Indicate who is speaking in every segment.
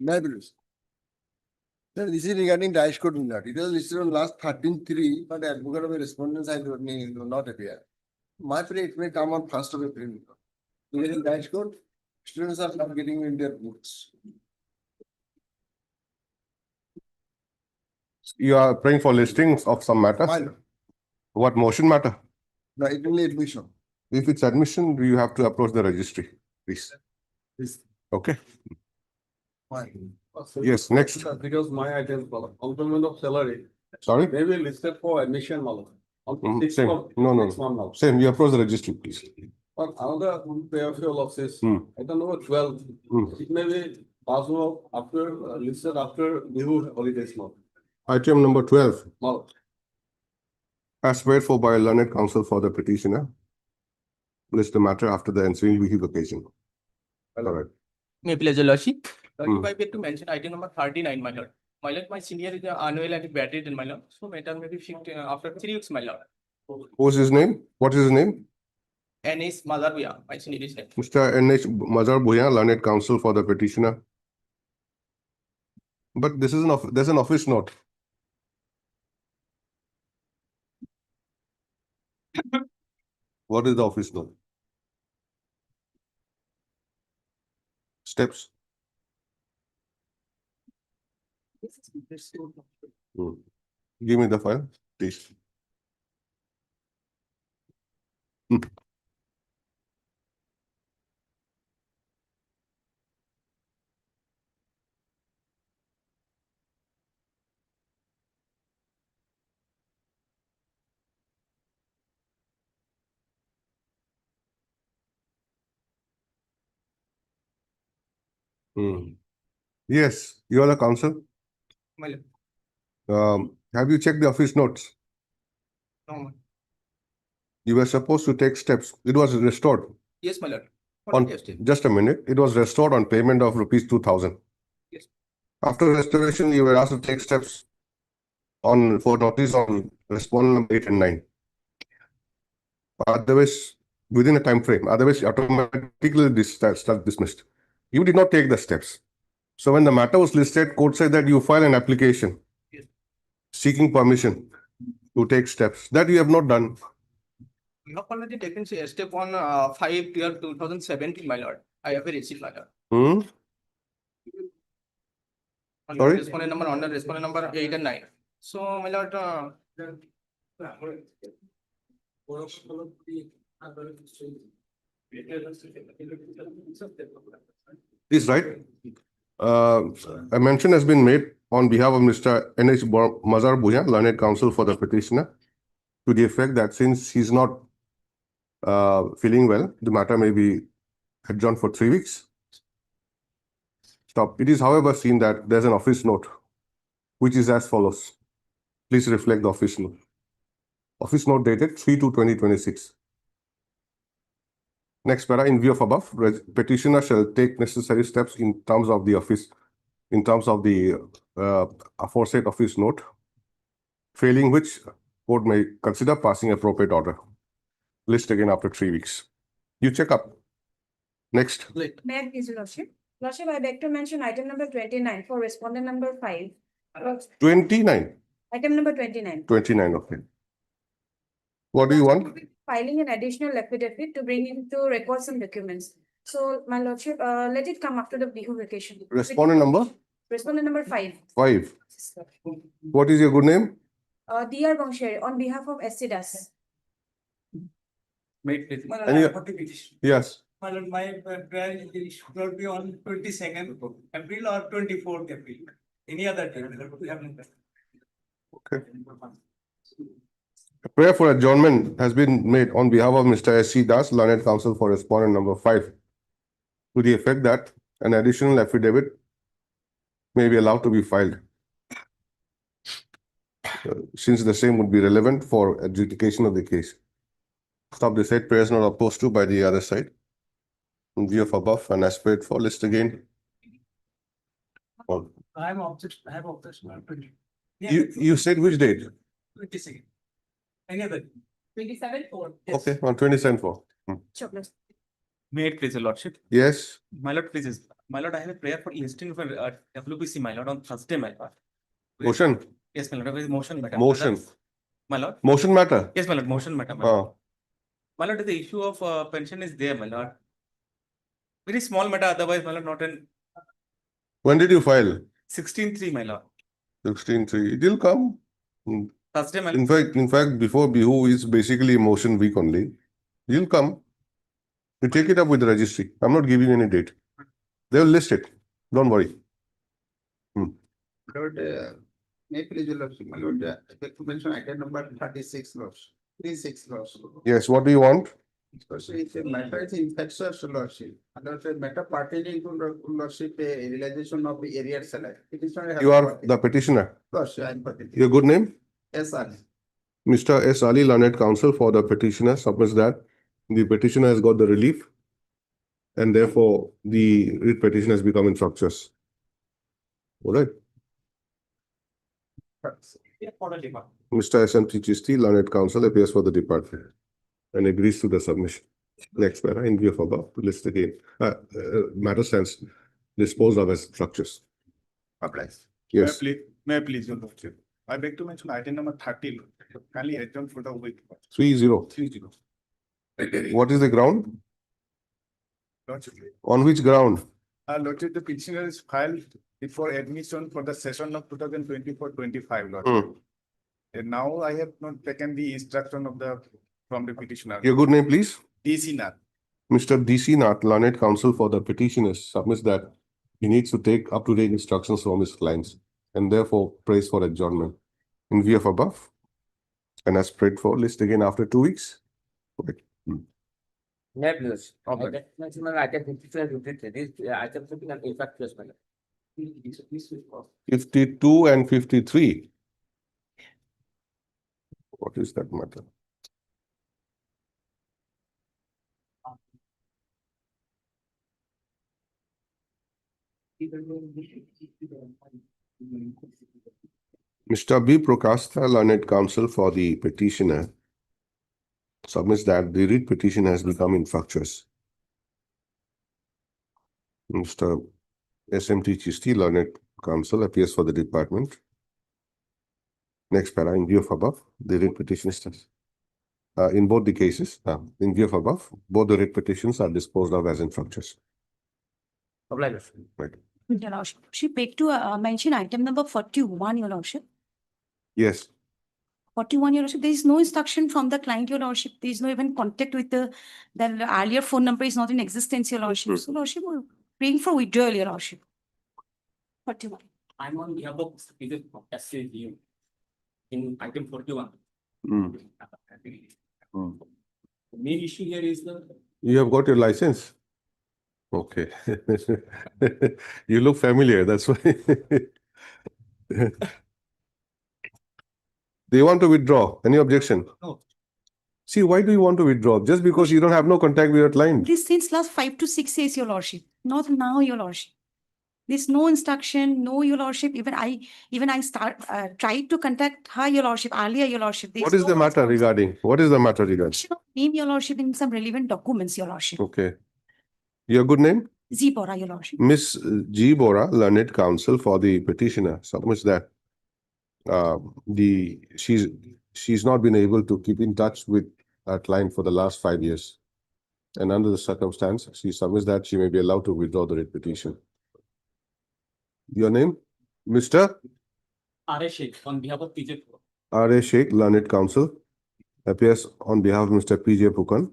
Speaker 1: Liabilities. Sir, this is regarding Daesh code not. It was listed on last 13/3, but advocate of the respondents I don't not appear. My prayer it may come on 1st of April. Regarding Daesh code, students are not getting in their books.
Speaker 2: You are praying for listings of some matters.
Speaker 1: Fine.
Speaker 2: What motion matter?
Speaker 1: No, it will admission.
Speaker 2: If it's admission, you have to approach the registry, please.
Speaker 1: This
Speaker 2: Okay.
Speaker 1: fine.
Speaker 2: Yes, next.
Speaker 3: Because my items, complement of salary,
Speaker 2: Sorry?
Speaker 3: they will listed for admission, Malak.
Speaker 2: Same. No. Same. You approach the registry, please.
Speaker 3: But another pay of your losses,
Speaker 2: Hmm.
Speaker 3: I don't know, 12. It may be possible after, listed after new holidays now.
Speaker 2: Item number 12,
Speaker 3: Malak.
Speaker 2: as paid for by a learned counsel for the petitioner. List the matter after the ensuing leave occasion. All right.
Speaker 4: May please, your lordship. If I get to mention item number 39, my lord. My lord, my senior is unwell and battered in my lord. So matter may be shipped after 3 weeks, my lord.
Speaker 2: Who's his name? What is his name?
Speaker 4: N.S. Mazarbuya, my senior is there.
Speaker 2: Mr. N.H. Mazar Bhuya, learned counsel for the petitioner. But this is there's an office note. What is the office note? Steps. Give me the file, please. Yes, you are the counsel.
Speaker 4: My lord.
Speaker 2: Have you checked the office notes?
Speaker 4: No, my-
Speaker 2: You were supposed to take steps. It was restored.
Speaker 4: Yes, my lord.
Speaker 2: On, just a minute. It was restored on payment of rupees 2,000.
Speaker 4: Yes.
Speaker 2: After restoration, you were asked to take steps for notice on respondent number 8 and 9. Otherwise, within a time frame, otherwise automatically dismissed. You did not take the steps. So when the matter was listed, court said that you file an application
Speaker 4: Yes.
Speaker 2: seeking permission to take steps. That you have not done.
Speaker 4: We have already taken a step on 5/12/2017, my lord. I have a receipt, my lord. On
Speaker 2: Sorry?
Speaker 4: respondent number, under respondent number 8 and 9. So, my lord,
Speaker 2: Is right. A mention has been made on behalf of Mr. N.H. Mazar Bhuya, learned counsel for the petitioner, to the effect that since he's not feeling well, the matter may be adjourned for 3 weeks. Stop. It is, however, seen that there's an office note, which is as follows. Please reflect the office note. Office note dated 3/2/2026. Next para, in view of above, petitioner shall take necessary steps in terms of the office, in terms of the aforesaid office note, failing which court may consider passing appropriate order. List again after 3 weeks. You check up. Next.
Speaker 4: late.
Speaker 5: May I please, your lordship? Lordship, I beg to mention item number 29 for respondent number 5.
Speaker 2: 29.
Speaker 5: Item number 29.
Speaker 2: 29, okay. What do you want?
Speaker 5: Filing an additional affidavit to bring into record some documents. So, my lordship, let it come after the Bihu vacation.
Speaker 2: Respondent number
Speaker 5: Respondent number 5.
Speaker 2: 5. What is your good name?
Speaker 5: DR Bangsheri on behalf of SC Das.
Speaker 4: Wait, please.
Speaker 2: Yes.
Speaker 6: My prayer should not be on 22nd April or 24th April. Any other day.
Speaker 2: Okay. A prayer for adjournment has been made on behalf of Mr. S.C. Das, learned counsel for respondent number 5, to the effect that an additional affidavit may be allowed to be filed, since the same would be relevant for adjudication of the case. Stop the said prayer is not opposed to by the other side. In view of above and as paid for, list again.
Speaker 6: I have objection.
Speaker 2: You said which date?
Speaker 6: 22nd. Any other?
Speaker 5: 27 4.
Speaker 2: Okay, on 27/4.
Speaker 5: Sure, please.
Speaker 7: May it please, your lordship.
Speaker 2: Yes,
Speaker 7: My lord, please. My lord, I have a prayer for listing for WPC, my lord, on Thursday, my lord.
Speaker 2: motion,
Speaker 7: Yes, my lord, with motion matter.
Speaker 2: Motion.
Speaker 7: My lord.
Speaker 2: motion matter.
Speaker 7: Yes, my lord, motion matter. My lord.
Speaker 2: Ah,
Speaker 7: My lord, the issue of pension is there, my lord. Very small matter, otherwise, my lord, not in
Speaker 2: when did you file?
Speaker 7: 16-3, my lord.
Speaker 2: 16.3. It will come. Hmm.
Speaker 7: Thursday, my
Speaker 2: In
Speaker 7: lord.
Speaker 2: fact, before Bihu is basically motion week only. You'll come. You take it up with the registry. I'm not giving any date. They will list it. Don't worry.
Speaker 8: Lord, may please your lordship, my lord, I beg to mention item number 36 lords, 36 lords.
Speaker 2: Yes, what do you want?
Speaker 8: So it's a matter, it's infectious lordship, and also a matter pertaining to lordship, a realization of the area salary. It is not a.
Speaker 2: You are the petitioner.
Speaker 8: Lordship, I am particular.
Speaker 2: Your good name?
Speaker 8: Yes, sir.
Speaker 2: Mr. S. Ali, learned counsel for the petitioner, submits that the petitioner has got the relief and therefore the writ petition has become infructuous. All right. Mr. S.M.T. Chisti, learned counsel, appears for the department and agrees to the submission. Next para, in view of above, list again. Matter stands disposed of as structures.
Speaker 8: Applies.
Speaker 2: Yes.
Speaker 9: May I please, your lordship? I beg to mention item number 30, kindly adjourn for the week.
Speaker 2: 30.
Speaker 9: 30.
Speaker 2: What is the ground?
Speaker 9: Lordship,
Speaker 2: On which ground?
Speaker 9: Lordship, the petitioner is filed it for admission for the session of 2024-25, Lordship.
Speaker 2: Hmm.
Speaker 9: And now I have not taken the instruction of from the petitioner.
Speaker 2: Your good name, please?
Speaker 9: DC Nath.
Speaker 2: Mr. D.C. Nath, learned counsel for the petitioners, submits that he needs to take up-to-date instructions from his clients and therefore prays for adjournment. In view of above, and as prayed for, list again after 2 weeks. Right.
Speaker 10: May please.
Speaker 2: Okay.
Speaker 10: Item
Speaker 2: 52 and 53. What is that matter? Mr. B. Prokastha, learned counsel for the petitioner, submits that the writ petition has become infructuous. Mr. S.M.T. Chisti, learned counsel, appears for the department. Next para, in view of above, the writ petition is in both the cases, in view of above, both the writ petitions are disposed of as infructuous. Right.
Speaker 5: Your lordship, she beg to mention item number 41, your lordship.
Speaker 2: Yes.
Speaker 5: 41, your lordship, there is no instruction from the client, your lordship. There is no even contact with the earlier phone number is not in existence, your lordship. So, lordship, we're praying for withdrawal, your lordship. 41.
Speaker 4: I'm on behalf of SCU in item 41.
Speaker 2: Mm.
Speaker 4: The main issue here is the
Speaker 2: You have got your license? Okay. You look familiar, that's why. Do you want to withdraw? Any objection?
Speaker 4: No.
Speaker 2: See, why do you want to withdraw? Just because you don't have no contact with your client?
Speaker 5: This since last 5 to 6 years, your lordship. Not now, your lordship. There's no instruction, no, your lordship. Even I tried to contact her, your lordship, alia, your lordship.
Speaker 2: What is the matter regarding? What is the matter regarding?
Speaker 5: Name, your lordship, in some relevant documents, your lordship.
Speaker 2: Okay. Your good name?
Speaker 5: Zipora, your lordship.
Speaker 2: Miss G. Bora, learned counsel for the petitioner, submits that she's not been able to keep in touch with her client for the last 5 years. And under the circumstance, she submits that she may be allowed to withdraw the writ petition. Your name? Mr.
Speaker 4: R.A. Sheikh on behalf of PJ.
Speaker 2: R.A. Sheikh, learned counsel, appears on behalf of Mr. P.J. Pukan,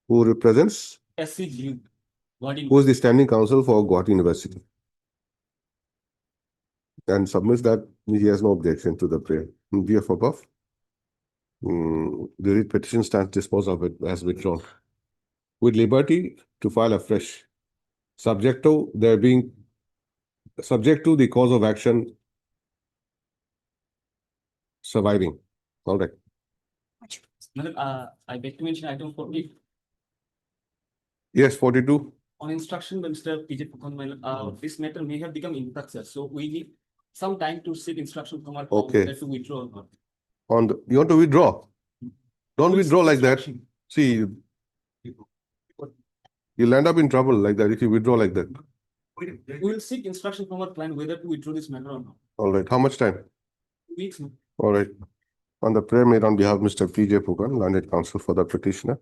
Speaker 2: who represents,
Speaker 4: SCGU.
Speaker 2: who is the standing counsel for Gauhati University, and submits that he has no objection to the prayer. In view of above, the writ petition stands disposed of it as withdrawn, with liberty to file afresh, subject to the cause of action surviving. All right.
Speaker 4: I beg to mention item 40
Speaker 2: Yes, 42.
Speaker 4: on instruction by Mr. PJ Pukan. This matter may have become infructuous, so we need some time to seek instruction from our
Speaker 2: Okay.
Speaker 4: to withdraw or not.
Speaker 2: You want to withdraw? Don't
Speaker 4: Who is
Speaker 2: withdraw like that.
Speaker 4: instruction?
Speaker 2: See, You'll end up in trouble like that if you withdraw like that.
Speaker 7: We will seek instruction from our client whether to withdraw this matter or not.
Speaker 2: All right, how much time?
Speaker 7: Weeks.
Speaker 2: All right. On the prayer made on behalf of Mr. P.J. Pugan, learned counsel for the petitioner.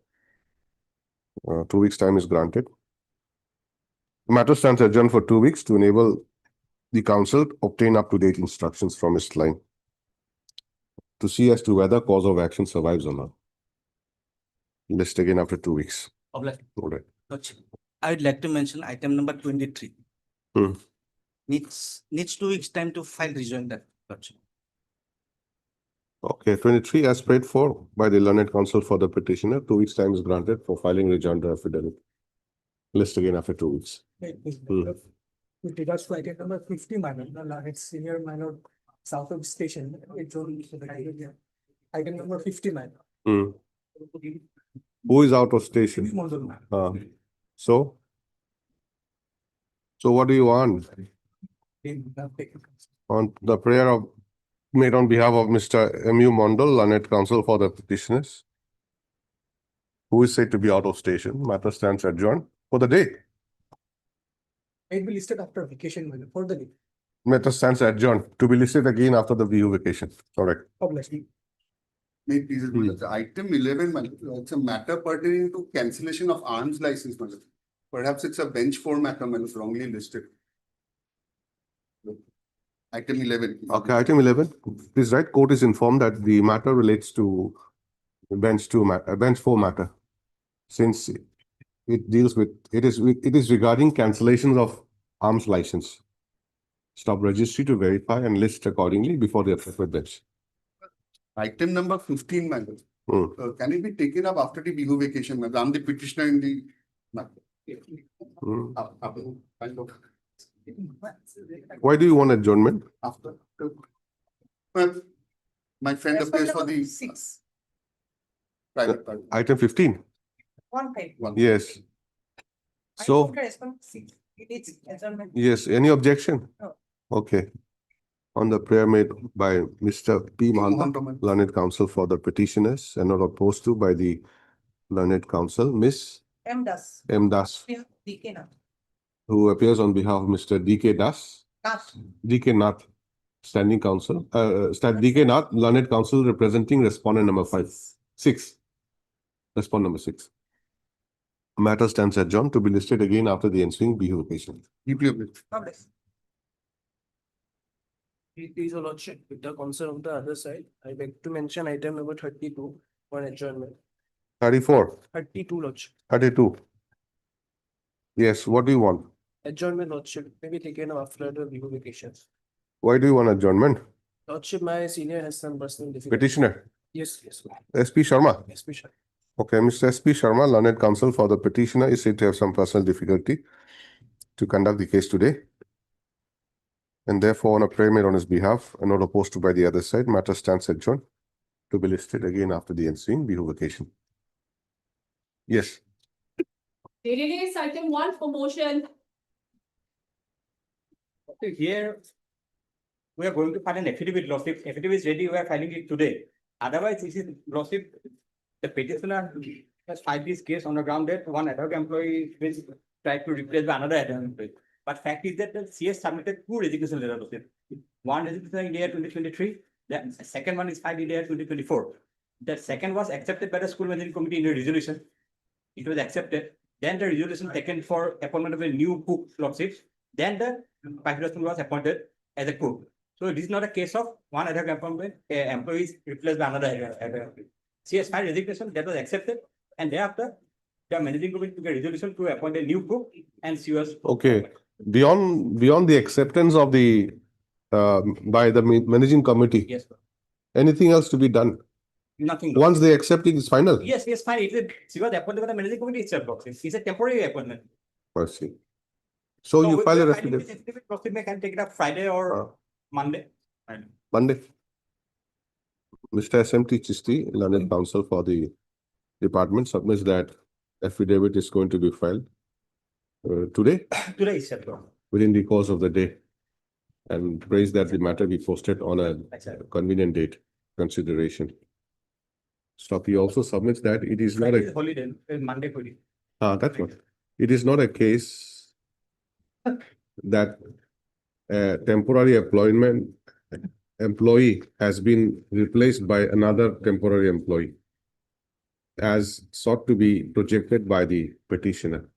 Speaker 2: 2 weeks' time is granted. The matter stands adjourned for 2 weeks to enable the counsel obtain up-to-date instructions from his client to see as to whether cause of action survives or not. List again after 2 weeks. All right.
Speaker 11: I'd like to mention item number 23.
Speaker 2: Hmm.
Speaker 11: Needs 2 weeks time to file rejoin that. Lordship.
Speaker 2: Okay, 23 as prayed for by the learned counsel for the petitioner. 2 weeks' time is granted for filing rejoinder affidavit. List again after 2 weeks.
Speaker 6: With regards to item number 50, minor, it's senior minor south of station, it's only item number 50, minor.
Speaker 2: Hmm. Who is out of station? So what do you want? On the prayer of made on behalf of Mr. M.U. Mondal, learned counsel for the petitioners, who is said to be out of station. Matter stands adjourned for the day.
Speaker 6: It will be listed after vacation, minor, for the day.
Speaker 2: Matter stands adjourned to be listed again after the VU vacation. Correct.
Speaker 6: Obviously.
Speaker 1: May please, item 11, it's a matter pertaining to cancellation of arms license. Perhaps it's a bench 4 matter, wrongly listed. Item 11.
Speaker 2: Okay, item 11. Please write, court is informed that the matter relates to bench 4 matter. Since it deals with, it is regarding cancellations of arms license. Stop registry to verify and list accordingly before the appropriate bench.
Speaker 1: Item number 15, can it be taken up after the Bihu vacation? I'm the petitioner in the matter.
Speaker 2: Why do you want adjournment?
Speaker 1: After. Well, my friend appears for the
Speaker 5: 6.
Speaker 1: private part.
Speaker 2: Item 15.
Speaker 5: 1 5.
Speaker 2: Yes. So, yes, any objection?
Speaker 5: No.
Speaker 2: Okay. On the prayer made by Mr. P. Mahanta, learned counsel for the petitioners, and not opposed to by the learned counsel, Miss
Speaker 5: M. Das.
Speaker 2: M. Das,
Speaker 5: DK Nath.
Speaker 2: who appears on behalf of Mr. D.K. Das,
Speaker 5: Nath.
Speaker 2: D.K. Nath, standing counsel, D.K. Nath, learned counsel representing respondent number 6. Respondent number 6. Matter stands adjourned to be listed again after the ensuing Bihu vacation.
Speaker 5: Public.
Speaker 12: Please, Your Lordship, with the consent of the other side, I beg to mention item number 32 for adjournment.
Speaker 2: 34.
Speaker 12: 32, Lordship.
Speaker 2: 32. Yes, what do you want?
Speaker 12: Adjournment, Lordship, may be taken up after the review vacations.
Speaker 2: Why do you want adjournment?
Speaker 12: Lordship, my senior has some personal difficulty.
Speaker 2: Petitioner,
Speaker 12: Yes, yes.
Speaker 2: S.P. Sharma.
Speaker 12: Yes, Bishop.
Speaker 2: Okay, Mr. S.P. Sharma, learned counsel for the petitioner, is said to have some personal difficulty to conduct the case today. And therefore, on a prayer made on his behalf and not opposed to by the other side, matter stands adjourned to be listed again after the ensuing Bihu vacation. Yes.
Speaker 13: Release item 1 for motion.
Speaker 7: Okay, here we are going to file an affidavit, Lordship. Affidavit is ready, we are filing it today. Otherwise, this is, Lordship, the petitioner has filed this case on the ground that one ad hoc employee is tried to replace by another ad hoc employee. But fact is that the CS submitted 2 resignation letters, Lordship. One resignation in the year 2023, the second one is filed in the year 2024. The second was accepted by the school management committee in the resolution. It was accepted. Then the resolution taken for appointment of a new cook, Lordship. Then the person was appointed as a cook. So this is not a case of one ad hoc employee is replaced by another ad hoc employee. CS filed resignation, that was accepted, and thereafter the managing committee took a resolution to appoint a new cook, and she was
Speaker 2: Okay. Beyond the acceptance of the by the managing committee,
Speaker 7: yes, sir.
Speaker 2: anything else to be done?
Speaker 7: Nothing.
Speaker 2: Once they accept it, it's final.
Speaker 7: Yes, yes, fine. She was appointed by the managing committee itself. It's a temporary appointment.
Speaker 2: I see. So you file a affidavit
Speaker 7: Affidavit can take it up Friday or Monday.
Speaker 2: Monday. Mr. S.M.T. Chisti, learned counsel for the department, submits that affidavit is going to be filed today
Speaker 7: Today itself.
Speaker 2: within the course of the day, and prays that the matter be posted on a convenient date consideration. Stop. He also submits that it is not
Speaker 7: Friday is
Speaker 2: a
Speaker 7: holiday, Monday holiday.
Speaker 2: that's what it is not a case that a temporary employee has been replaced by another temporary employee as sought to be projected by the petitioner.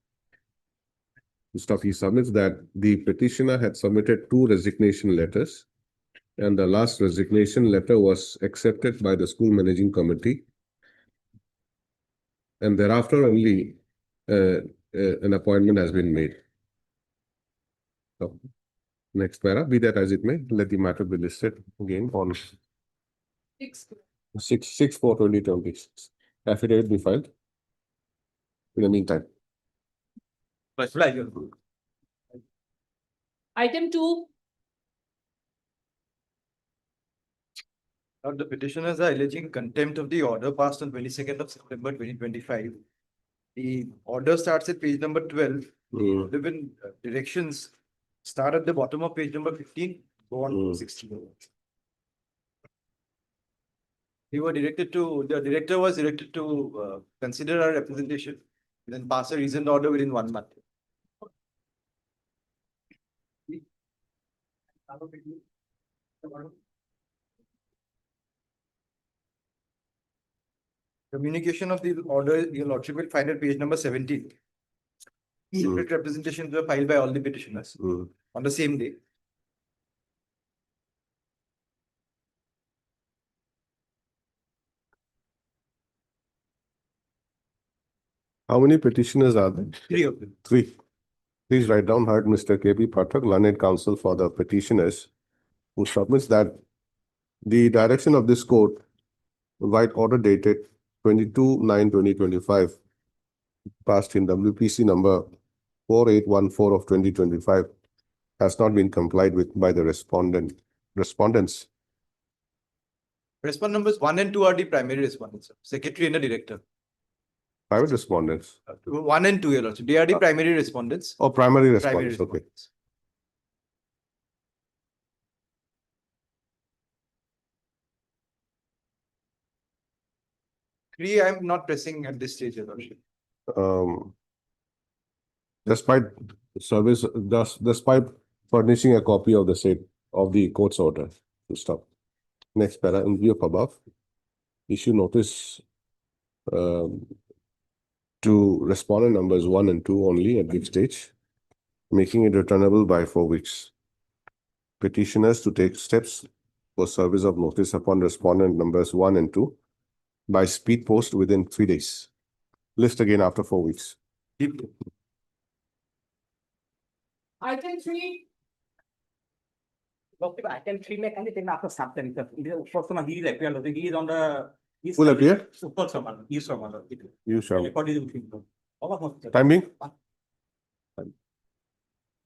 Speaker 2: Stuff he submits that the petitioner had submitted 2 resignation letters, and the last resignation letter was accepted by the school managing committee. And thereafter only an appointment has been made. So, next para, be that as it may, let the matter be listed again on 6/4/2026. Affidavit be filed. In the meantime.
Speaker 13: Item 2,
Speaker 3: Now, the petitioners are alleging contempt of the order passed on 22nd of September 2025. The order starts at page number 12. Given directions start at the bottom of page number 15, go on to 16. The director was directed to consider our representation, then pass a reasoned order within 1 month. Communication of the order, your lordship will find at page number 17. Separate representations were filed by all the petitioners on the same day.
Speaker 2: How many petitioners are there?
Speaker 3: 3 of them.
Speaker 2: 3. Please write down, heard Mr. K.P. Pathak, learned counsel for the petitioners, who submits that the direction of this court, right order dated 22/9/2025, passed in WPC number 4814 of 2025, has not been complied with by the respondents.
Speaker 3: Respondent numbers 1 and 2 are the primary respondents, sir. Secretary and the director.
Speaker 2: Private respondents
Speaker 3: 1 and 2, your lordship. They are the primary respondents.
Speaker 2: or primary
Speaker 3: Primary
Speaker 2: respondents, okay.
Speaker 3: respondents. Three, I am not pressing at this stage, your lordship.
Speaker 2: Despite service, despite furnishing a copy of the court's order to stop. Next para, in view of above, issue notice to respondent numbers 1 and 2 only at this stage, making it returnable by 4 weeks. Petitioners to take steps for service of notice upon respondent numbers 1 and 2 by speed post within 3 days. List again after 4 weeks.
Speaker 13: item 3,
Speaker 7: Item 3 may can be taken after something. First one, he is appearing. He is on the.
Speaker 2: Who will appear?
Speaker 7: Support someone. He is someone.
Speaker 2: You shall.
Speaker 7: According to him.
Speaker 2: Time being?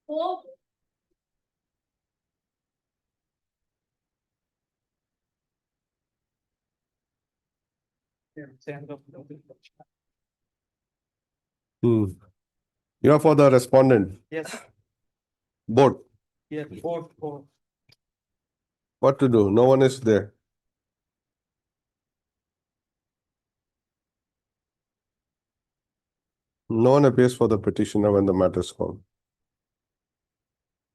Speaker 13: 4,
Speaker 2: You know, for the respondent,
Speaker 7: Yes,
Speaker 2: board,
Speaker 7: yes, 4.
Speaker 2: what to do? No one is there. No one appears for the petitioner when the matter is called.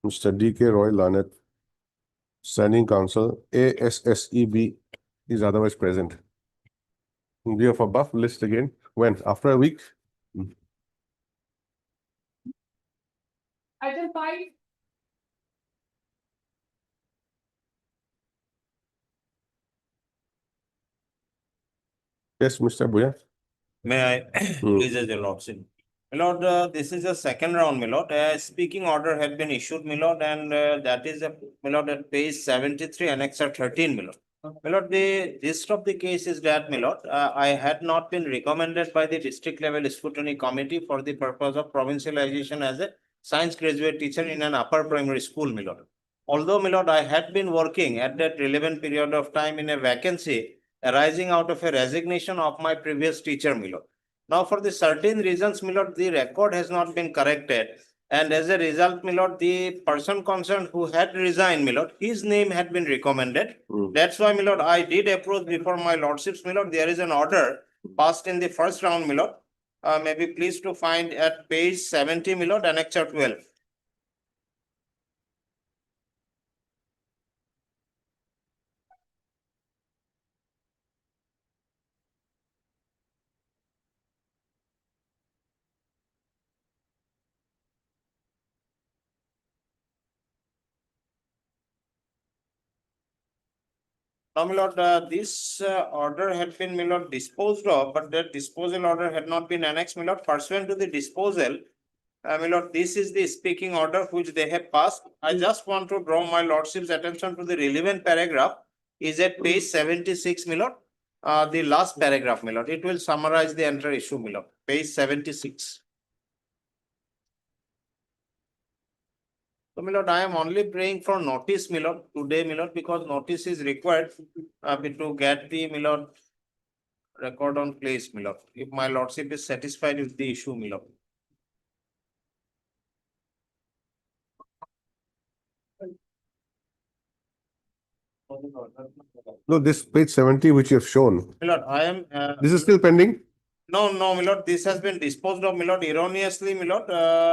Speaker 2: Mr. D.K. Roy Lanet, standing counsel, ASSEB, is otherwise present. In view of above, list again. When? After a week?
Speaker 13: item 5,
Speaker 2: Yes, Mr. Bhuya.
Speaker 14: May I please as your lordship? My lord, this is a second round, my lord. A speaking order had been issued, my lord, and that is my lord, at page 73, annexure 13, my lord. My lord, the gist of the case is that, my lord, I had not been recommended by the district level scrutiny committee for the purpose of provincialization as a science graduate teacher in an upper primary school, my lord. Although, my lord, I had been working at that relevant period of time in a vacancy arising out of a resignation of my previous teacher, my lord. Now, for the certain reasons, my lord, the record has not been corrected. And as a result, my lord, the person concerned who had resigned, my lord, his name had been recommended. That's why, my lord, I did approach before my lordships, my lord. There is an order passed in the first round, my lord, may be pleased to find at page 70, my lord, annexure 12. Now, my lord, this order had been, my lord, disposed of, but that disposal order had not been annexed, my lord, pursuant to the disposal. My lord, this is the speaking order which they have passed. I just want to draw my lordship's attention to the relevant paragraph is at page 76, my lord. The last paragraph, my lord, it will summarize the entire issue, my lord, page 76. So, my lord, I am only praying for notice, my lord, today, my lord, because notice is required to get the, my lord, record on place, my lord. If my lordship is satisfied with the issue, my lord.
Speaker 2: No, this page 70 which you have shown,
Speaker 14: My lord, I am.
Speaker 2: this is still pending?
Speaker 14: No, my lord, this has been disposed of, my lord, erroneously, my lord.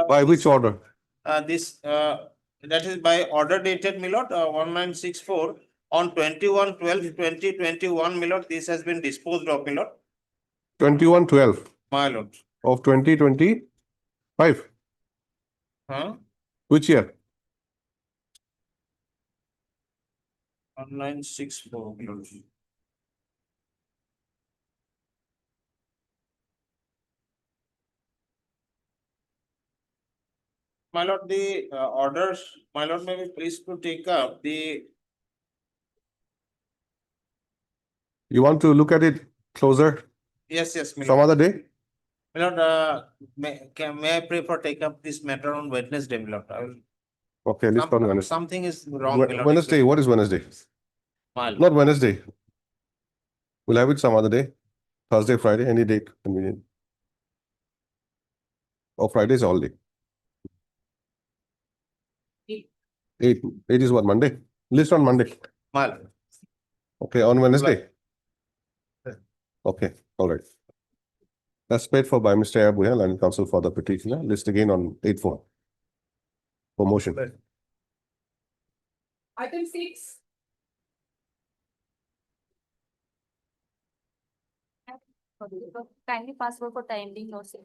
Speaker 2: By which order?
Speaker 14: That is by order dated, my lord, 1964 on 21/12/2021, my lord, this has been disposed of, my lord.
Speaker 2: 21/12
Speaker 14: My lord.
Speaker 2: of 2025.
Speaker 14: Huh?
Speaker 2: Which year?
Speaker 14: 1964, my lord. My lord, the orders, my lord, may be pleased to take up the.
Speaker 2: You want to look at it closer
Speaker 14: Yes, my
Speaker 2: some
Speaker 14: lord.
Speaker 2: other day?
Speaker 14: My lord, may I pray for take up this matter on Wednesday, my lord? I will.
Speaker 2: Okay, list on Wednesday.
Speaker 14: Something is wrong, my lord.
Speaker 2: Wednesday, what is Wednesday?
Speaker 14: My lord.
Speaker 2: Not Wednesday. We'll have it some other day. Thursday, Friday, any date convenient. Or Friday is all day. 8 is what, Monday? List on Monday.
Speaker 14: My lord.
Speaker 2: Okay, on Wednesday. Okay, all right. That's paid for by Mr. Abuya, Land Council for the petitioner. List again on 8/4. For motion.
Speaker 13: Item 6.
Speaker 5: Kindly pass over for time being, no, sir.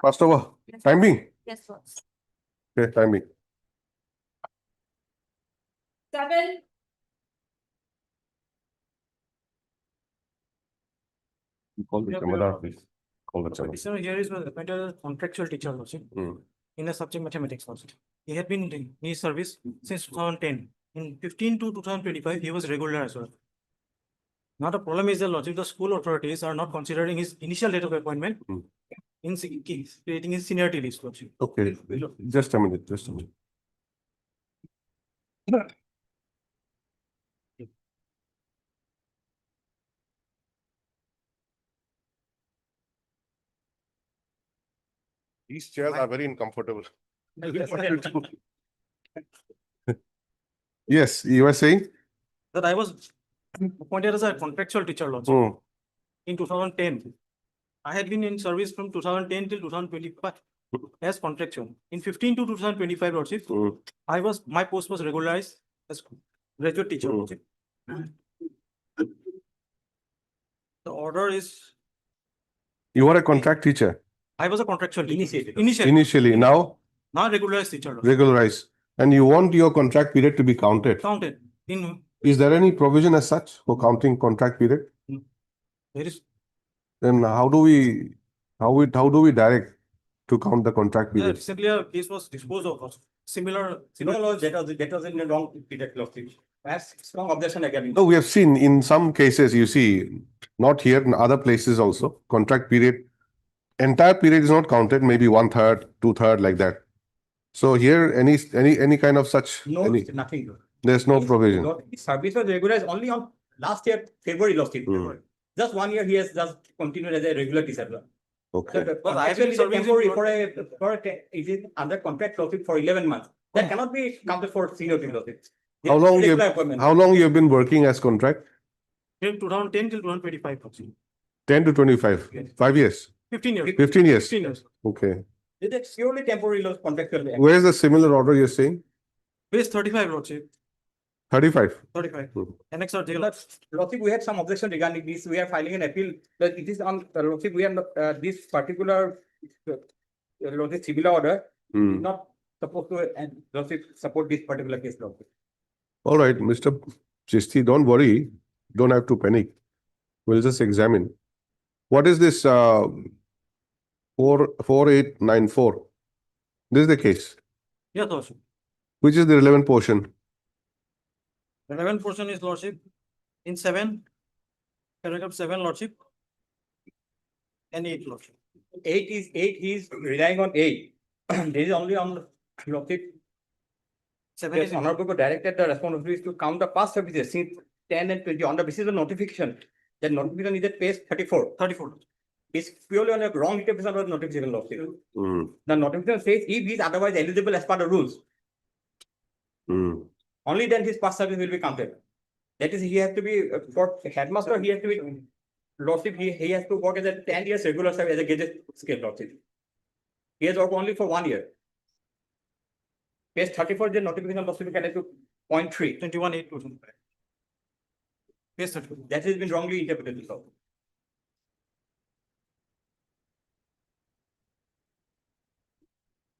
Speaker 2: Passed over. Time being.
Speaker 5: Yes, sir.
Speaker 2: Okay, time being.
Speaker 13: 7.
Speaker 2: Call the Chamadar, please. Call the Chamadar.
Speaker 6: So here is appointed as contractual teacher also in the subject mathematics also. He had been in his service since 2010. In 15 to 2025, he was regular as well. Now the problem is the logic, the school authorities are not considering his initial date of appointment in creating his seniority list. Also.
Speaker 2: Okay, just a minute, just a minute. These chairs are very uncomfortable. Yes, you were saying?
Speaker 6: That I was appointed as a contractual teacher also in 2010. I had been in service from 2010 till 2025 as contractual. In 15 to 2025 lordship, my post was regularized as graduate teacher lordship. The order is.
Speaker 2: You were a contract teacher?
Speaker 6: I was a contractual teacher.
Speaker 2: Initially, now?
Speaker 6: Now regularized teacher.
Speaker 2: Regularized. And you want your contract period to be counted?
Speaker 6: Counted.
Speaker 2: Is there any provision as such for counting contract period?
Speaker 6: There is.
Speaker 2: Then how do we direct to count the contract period?
Speaker 6: Recently a case was disposed of. Similar
Speaker 7: That was in the wrong period lordship. Perhaps strong objection again.
Speaker 2: No, we have seen in some cases, you see, not here, in other places also, contract period, entire period is not counted, maybe 1/3, 2/3 like that. So here, any kind of such.
Speaker 7: No, nothing.
Speaker 2: There's no provision.
Speaker 7: His service was regularized only on last year, February lordship. Just 1 year he has just continued as a regular teacher.
Speaker 2: Okay.
Speaker 7: But I have been temporary it is under contract lordship for 11 months. That cannot be counted for senior lordship.
Speaker 2: How long you have been working as contract?
Speaker 6: Till 2010 till 2025.
Speaker 2: 10 to 25, 5 years.
Speaker 6: 15 years.
Speaker 2: 15 years.
Speaker 6: 15 years.
Speaker 2: Okay.
Speaker 7: It is purely temporary loss contractual.
Speaker 2: Where is the similar order you're saying?
Speaker 6: Page 35, Lordship.
Speaker 2: 35.
Speaker 6: 35.
Speaker 2: Hmm.
Speaker 6: Annex or jail.
Speaker 7: Lordship, we had some objection regarding this. We are filing an appeal that it is on, Lordship, we are not, this particular Lordship similar order
Speaker 2: Hmm.
Speaker 7: is not supposed to, and Lordship support this particular case, Lordship.
Speaker 2: All right, Mr. Chisti, don't worry. Don't have to panic. We'll just examine. What is this 4894? This is the case.
Speaker 6: Yes, Lordship.
Speaker 2: Which is the relevant portion?
Speaker 6: The 11th portion is Lordship in 7, paragraph 7, Lordship. And 8, Lordship.
Speaker 7: 8 he is relying on 8. There is only on Lordship.
Speaker 6: 7
Speaker 7: Yes,
Speaker 6: is
Speaker 7: Honorable Court directed the responsibility to count the past services since 10 and 20 on the basis of notification. That notification is at page 34.
Speaker 6: 34.
Speaker 7: It's purely on a wrong interpretation of the notification, Lordship.
Speaker 2: Hmm.
Speaker 7: The notification says if he is otherwise eligible as per the rules,
Speaker 2: Hmm.
Speaker 7: only then his past service will be counted. That is, he has to be, for headmaster, he has to be, Lordship, he has to work as a 10 years regular service as a gauge scale, Lordship. He has worked only for 1 year. Page 34, the notification, Lordship, can to 0.3.
Speaker 6: 21-8, 2005. Page 34.
Speaker 7: That has been wrongly interpreted, Lordship.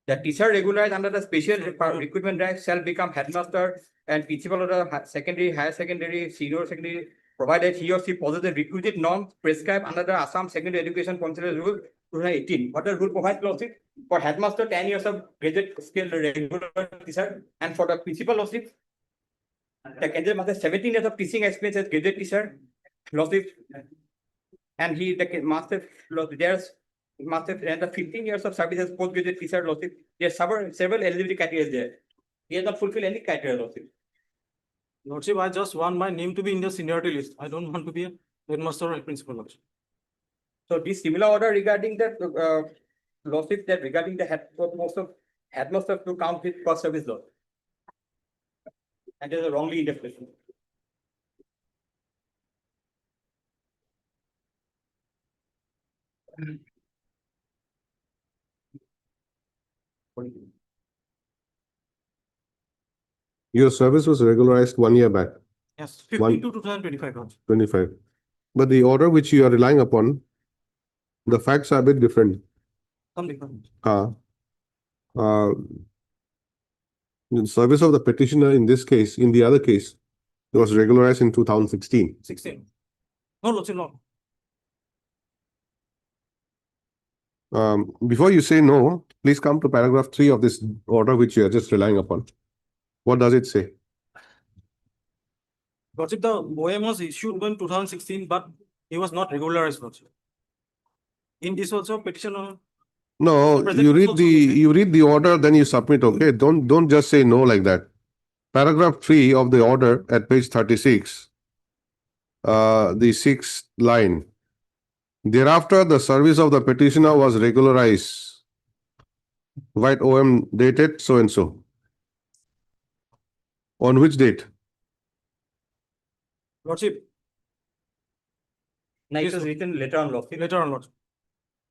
Speaker 7: The teacher regularized under the special recruitment drive shall become headmaster and principal of the secondary, higher secondary, senior secondary, provided he or she possesses the requisite norms prescribed under the Assam Secondary Education Council Rule 2018. What the rule provides, Lordship? For headmaster, 10 years of graduate skill regular teacher, and for the principal, Lordship, the candidate must have 17 years of teaching experience as graduate teacher, Lordship, and the master, there's master and the 15 years of service as postgraduate teacher, Lordship. There are several eligibility criteria there. He has not fulfilled any criteria, Lordship.
Speaker 6: Lordship, I just want my name to be in the seniority list. I don't want to be a headmaster or a principal, Lordship.
Speaker 7: So this similar order regarding that Lordship, that regarding the headmaster to count his first service law. And there's a wrongly interpretation.
Speaker 2: Your service was regularized 1 year back,
Speaker 6: Yes, 15 to 2025, Lordship.
Speaker 2: 25. But the order which you are relying upon, the facts are a bit different.
Speaker 6: Some different.
Speaker 2: The service of the petitioner in this case, in the other case, it was regularized in 2016.
Speaker 6: 16. No, Lordship, no.
Speaker 2: Before you say no, please come to paragraph 3 of this order which you are just relying upon. What does it say?
Speaker 6: Lordship, the OM was issued in 2016, but he was not regularized, Lordship. In this also, petitioner.
Speaker 2: No,
Speaker 6: Present
Speaker 2: you
Speaker 6: was
Speaker 2: read
Speaker 6: also
Speaker 2: the
Speaker 6: okay.
Speaker 2: you read the order, then you submit. Okay, don't just say no like that. Paragraph 3 of the order at page 36, the 6th line. Thereafter, the service of the petitioner was regularized. White OM dated so and so. On which date?
Speaker 6: Lordship,
Speaker 7: Now it
Speaker 6: Yes,
Speaker 7: was
Speaker 6: sir.
Speaker 7: written later on, Lordship.
Speaker 6: later on, Lordship.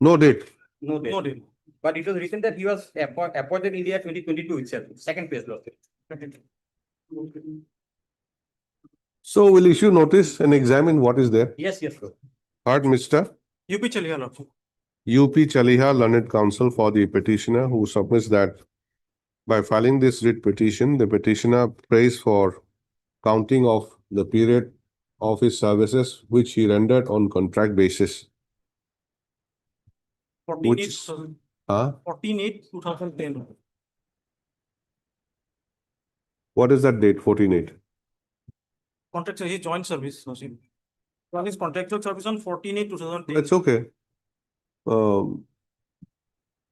Speaker 2: No date.
Speaker 7: No date.
Speaker 6: No deal.
Speaker 7: But it was written that he was appointed in the year 2022 itself, second page, Lordship.
Speaker 2: So we'll issue notice and examine what is there.
Speaker 7: Yes, Lord.
Speaker 2: Heard, Mr.
Speaker 6: UP Chaliha, Lordship.
Speaker 2: UP Chaliha Learned Counsel for the petitioner who submits that by filing this writ petition, the petitioner prays for counting of the period of his services which he rendered on contract basis.
Speaker 6: 14/8/2000
Speaker 2: Huh?
Speaker 6: 14/8/2010.
Speaker 2: What is that date? 14/8.
Speaker 6: Contractual, he joined service, Lordship. One is contractual service on 14/8/2010.
Speaker 2: That's okay.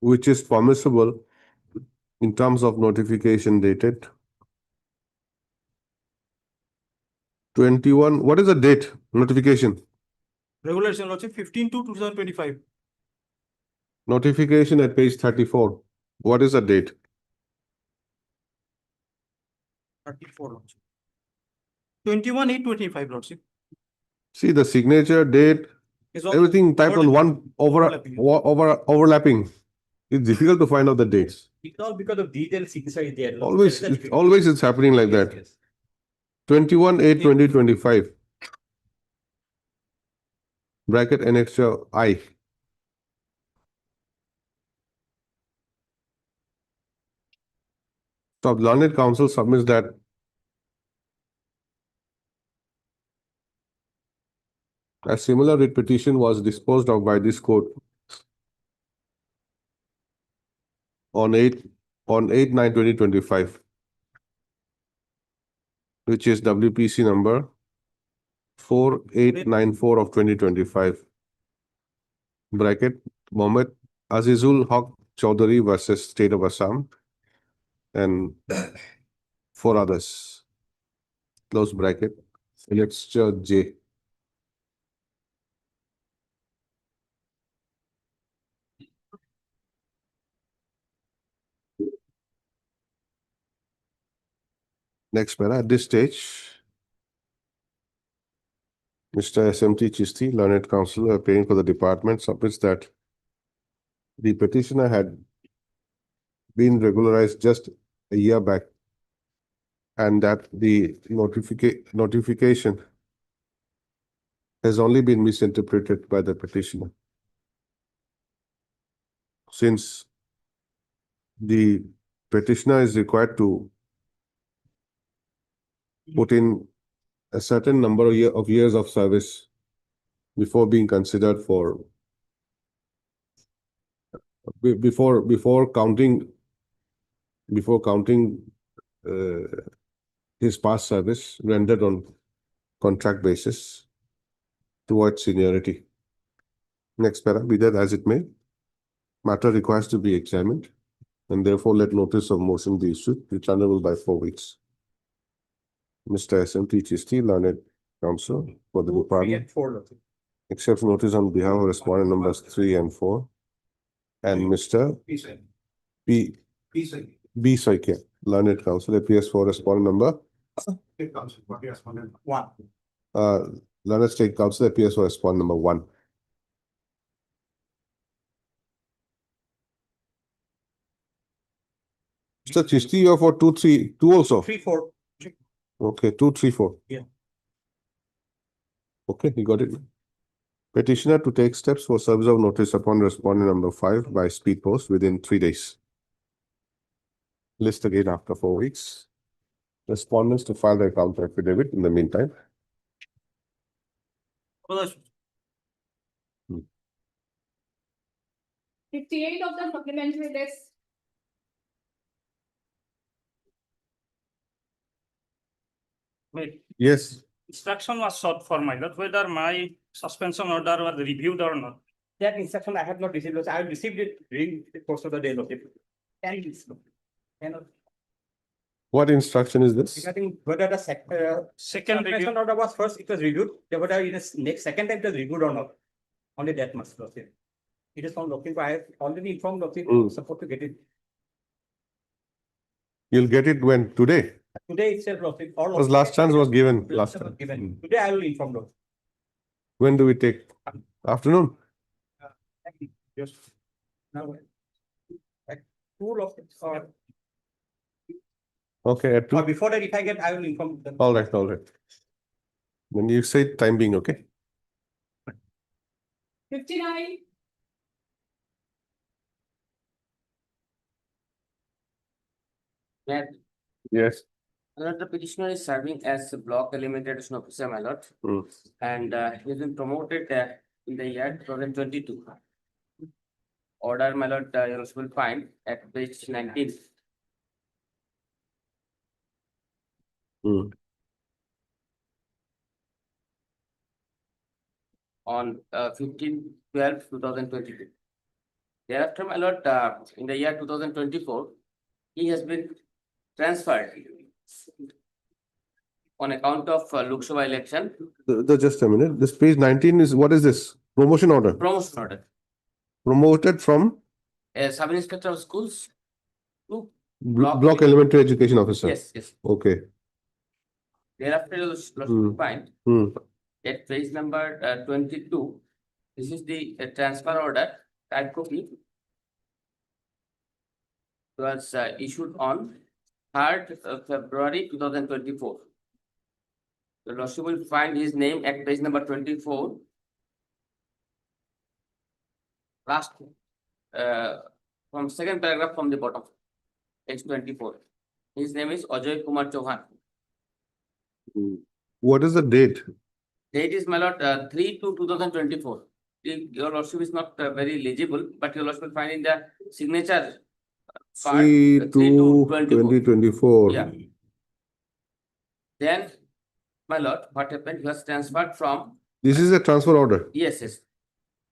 Speaker 2: Which is permissible in terms of notification dated 21. What is the date? Notification.
Speaker 6: Regulation, Lordship, 15/2/2025.
Speaker 2: Notification at page 34. What is the date?
Speaker 6: 34, Lordship. 21/8/25, Lordship.
Speaker 2: See the signature date
Speaker 6: It's all
Speaker 2: everything typed on one
Speaker 6: overlapping.
Speaker 2: overlapping. It's difficult to find out the dates.
Speaker 7: It's all because of detailed signature is there.
Speaker 2: Always,
Speaker 7: That is the
Speaker 2: it's
Speaker 7: difficulty.
Speaker 2: always it's happening like
Speaker 7: Yes,
Speaker 2: that.
Speaker 7: yes.
Speaker 2: 21/8/2025. Bracket annexure I. So learned counsel submits that a similar writ petition was disposed of by this court on 8/9/2025, which is WPC number 4894 of 2025. Bracket Mohammed Azizul Haq Chaudhary versus State of Assam and 4 others. Close bracket. Annexure J. Next para, at this stage, Mr. SMT Chisti, learned counsel appearing for the department, submits that the petitioner had been regularized just a year back and that the notification has only been misinterpreted by the petitioner. Since the petitioner is required to put in a certain number of years of service before being considered for before counting his past service rendered on contract basis towards seniority. Next para, be that as it may, matter requires to be examined and therefore let notice of motion be issued, returnable by 4 weeks. Mr. SMT Chisti, learned counsel for the
Speaker 7: 2, 3
Speaker 2: department,
Speaker 7: and 4, Lord.
Speaker 2: accepts notice on behalf of respondent numbers 3 and 4. And Mr. B. Soikia, learned counsel, appears for respondent number.
Speaker 7: One.
Speaker 2: Learned State Counsel appears for respondent number 1. Mr. Chisti, you are for 2, 3, 2 also.
Speaker 7: 3, 4.
Speaker 2: Okay, 2, 3, 4.
Speaker 7: Yeah.
Speaker 2: Okay, you got it. Petitioner to take steps for service of notice upon respondent number 5 by speed post within 3 days. List again after 4 weeks. Respondents to file their counter affidavit in the meantime.
Speaker 13: 58 of the supplementary list.
Speaker 11: Wait,
Speaker 2: Yes,
Speaker 11: instruction was sought for my lord, whether my suspension order was reviewed or not.
Speaker 7: That instruction I have not received. I have received it during the course of the day, Lord. And it's, and
Speaker 2: what instruction is this?
Speaker 7: regarding whether the
Speaker 11: Second
Speaker 7: suspension
Speaker 11: review,
Speaker 7: order was first, it was reviewed, then whether in the next second time it was reviewed or not. Only that much, Lord. It is from Lord. I have already informed Lord, support to get it.
Speaker 2: You'll get it when? Today?
Speaker 7: Today itself, Lord.
Speaker 2: Because last chance was given last time.
Speaker 7: Given. Today I will inform Lord.
Speaker 2: When do we take? Afternoon?
Speaker 7: Yes. Now. At 2 of or
Speaker 2: Okay, at 2.
Speaker 7: or before that, if I get, I will inform them.
Speaker 2: All right, all right. When you say time being, okay?
Speaker 13: 59.
Speaker 10: That
Speaker 2: Yes.
Speaker 10: the petitioner is serving as a block elimination officer, my lord. And he has been promoted in the year 2022. Order, my lord, you will find at page 19. On 15/12/2022. Thereafter, my lord, in the year 2024, he has been transferred on account of Lok Sabha election.
Speaker 2: Just a minute. This page 19 is, what is this? Promotion order.
Speaker 10: Promotion order.
Speaker 2: Promoted from
Speaker 10: Sub Inspector of Schools to
Speaker 2: block elementary education officer.
Speaker 10: yes, yes.
Speaker 2: Okay.
Speaker 10: Thereafter, you will find at page number 22, This is the transfer order type copy. It was issued on 3rd of February 2024. The lordship will find his name at page number 24. Last, from second paragraph from the bottom, page 24. His name is Ajay Kumar Chauhan.
Speaker 2: What is the date?
Speaker 10: Date is, my lord, 3/2/2024. Your lordship is not very legible, but your lordship will find in the signature part,
Speaker 2: 3/2/2024.
Speaker 10: Yeah. Then, my lord, what happened? He was transferred from,
Speaker 2: This is a transfer order.
Speaker 10: yes,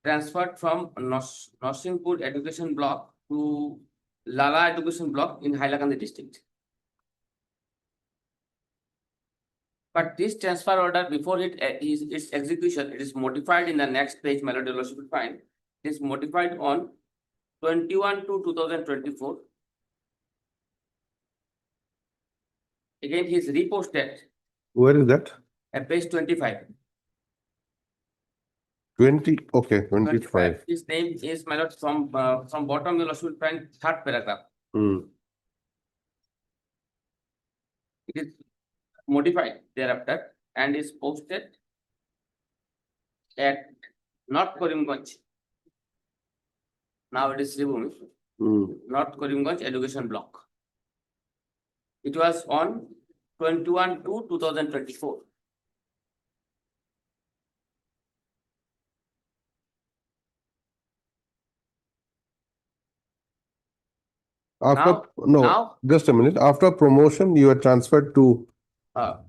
Speaker 10: transferred from Narsinghpur Education Block to Lala Education Block in Hailakandi district. But this transfer order, before its execution, it is modified in the next page, my lord, your lordship will find. It is modified on 21/2/2024. Again, he is reposted
Speaker 2: Where is that?
Speaker 10: at page 25.
Speaker 2: 20, okay, 25.
Speaker 10: His name is, my lord, from bottom, your lordship will find 3rd paragraph. It is modified thereafter and is posted at North Karimganj. Now it is Sribhumi, North Karimganj Education Block. It was on 21/2/2024.
Speaker 2: After,
Speaker 10: now-
Speaker 2: just a minute. After promotion, you are transferred to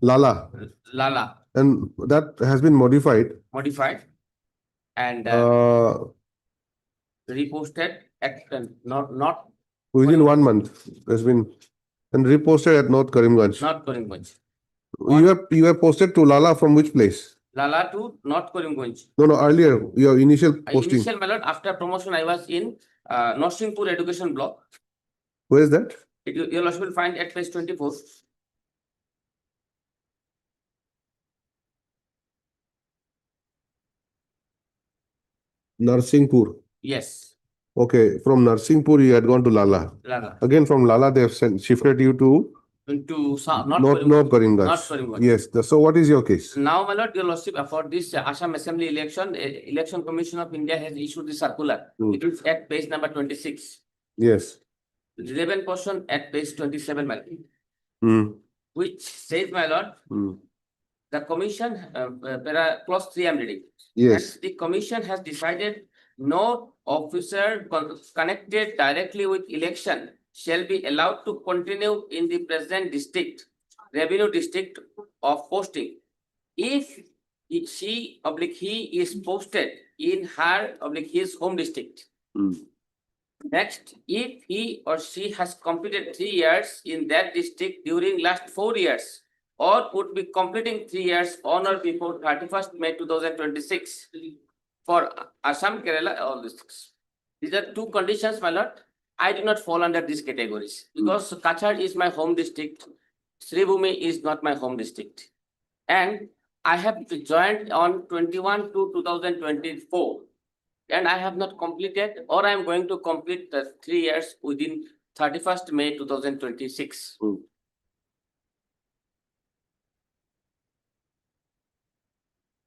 Speaker 2: Lala,
Speaker 10: Lala
Speaker 2: and that has been modified.
Speaker 10: And reposted at not
Speaker 2: Within 1 month, has been, and reposted at North Karimganj.
Speaker 10: North Karimganj.
Speaker 2: You are posted to Lala from which place?
Speaker 10: Lala to North Karimganj.
Speaker 2: No, earlier, your initial posting.
Speaker 10: Initial, my lord, after promotion, I was in Narsinghpur Education Block.
Speaker 2: Where is that?
Speaker 10: Your lordship will find at page 24.
Speaker 2: Narsinghpur.
Speaker 10: Yes,
Speaker 2: Okay, from Narsinghpur, you had gone to Lala.
Speaker 10: Lala.
Speaker 2: Again, from Lala, they have shifted you to
Speaker 10: Into
Speaker 2: North Karimganj.
Speaker 10: North Karimganj.
Speaker 2: Yes, so what is your case?
Speaker 10: Now, my lord, your lordship, for this Assam Assembly election, Election Commission of India has issued the circular. It is at page number 26.
Speaker 2: Yes.
Speaker 10: Relevant portion at page 27, my lord. Which says, my lord, the commission, clause 3 I'm reading.
Speaker 2: Yes.
Speaker 10: And the commission has decided no officer connected directly with election shall be allowed to continue in the present district, revenue district of posting. If she / he is posted in her / his home district. Next, if he or she has completed 3 years in that district during last 4 years, or would be completing 3 years on or before 31st May 2026 for Assam, Kerala, all these things. These are 2 conditions, my lord. I do not fall under these categories because Kachar is my home district. Sribhumi is not my home district. And I have joined on 21/2/2024. And I have not completed, or I am going to complete the 3 years within 31st May 2026.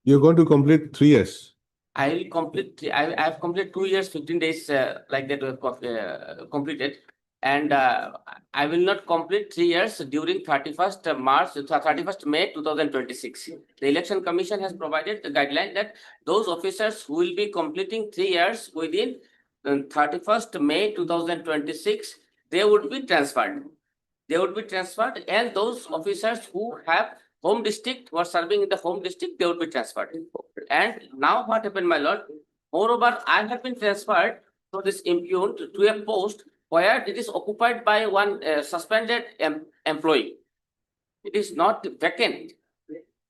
Speaker 2: You're going to complete 3 years.
Speaker 10: I will complete. I have completed 2 years, 15 days, like that completed, and I will not complete 3 years during 31st May 2026. The Election Commission has provided the guideline that those officers who will be completing 3 years within 31st May 2026, they would be transferred. And those officers who have home district, who are serving in the home district, they would be transferred. And now what happened, my lord? Moreover, I have been transferred to this impugned to a post where it is occupied by one suspended employee. It is not vacant.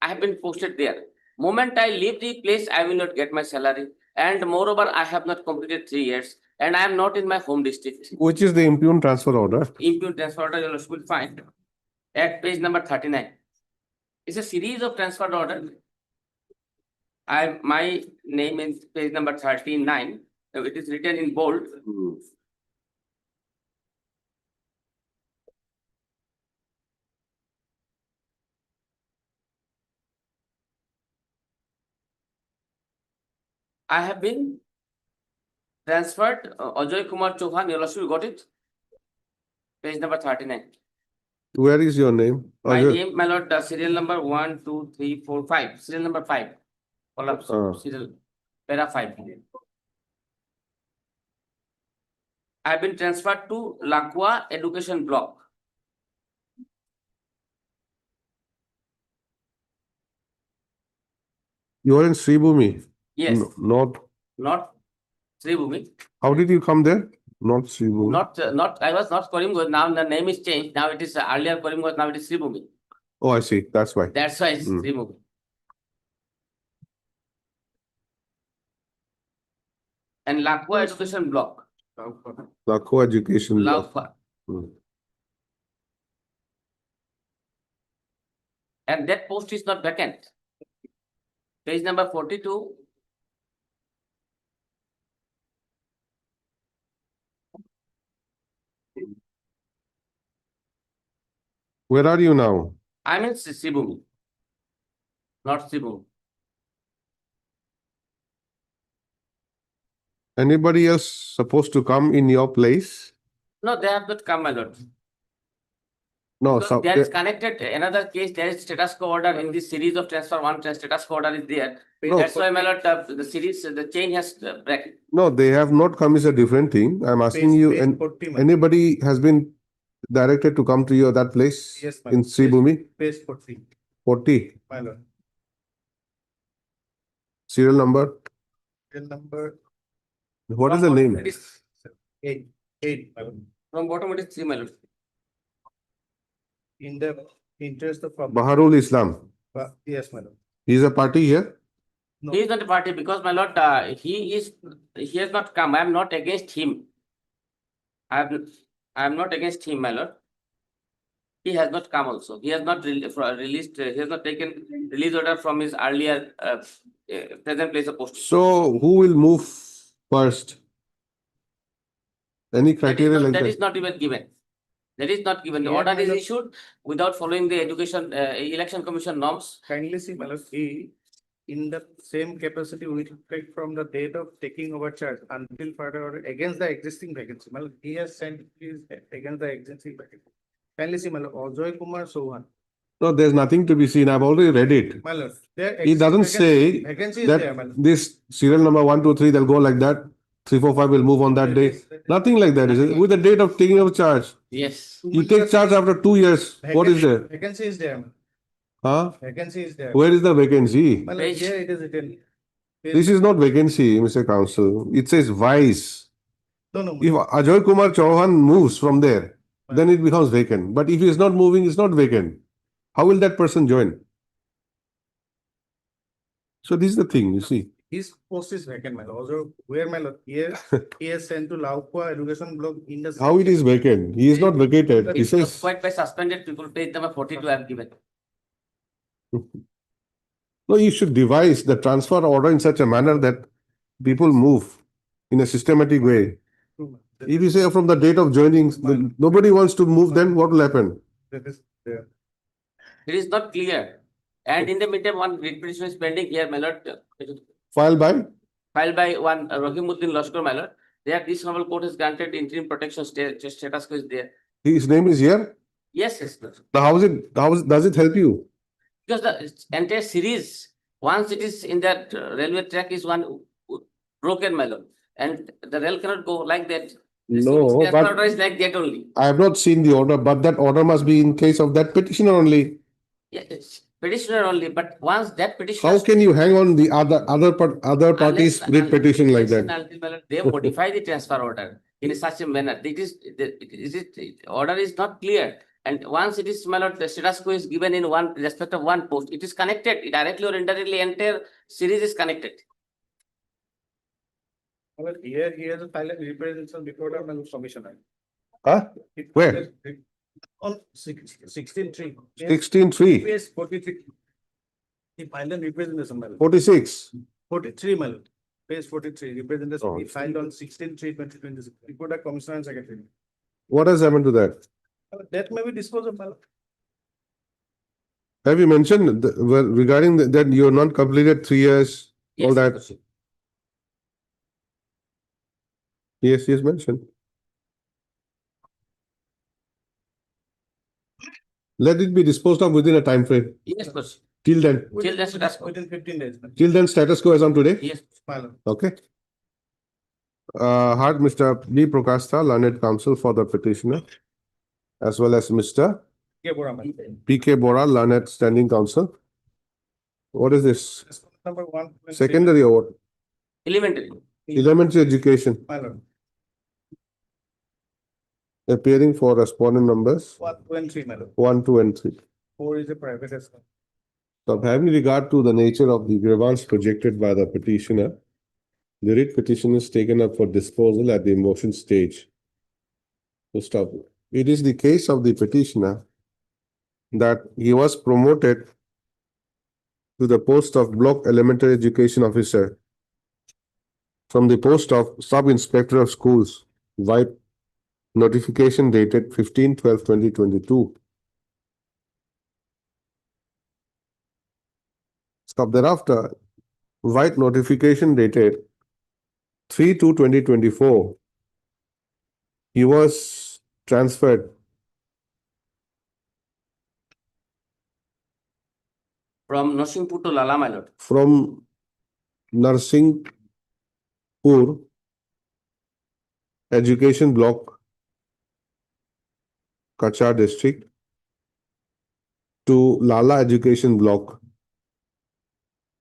Speaker 10: I have been posted there. Moment I leave the place, I will not get my salary. And moreover, I have not completed 3 years. And I am not in my home district.
Speaker 2: Which is the impugned transfer order?
Speaker 10: Impugned transfer order, you will find at page number 39. It's a series of transfer order. My name is page number 39. It is written in bold. I have been transferred, Ajoy Kumar Chauhan, your lordship, you got it? Page number 39.
Speaker 2: Where is your name?
Speaker 10: My
Speaker 2: Ajay?
Speaker 10: name, my lord, serial number 1, 2, 3, 4, 5. Serial number 5. Column, serial, para 5. I have been transferred to Lakwa Education Block.
Speaker 2: You are in Sribhumi?
Speaker 10: Yes,
Speaker 2: Not,
Speaker 10: Sri Bhumi.
Speaker 2: how did you come there? Not Sribhumi.
Speaker 10: Not, I was not Karimganj. Now the name is changed. Now it is earlier Karimganj, now it is Sri Bhumi.
Speaker 2: Oh, I see. That's why.
Speaker 10: That's why it's Sri Bhumi. And Lakwa Education Block.
Speaker 2: The co-education. block.
Speaker 10: Lakwa.
Speaker 2: Hmm.
Speaker 10: And that post is not vacant. Page number 42.
Speaker 2: Where are you now?
Speaker 10: I'm in Sibumi, not Sibumi.
Speaker 2: Anybody else supposed to come in your place?
Speaker 10: No, they have not come, my lord.
Speaker 2: No,
Speaker 10: Because
Speaker 2: so
Speaker 10: there is connected another case. There is status quo order in this series of transfer. One status quo order is there.
Speaker 2: No,
Speaker 10: That's why, my lord, the series, the chain has break.
Speaker 2: no, they have not come is a different thing. I'm asking you,
Speaker 9: Page
Speaker 2: and
Speaker 9: 40, ma'am.
Speaker 2: anybody has been directed to come to your that place?
Speaker 9: Yes, ma'am.
Speaker 2: In Sribhumi?
Speaker 9: Page 40,
Speaker 2: 40,
Speaker 9: my lord.
Speaker 2: serial number.
Speaker 9: Till number
Speaker 2: What is the name?
Speaker 10: It is
Speaker 9: 8, my lord.
Speaker 10: from bottom. It is 3, my lord.
Speaker 9: In the interest of.
Speaker 2: Baharul Islam.
Speaker 9: Yes, my lord.
Speaker 2: He is a party here?
Speaker 9: No.
Speaker 10: He is not a party because, my lord, he has not come. I am not against him. I am not against him, my lord. He has not come also. He has not released. He has not taken release order from his earlier present place of post.
Speaker 2: So who will move first? Any criteria like
Speaker 10: That
Speaker 2: that?
Speaker 10: is not even given. That is not given. The
Speaker 9: Yeah,
Speaker 10: order
Speaker 9: my
Speaker 10: is
Speaker 9: lord.
Speaker 10: issued without following the education election commission norms.
Speaker 9: Kindly see, my lord, he, in the same capacity with effect from the date of taking over charge until further order against the existing vacancy. My lord, he has sent his against the existing vacancy. Kindly see, my lord, Ajoy Kumar Chauhan.
Speaker 2: No, there's nothing to be seen. I've already read it.
Speaker 9: My lord, there
Speaker 2: It doesn't say
Speaker 9: vacancy is there, my
Speaker 2: that
Speaker 9: lord.
Speaker 2: this serial number 1, 2, 3, they'll go like that. 3, 4, 5 will move on that day. Nothing like that. Is it? With the date of taking of charge.
Speaker 10: Yes.
Speaker 2: You take charge after 2 years. What is there?
Speaker 9: Vacancy is there, my lord.
Speaker 2: Huh?
Speaker 9: Vacancy is there.
Speaker 2: Where is the vacancy?
Speaker 9: My lord,
Speaker 10: Page-
Speaker 9: here it is written.
Speaker 2: This is not vacancy, Mr. Counsel. It says vice.
Speaker 9: No, no.
Speaker 2: If Ajoy Kumar Chauhan moves from there, then it becomes vacant. But if he is not moving, it's not vacant. How will that person join? So this is the thing, you see.
Speaker 9: His post is vacant, my lord. Also, where, my lord, here, he is sent to Laukwa Education Block in the.
Speaker 2: How it is vacant? He is not vacated. He
Speaker 10: It's
Speaker 2: says.
Speaker 10: quite by suspended people. Page number 42 I have given.
Speaker 2: No, you should devise the transfer order in such a manner that people move in a systematic way. If you say from the date of joining, nobody wants to move, then what will happen?
Speaker 9: That is there.
Speaker 10: It is not clear. And in the meantime, one writ petition is pending here, my lord.
Speaker 2: Filed by?
Speaker 10: Filed by one Rahimuddin Lashkar, my lord. There, this novel court has granted interim protection status quo is there.
Speaker 2: His name is here?
Speaker 10: Yes, yes, sir.
Speaker 2: Does it help you?
Speaker 10: Because the entire series, once it is in that railway track, is one broken, my lord. And the rail cannot go like that.
Speaker 2: No,
Speaker 10: The
Speaker 2: but
Speaker 10: order is like that only.
Speaker 2: I have not seen the order, but that order must be in case of that petitioner only.
Speaker 10: Yes, petitioner only, but once that petitioner.
Speaker 2: How can you hang on the other parties' writ petition like that?
Speaker 10: They modify the transfer order in such a manner. Order is not clear. And once it is, my lord, the status quo is given in one respect of one post, it is connected directly or indirectly. Entire series is connected.
Speaker 9: Well, here, he has a silent representation before the commissioner.
Speaker 2: Huh? Where?
Speaker 9: On 16.3.
Speaker 2: 16.3.
Speaker 9: Page 43. He filed a representation, my lord.
Speaker 2: 46.
Speaker 9: 43, my lord. Page 43, representation.
Speaker 2: Oh.
Speaker 9: He filed on 16/3/2026. Report of Commissioner and Secretary.
Speaker 2: What has happened to that?
Speaker 9: That may be disposed of, my lord.
Speaker 2: Have you mentioned well, regarding that you have not completed 3 years, all
Speaker 10: Yes,
Speaker 2: that?
Speaker 10: Lordship.
Speaker 2: Yes, he has mentioned. Let it be disposed of within a time frame.
Speaker 10: Yes, Lordship.
Speaker 2: Till then,
Speaker 10: Till then, status quo.
Speaker 9: Within 15 days, my lord.
Speaker 2: till then status quo as on today.
Speaker 10: Yes.
Speaker 9: My lord.
Speaker 2: Okay. Heard Mr. B. Prokasta, learned counsel for the petitioner, as well as Mr.
Speaker 9: Okay, Bora, my lord.
Speaker 2: P.K. Bora, learned standing counsel. What is this?
Speaker 9: Number 1.
Speaker 2: Secondary or what?
Speaker 10: Elementary.
Speaker 2: Elementary education,
Speaker 9: My lord.
Speaker 2: appearing for respondent numbers
Speaker 9: 1, 2, and 3, my lord.
Speaker 2: 1, 2, and 3.
Speaker 9: 4 is a private escort.
Speaker 2: So having regard to the nature of the grievance projected by the petitioner, the writ petition is taken up for disposal at the motion stage. So stop. It is the case of the petitioner that he was promoted to the post of block elementary education officer from the post of sub-inspector of schools by notification dated 15/12/2022. Stop. Thereafter, white notification dated 3/2/2024. He was transferred
Speaker 10: From Narsingpur to Lala, my lord.
Speaker 2: from Narsinghpur Education Block, Kachar District, to Lala Education Block,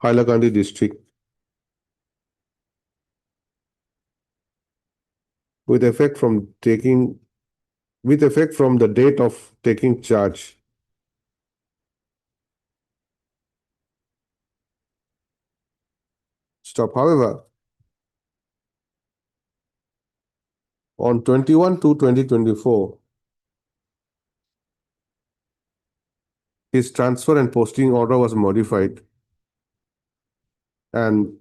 Speaker 2: Hailakandi District, with effect from the date of taking charge. Stop. However, on 21/2/2024, his transfer and posting order was modified, and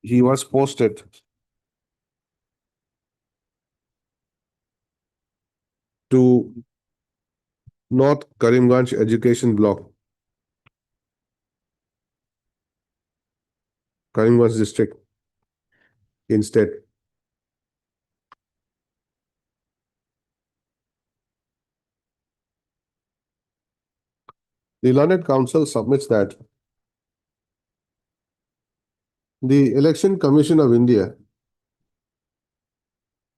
Speaker 2: he was posted to North Karimganj Education Block, Karimganj District instead. The learned counsel submits that the Election Commission of India,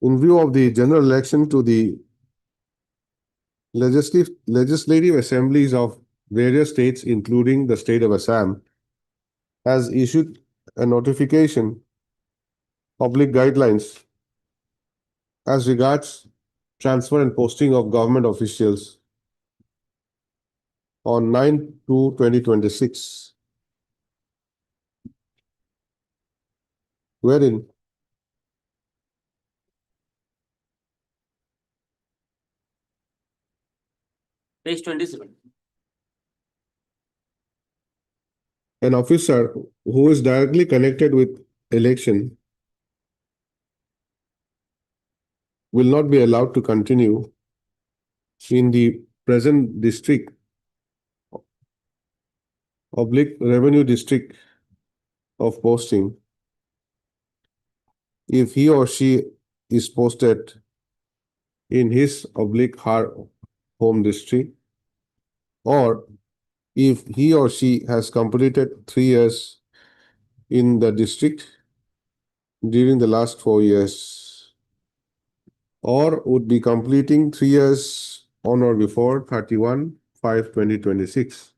Speaker 2: in view of the general election to the legislative assemblies of various states, including the state of Assam, has issued a notification, public guidelines, as regards transfer and posting of government officials on 9/2/2026, wherein
Speaker 10: Page 27.
Speaker 2: an officer who is directly connected with election will not be allowed to continue in the present district oblique revenue district of posting if he or she is posted in his oblique her home district, or if he or she has completed 3 years in the district during the last 4 years, or would be completing 3 years on or before 31/5/2026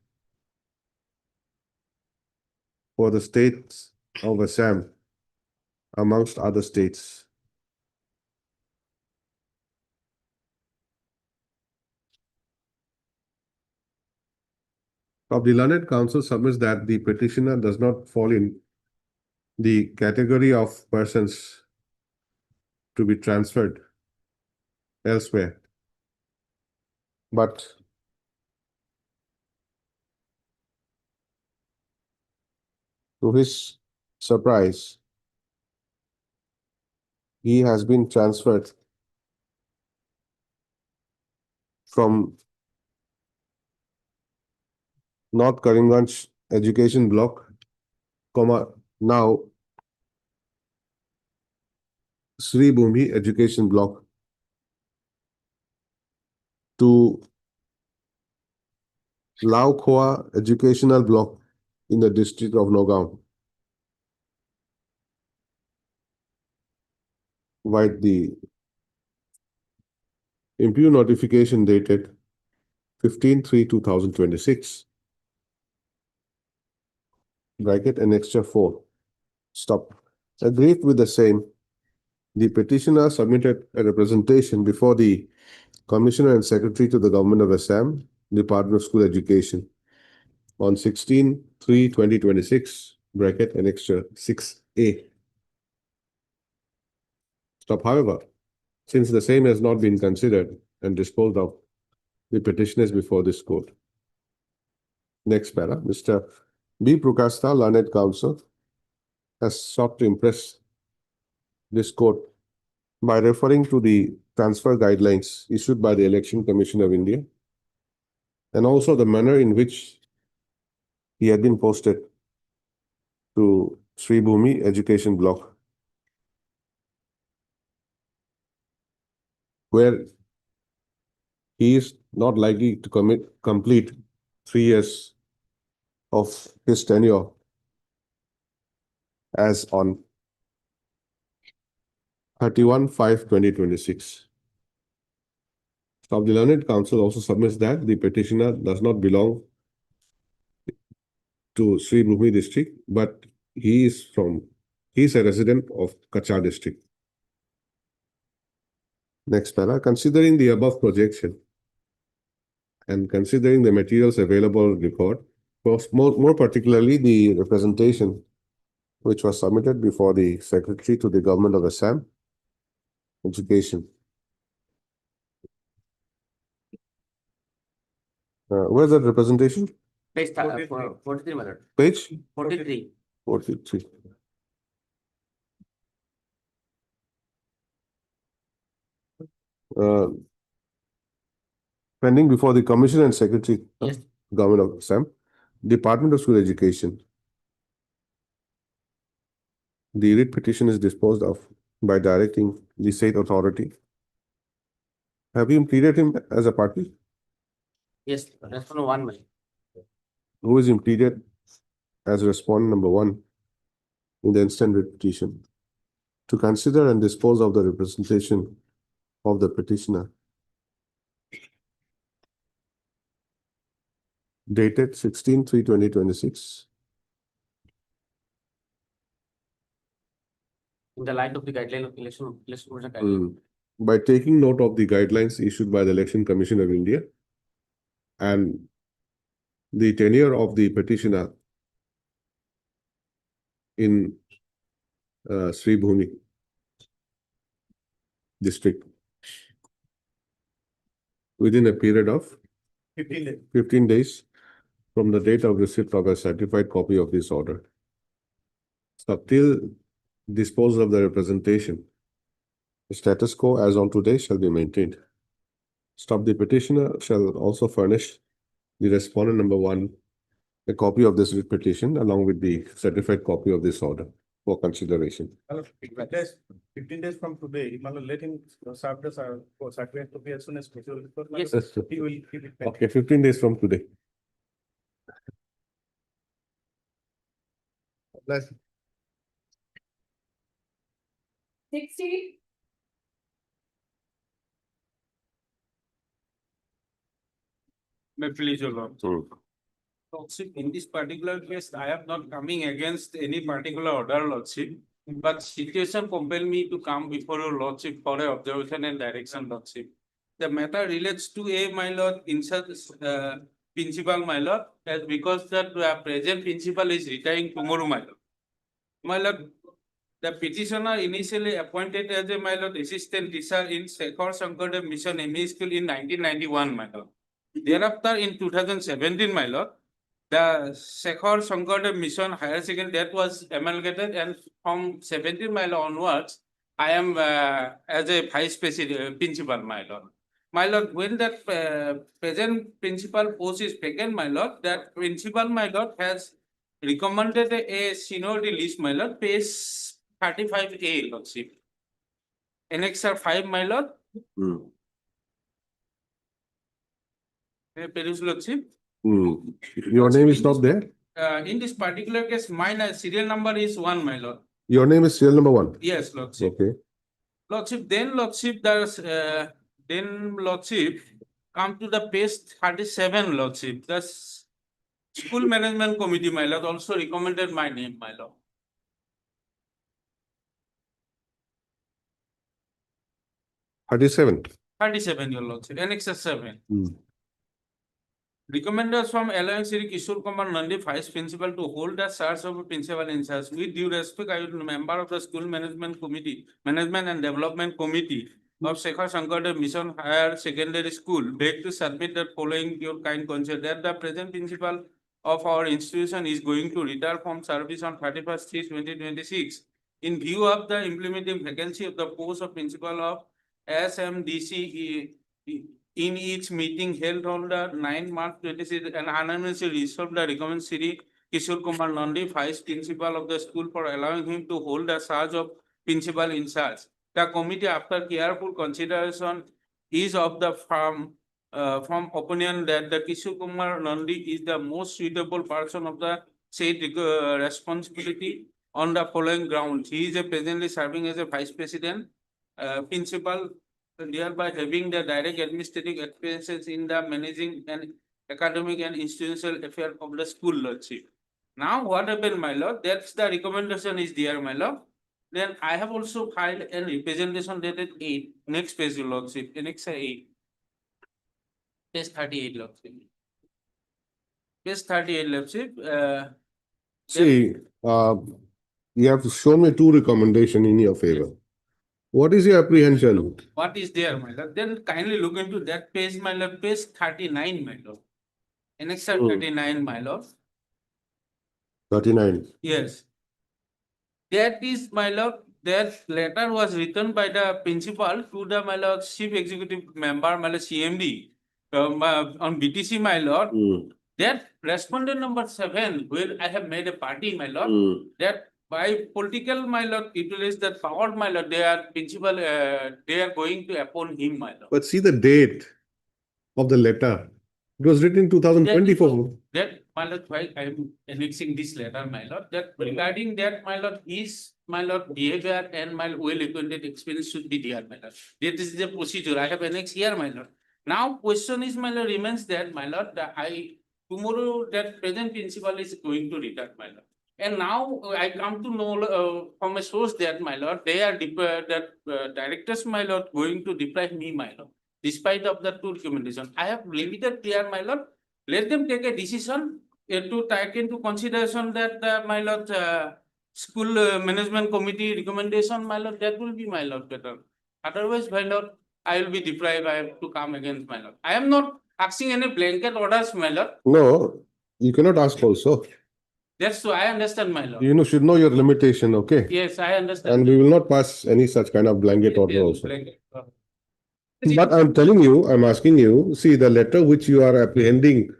Speaker 2: for the states of Assam, amongst other states. Of the learned counsel submits that the petitioner does not fall in the category of persons to be transferred elsewhere, but To his surprise, he has been transferred from North Karimganj Education Block, now Sri Bhumi Education Block to Lao Khoa Educational Block in the district of Nagaon. By the impute notification dated 15/3/2026, bracket annexure 4. Stop. Agreed with the same, the petitioner submitted a representation before the Commissioner and Secretary to the Government of Assam, Department of School Education, on 16/3/2026, bracket annexure 6A. Stop. However, since the same has not been considered and disposed of, the petition is before this court. Next para, Mr. B. Prokasta, learned counsel, has sought to impress this court by referring to the transfer guidelines issued by the Election Commission of India and also the manner in which he had been posted to Sri Bhumi Education Block, where he is not likely to complete 3 years of his tenure as on 31/5/2026. So the learned counsel also submits that the petitioner does not belong to Sri Bhumi district, but he is a resident of Kachar district. Next para, considering the above projection and considering the materials available on record, more particularly the representation which was submitted before the Secretary to the Government of Assam Education. Where's that representation?
Speaker 10: Page 43, my lord.
Speaker 2: Page
Speaker 10: 43.
Speaker 2: 43. Pending before the Commissioner and Secretary,
Speaker 10: Yes.
Speaker 2: Government of Assam, Department of School Education. The writ petition is disposed of by directing the state authority. Have you pleaded him as a party?
Speaker 10: Yes, respondent 1, my lord.
Speaker 2: Who is impeded as respondent number 1 in the instant writ petition to consider and dispose of the representation of the petitioner dated 16/3/2026
Speaker 10: In the light of the guideline of election commission guideline.
Speaker 2: by taking note of the guidelines issued by the Election Commission of India and the tenure of the petitioner in Sri Bhumi district within a period of 15 days from the date of receipt of a certified copy of this order. So till disposal of the representation, the status quo as on today shall be maintained. Stop. The petitioner shall also furnish the respondent number 1 a copy of this writ petition along with the certified copy of this order for consideration.
Speaker 9: 15 days from today, let him serve the certificate copy as soon as possible.
Speaker 10: Yes.
Speaker 9: He will keep it back.
Speaker 2: Okay, 15 days from today.
Speaker 13: 60.
Speaker 15: May please, your lord. Lordship, in this particular case, I am not coming against any particular order, lordship, but situation compel me to come before your lordship for a observation and direction, lordship. The matter relates to a, my lord, principal, my lord, as because the present principal is retiring tomorrow, my lord. My lord, the petitioner initially appointed as a, my lord, assistant teacher in Shekhar Shankardev Mission ME School in 1991, my lord. Thereafter, in 2017, my lord, the Shekhar Shankardev Mission Higher Secondary, that was amalgamated, and from 17 mile onwards, I am as a vice president, principal, my lord. My lord, when that present principal post is vacant, my lord, that principal, my lord, has recommended a seniority list, my lord, page 35A, lordship. Annexure 5, my lord. Peruse, lordship.
Speaker 2: Your name is not there?
Speaker 15: In this particular case, mine serial number is 1, my lord.
Speaker 2: Your name is serial number 1?
Speaker 15: Yes, lordship.
Speaker 2: Okay.
Speaker 15: Lordship, there's then lordship, come to the page 37, lordship. The school management committee, my lord, also recommended my name, my lord.
Speaker 2: 37.
Speaker 15: 37, your lordship, Annexure 7. Recommenders from allowing Sri Kishore Kumar Nandi, Vice Principal, to hold the charge of principal in charge. With due respect, I am a member of the School Management Committee, Management and Development Committee of Shekhar Shankardev Mission Higher Secondary School. Beg to submit the following your kind consent that the present principal of our institution is going to retire from service on 31st/3/2026. In view of the implementing vacancy of the post of principal of SMDC in its meeting held on the 9 March 26 and unanimously resolved the recommend Sri Kishore Kumar Nandi, Vice Principal of the school, for allowing him to hold the charge of principal in charge. The committee, after careful consideration, is of the firm opinion that the Kishore Kumar Nandi is the most suitable person of the said responsibility on the following grounds. He is presently serving as a Vice President, Principal, thereby having the direct administrative experiences in the managing and academic and institutional affairs of the school, lordship. Now, what happened, my lord? That's the recommendation is there, my lord. Then I have also filed a representation dated 8. Next page, your lordship. Annexure 8. Page 38, lordship. Page 38, lordship.
Speaker 2: See, you have shown me 2 recommendations in your favor. What is your apprehension?
Speaker 15: What is there, my lord? Then kindly look into that page, my lord. Page 39, my lord. Annexure 39, my lord.
Speaker 2: 39.
Speaker 15: Yes. That is, my lord, that letter was written by the principal to the, my lord, chief executive member, my lord, CMD, on BTC, my lord. That respondent number 7, where I have made a party, my lord, that by political, my lord, utilize that power, my lord, they are principal, they are going to appoint him, my lord.
Speaker 2: But see the date of the letter. It was written in 2024.
Speaker 15: That, my lord, why I am annexing this letter, my lord, that regarding that, my lord, his, my lord, behavior and my well-acquainted experience should be there, my lord. That is the procedure. I have annexed here, my lord. Now, question is, my lord, remains that, my lord, tomorrow that present principal is going to retire, my lord. And now I come to know from a source that, my lord, they are directors, my lord, going to deprive me, my lord. Despite of the 2 recommendations, I have limited clear, my lord. Let them take a decision to take into consideration that, my lord, school management committee recommendation, my lord, that will be, my lord, better. Otherwise, my lord, I will be deprived. I have to come against, my lord. I am not asking any blanket orders, my lord.
Speaker 2: No, you cannot ask also.
Speaker 15: That's so I understand, my lord.
Speaker 2: You should know your limitation, okay?
Speaker 15: Yes, I understand.
Speaker 2: And we will not pass any such kind of blanket order also.
Speaker 15: Blanket.
Speaker 2: But I'm telling you, I'm asking you, see, the letter which you are apprehending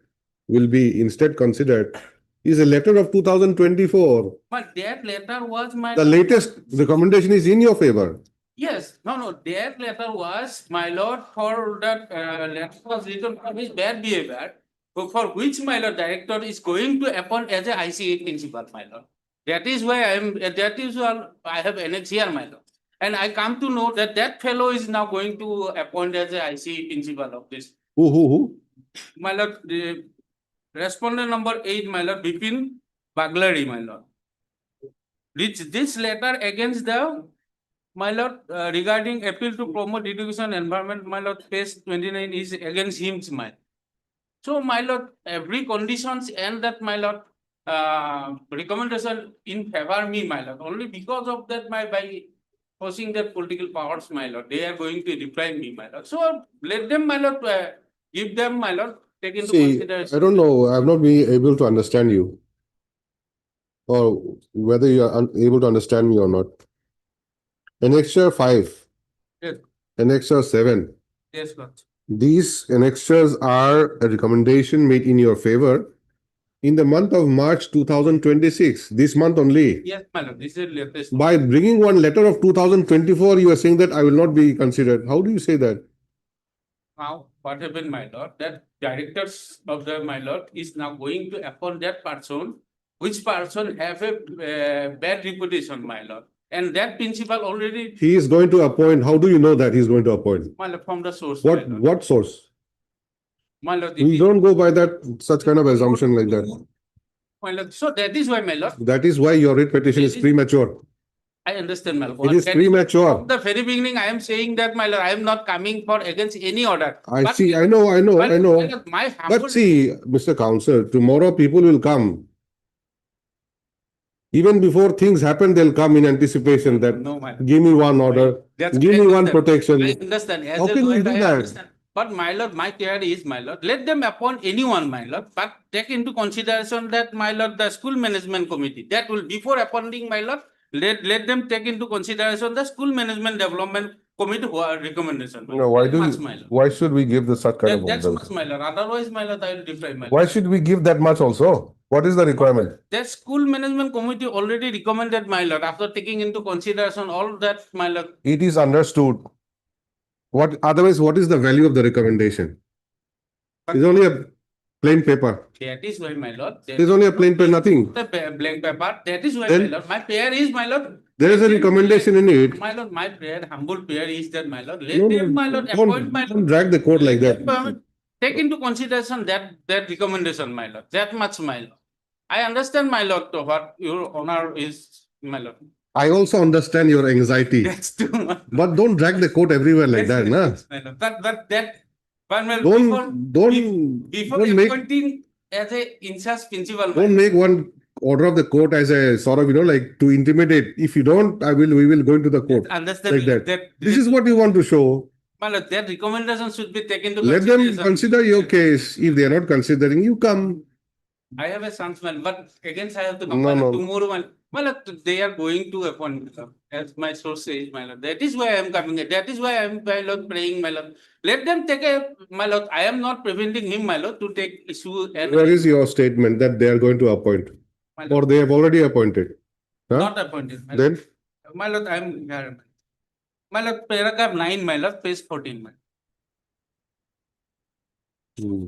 Speaker 2: will be instead considered is a letter of 2024.
Speaker 15: But that letter was my.
Speaker 2: The latest recommendation is in your favor.
Speaker 15: Yes, no, that letter was, my lord, for that letter was written for his bad behavior, for which, my lord, director is going to appoint as a ICA principal, my lord. That is why that is why I have annexed here, my lord. And I come to know that that fellow is now going to appoint as a ICA principal of this.
Speaker 2: Who?
Speaker 15: My lord, the respondent number 8, my lord, Bipin Baglari, my lord. This letter against the, my lord, regarding appeal to promote education environment, my lord, page 29 is against him, my lord. So, my lord, every conditions and that, my lord, recommendation in favor me, my lord. Only because of that, by forcing that political powers, my lord, they are going to deprive me, my lord. So, let them, my lord, give them, my lord, take into
Speaker 2: See,
Speaker 15: consideration.
Speaker 2: I don't know, I've not been able to understand you. Or whether you are unable to understand me or not. Annexure 5,
Speaker 15: Yes,
Speaker 2: Annexure 7.
Speaker 15: yes, Lord.
Speaker 2: These annexures are a recommendation made in your favor in the month of March 2026, this month only.
Speaker 15: Yes, my lord, this is latest.
Speaker 2: By bringing one letter of 2024, you are saying that I will not be considered. How do you say that?
Speaker 15: Now, what happened, my lord, that directors of the, my lord, is now going to appoint that person, which person have a bad reputation, my lord. And that principal already,
Speaker 2: He is going to appoint. How do you know that he is going to appoint?
Speaker 15: my lord, from the source, my lord.
Speaker 2: What source?
Speaker 15: My lord,
Speaker 2: We don't go by that, such kind of assumption like that.
Speaker 15: my lord, so that is why, my lord,
Speaker 2: That is why your writ petition is premature.
Speaker 15: I understand, my lord.
Speaker 2: It is
Speaker 15: That
Speaker 2: premature.
Speaker 15: From the very beginning, I am saying that, my lord, I am not coming for against any order.
Speaker 2: I
Speaker 15: But-
Speaker 2: see, I know.
Speaker 15: My lord, my humble.
Speaker 2: But see, Mr. Counsel, tomorrow people will come. Even before things happen, they'll come in anticipation that
Speaker 15: No, my lord.
Speaker 2: give me one order,
Speaker 15: That's
Speaker 2: give
Speaker 15: I
Speaker 2: me one
Speaker 15: understand.
Speaker 2: protection.
Speaker 15: I understand. As
Speaker 2: How
Speaker 15: a
Speaker 2: can you
Speaker 15: lawyer,
Speaker 2: do
Speaker 15: I
Speaker 2: that?
Speaker 15: understand. But my lord, my care is, my lord, let them appoint anyone, my lord, but take into consideration that, my lord, the school management committee, that will, before appointing, my lord, let them take into consideration the school management development committee recommendation.
Speaker 2: No, why
Speaker 15: Much, my lord.
Speaker 2: why should we give the such kind of
Speaker 15: That's
Speaker 2: orders?
Speaker 15: much, my lord. Otherwise, my lord, I will defy, my lord.
Speaker 2: Why should we give that much also? What is the requirement?
Speaker 15: That school management committee already recommended, my lord, after taking into consideration all that, my lord.
Speaker 2: It is understood. Otherwise, what is the value of the recommendation? It's only a plain paper.
Speaker 15: That is why, my lord.
Speaker 2: It's only a plain paper, nothing.
Speaker 15: The blank paper. That is why,
Speaker 2: Then-
Speaker 15: my lord. My prayer is, my lord.
Speaker 2: There is a
Speaker 15: let them-
Speaker 2: recommendation in it.
Speaker 15: My lord, my prayer, humble prayer is that, my lord.
Speaker 2: No,
Speaker 15: Let them, my lord, appoint, my
Speaker 2: don't
Speaker 15: lord.
Speaker 2: drag the court like that.
Speaker 15: Take into consideration that recommendation, my lord. That much, my lord. I understand, my lord, to what your honor is, my lord.
Speaker 2: I also understand your anxiety,
Speaker 15: That's too much.
Speaker 2: but don't drag the court everywhere like that, na?
Speaker 15: My lord. But my lord, before
Speaker 2: don't make
Speaker 15: appointing as a in-charge principal, my
Speaker 2: don't
Speaker 15: lord.
Speaker 2: make one order of the court as a sort of, like to intimidate. If you don't, we will go into the court
Speaker 15: Understand,
Speaker 2: like that.
Speaker 15: that
Speaker 2: This is what you want to show.
Speaker 15: my lord, that recommendation should be taken to
Speaker 2: Let them
Speaker 15: consideration.
Speaker 2: consider your case. If they are not considering, you come.
Speaker 15: I have a chance, man, but again, I have to
Speaker 2: No,
Speaker 15: come. My lord,
Speaker 2: no.
Speaker 15: tomorrow, my lord, they are going to appoint, as my source says, my lord. That is why I am coming. That is why I am, my lord, praying, my lord. Let them take my lord. I am not preventing him, my lord, to take issue. And
Speaker 2: Where is your statement that they are going to appoint?
Speaker 15: my
Speaker 2: Or
Speaker 15: lord,
Speaker 2: they have already appointed? Huh?
Speaker 15: not appointed. My lord.
Speaker 2: Then?
Speaker 15: My lord, I am here. My lord, paragraph 9, my lord, page 14, my lord.
Speaker 2: Hmm.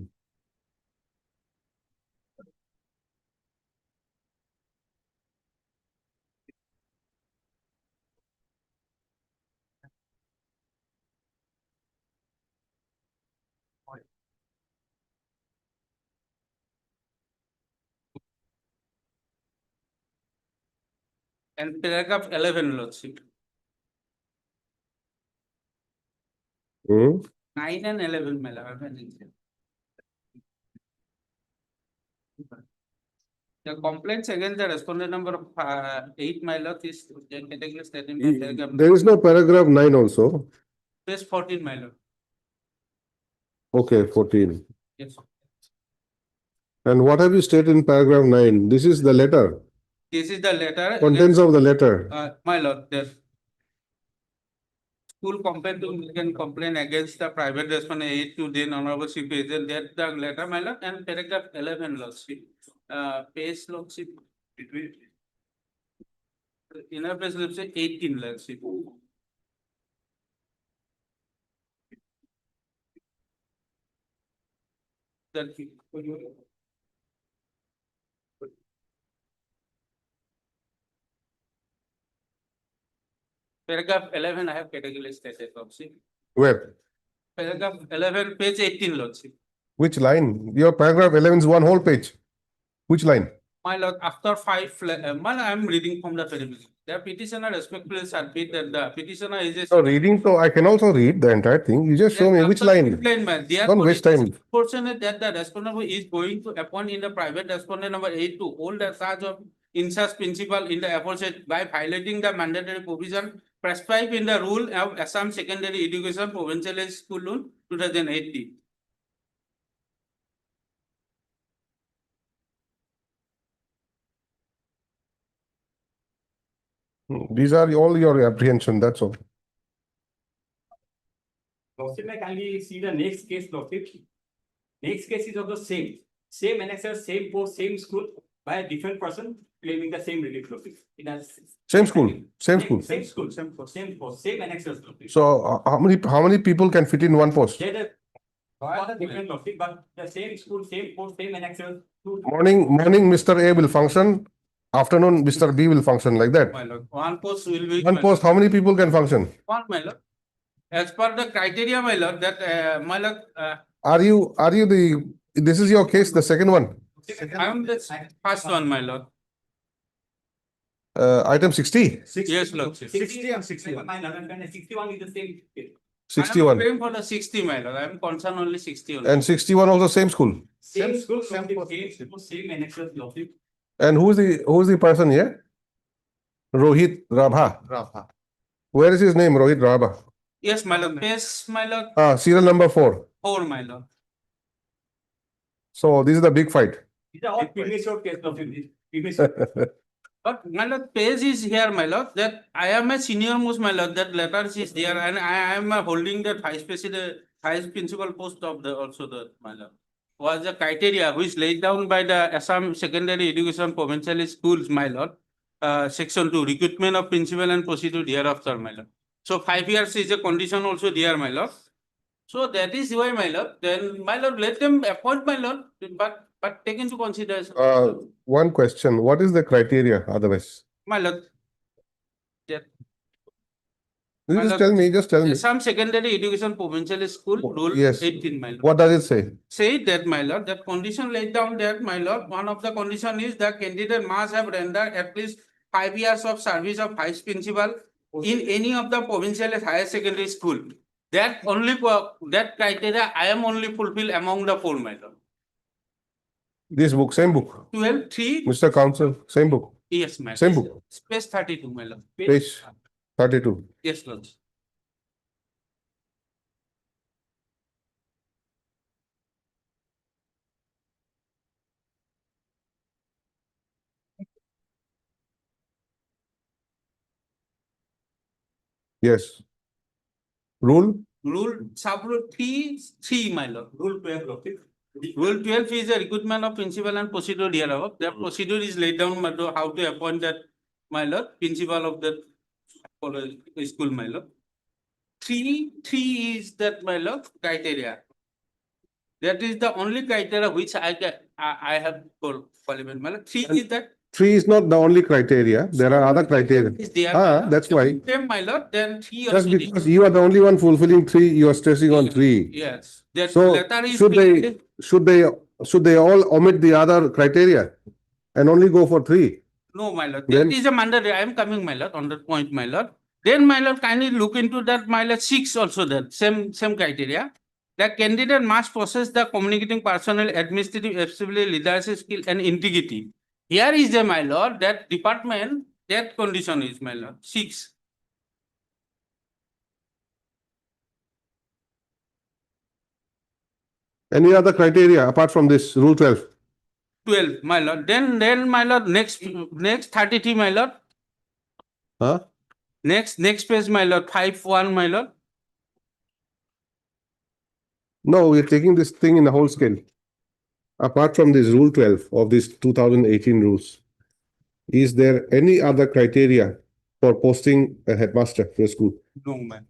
Speaker 15: And paragraph 11, lordship.
Speaker 2: Hmm?
Speaker 15: 9 and 11, my lord. The complaints against the respondent number of 8, my lord, is category stated in paragraph
Speaker 2: There is no paragraph 9 also.
Speaker 15: page 14, my lord.
Speaker 2: Okay, 14.
Speaker 15: Yes.
Speaker 2: And what have you stated in paragraph 9? This is the letter,
Speaker 15: This is the letter.
Speaker 2: contents of the letter.
Speaker 15: My lord, the school can complain against the private respondent 8 to then honorable chief agent. That the letter, my lord, and paragraph 11, lordship. Page lordship. Inner page lordship 18, lordship. That paragraph 11, I have category stated, lordship.
Speaker 2: Where?
Speaker 15: Paragraph 11, page 18, lordship.
Speaker 2: Which line? Your paragraph 11 is one whole page. Which line?
Speaker 15: My lord, after 5, I am reading from the very beginning. The petitioner respectfully submit that the petitioner is a.
Speaker 2: So reading, so I can also read the entire thing. You just show me which line. Don't waste time.
Speaker 15: Fortunate that the respondent who is going to appoint in the private respondent number 8 to hold the charge of in-charge principal in the aforesaid by violating the mandatory provision prescribed in the rule of Assam Secondary Education Provincial School Loan 2018.
Speaker 2: These are all your apprehension, that's all.
Speaker 7: Lordship, may kindly see the next case, Lordship. Next case is of the same annexer, same post, same school by a different person claiming the same relief, Lordship. It has.
Speaker 2: Same school, same school.
Speaker 7: Same school, same post, same annexers, Lordship.
Speaker 2: So how many people can fit in one post?
Speaker 7: They're the different, Lordship, but the same school, same post, same annexers.
Speaker 2: Morning, Mr. A will function. Afternoon, Mr. B will function like that.
Speaker 15: My lord, one post will be.
Speaker 2: One post, how many people can function?
Speaker 15: One, my lord. As per the criteria, my lord, that, my lord,
Speaker 2: Are you this is your case, the second one?
Speaker 15: I am the first one, my lord.
Speaker 2: Item 60?
Speaker 15: Yes, lord.
Speaker 7: 60 and 61. My lord, and 61 is the same.
Speaker 15: I am
Speaker 2: 61.
Speaker 15: praying for the 60, my lord. I am concerned only 60 only.
Speaker 2: And 61 also same school.
Speaker 7: Same school, same post, same annexers, Lordship.
Speaker 2: And who's the person here? Rohit Rabha. Where is his name, Rohit Rabha?
Speaker 15: Yes, my lord. Yes, my lord.
Speaker 2: Serial number 4.
Speaker 15: 4, my lord.
Speaker 2: So this is the big fight.
Speaker 7: These are all premature case, Lordship. Premature.
Speaker 15: But my lord, page is here, my lord, that I am a senior most, my lord, that letters is there, and I am holding the vice president, vice principal post of the, also the, my lord. Was the criteria which laid down by the Assam Secondary Education Provincial Schools, my lord, section 2, recruitment of principal and procedure thereafter, my lord. So 5 years is a condition also there, my lord. So that is why, my lord, then, my lord, let them appoint, my lord, but take into consideration.
Speaker 2: One question, what is the criteria otherwise?
Speaker 15: My lord. That
Speaker 2: You just tell me.
Speaker 15: Assam Secondary Education Provincial School Rule
Speaker 2: Yes.
Speaker 15: 18, my lord.
Speaker 2: What does it say?
Speaker 15: Say that, my lord, that condition laid down that, my lord, one of the condition is the candidate must have rendered at least 5 years of service of vice principal in any of the provincial higher secondary school. That only, that criteria I am only fulfilled among the 4, my lord.
Speaker 2: This book, same book.
Speaker 15: 12:3.
Speaker 2: Mr. Counsel, same book.
Speaker 15: Yes, my lord.
Speaker 2: Same book.
Speaker 15: Space 32, my lord.
Speaker 2: Page 32.
Speaker 15: Yes, lord.
Speaker 2: Yes. Rule?
Speaker 15: Sub-rule 3, my lord. Rule 12, Lordship. Rule 12 is a recruitment of principal and procedure thereof. That procedure is laid down, my lord, how to appoint that, my lord, principal of that school, my lord. 3 is that, my lord, criteria. That is the only criteria which I have qualified, my lord. 3 is that.
Speaker 2: 3 is not the only criteria. There are other criteria.
Speaker 15: Is there, my lord.
Speaker 2: That's why.
Speaker 15: Them, my lord, then 3 or
Speaker 2: Just
Speaker 15: 3.
Speaker 2: because you are the only one fulfilling 3, you are stressing on 3.
Speaker 15: Yes. That
Speaker 2: So
Speaker 15: letter is
Speaker 2: should they all omit the other criteria and only go for 3?
Speaker 15: No, my lord.
Speaker 2: Then-
Speaker 15: That is a mandatory. I am coming, my lord, on that point, my lord. Then, my lord, kindly look into that, my lord, 6 also that same criteria. The candidate must possess the communicating personnel, administrative ability, leadership skill, and integrity. Here is the, my lord, that department, that condition is, my lord, 6.
Speaker 2: Any other criteria apart from this rule 12?
Speaker 15: 12, my lord. Then, my lord, next 33, my lord.
Speaker 2: Huh?
Speaker 15: Next page, my lord, 5.1, my lord.
Speaker 2: No, we're taking this thing in the whole scale. Apart from this rule 12 of this 2018 rules, is there any other criteria for posting a headmaster for a school?
Speaker 15: No, man.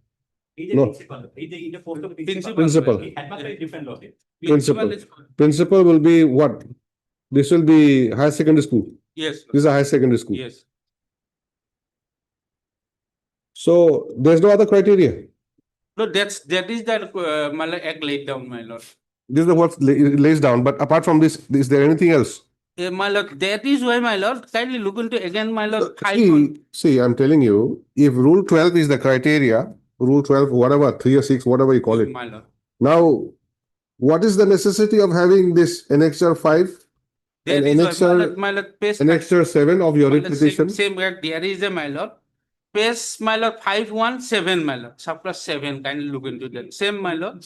Speaker 7: He's a
Speaker 2: No.
Speaker 7: principal. He's the post of
Speaker 2: Principal.
Speaker 7: Headmaster is different, Lordship.
Speaker 2: Principal.
Speaker 15: is-
Speaker 2: Principal will be what? This will be higher secondary school.
Speaker 15: Yes,
Speaker 2: This is a higher secondary school.
Speaker 15: yes.
Speaker 2: So there's no other criteria.
Speaker 15: No, that is the my lord, act laid down, my lord.
Speaker 2: This is what lays down. But apart from this, is there anything else?
Speaker 15: My lord, that is why, my lord, kindly look into again, my lord.
Speaker 2: See, I'm telling you, if rule 12 is the criteria, rule 12, whatever, 3 or 6, whatever you call it.
Speaker 15: My lord.
Speaker 2: Now, what is the necessity of having this annexure 5
Speaker 15: That
Speaker 2: and
Speaker 15: is why,
Speaker 2: annexure,
Speaker 15: my lord, page
Speaker 2: annexure 7 of your
Speaker 15: my lord,
Speaker 2: petition?
Speaker 15: same act, there is a, my lord. Page, my lord, 517, my lord, surplus 7, kindly look into that. Same, my lord.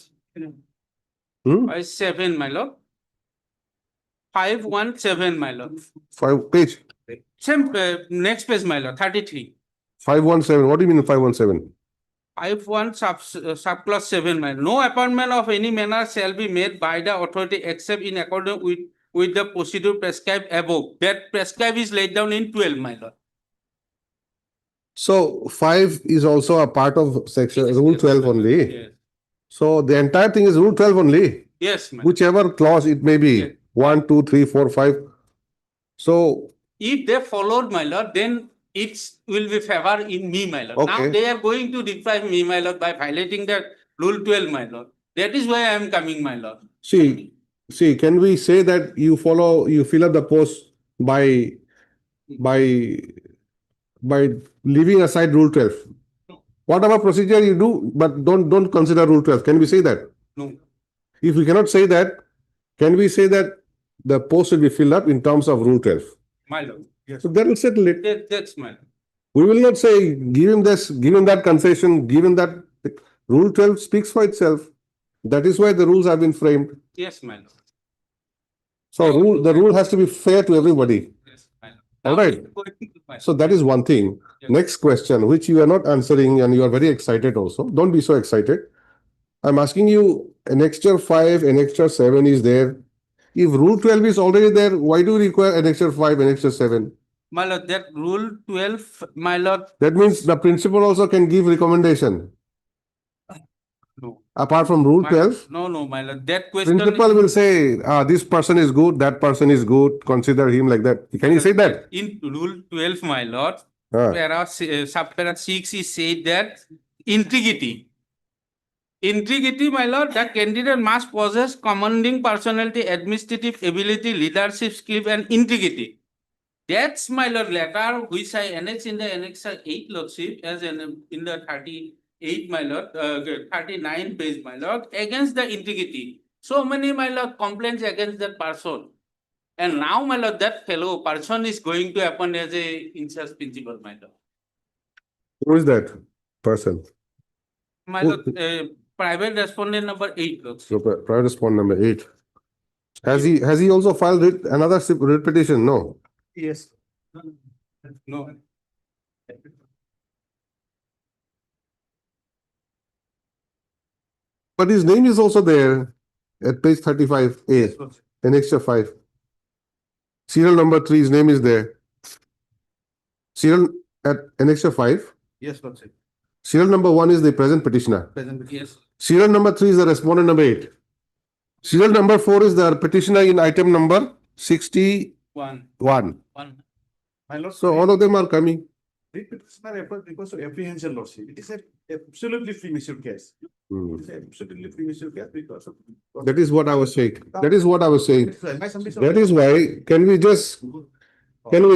Speaker 2: Hmm?
Speaker 15: 7, my lord. 517, my lord.
Speaker 2: 5 page.
Speaker 15: Same, next page, my lord, 33.
Speaker 2: 517, what do you mean 517?
Speaker 15: 5.1 subclause 7, my lord. No appointment of any manner shall be made by the authority except in accordance with the procedure prescribed above. That prescribed is laid down in 12, my lord.
Speaker 2: So 5 is also a part of section, rule 12 only.
Speaker 15: Yes,
Speaker 2: So the entire thing is rule 12 only,
Speaker 15: yes, my lord.
Speaker 2: whichever clause it may be,
Speaker 15: Yes.
Speaker 2: 1, 2, 3, 4, 5. So,
Speaker 15: If they followed, my lord, then it will be favor in me, my lord. Now
Speaker 2: Okay.
Speaker 15: they are going to deprive me, my lord, by violating the rule 12, my lord. That is why I am coming, my lord.
Speaker 2: see, can we say that you fill up the post by leaving aside rule 12? Whatever procedure you do, but don't consider rule 12. Can we say that?
Speaker 15: No,
Speaker 2: If we cannot say that, can we say that the post will be filled up in terms of rule 12?
Speaker 15: my lord. Yes,
Speaker 2: So that will settle it.
Speaker 15: that's my lord.
Speaker 2: We will not say, give him this, give him that concession, give him that. Rule 12 speaks for itself. That is why the rules have been framed.
Speaker 15: Yes, my lord.
Speaker 2: So the rule has to be fair to everybody.
Speaker 15: Yes, my lord.
Speaker 2: All
Speaker 15: Now
Speaker 2: right.
Speaker 15: it's going to my
Speaker 2: So that is one thing.
Speaker 15: Yes.
Speaker 2: Next question, which you are not answering and you are very excited also. Don't be so excited. I'm asking you, annexure 5, annexure 7 is there. If rule 12 is already there, why do you require annexure 5, annexure 7?
Speaker 15: My lord, that rule 12, my lord.
Speaker 2: That means the principal also can give recommendation.
Speaker 15: No.
Speaker 2: Apart from rule 12,
Speaker 15: No, my lord. That question.
Speaker 2: principal will say, this person is good, that person is good, consider him like that. Can you say that?
Speaker 15: In rule 12, my lord,
Speaker 2: Ah.
Speaker 15: subparagraph 6 is said that integrity. Integrity, my lord, the candidate must possess commanding personality, administrative ability, leadership skill, and integrity. That's my lord letter which I annexed in the annex 8 lordship as in the 38, my lord, 39 page, my lord, against the integrity. So many, my lord, complaints against that person. And now, my lord, that fellow person is going to appoint as a in-charge principal, my lord.
Speaker 2: Who is that person?
Speaker 15: My
Speaker 2: Who-
Speaker 15: lord, private respondent number 8, lord.
Speaker 2: So, private respondent number 8. Has he also filed another writ petition? No.
Speaker 15: Yes. No.
Speaker 2: But his name is also there at page 35A, annexure 5. Serial number 3, his name is there. Serial at annexure 5.
Speaker 15: Yes, lord, sir.
Speaker 2: Serial number 1 is the present petitioner.
Speaker 15: Present, yes.
Speaker 2: Serial number 3 is the respondent number 8. Serial number 4 is the petitioner in item number 61.
Speaker 15: One.
Speaker 6: My lord,
Speaker 2: So all of them are coming.
Speaker 6: writ petitioner approach because of apprehension, lordship. It is a absolutely premature case.
Speaker 2: Hmm.
Speaker 6: It is a absolutely premature case because of.
Speaker 2: That is what I was saying. That is what I was saying.
Speaker 6: My submission-
Speaker 2: That is why, can we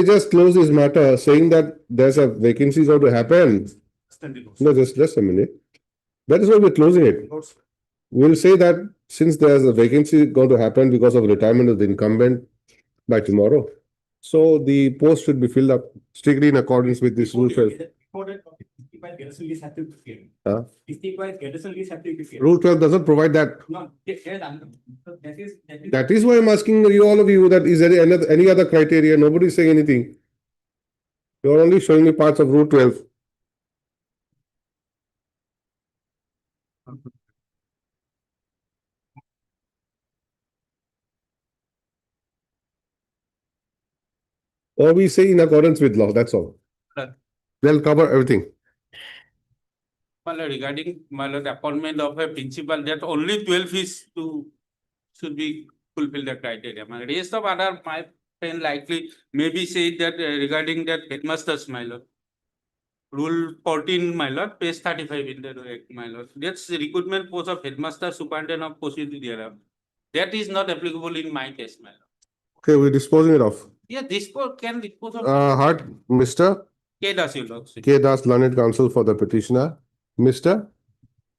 Speaker 2: just close this matter saying that there's a vacancy going to happen? No, just a minute. That is why we're closing it. We'll say that since there's a vacancy going to happen because of retirement of the incumbent by tomorrow, so the post should be filled up strictly in accordance with this rule 12. Huh? Rule 12 doesn't provide that. That is why I'm asking you, all of you, that is there any other criteria? Nobody is saying anything. You're only showing me parts of rule 12. Or we say in accordance with law, that's all.
Speaker 15: Right.
Speaker 2: They'll cover everything.
Speaker 15: My lord, regarding my lord appointment of a principal, that only 12 is should be fulfill the criteria. My rest of other, my friend likely maybe say that regarding that headmasters, my lord. Rule 14, my lord, page 35 in the act, my lord. That's the recruitment post of headmaster, superintendent of procedure thereof. That is not applicable in my case, my lord.
Speaker 2: Okay, we're disposing it off.
Speaker 15: Yeah, this can dispose of.
Speaker 2: Hart, Mr.
Speaker 15: K. Das, your lord.
Speaker 2: K. Das, learned counsel for the petitioner. Mr.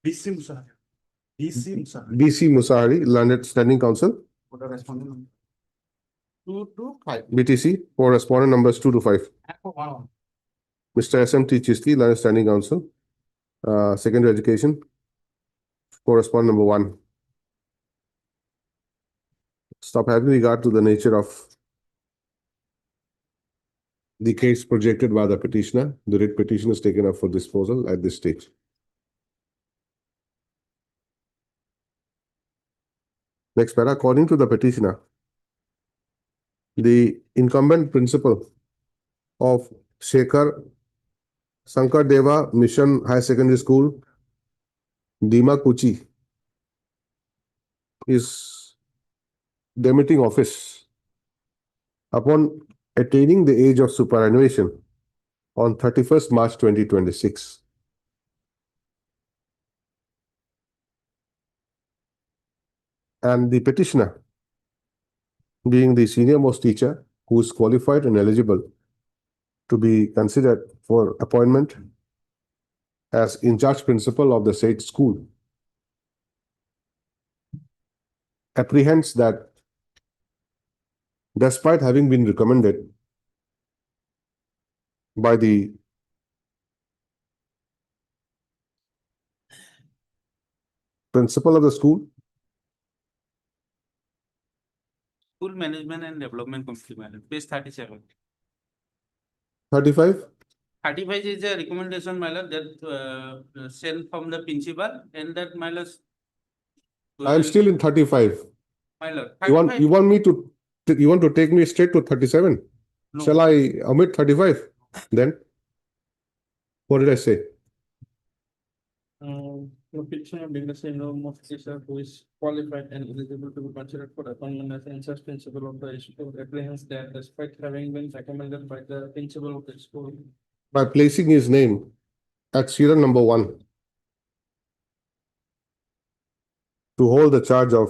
Speaker 6: BC Musahari. BC Musahari.
Speaker 2: B.C. Musahari, learned standing counsel.
Speaker 6: What are responding? 2 to 5.
Speaker 2: BTC, for respondent numbers 2 to 5. Mr. S.M.T. Chisti, learned standing counsel. Secondary education. Correspondent number 1. Stop having regard to the nature of the case projected by the petitioner. The writ petition is taken up for disposal at this stage. Next para, according to the petitioner, the incumbent principal of Shankar Deva Mission High Secondary School, Dimakuchi, is demitting office upon attaining the age of superannuation on 31st March 2026. And the petitioner, being the senior most teacher who is qualified and eligible to be considered for appointment as in-charge principal of the said school, apprehends that despite having been recommended by the principal of the school,
Speaker 15: School Management and Development Committee, madam, page 37.
Speaker 2: 35,
Speaker 15: 35 is a recommendation, my lord, that sent from the principal, and that, my lord.
Speaker 2: I am still in 35.
Speaker 15: My lord.
Speaker 2: You
Speaker 15: 35?
Speaker 2: want me to, you want to take me straight to 37?
Speaker 15: No.
Speaker 2: Shall I omit 35 then? What did I say?
Speaker 12: The petitioner being the senior most teacher who is qualified and eligible to be considered for appointment as in-charge principal of the school apprehends that despite having been recommended by the principal of the school,
Speaker 2: By placing his name at serial number 1 to hold the charge of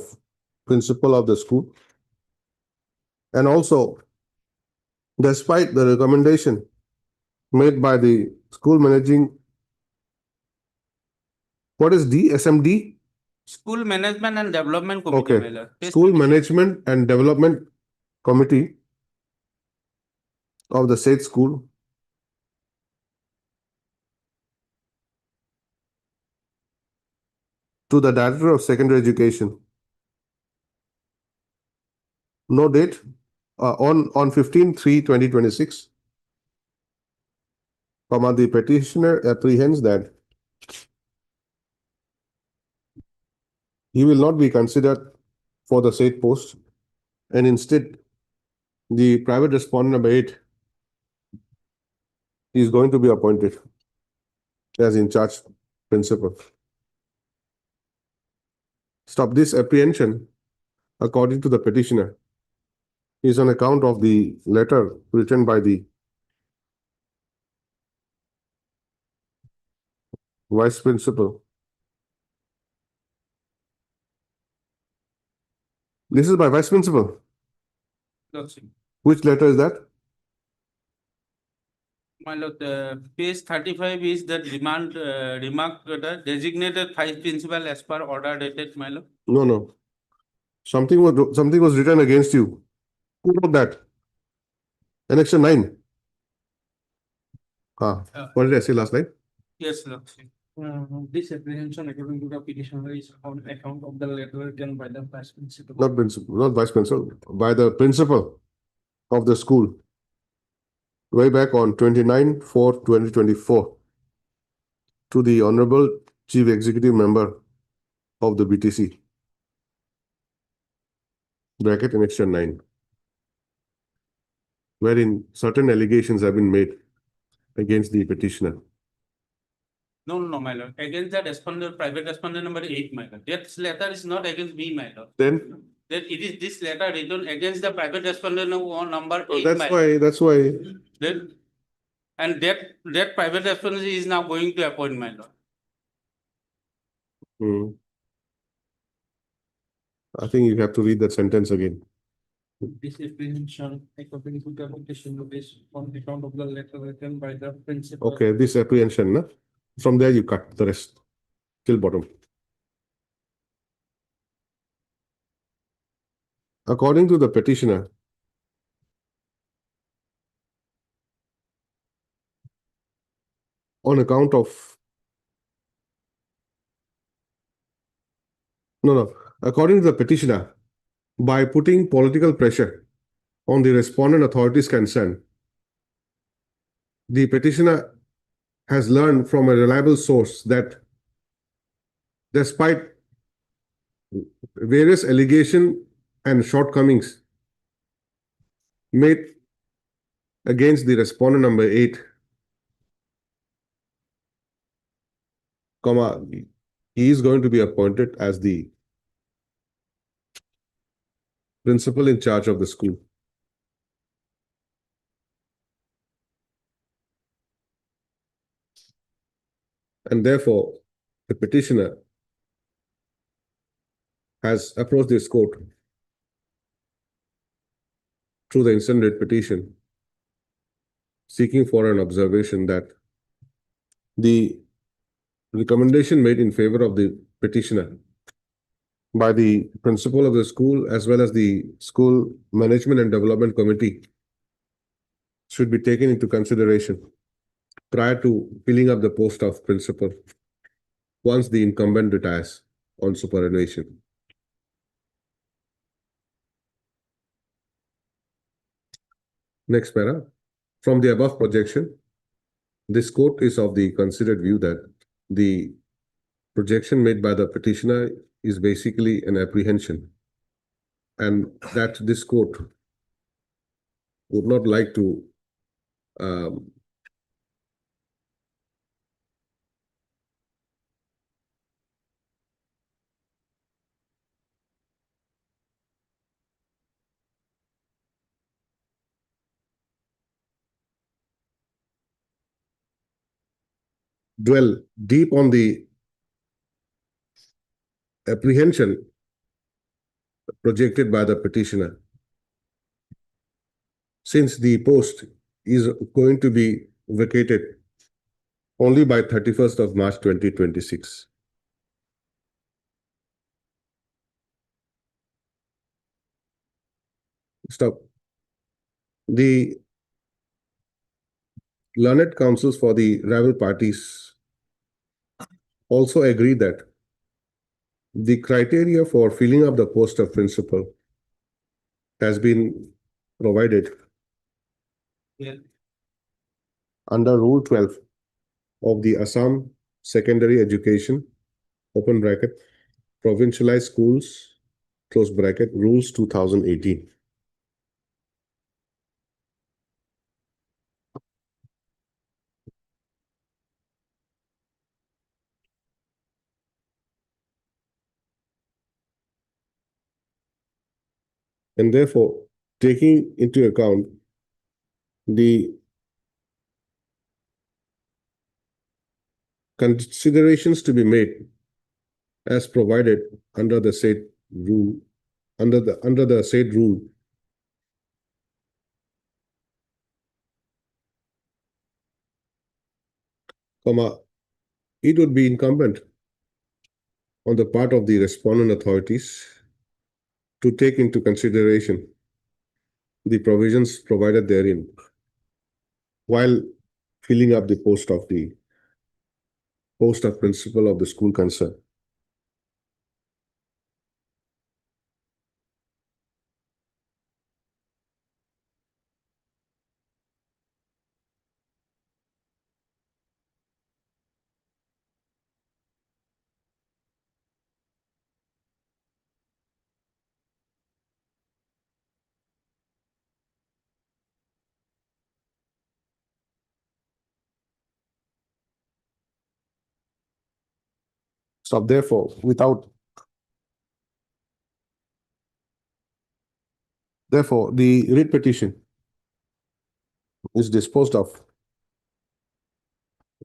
Speaker 2: principal of the school, and also despite the recommendation made by the school managing, what is DSMD?
Speaker 15: School Management and Development Committee,
Speaker 2: Okay.
Speaker 15: my lord. Page
Speaker 2: School
Speaker 15: 37.
Speaker 2: Management and Development Committee of the said school to the Director of Secondary Education. No date, on 15/3/2026, the petitioner apprehends that he will not be considered for the said post, and instead the private respondent number 8 is going to be appointed as in charge principal. Stop this apprehension, according to the petitioner, is on account of the letter written by the vice principal. This is by vice principal.
Speaker 15: Lordship.
Speaker 2: Which letter is that?
Speaker 15: My lord, page 35 is the remark, the designated vice principal as per order dated, my lord.
Speaker 2: No. Something was written against you. Who wrote that? Annexure 9. What did I say last night?
Speaker 15: Yes, lordship.
Speaker 12: this apprehension according to the petitioner is on account of the letter written by the vice principal.
Speaker 2: Not principal, not vice principal, by the principal of the school, way back on 29/4/2024, to the Honorable Chief Executive Member of the BTC. Bracket Annexure 9. Wherein certain allegations have been made against the petitioner.
Speaker 15: No, my lord. Against the respondent, private respondent number 8, my lord. That letter is not against me, my lord.
Speaker 2: Then
Speaker 15: That it is this letter written against the private respondent number 8, my
Speaker 2: that's
Speaker 15: lord.
Speaker 2: why
Speaker 15: Then, and that private respondent is now going to appoint, my lord.
Speaker 2: I think you have to read that sentence again.
Speaker 12: This apprehension according to the petitioner is on account of the letter written by the principal.
Speaker 2: Okay, this apprehension, na? From there you cut the rest till bottom. According to the petitioner, on account of according to the petitioner, by putting political pressure on the respondent authorities concerned, the petitioner has learned from a reliable source that despite various allegations and shortcomings made against the respondent number 8, comma, he is going to be appointed as the principal in charge of the school. And therefore, the petitioner has approached this court through the instant writ petition, seeking for an observation that the recommendation made in favor of the petitioner by the principal of the school as well as the school management and development committee should be taken into consideration prior to filling up the post of principal once the incumbent retires on superannuation. Next para. From the above projection, this court is of the considered view that the projection made by the petitioner is basically an apprehension, and that this court would not like to dwell deep on the apprehension projected by the petitioner, since the post is going to be vacated only by 31st of March 2026. Stop. The learned counsels for the rival parties also agree that the criteria for filling up the post of principal has been provided under Rule 12 of the Assam Secondary Education, open bracket, Provincialized Schools, close bracket, Rules 2018. And therefore, taking into account the considerations to be made as provided under the said rule, under the said rule, comma, it would be incumbent on the part of the respondent authorities to take into consideration the provisions provided therein while filling up the post of principal of the school concerned. So therefore, the writ petition is disposed of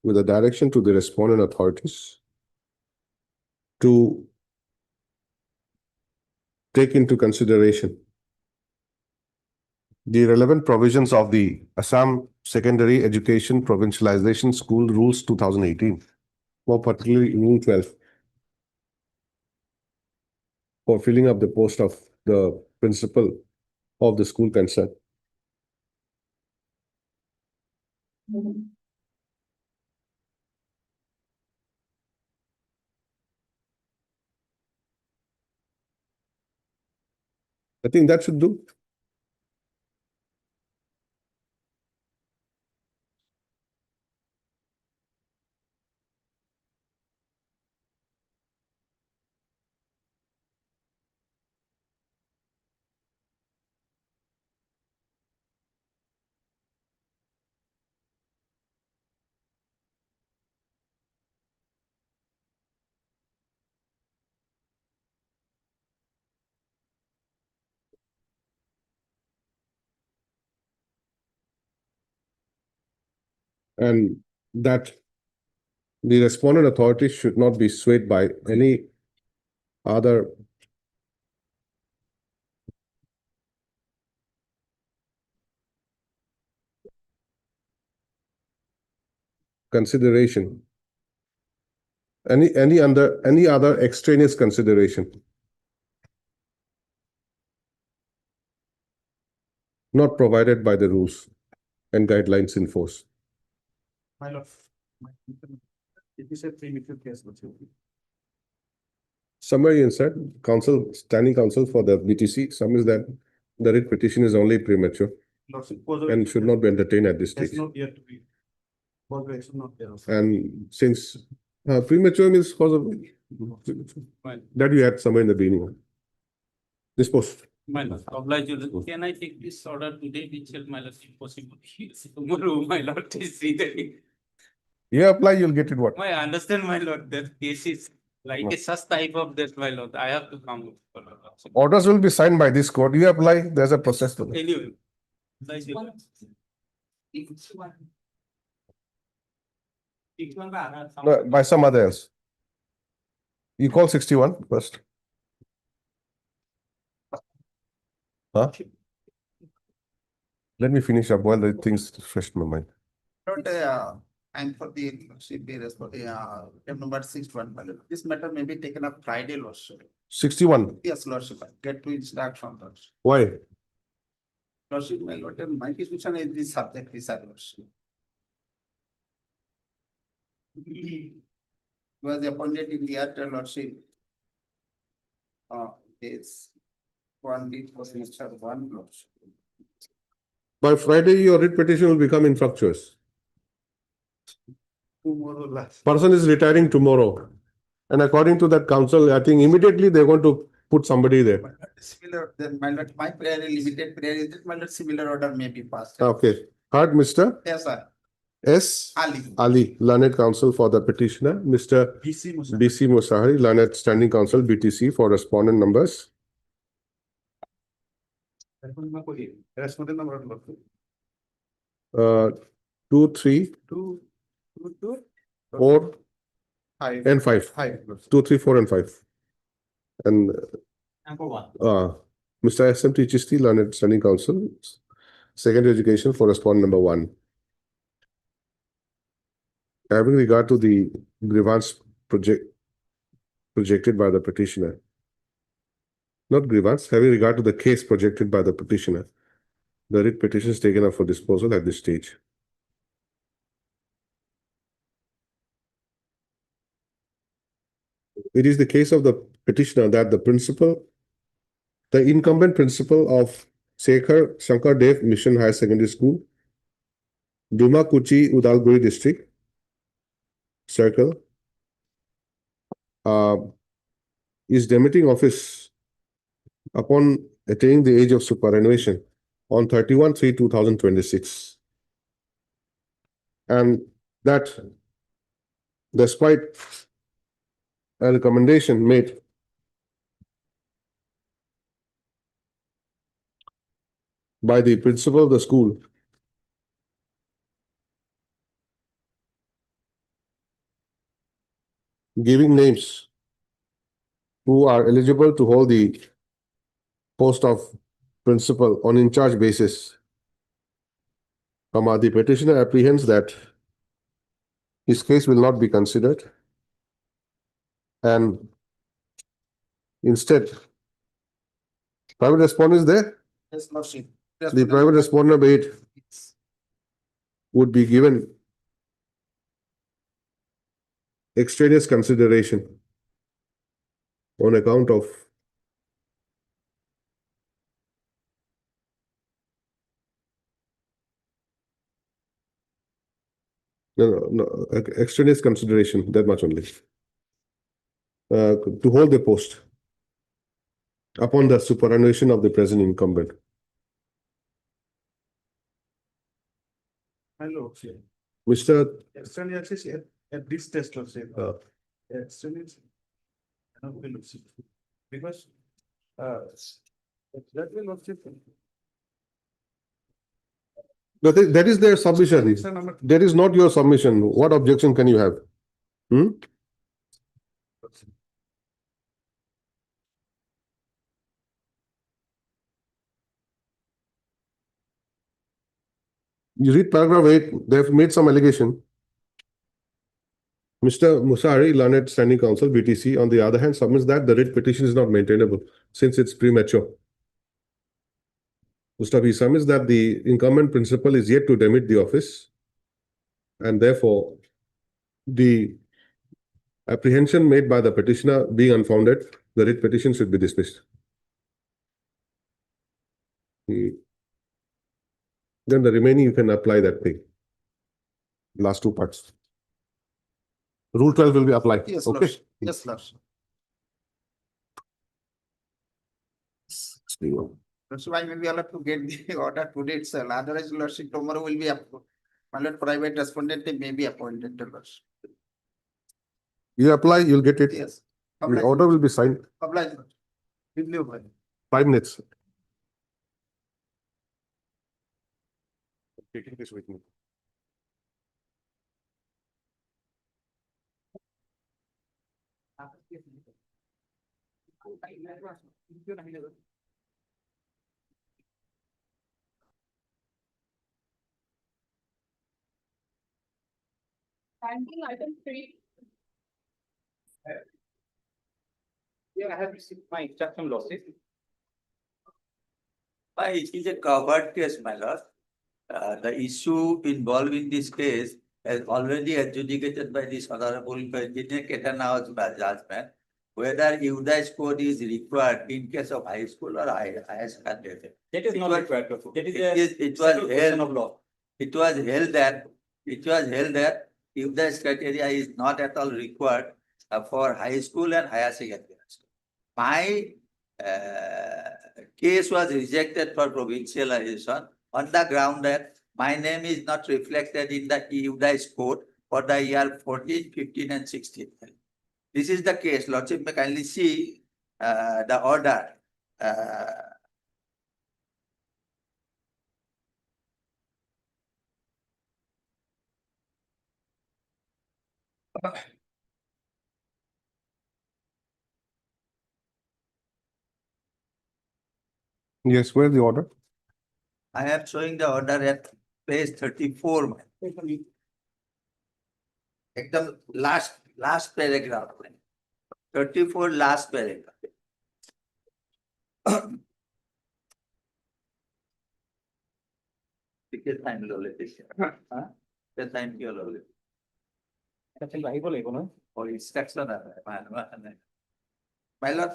Speaker 2: with a direction to the respondent authorities to take into consideration the relevant provisions of the Assam Secondary Education Provincialization School Rules 2018, more particularly Rule 12, for filling up the post of the principal of the school concerned. I think that should do. and that the respondent authority should not be swayed by any other consideration, any other extraneous consideration not provided by the rules and guidelines in force.
Speaker 12: My lord. It is a primitive case.
Speaker 2: Summary inside counsel, standing counsel for the BTC summaries that the writ petition is only premature and should not be entertained at this stage.
Speaker 12: Has not yet to be. Progress not there.
Speaker 2: And since premature means cause of that you had somewhere in the beginning. Dispose.
Speaker 15: My lord, oblige you. Can I take this order today, itself, my lord, if possible? Tomorrow, my lord, is reading.
Speaker 2: You apply, you'll get it what?
Speaker 15: I understand, my lord, that case is like a such type of that, my lord. I have to come.
Speaker 2: Orders will be signed by this court. You apply, there's a process to it.
Speaker 15: Anyway.
Speaker 2: No, by some other else. You call 61 first. Huh? Let me finish up while the things fresh in my mind.
Speaker 8: And for the should be for the number 61. This matter may be taken up Friday, Lordship.
Speaker 2: 61.
Speaker 8: Yes, Lordship. Get to instruct from Lordship.
Speaker 2: Why?
Speaker 8: Lordship, my lord, my question is this subject is Lordship. Was appointed in the other Lordship. Is one week was Mr. One Lordship.
Speaker 2: By Friday, your writ petition will become infructuous.
Speaker 8: Tomorrow last.
Speaker 2: Person is retiring tomorrow. And according to that counsel, I think immediately they're going to put somebody there.
Speaker 8: Similar, then my lord, my prayer is limited prayer is that my lord similar order may be passed.
Speaker 2: Okay. Heard, Mr.
Speaker 8: Yes, sir.
Speaker 2: S.
Speaker 8: Ali.
Speaker 2: Ali, learned counsel for the petitioner. Mr. BC Musahari, learned standing counsel, BTC for respondent numbers.
Speaker 8: Respondent number.
Speaker 2: 2, 3, 4, and 5. 2, 3, 4, and 5. And
Speaker 7: Number 1.
Speaker 2: Mr. SMT Chisti, learned standing counsel, secondary education for respondent number 1. Having regard to the grievance projected by the petitioner, not grievance, having regard to the case projected by the petitioner, the writ petition is taken up for disposal at this stage. It is the case of the petitioner that the incumbent principal of Shekhar Shankar Dev Mission Higher Secondary School, Duma Kuchi, Udalguri District, Circle, is demitting office upon attaining the age of superannuation on 31/3/2026. And that despite a recommendation made by the principal of the school giving names who are eligible to hold the post of principal on in charge basis. The petitioner apprehends that his case will not be considered and instead private respondent is there.
Speaker 8: Yes, Lordship.
Speaker 2: The private respondent number 8 would be given extraneous consideration on account of no, extraneous consideration, that much only, to hold the post upon the superannuation of the present incumbent.
Speaker 12: Hello.
Speaker 2: Mr.
Speaker 12: Extraneous is at this test of say. Extraneous. Cannot be Lordship. Because that will Lordship.
Speaker 2: That is their submission.
Speaker 8: It's a number.
Speaker 2: That is not your submission. What objection can you have? Hmm? You read paragraph 8, they have made some allegation. Mr. Musari, learned standing counsel, BTC, on the other hand, submits that the writ petition is not maintainable since it's premature. Mustafa submits that the incumbent principal is yet to demit the office, and therefore the apprehension made by the petitioner being unfounded, the writ petition should be dismissed. Then the remaining you can apply that thing. Last two parts. Rule 12 will be applied.
Speaker 8: Yes,
Speaker 2: Okay.
Speaker 8: Lordship. Yes, Lordship. That's why maybe I'll have to get the order today itself. Otherwise, Lordship, tomorrow will be approved. My lord, private respondent may be appointed to Lordship.
Speaker 2: You apply, you'll get it.
Speaker 8: Yes.
Speaker 2: The order will be signed.
Speaker 8: Oblige. With you, boy.
Speaker 2: 5 minutes. Taking this with me.
Speaker 13: Banking item 3.
Speaker 7: Yeah, I have received my instruction, Lordship.
Speaker 16: It is a covered case, my lord. The issue involved in this case is already adjudicated by this honorable Engineer Ketanaw's judgment, whether UDA's code is required in case of high school or higher secondary.
Speaker 7: That is
Speaker 16: It
Speaker 7: not
Speaker 16: was-
Speaker 7: required. That is
Speaker 16: It
Speaker 7: a
Speaker 16: was
Speaker 7: settled question
Speaker 16: held,
Speaker 7: of law.
Speaker 16: it was held that UDA's criteria is not at all required for high school and higher secondary school. My case was rejected for provincialization on the ground that my name is not reflected in the UDA's code for the year 14, 15, and 16. This is the case. Lordship may kindly see the order.
Speaker 2: Yes, where's the order?
Speaker 16: I am showing the order at page 34. Ekdam last paragraph. 34 last paragraph. Because time lole this. The time kyo lole. Or instruction. My lord,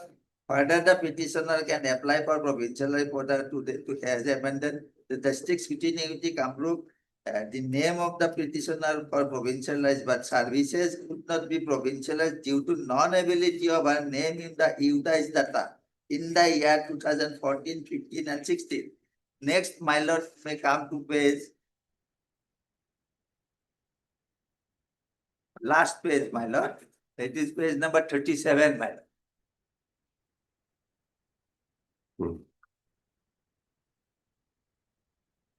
Speaker 16: further the petitioner can apply for provincial reporter to as amended the district scrutiny unity Kamrup. The name of the petitioner for provincialized, but services could not be provincialized due to non-ability of her name in the UDA's data in the year 2014, 15, and 16. Next, my lord may come to page. Last page, my lord. It is page number 37, my lord.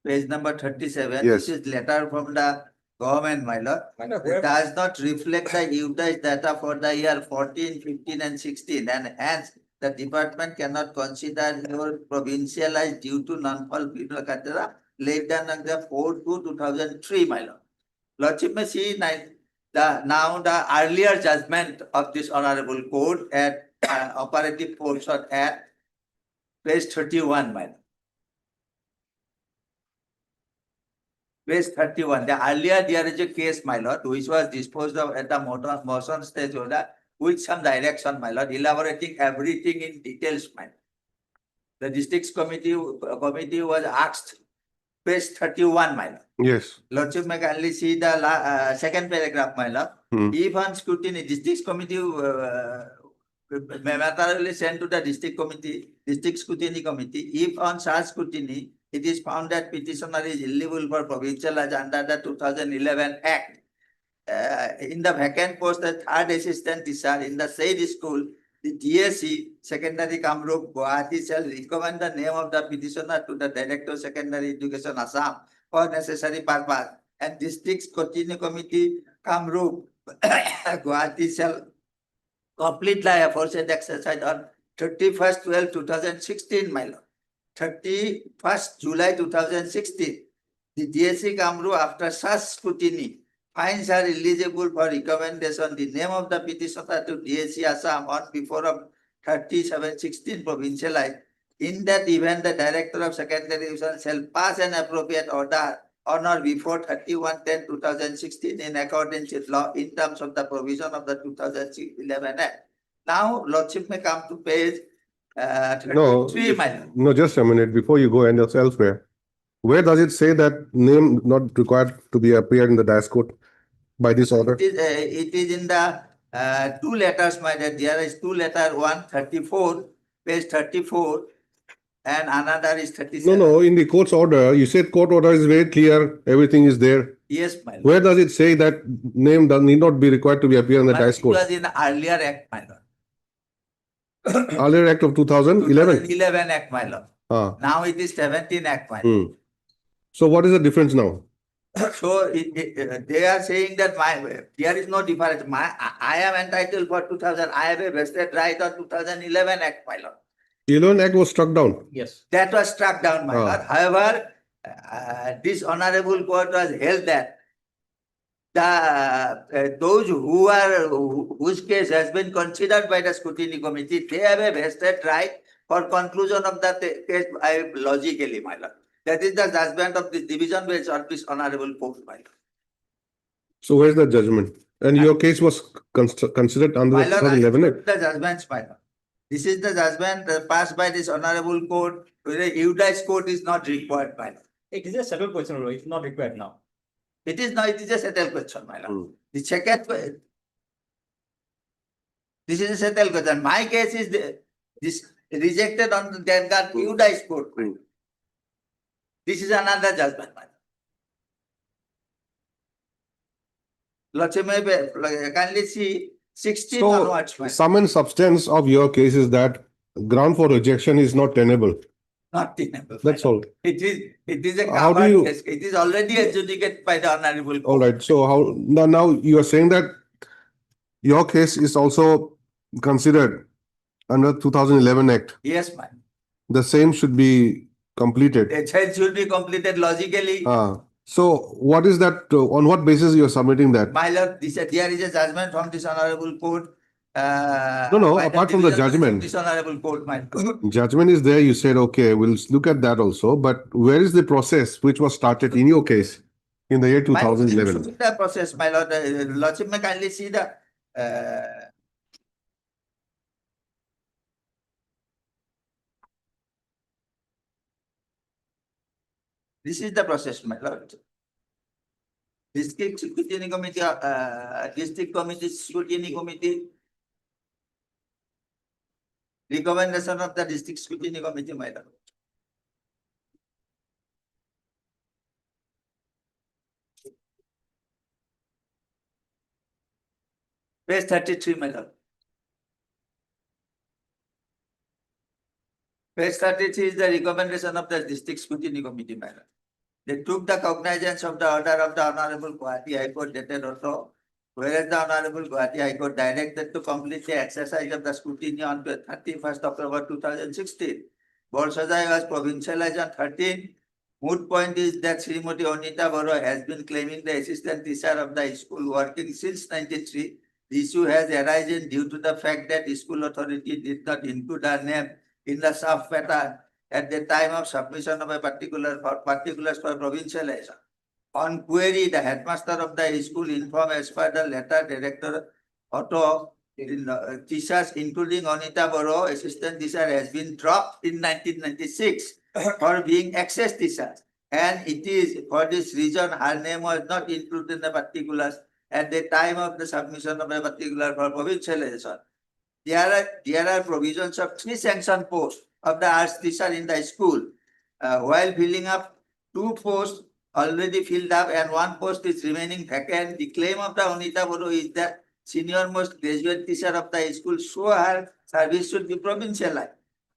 Speaker 16: Page number 37.
Speaker 2: Yes.
Speaker 16: This is letter from the government, my lord. It does not reflect the UDA's data for the year 14, 15, and 16, and hence the department cannot consider your provincialized due to non-fulfillment criteria laid down on the 4/2/2003, my lord. Lordship may see now the earlier judgment of this honorable court at operative portion at page 31, my lord. Page 31. The earlier there is a case, my lord, which was disposed of at the motion stage order with some direction, my lord, elaborating everything in details, my lord. The district committee was asked, page 31, my lord.
Speaker 2: Yes.
Speaker 16: Lordship may kindly see the second paragraph, my lord. If on scrutiny, district committee materially sent to the district scrutiny committee, if on such scrutiny, it is found that petitioner is eligible for provincial as under the 2011 Act. In the vacant post, the third assistant teacher in the said school, the DSC, Secondary Kamrup, Gauhati shall recommend the name of the petitioner to the Director of Secondary Education, Assam, for necessary purpose. And district scrutiny committee, Kamrup, Gauhati shall complete the aforesaid exercise on 31st/12/2016, my lord. 31st July 2016. The DSC Kamru, after such scrutiny, finds are eligible for recommendation. The name of the petitioner to DSC Assam on before of 30/7/16 provincialized. In that event, the Director of Secondary Division shall pass an appropriate order on or before 31/10/2016 in accordance with law in terms of the provision of the 2011 Act. Now, Lordship may come to page
Speaker 2: No,
Speaker 16: 33, my lord.
Speaker 2: no, just a minute before you go and elsewhere. Where does it say that name not required to be appeared in the dice court by this order?
Speaker 16: It is in the two letters, my dear. There is two letter, one 34, page 34, and another is 37.
Speaker 2: No, in the court's order, you said court order is very clear, everything is there.
Speaker 16: Yes, my lord.
Speaker 2: Where does it say that name need not be required to be appear in the dice
Speaker 16: It
Speaker 2: court?
Speaker 16: was in the earlier act, my lord.
Speaker 2: Earlier act of 2011.
Speaker 16: 2011 act, my lord.
Speaker 2: Ah.
Speaker 16: Now it is 17 act, my lord.
Speaker 2: So what is the difference now?
Speaker 16: So they are saying that there is no difference. I am entitled for 2000. I have a vested right on 2011 act, my lord.
Speaker 2: 11 act was struck down.
Speaker 16: Yes. That was struck down, my lord. However, this honorable court was held that those whose case has been considered by the scrutiny committee, they have a vested right for conclusion of that case logically, my lord. That is the judgment of this division bench of this honorable court, my lord.
Speaker 2: So where's the judgment? And your case was considered under the
Speaker 16: My lord,
Speaker 2: 2011 act.
Speaker 16: the judgments, my lord. This is the judgment passed by this honorable court. The Udice court is not required, my lord.
Speaker 7: It is a settled question, Lord. It's not required now.
Speaker 16: It is not, it is a settled question, my lord. The second, this is a settled question. My case is this rejected on the Udice court. This is another judgment, my lord. Lordship may kindly see 16 onwards, my
Speaker 2: So,
Speaker 16: lord.
Speaker 2: sum and substance of your case is that ground for rejection is not tenable.
Speaker 16: Not tenable.
Speaker 2: That's all.
Speaker 16: It is a
Speaker 2: How do
Speaker 16: covered
Speaker 2: you-
Speaker 16: case. It is already adjudicated by the honorable court.
Speaker 2: All right. So how now you are saying that your case is also considered under 2011 Act.
Speaker 16: Yes, ma'am.
Speaker 2: The same should be completed.
Speaker 16: The child should be completed logically.
Speaker 2: So what is that? On what basis you are submitting that?
Speaker 16: My lord, there is a judgment from this honorable court.
Speaker 2: No.
Speaker 16: by
Speaker 2: Apart from the
Speaker 16: division bench of
Speaker 2: judgment,
Speaker 16: This honorable court, my lord.
Speaker 2: judgment is there. You said okay. We'll look at that also. But where is the process which was started in your case in the year 2011?
Speaker 16: The process, my lord. Lordship may kindly see the. This is the process, my lord. District Scrutiny Committee, District Committee, Scrutiny Committee. Recommendation of the District Scrutiny Committee, my lord. Page 33, my lord. Page 33 is the recommendation of the District Scrutiny Committee, my lord. They took the cognizance of the order of the Honorable Gauhati High Court dated also, whereas the Honorable Gauhati High Court directed to complete the exercise of the scrutiny on 31st October 2016. Board Sajai was provincialized on 13. Moot point is that Srimati Onita Boro has been claiming the assistant teacher of the school working since 93. The issue has arisen due to the fact that the school authority did not include her name in the sub pattern at the time of submission of a particulars for provincialization. On query, the headmaster of the school informed as per the letter director auto teachers including Onita Boro, assistant teacher, has been dropped in 1996 for being excess teacher. And it is for this reason her name was not included in the particulars at the time of the submission of a particular for provincialization. There are provisions of 3 sanction posts of the arts teacher in the school. While filling up 2 posts already filled up and 1 post is remaining vacant, the claim of the Onita Boro is that senior most graduate teacher of the school, so her service should be provincialized.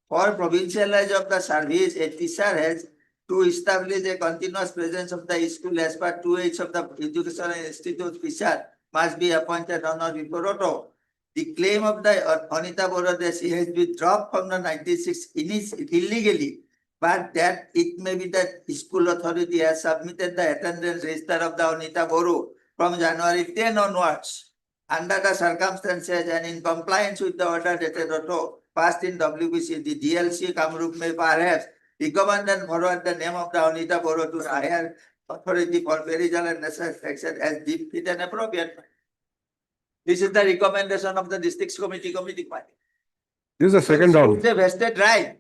Speaker 16: For provincialization of the service, a teacher has to establish a continuous presence of the school as per 2H of the Educational Institute officer must be appointed on or before auto. The claim of the Anita Boro that she has been dropped from the 96 illegally, but that it may be that school authority has submitted the attendance register of the Anita Boro from January 10 onwards. Under the circumstances and in compliance with the order dated auto passed in WBC, the DLC Kamrup may perhaps recommend and forward the name of the Anita Boro to the higher authority for reasonable and necessary action as deemed fit and appropriate. This is the recommendation of the district committee.
Speaker 2: This is the second round.
Speaker 16: It's a vested right.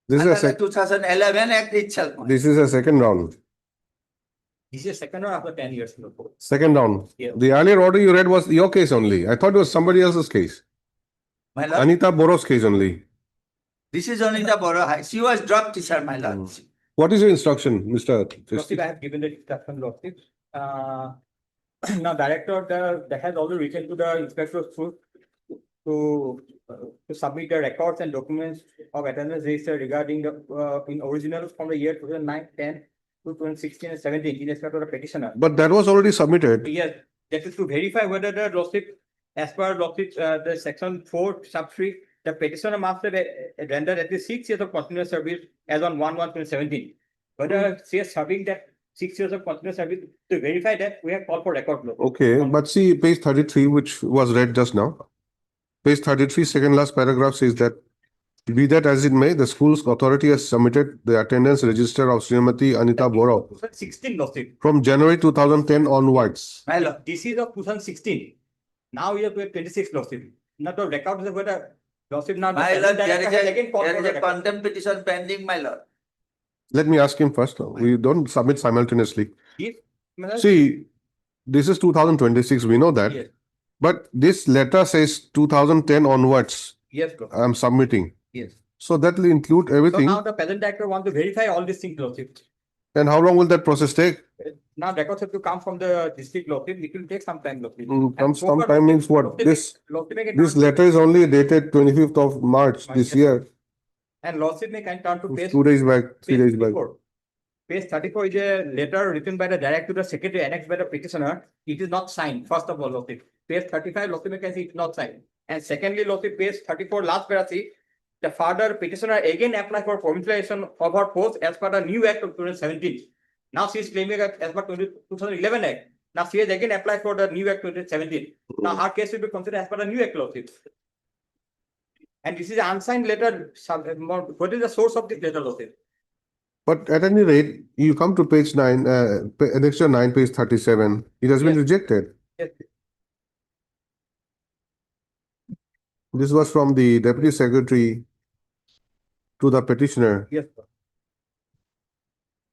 Speaker 2: This is a
Speaker 16: Under the 2011 Act itself.
Speaker 2: This is a second round.
Speaker 7: This is second round after 10 years.
Speaker 2: Second round.
Speaker 7: Yeah.
Speaker 2: The earlier order you read was your case only. I thought it was somebody else's case.
Speaker 16: My lord,
Speaker 2: Anita Boro's case only.
Speaker 16: this is Anita Boro. She was dropped, teacher, my lord.
Speaker 2: What is your instruction, Mr.
Speaker 7: Lordship, I have given the instruction, Lordship. Now, director that has also written to the inspector of school to submit the records and documents of attendance register regarding the in originals from the year 2009, 10 to 2016 and 17 in respect to the petitioner.
Speaker 2: But that was already submitted.
Speaker 7: Yes, that is to verify whether the Lordship, as per Lordship, the section 4 sub 3, the petitioner must have rendered at least 6 years of continuous service as on 1/1/2017. Whether she is serving that 6 years of continuous service, to verify that we have called for record.
Speaker 2: Okay, but see page 33, which was read just now. Page 33, second last paragraph says that, be that as it may, the school's authority has submitted the attendance register of Srimati Anita Boro
Speaker 7: 2016 Lordship.
Speaker 2: from January 2010 onwards.
Speaker 16: My lord,
Speaker 7: This is of 2016. Now we have 26 Lordship. Now the record is whether Lordship now.
Speaker 16: my lord, there is
Speaker 7: again called for
Speaker 16: a
Speaker 7: record.
Speaker 16: contempt petition pending, my lord.
Speaker 2: Let me ask him first. We don't submit simultaneously.
Speaker 7: If- my lord,
Speaker 2: See, this is 2026, we know that.
Speaker 7: Yes.
Speaker 2: But this letter says 2010 onwards,
Speaker 7: Yes, Lord.
Speaker 2: I am submitting.
Speaker 7: Yes.
Speaker 2: So that will include
Speaker 7: So
Speaker 2: everything.
Speaker 7: now the present director wants to verify all these things, Lordship.
Speaker 2: And how long will that process take?
Speaker 7: Now records have to come from the district Lordship. It will take some time, Lordship.
Speaker 2: Some time means what? This
Speaker 7: This
Speaker 2: letter is only dated 25th of March this year.
Speaker 7: And Lordship may can turn to page.
Speaker 2: 2 days back, 3
Speaker 7: page
Speaker 2: days back.
Speaker 7: 34. Page 34 is a letter written by the director to the secretary annexed by the petitioner. It is not signed, first of all, Lordship. Page 35, Lordship can see it is not signed. And secondly, Lordship, page 34, last paragraph, the further petitioner again applied for promotion of her post as per the new act of 2017. Now she is claiming that as per 2011 act. Now she has again applied for the new act 2017. Now her case will be considered as per the new act, Lordship. And this is an unsigned letter. What is the source of this letter, Lordship?
Speaker 2: But at any rate, you come to page 9, annexure 9, page 37. It has been
Speaker 7: Yes.
Speaker 2: rejected.
Speaker 7: Yes.
Speaker 2: This was from the deputy secretary to the petitioner.
Speaker 7: Yes, sir.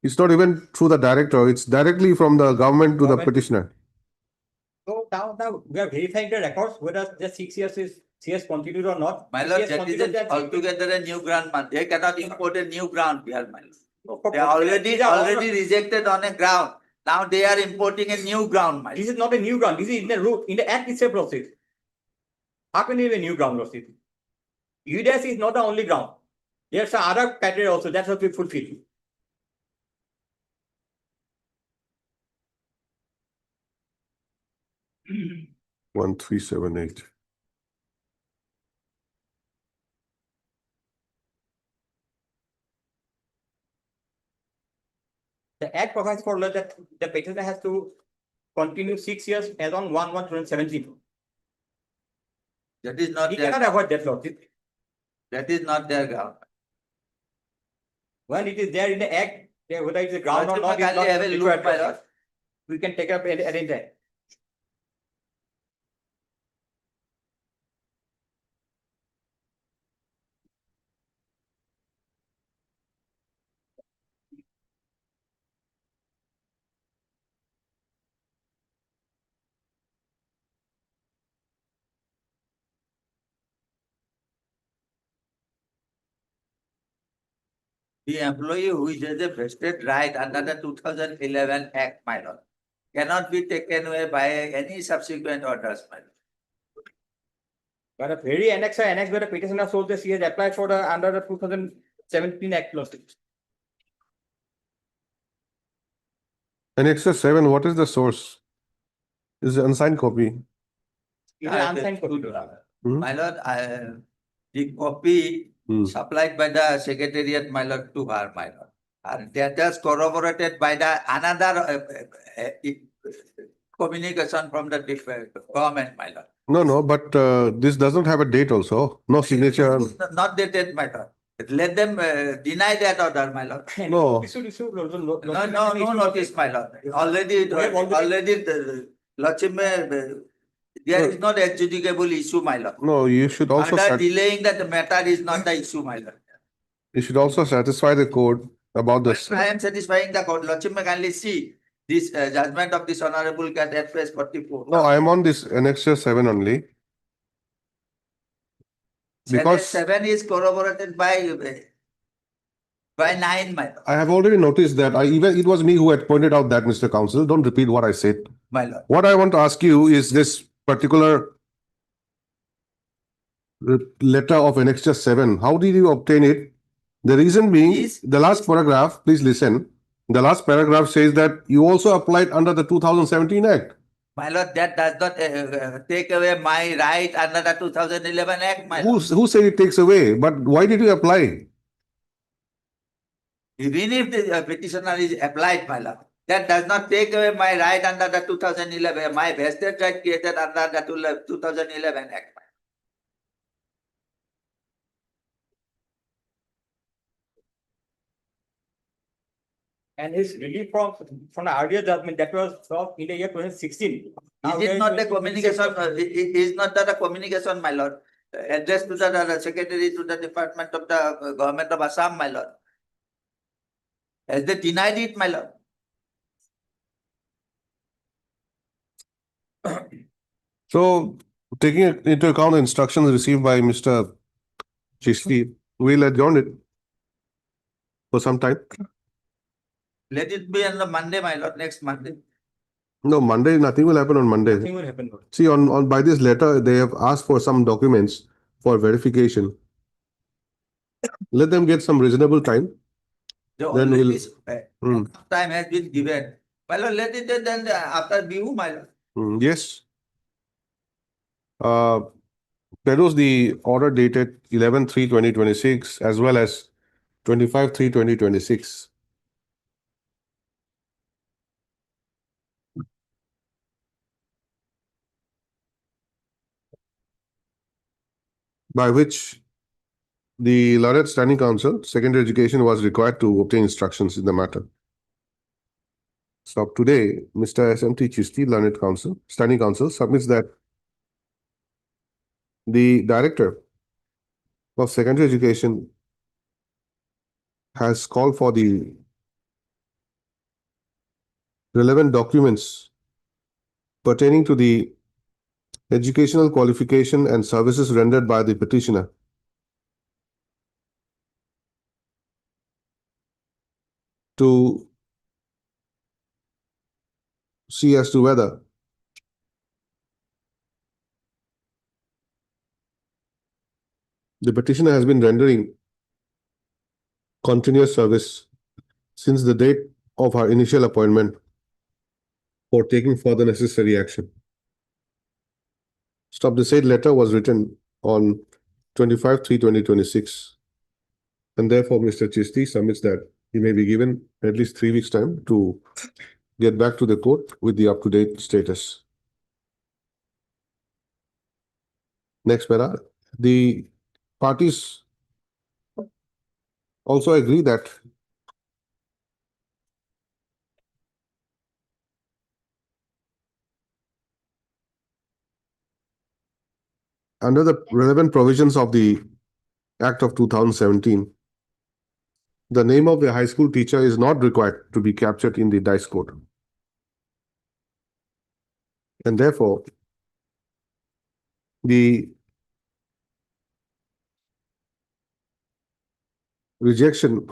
Speaker 2: It's not even through the director, it's directly from the government to the
Speaker 7: Government.
Speaker 2: petitioner.
Speaker 7: So now we are verifying the records, whether the 6 years is she has continued or not.
Speaker 16: My
Speaker 7: She
Speaker 16: lord,
Speaker 7: has
Speaker 16: that is
Speaker 7: continued that-
Speaker 16: altogether a new ground, man. They cannot import a new ground here, my lord.
Speaker 7: For-
Speaker 16: They are
Speaker 7: These are
Speaker 16: already rejected on a ground. Now they are importing a new ground, my
Speaker 7: This
Speaker 16: lord.
Speaker 7: is not a new ground. This is in the root, in the act itself, Lordship. How can it be a new ground, Lordship? UDAS is not the only ground. There's some other criteria also that has to be fulfilled.
Speaker 2: Mm. 1378.
Speaker 7: The act provides for that the petitioner has to continue 6 years as on 1/1/2017.
Speaker 16: That is not
Speaker 7: He
Speaker 16: their,
Speaker 7: cannot avoid that, Lordship.
Speaker 16: that is not their ground.
Speaker 7: When it is there in the act, whether it's a ground or not,
Speaker 16: Lordship,
Speaker 7: is not
Speaker 16: kindly have a look,
Speaker 7: required,
Speaker 16: my
Speaker 7: Lordship.
Speaker 16: lord.
Speaker 7: We can take up at any time.
Speaker 16: The employee who is a vested right under the 2011 Act, my lord, cannot be taken away by any subsequent orders, my lord.
Speaker 7: But a very annexed where the petitioner shows that she has applied for the under the 2017 Act, Lordship.
Speaker 2: Annexure 7, what is the source? Is it unsigned copy?
Speaker 7: It is unsigned copy.
Speaker 2: Hmm?
Speaker 16: My lord, the copy supplied by the secretariat, my lord, to her, my lord. And that is corroborated by the another communication from the government, my lord.
Speaker 2: No, but this does not have a date also. No signature.
Speaker 16: Not dated, my lord. Let them deny that order, my lord.
Speaker 2: No.
Speaker 16: No notice, my lord. Already, the Lachime, there is not adjudicable issue, my lord.
Speaker 2: No, you should also
Speaker 16: Order delaying that matter is not the issue, my lord.
Speaker 2: you should also satisfy the court about this.
Speaker 16: I am satisfying the court. Lachime kindly see this judgment of this honorable cat at page 44.
Speaker 2: No, I am on this annexure 7 only. Because
Speaker 16: Seven is corroborated by 9, my lord.
Speaker 2: I have already noticed that it was me who had pointed out that, Mr. Counsel. Don't repeat what I said.
Speaker 16: My lord.
Speaker 2: What I want to ask you is this particular letter of annexure 7. How did you obtain it? The reason being, the last paragraph, please listen. The last paragraph says that you also applied under the 2017 Act.
Speaker 16: My lord, that does not take away my right under the 2011 Act, my lord.
Speaker 2: Who said it takes away? But why did you apply?
Speaker 16: Even if the petitioner is applied, my lord, that does not take away my right under the 2011, my vested right created under the 2011 Act.
Speaker 7: And his relief from the earlier judgment that was in the year 2016. Now
Speaker 16: Is it
Speaker 7: there
Speaker 16: not the
Speaker 7: 2026.
Speaker 16: communication, is not that a communication, my lord, addressed to the secretary to the Department of the Government of Assam, my lord? Has they denied it, my lord?
Speaker 2: So, taking into account the instructions received by Mr. Chishti, we'll adjourn it for some time.
Speaker 16: Let it be on the Monday, my lord, next Monday.
Speaker 2: No, Monday, nothing will happen on Monday.
Speaker 7: Nothing will happen.
Speaker 2: See, on by this letter, they have asked for some documents for verification. Let them get some reasonable time.
Speaker 16: The
Speaker 2: Then
Speaker 16: already
Speaker 2: we'll.
Speaker 16: time has been given. My lord, let it then after view, my lord.
Speaker 2: Yes. That was the order dated 11/3/2026 as well as 25/3/2026. By which the Laureate Standing Council, Secondary Education, was required to obtain instructions in the matter. So today, Mr. SMT Chishti, Learned Council, Standing Council, submits that the Director of Secondary Education has called for the relevant documents pertaining to the educational qualification and services rendered by the petitioner to see as to whether the petitioner has been rendering continuous service since the date of her initial appointment for taking further necessary action. The said letter was written on 25/3/2026, and therefore Mr. Chishti submits that he may be given at least 3 weeks' time to get back to the court with the up-to-date status. Next para, the parties also agree that under the relevant provisions of the Act of 2017, the name of the high school teacher is not required to be captured in the dice code. And therefore, the rejection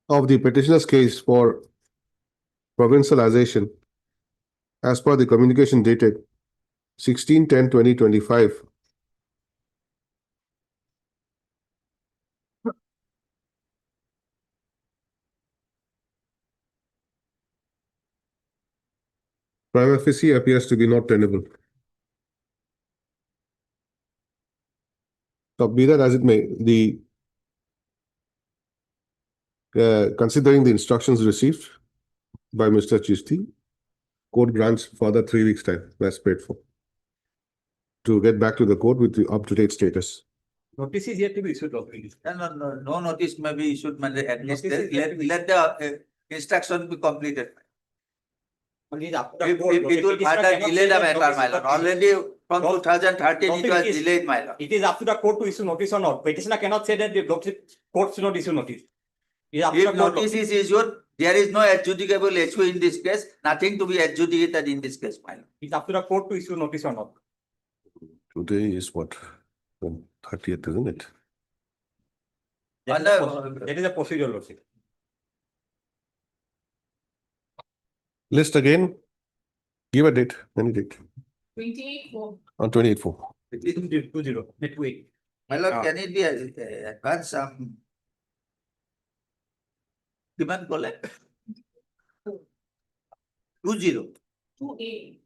Speaker 2: of the petitioner's case for provincialization as per the communication dated 16/10/2025 Prima facie appears to be not tenable. So be that as it may, considering the instructions received by Mr. Chisti, court grants further 3 weeks time as paid for to get back to the court with the up-to-date status.
Speaker 7: Notice is yet to be issued.
Speaker 16: No notice may be issued, but at least
Speaker 7: Notice is yet to be
Speaker 16: let the instruction be completed.
Speaker 7: Only is up to
Speaker 16: It
Speaker 7: the court.
Speaker 16: it will
Speaker 7: Petitioner
Speaker 16: further
Speaker 7: cannot
Speaker 16: delay
Speaker 7: say
Speaker 16: the
Speaker 7: that
Speaker 16: matter,
Speaker 7: notice
Speaker 16: my
Speaker 7: is
Speaker 16: lord.
Speaker 7: not issued.
Speaker 16: Already from
Speaker 7: No.
Speaker 16: 2013, it
Speaker 7: No,
Speaker 16: was
Speaker 7: it is-
Speaker 16: delayed, my lord.
Speaker 7: It is up to the court to issue notice or not. Petitioner cannot say that the court should not issue notice. It is up to
Speaker 16: If
Speaker 7: the court.
Speaker 16: notice is issued, there is no adjudicable issue in this case, nothing to be adjudicated in this case, my lord.
Speaker 7: It is up to the court to issue notice or not.
Speaker 2: Today is what? 30th, isn't it?
Speaker 7: That is a procedure, Lordship.
Speaker 2: List again. Give a date, any date.
Speaker 13: 28-4.
Speaker 2: On 28/4.
Speaker 7: It is 20. Let wait.
Speaker 16: My lord, can it be advance some demand collect? 20.
Speaker 13: 2A.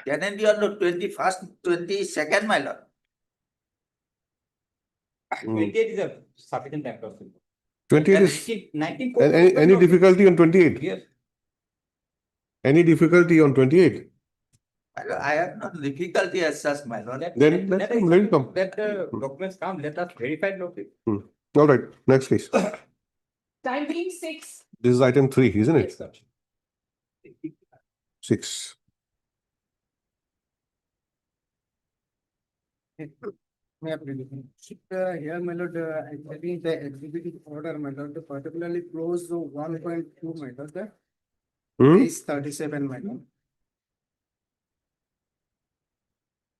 Speaker 16: Can it be on the 21st, 22nd, my lord?
Speaker 7: 28 is a sufficient time, Lordship.
Speaker 2: 28 is.
Speaker 7: 19.
Speaker 2: Any difficulty on 28?
Speaker 7: Yes.
Speaker 2: Any difficulty on 28?
Speaker 16: My lord, I have no difficulty as such, my lord.
Speaker 2: Then let him come.
Speaker 7: Let the documents come, let us verify, Lordship.
Speaker 2: All right, next case.
Speaker 13: Time being 6.
Speaker 2: This is item 3, isn't it?
Speaker 7: Yes, Lordship.
Speaker 2: 6.
Speaker 9: Here, my lord, I think the executive order, my lord, particularly clause 1.2, my lord, page 37, my lord.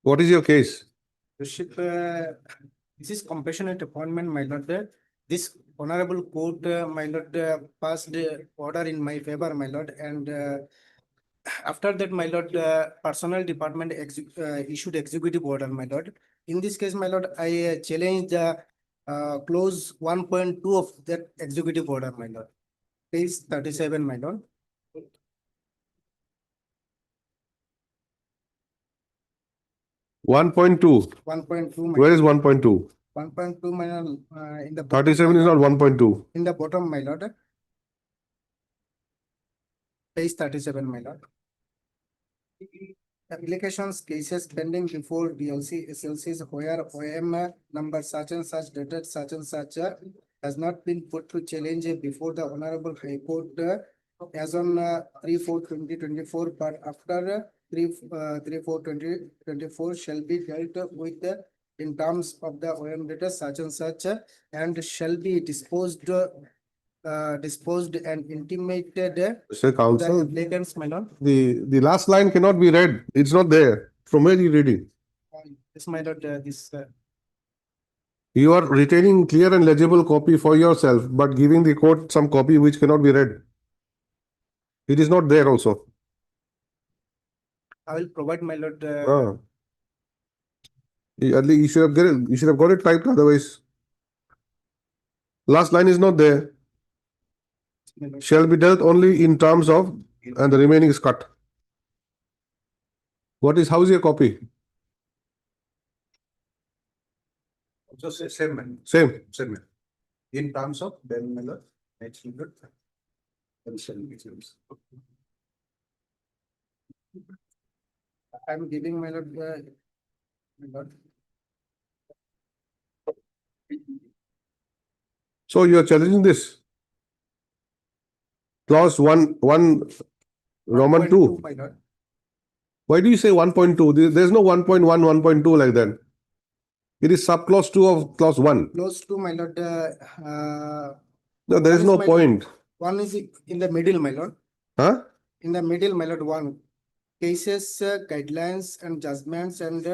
Speaker 2: What is your case?
Speaker 9: Worship, this is compassionate appointment, my lord. This honorable court, my lord, passed order in my favor, my lord, and after that, my lord, personnel department issued executive order, my lord. In this case, my lord, I challenge the clause 1.2 of that executive order, my lord. Page 37, my lord.
Speaker 2: 1.2.
Speaker 9: 1.2.
Speaker 2: Where is 1.2?
Speaker 9: 1.2, my lord, in the.
Speaker 2: 37 is not 1.2.
Speaker 9: In the bottom, my lord. Page 37, my lord. Applications, cases pending before DLC, SLCs where OM number such and such dated such and such has not been put to challenge before the Honorable High Court as on 3/4/2024, but after 3/4/2024 shall be dealt with in terms of the OM data such and such and shall be disposed and intimated
Speaker 2: Mr.
Speaker 9: the
Speaker 2: Counsel,
Speaker 9: applicants, my lord.
Speaker 2: the last line cannot be read. It's not there. From where are you reading?
Speaker 9: This, my lord, this.
Speaker 2: You are retaining clear and legible copy for yourself, but giving the court some copy which cannot be read. It is not there also.
Speaker 9: I will provide, my lord.
Speaker 2: At least you should have got it typed, otherwise. Last line is not there. Shall be dealt only in terms of, and the remaining is cut. How is your copy?
Speaker 8: So same man.
Speaker 2: Same.
Speaker 8: Same man. In terms of then my lord, next hundred.
Speaker 9: I'm giving, my lord, my lord.
Speaker 2: So you are challenging this? Clause 1, Roman 2.
Speaker 9: My lord.
Speaker 2: Why do you say 1.2? There's no 1.1, 1.2 like that. It is subclause 2 of clause 1.
Speaker 9: Clause 2, my lord.
Speaker 2: No, there is no
Speaker 9: my
Speaker 2: point.
Speaker 9: One is in the middle, my lord.
Speaker 2: Huh?
Speaker 9: In the middle, my lord, one. Cases, guidelines and judgments and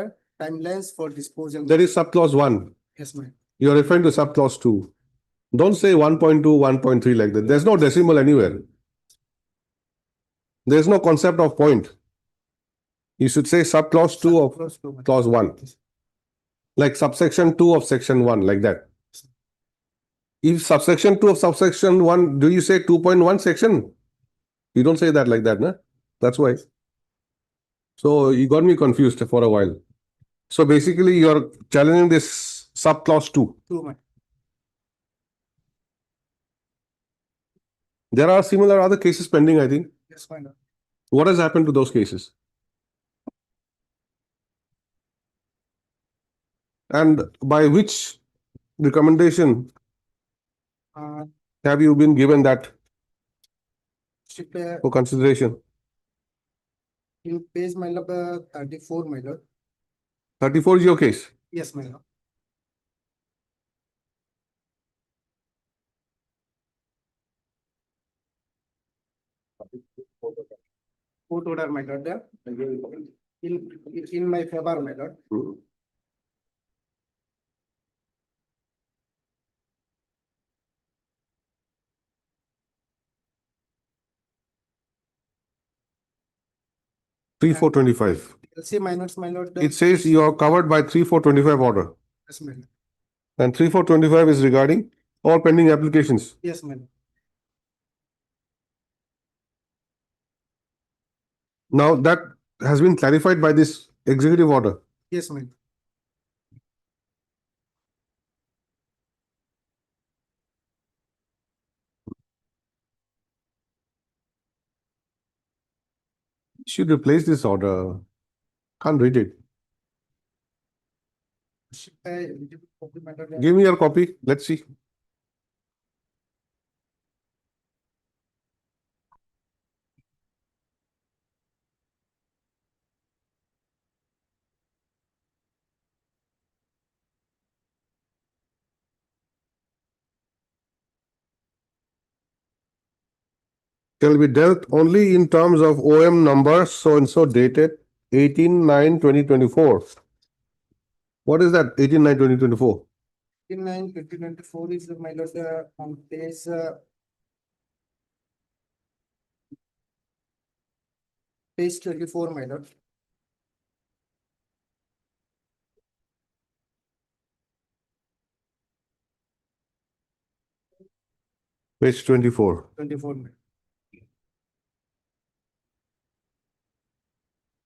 Speaker 9: timelines for disposal.
Speaker 2: There is subclause 1.
Speaker 9: Yes, ma'am.
Speaker 2: You are referring to subclause 2. Don't say 1.2, 1.3 like that. There's no decimal anywhere. There's no concept of point. You should say subclause 2 of
Speaker 9: Clause 2, my lord.
Speaker 2: clause 1. Like subsection 2 of section 1, like that. If subsection 2 of subsection 1, do you say 2.1 section? You don't say that like that, no? That's why. So you got me confused for a while. So basically you're challenging this sub clause 2. There are similar other cases pending, I think.
Speaker 9: Yes, my lord.
Speaker 2: What has happened to those cases? And by which recommendation
Speaker 9: Uh,
Speaker 2: have you been given that
Speaker 9: ship,
Speaker 2: for consideration?
Speaker 9: in page my lord, 34, my lord.
Speaker 2: 34 is your case.
Speaker 9: Yes, my lord. Court order, my lord, in my favor, my lord.
Speaker 2: Hmm. Three four 25.
Speaker 9: LC minors, my lord.
Speaker 2: It says you are covered by 3425 order.
Speaker 9: Yes, my lord.
Speaker 2: And 3425 is regarding all pending applications.
Speaker 9: Yes, my lord.
Speaker 2: Now that has been clarified by this executive order.
Speaker 9: Yes, my lord.
Speaker 2: Should replace this order. Can't read it.
Speaker 9: Ship, eligible copy, my lord.
Speaker 2: Give me your copy. Let's see. Shall be dealt only in terms of OM number so and so dated 18/9/2024. What is that 18/9/2024?
Speaker 9: In 2024 is my lord, on page 24, my lord.
Speaker 2: Page 24.
Speaker 9: 24, my lord.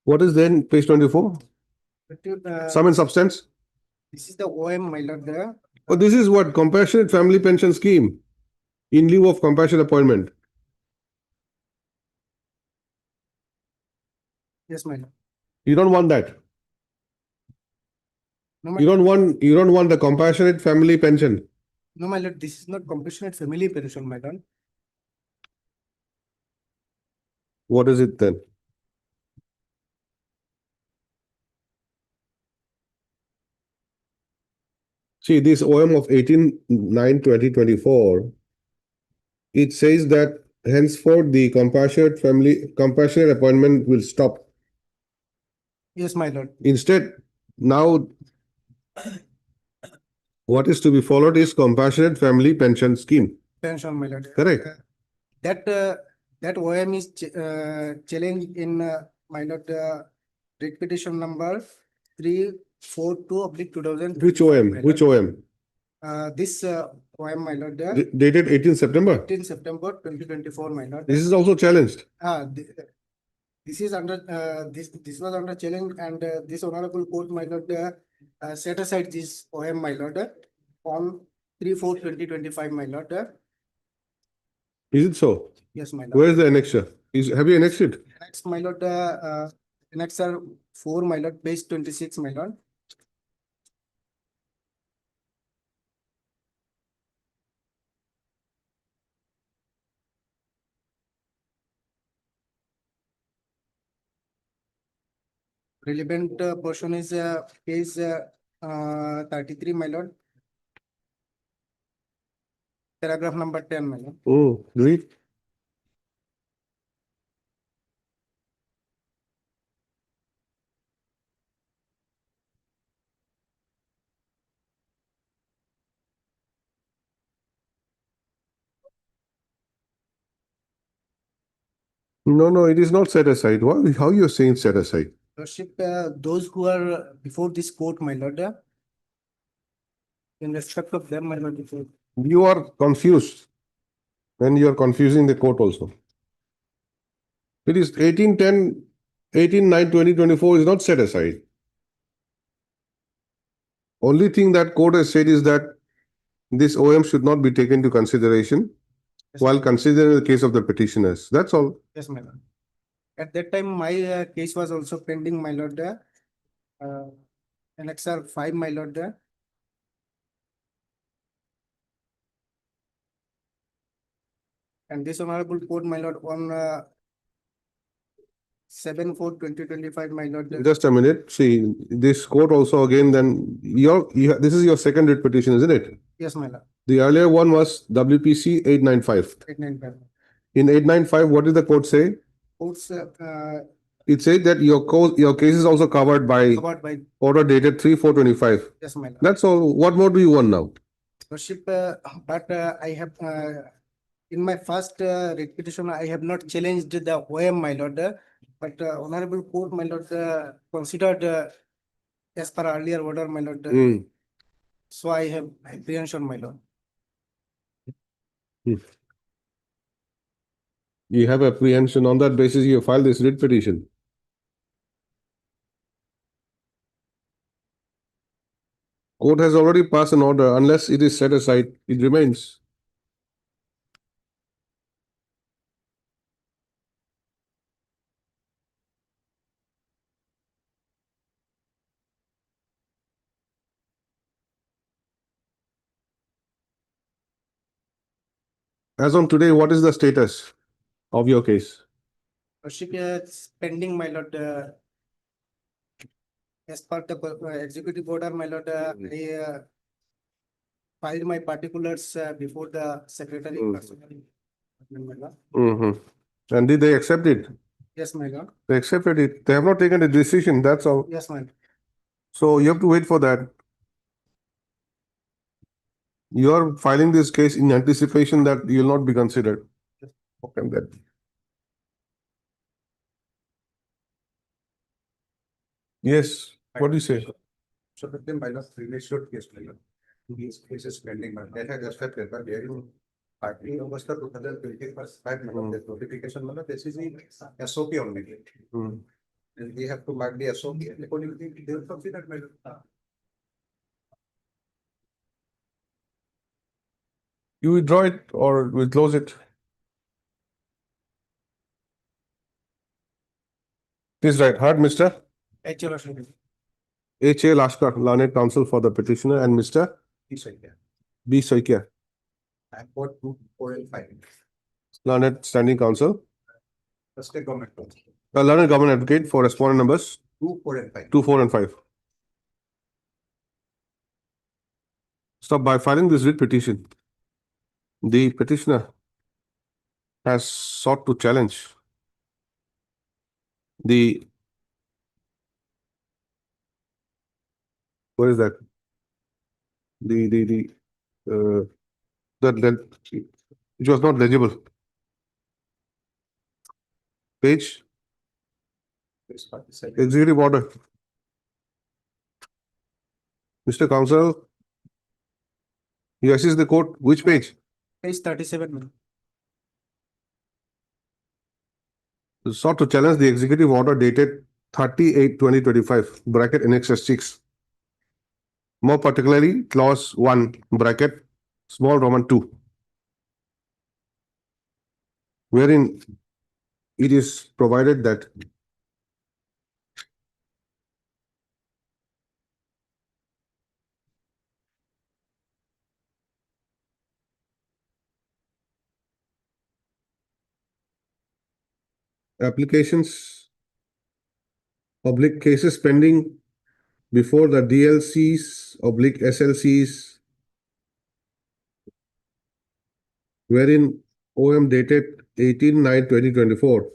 Speaker 2: What is then page 24? Sum and substance?
Speaker 9: This is the OM, my lord, there.
Speaker 2: Oh, this is what? Compassionate Family Pension Scheme in lieu of compassion appointment.
Speaker 9: Yes, my lord.
Speaker 2: You don't want that.
Speaker 9: No, my,
Speaker 2: You don't want the compassionate family pension.
Speaker 9: no, my lord, this is not compassionate family pension, my lord.
Speaker 2: What is it then? See, this OM of 18/9/2024, it says that henceforth the compassionate appointment will stop.
Speaker 9: Yes, my lord.
Speaker 2: Instead, now what is to be followed is compassionate family pension scheme.
Speaker 9: Pension, my lord.
Speaker 2: Correct.
Speaker 9: That OM is challenged in my lord, writ petition number 342/2000.
Speaker 2: Which OM? Which OM?
Speaker 9: This OM, my lord,
Speaker 2: Dated 18 September.
Speaker 9: 18 September 2024, my lord.
Speaker 2: This is also challenged.
Speaker 9: This is under this was under challenge, and this honorable court, my lord, set aside this OM, my lord, on 3/4/2025, my lord.
Speaker 2: Is it so?
Speaker 9: Yes, my lord.
Speaker 2: Where is the annexure? Have you annexed it?
Speaker 9: Next, my lord, annexure 4, my lord, page 26, my lord. Relevant portion is page 33, my lord. Paragraph number 10, my lord.
Speaker 2: Oh, read. No, it is not set aside. Why? How you are saying set aside?
Speaker 9: Worship, those who are before this court, my lord, in respect of them, my lord.
Speaker 2: You are confused. And you are confusing the court also. It is 1810, 18/9/2024 is not set aside. Only thing that court has said is that this OM should not be taken into consideration while considering the case of the petitioners. That's all.
Speaker 9: Yes, my lord. At that time, my case was also pending, my lord. Annexure 5, my lord. And this honorable court, my lord, on 7/4/2025, my lord.
Speaker 2: Just a minute. See, this court also again, then this is your second writ petition, isn't it?
Speaker 9: Yes, my lord.
Speaker 2: The earlier one was WPC 895.
Speaker 9: 895.
Speaker 2: In 895, what did the court say?
Speaker 9: Courts,
Speaker 2: It said that your case is also covered by
Speaker 9: covered by,
Speaker 2: order dated 3/4/25.
Speaker 9: yes, my lord.
Speaker 2: That's all. What more do you want now?
Speaker 9: Worship, but I have, in my first writ petition, I have not challenged the OM, my lord. But honorable court, my lord, considered as per earlier order, my lord.
Speaker 2: Hmm.
Speaker 9: So I have apprehension, my lord.
Speaker 2: You have apprehension. On that basis, you filed this writ petition. Court has already passed an order. Unless it is set aside, it remains. As on today, what is the status of your case?
Speaker 9: Worship, it's pending, my lord. As per the executive order, my lord, I filed my particulars before the secretary personally. My lord.
Speaker 2: Mm-hmm. And did they accept it?
Speaker 9: Yes, my lord.
Speaker 2: They accepted it. They have not taken a decision. That's all.
Speaker 9: Yes, my lord.
Speaker 2: So you have to wait for that. You are filing this case in anticipation that you will not be considered. Okay, then. Yes. What do you say?
Speaker 8: So the claim by the previous short case, these cases pending, but that has accepted, but there is partly August 2025, the notification, this is the SOP only. And we have to mark the SOP, according to they will consider, my lord.
Speaker 2: You withdraw it or we close it? Please write hard, Mr.
Speaker 9: H. Worship.
Speaker 2: H. A. Lashkar, learned counsel for the petitioner, and Mr. B. Soikia,
Speaker 8: I got 2, 4, and 5.
Speaker 2: learned standing counsel.
Speaker 8: The state government.
Speaker 2: Learned government advocate for respondent numbers
Speaker 8: 2, 4, and 5.
Speaker 2: 2, 4, and 5. Stop. By filing this writ petition, the petitioner has sought to challenge the, what is that? That it was not legible. Page, executive order. Mr. Counsel, you assist the court. Which page?
Speaker 9: Page 37, my lord.
Speaker 2: Sought to challenge the executive order dated 30/8/2025, bracket annexure 6. More particularly, clause 1, bracket small Roman 2, wherein it is provided that applications, public cases pending before the DLCs, SLCs, wherein OM dated 18/9/2024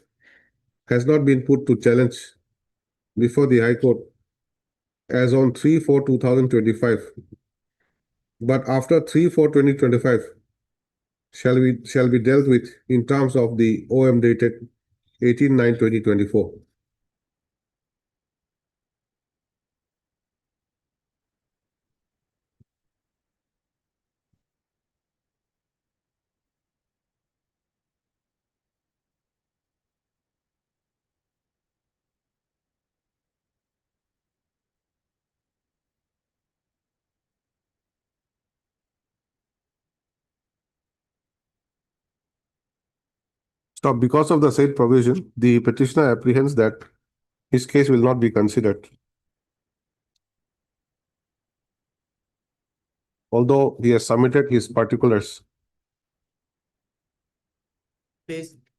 Speaker 2: has not been put to challenge before the High Court as on 3/4/2025, but after 3/4/2025 shall be dealt with in terms of the OM dated 18/9/2024. So because of the said provision, the petitioner apprehends that his case will not be considered. Although he has submitted his particulars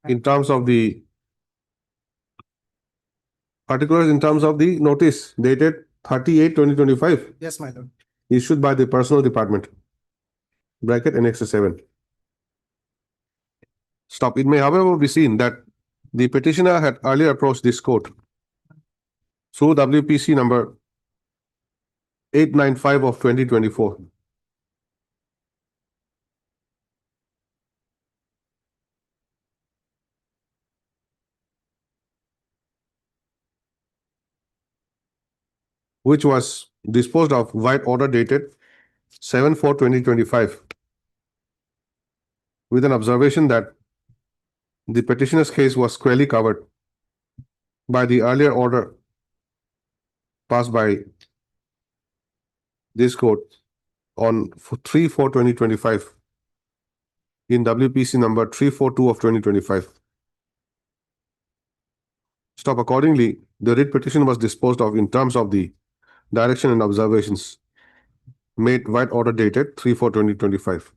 Speaker 2: in terms of the notice dated 38/2025
Speaker 6: Yes, my lord.
Speaker 2: issued by the Personal Department, bracket Annex 7. Stop. It may, however, be seen that the petitioner had earlier approached this court through WPC number 895 of 2024. Which was disposed of via order dated 7/4/2025 with an observation that the petitioner's case was squarely covered by the earlier order passed by this court on 3/4/2025 in WPC number 342 of 2025. Stop. Accordingly, the writ petition was disposed of in terms of the direction and observations made via order dated 3/4/2025.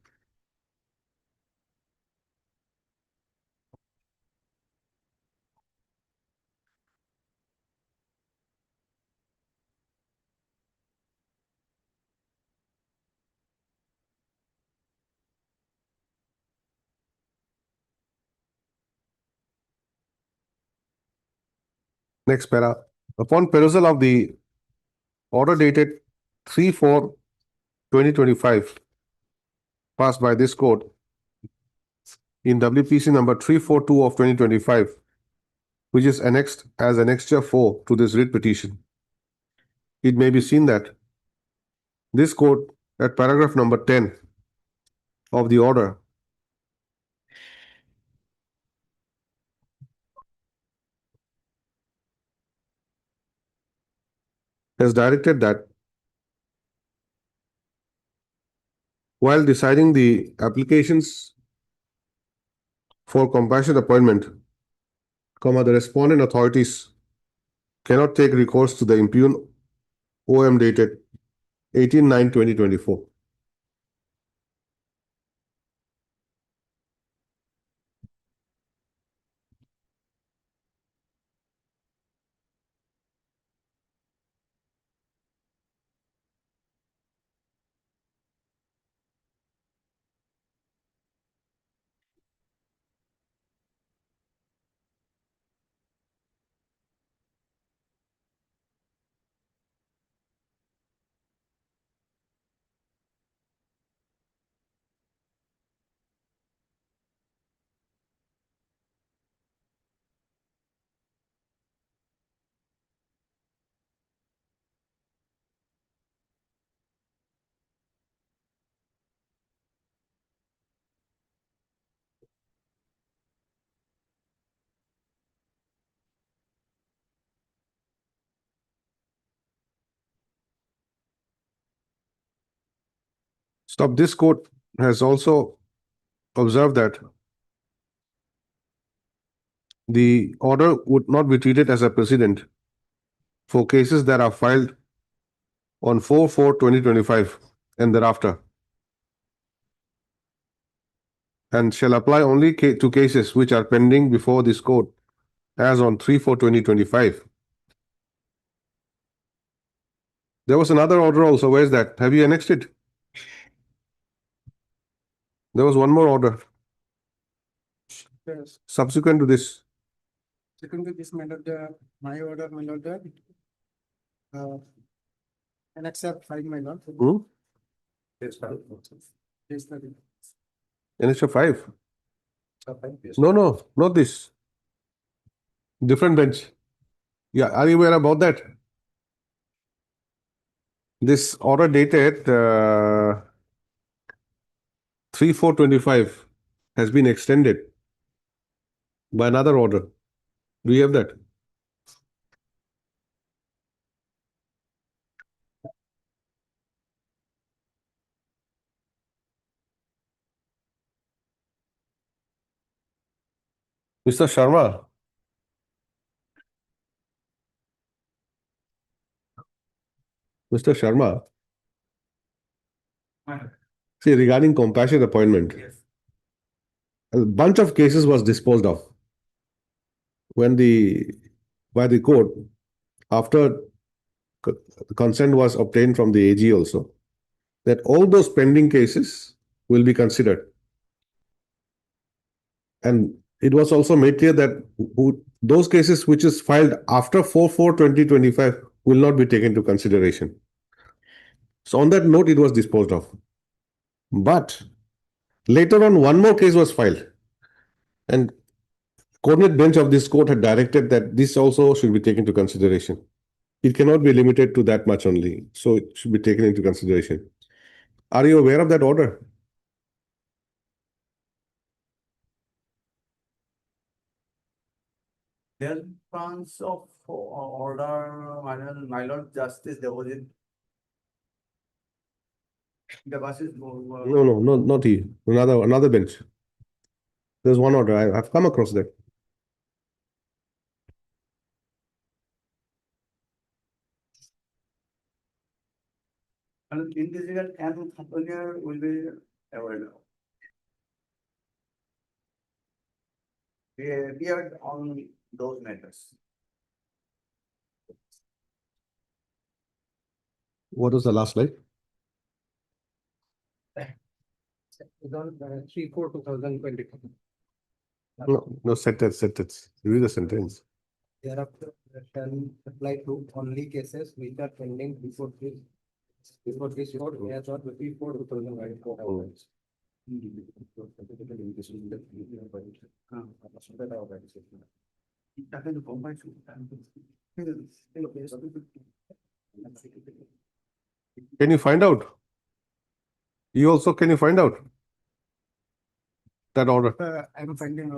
Speaker 2: Next para. Upon perusal of the order dated 3/4/2025 passed by this court in WPC number 342 of 2025, which is annexed as Annexure 4 to this writ petition, it may be seen that this court at paragraph number 10 of the order has directed that while deciding the applications for compassionate appointment, the respondent authorities cannot take recourse to the impugned OM dated 18/9/2024. Stop. This court has also observed that the order would not be treated as a precedent for cases that are filed on 4/4/2025 and thereafter, and shall apply only to cases which are pending before this court as on 3/4/2025. There was another order also. Where is that? Have you annexed it? There was one more order
Speaker 12: Yes.
Speaker 2: subsequent to this.
Speaker 12: Second to this, my lord, my order, my lord, Annexure 5, my lord.
Speaker 8: Yes, sir.
Speaker 12: Yes, sir.
Speaker 2: Annexure 5. No, not this. Different bench. Yeah, are you aware about that? This order dated 3/4/25 has been extended by another order. Do you have that? Mr. Sharma. Mr. Sharma. See, regarding compassionate appointment, a bunch of cases was disposed of when by the court after consent was obtained from the AG also, that all those pending cases will be considered. And it was also made clear that those cases which is filed after 4/4/2025 will not be taken into consideration. So on that note, it was disposed of. But later on, one more case was filed. And coordinate bench of this court had directed that this also should be taken into consideration. It cannot be limited to that much only. So it should be taken into consideration. Are you aware of that order?
Speaker 7: There France of order, my lord justice deposit. The buses.
Speaker 2: No, not he. Another bench. There's one order. I've come across that.
Speaker 7: And individual and company will be aware. We appeared on those matters.
Speaker 2: What was the last slide?
Speaker 12: It's on 3/4/2020.
Speaker 2: No, sentence. Read the sentence.
Speaker 12: Thereafter, shall apply to only cases which are pending before this court, as on 3/4/2024.
Speaker 2: Can you find out? You also can you find out that order?
Speaker 12: I'm finding.
Speaker 7: I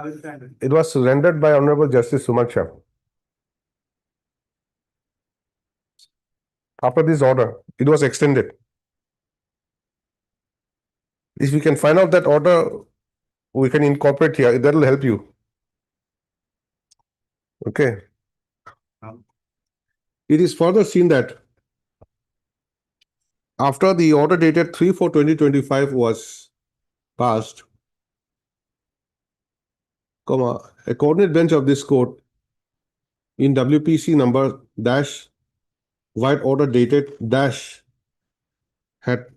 Speaker 7: will find it.
Speaker 2: It was rendered by Honorable Justice Sumaksha. After this order, it was extended. If we can find out that order, we can incorporate here. That will help you. Okay. It is further seen that after the order dated 3/4/2025 was passed, a coordinate bench of this court in WPC number dash white order dated dash had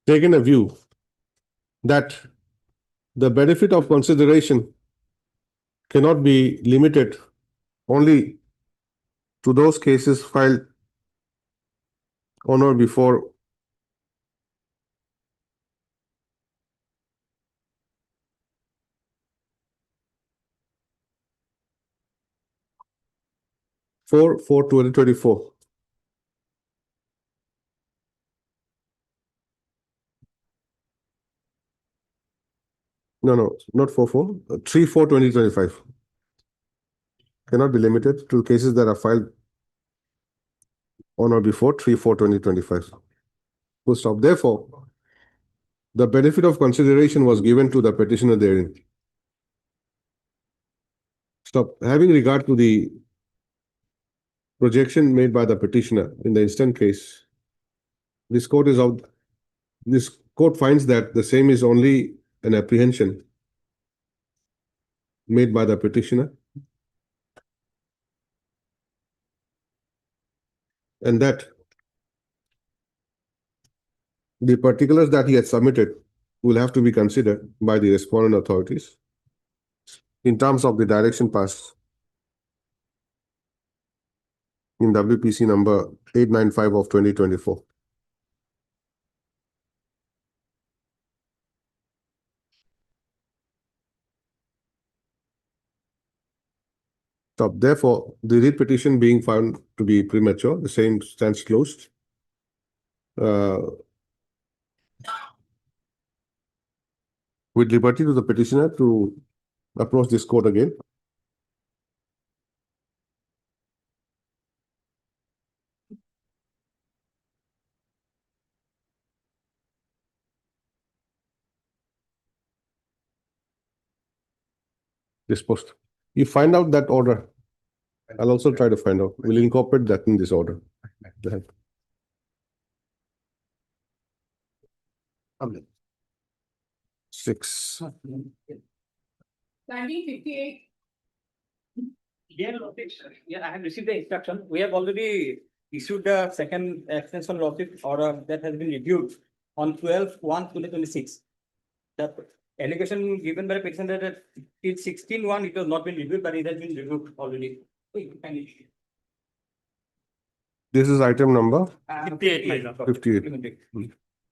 Speaker 2: taken a view that the benefit of consideration cannot be limited only to those cases filed on or before 4/4/2024. No, not 4/4, 3/4/2025. Cannot be limited to cases that are filed on or before 3/4/2025. Full stop. Therefore, the benefit of consideration was given to the petitioner therein. Stop. Having regard to the projection made by the petitioner in the instant case, this court finds that the same is only an apprehension made by the petitioner, and that the particulars that he had submitted will have to be considered by the respondent authorities in terms of the direction passed in WPC number 895 of 2024. Stop. Therefore, the writ petition being found to be premature, the same stands closed. with liberty to the petitioner to approach this court again. Disposed. You find out that order. I'll also try to find out. We'll incorporate that in this order. Go ahead. 6.
Speaker 13: 1958.
Speaker 7: Dear Lordship, I have received the instruction. We have already issued the second extension lawsuit order that has been reviewed on 12/1/2026. The allegation given by the petitioner that it's 16/1, it has not been reviewed, but it has been reviewed already.
Speaker 2: This is item number
Speaker 11: 58, my lord.
Speaker 2: 58.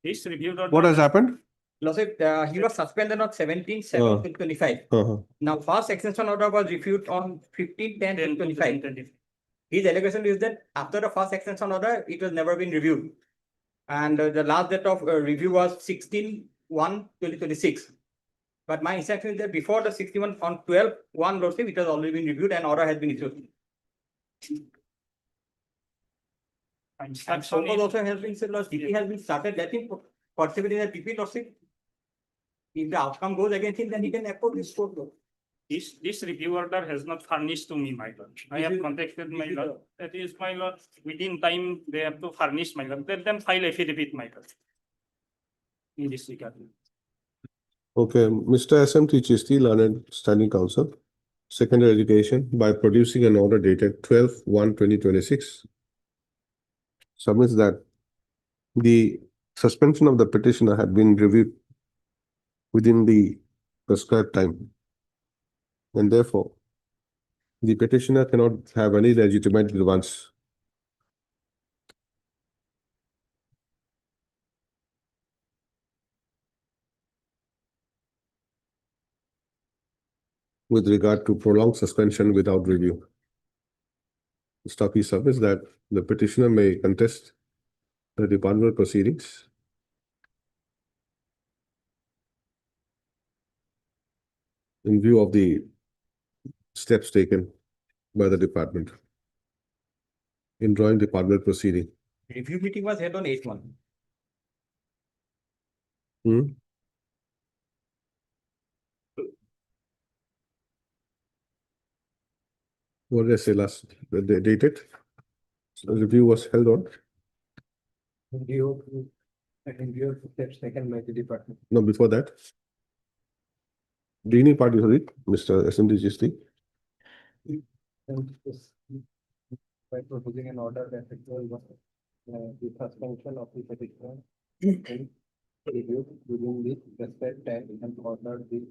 Speaker 11: This reviewed order.
Speaker 2: What has happened?
Speaker 7: Lawsuit, he was suspended on 17/7/2025. Now, first extension order was reviewed on 15/10/2025. His allegation is that after the first extension order, it has never been reviewed. And the last date of review was 16/1/2026. But my instruction is that before the 61 on 12/1 lawsuit, it has already been reviewed and order has been issued. And so also has been said, TP has been started getting participating in the TP lawsuit. If the outcome goes against him, then he can approach this court.
Speaker 11: This review order has not furnished to me, my lord. I have contacted my lord. That is, my lord, within time, they have to furnish, my lord. Let them file affidavit, my lord. In this regard.
Speaker 2: Okay, Mr. SMT Chisti, Learned Standing Counsel, Secondary Education, by producing an order dated 12/1/2026, submits that the suspension of the petitioner had been reviewed within the prescribed time. And therefore, the petitioner cannot have any legitimate grievance. With regard to prolonged suspension without review. Stocky submits that the petitioner may contest the departmental proceedings in view of the steps taken by the department in drawing departmental proceeding.
Speaker 7: Review meeting was held on 8/1.
Speaker 2: What did I say last? The dated? So review was held on?
Speaker 8: Review of steps taken by the department.
Speaker 2: No, before that. Dealing party, sorry, Mr. SMD Chisti.
Speaker 8: By proposing an order that the suspension of the petitioner reviewed within the prescribed time and order the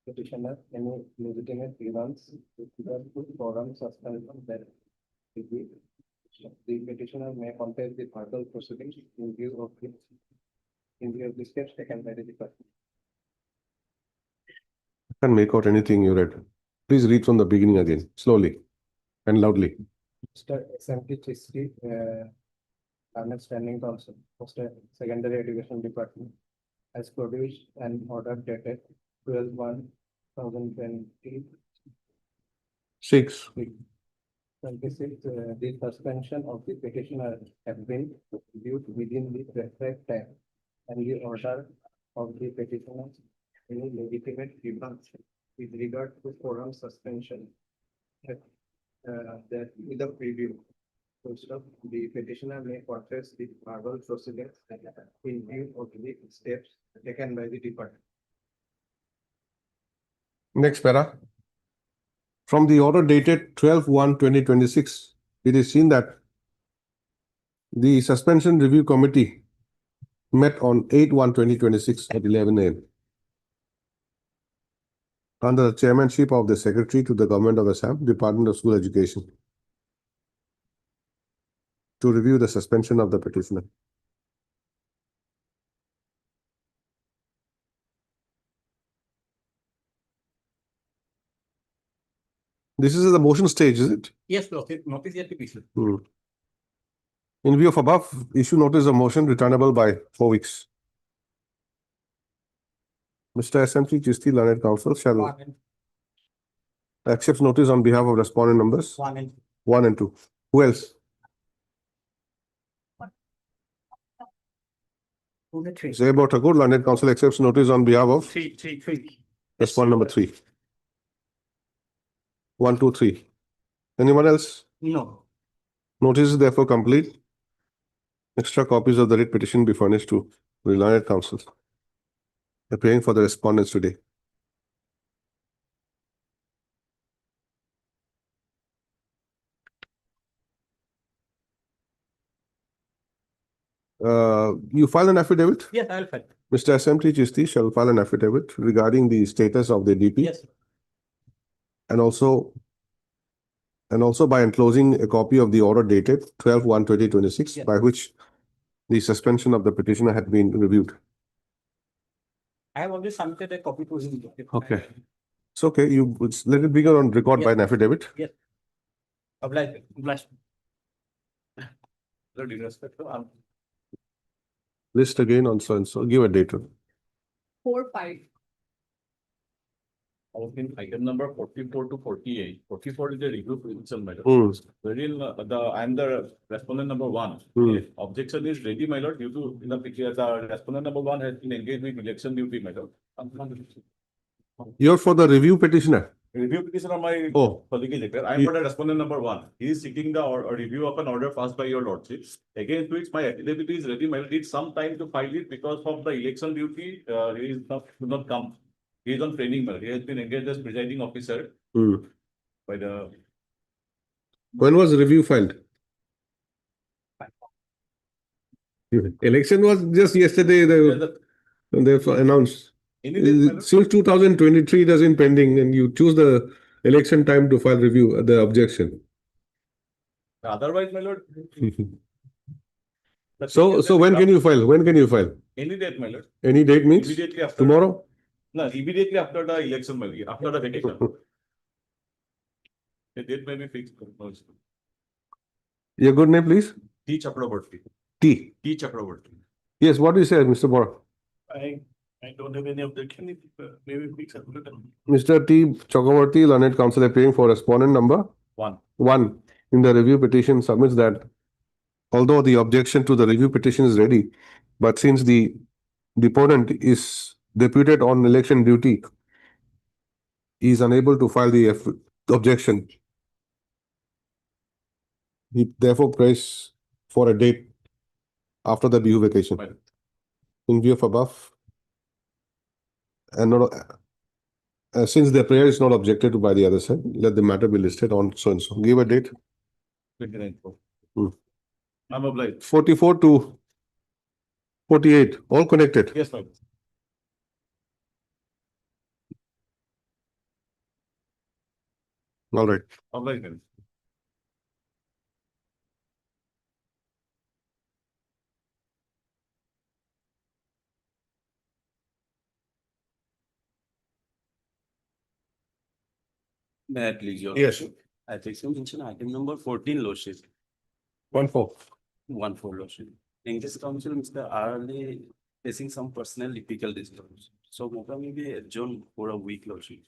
Speaker 8: petitioner any legitimate grievance with regard to forum suspension that the petitioner may contest the further proceedings in view of the steps taken by the department.
Speaker 2: I can't make out anything you read. Please read from the beginning again, slowly and loudly.
Speaker 8: Mr. SMT Chisti, Learned Standing Counsel, Secondary Education Department, has produced an order dated
Speaker 2: 12/1/2026.
Speaker 8: 26, the suspension of the petitioner have been reviewed within the prescribed time and the order of the petitioner any legitimate grievance with regard to forum suspension that without review. The petitioner may contest the verbal proceedings in view of the steps taken by the department.
Speaker 2: Next para. From the order dated 12/1/2026, it is seen that the suspension review committee met on 8/1/2026 at 11 a.m. under the chairmanship of the Secretary to the Government of Assam, Department of School Education, to review the suspension of the petitioner. This is the motion stage, is it?
Speaker 7: Yes, notice yet to be issued.
Speaker 2: In view of above, issue notice of motion returnable by 4 weeks. Mr. SMT Chisti, learned counsel, shall accept notice on behalf of respondent numbers 1 and 2. Who else? Zebo Thakur, learned counsel, accepts notice on behalf of
Speaker 9: Three.
Speaker 2: respondent number 3. 1, 2, 3. Anyone else?
Speaker 9: No.
Speaker 2: Notice is therefore complete. Extra copies of the writ petition be furnished to the learned counsel appearing for the respondents today. You file an affidavit?
Speaker 6: Yes, I will file.
Speaker 2: Mr. SMT Chisti shall file an affidavit regarding the status of the DP.
Speaker 6: Yes.
Speaker 2: And also by enclosing a copy of the order dated 12/1/2026,
Speaker 6: Yes.
Speaker 2: by which the suspension of the petitioner had been reviewed.
Speaker 6: I have already submitted a copy to him.
Speaker 2: Okay. It's okay. Let it be on record by an affidavit.
Speaker 6: Yes. Obliged.
Speaker 2: List again on so and so. Give a date.
Speaker 13: 4/5.
Speaker 12: Item number 44 to 48. 44 is the review petition matter.
Speaker 2: Hmm.
Speaker 12: Wherein I am the respondent number 1.
Speaker 2: Hmm.
Speaker 12: Objection is ready, my lord, due to the respondent number 1 has been engaged with election duty, my lord.
Speaker 2: You're for the review petitioner.
Speaker 12: Review petition of my
Speaker 2: Oh.
Speaker 12: letter. I am for the respondent number 1. He is seeking the a review of an order passed by your lordship. Against which my affidavit is ready, my lord. Need some time to file it because of the election duty. He is could not come. He is on training, my lord. He has been engaged as presiding officer
Speaker 2: Hmm.
Speaker 12: by the.
Speaker 2: When was the review filed? Election was just yesterday. They've announced. Since 2023 it has been pending, and you choose the election time to file review the objection.
Speaker 12: Otherwise, my lord.
Speaker 2: So when can you file? When can you file?
Speaker 12: Any date, my lord.
Speaker 2: Any date means
Speaker 12: Immediately after.
Speaker 2: tomorrow?
Speaker 12: No, immediately after the election, my lord. After the vacation. The date may be fixed.
Speaker 2: Your good name, please.
Speaker 12: T. Chakraborty.
Speaker 2: T.
Speaker 12: T. Chakraborty.
Speaker 2: Yes, what do you say, Mr. Bora?
Speaker 9: I don't have any objection. Maybe fix it.
Speaker 2: Mr. T. Chakraborty, learned counsel appearing for respondent number 1 in the review petition submits that although the objection to the review petition is ready, but since the deponent is deputed on election duty, he is unable to file the objection. He therefore prays for a date after the BU vacation.
Speaker 12: Right.
Speaker 2: In view of above, and not, since the prayer is not objected to by the other side, let the matter be listed on so and so. Give a date.
Speaker 12: 29.
Speaker 2: Hmm.
Speaker 12: I'm obliged.
Speaker 2: 44 to 48, all connected.
Speaker 12: Yes, my lord.
Speaker 2: All right.
Speaker 12: Obliged, my lord.
Speaker 17: May I please, your
Speaker 2: Yes.
Speaker 17: lordship? I think so mention item number 14, lordship.
Speaker 2: 1-4.
Speaker 17: 1-4, lordship. In this council, Mr. R. facing some personal difficulties. So maybe adjourn for a week, lordship.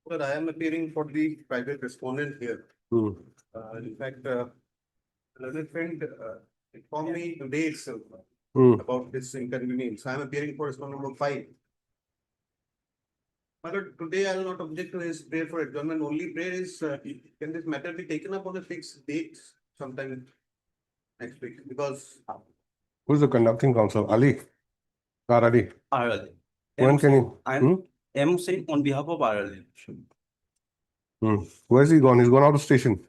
Speaker 8: But I am appearing for the private respondent here.
Speaker 2: Hmm.
Speaker 8: In fact, learned friend informed me today itself
Speaker 2: Hmm.
Speaker 8: about this inconvenience. I am appearing for respondent number 5. But today I will not object to his prayer for adjournment. Only prayer is, can this matter be taken up on a fixed date sometime next week? Because
Speaker 2: Who's the conducting counsel? Ali? Ali.
Speaker 17: R.
Speaker 2: When can you?
Speaker 17: I'm saying on behalf of R.
Speaker 2: Where's he gone? He's gone out of station.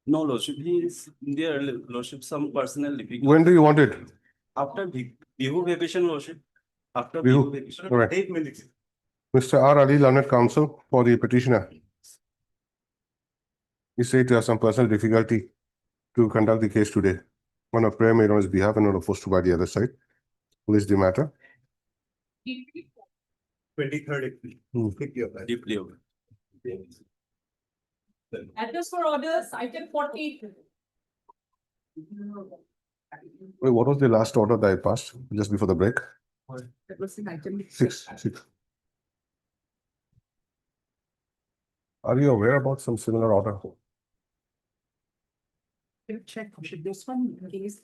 Speaker 17: No, lordship, he is there, lordship, some personal difficulties.
Speaker 2: When do you want it?
Speaker 17: After Bihu vacation, lordship. After
Speaker 2: Bihu.
Speaker 17: Bihu vacation.
Speaker 2: All right.
Speaker 8: 8 minutes.
Speaker 2: Mr. R. Ali, learned counsel for the petitioner. He said to have some personal difficulty to conduct the case today. On a prayer made on his behalf and not opposed to by the other side. List the matter.
Speaker 8: 23rd April.
Speaker 17: Deeply over.
Speaker 13: Address for orders, item 40.
Speaker 2: Wait, what was the last order that I passed just before the break?
Speaker 5: That was in item
Speaker 2: 6. Are you aware about some similar order?
Speaker 5: Check, should this one case?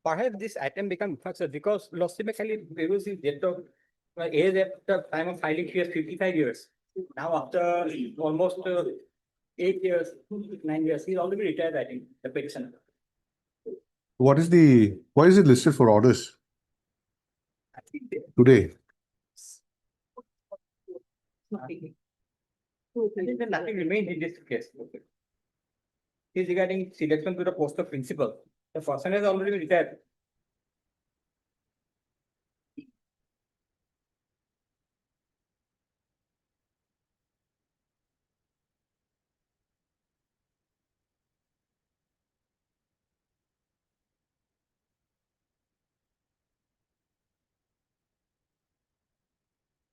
Speaker 7: Perhaps this item become effective because logically previously date of age at the time of filing he was 55 years. Now after almost 8 years, 9 years, he's already retired, I think, the petitioner.
Speaker 2: Why is it listed for orders
Speaker 7: I think they-
Speaker 2: today?
Speaker 7: I think then nothing remains in this case. He's regarding selection to the post of principal. The person has already retired.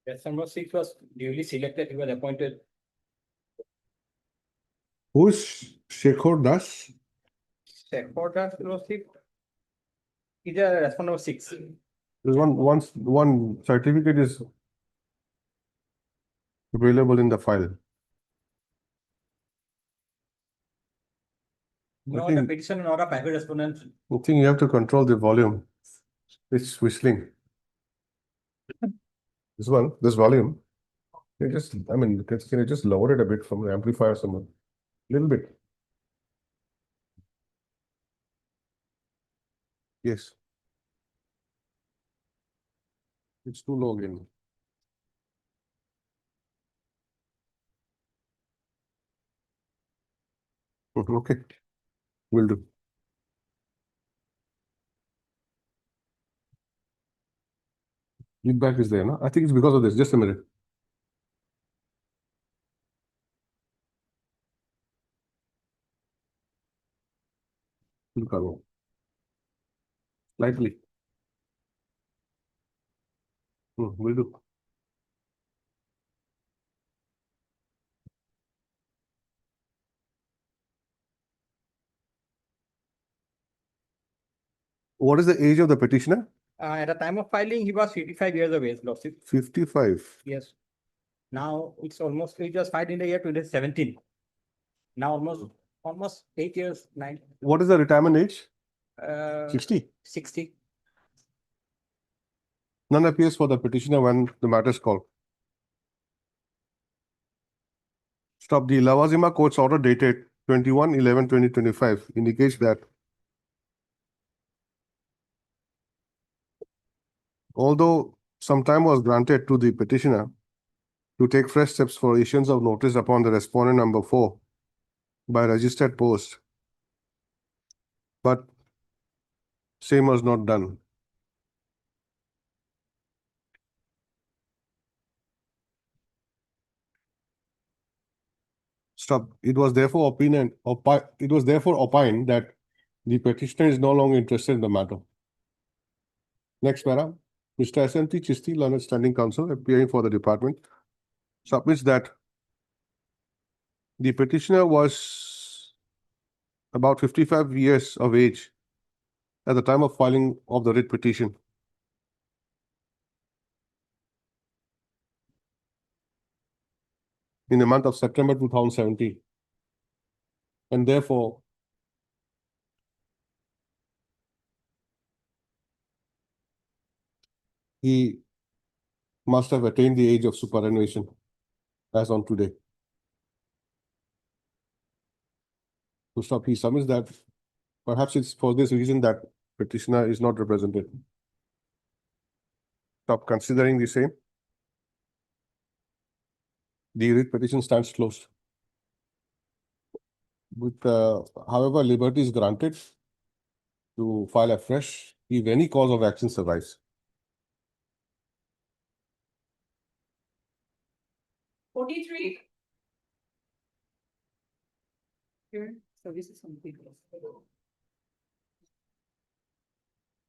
Speaker 7: Yes, number 6 was duly selected, he was appointed.
Speaker 2: Who is Shekhar Das?
Speaker 7: Secretary lordship is a respondent number 6.
Speaker 2: There's one certificate is available in the file.
Speaker 7: No,
Speaker 2: think-
Speaker 7: the petitioner nor a private respondent.
Speaker 2: I think you have to control the volume. It's whistling. This volume. Can you just lower it a bit from the amplifier somewhere? Little bit. Yes. It's too low again. Okay, will do. Feedback is there, no? I think it's because of this. Just a minute. Slightly. Will do. What is the age of the petitioner?
Speaker 7: At the time of filing, he was 55 years of age, lordship.
Speaker 2: 55.
Speaker 7: Yes. Now it's almost, it was filed in the year 2017. Now almost 8 years, 9.
Speaker 2: What is the retirement age? 60.
Speaker 7: 60.
Speaker 2: None appears for the petitioner when the matter is called. Stop. The Lavazima Court's order dated 21/11/2025 indicates that although some time was granted to the petitioner to take fresh steps for issuance of notice upon the respondent number 4 by registered post, but same was not done. Stop. It was therefore opined that the petitioner is no longer interested in the matter. Next para. Mr. S.N.T. Chisti, Learned Standing Counsel, appearing for the department, submits that the petitioner was about 55 years of age at the time of filing of the writ petition. In the month of September 2017. And therefore, he must have attained the age of superannuation as on today. to stop. He submits that perhaps it's for this reason that petitioner is not represented. Stop considering the same. The writ petition stands closed. With, however, liberty is granted to file afresh if any cause of action survives.
Speaker 13: 43.
Speaker 5: Here, services on people.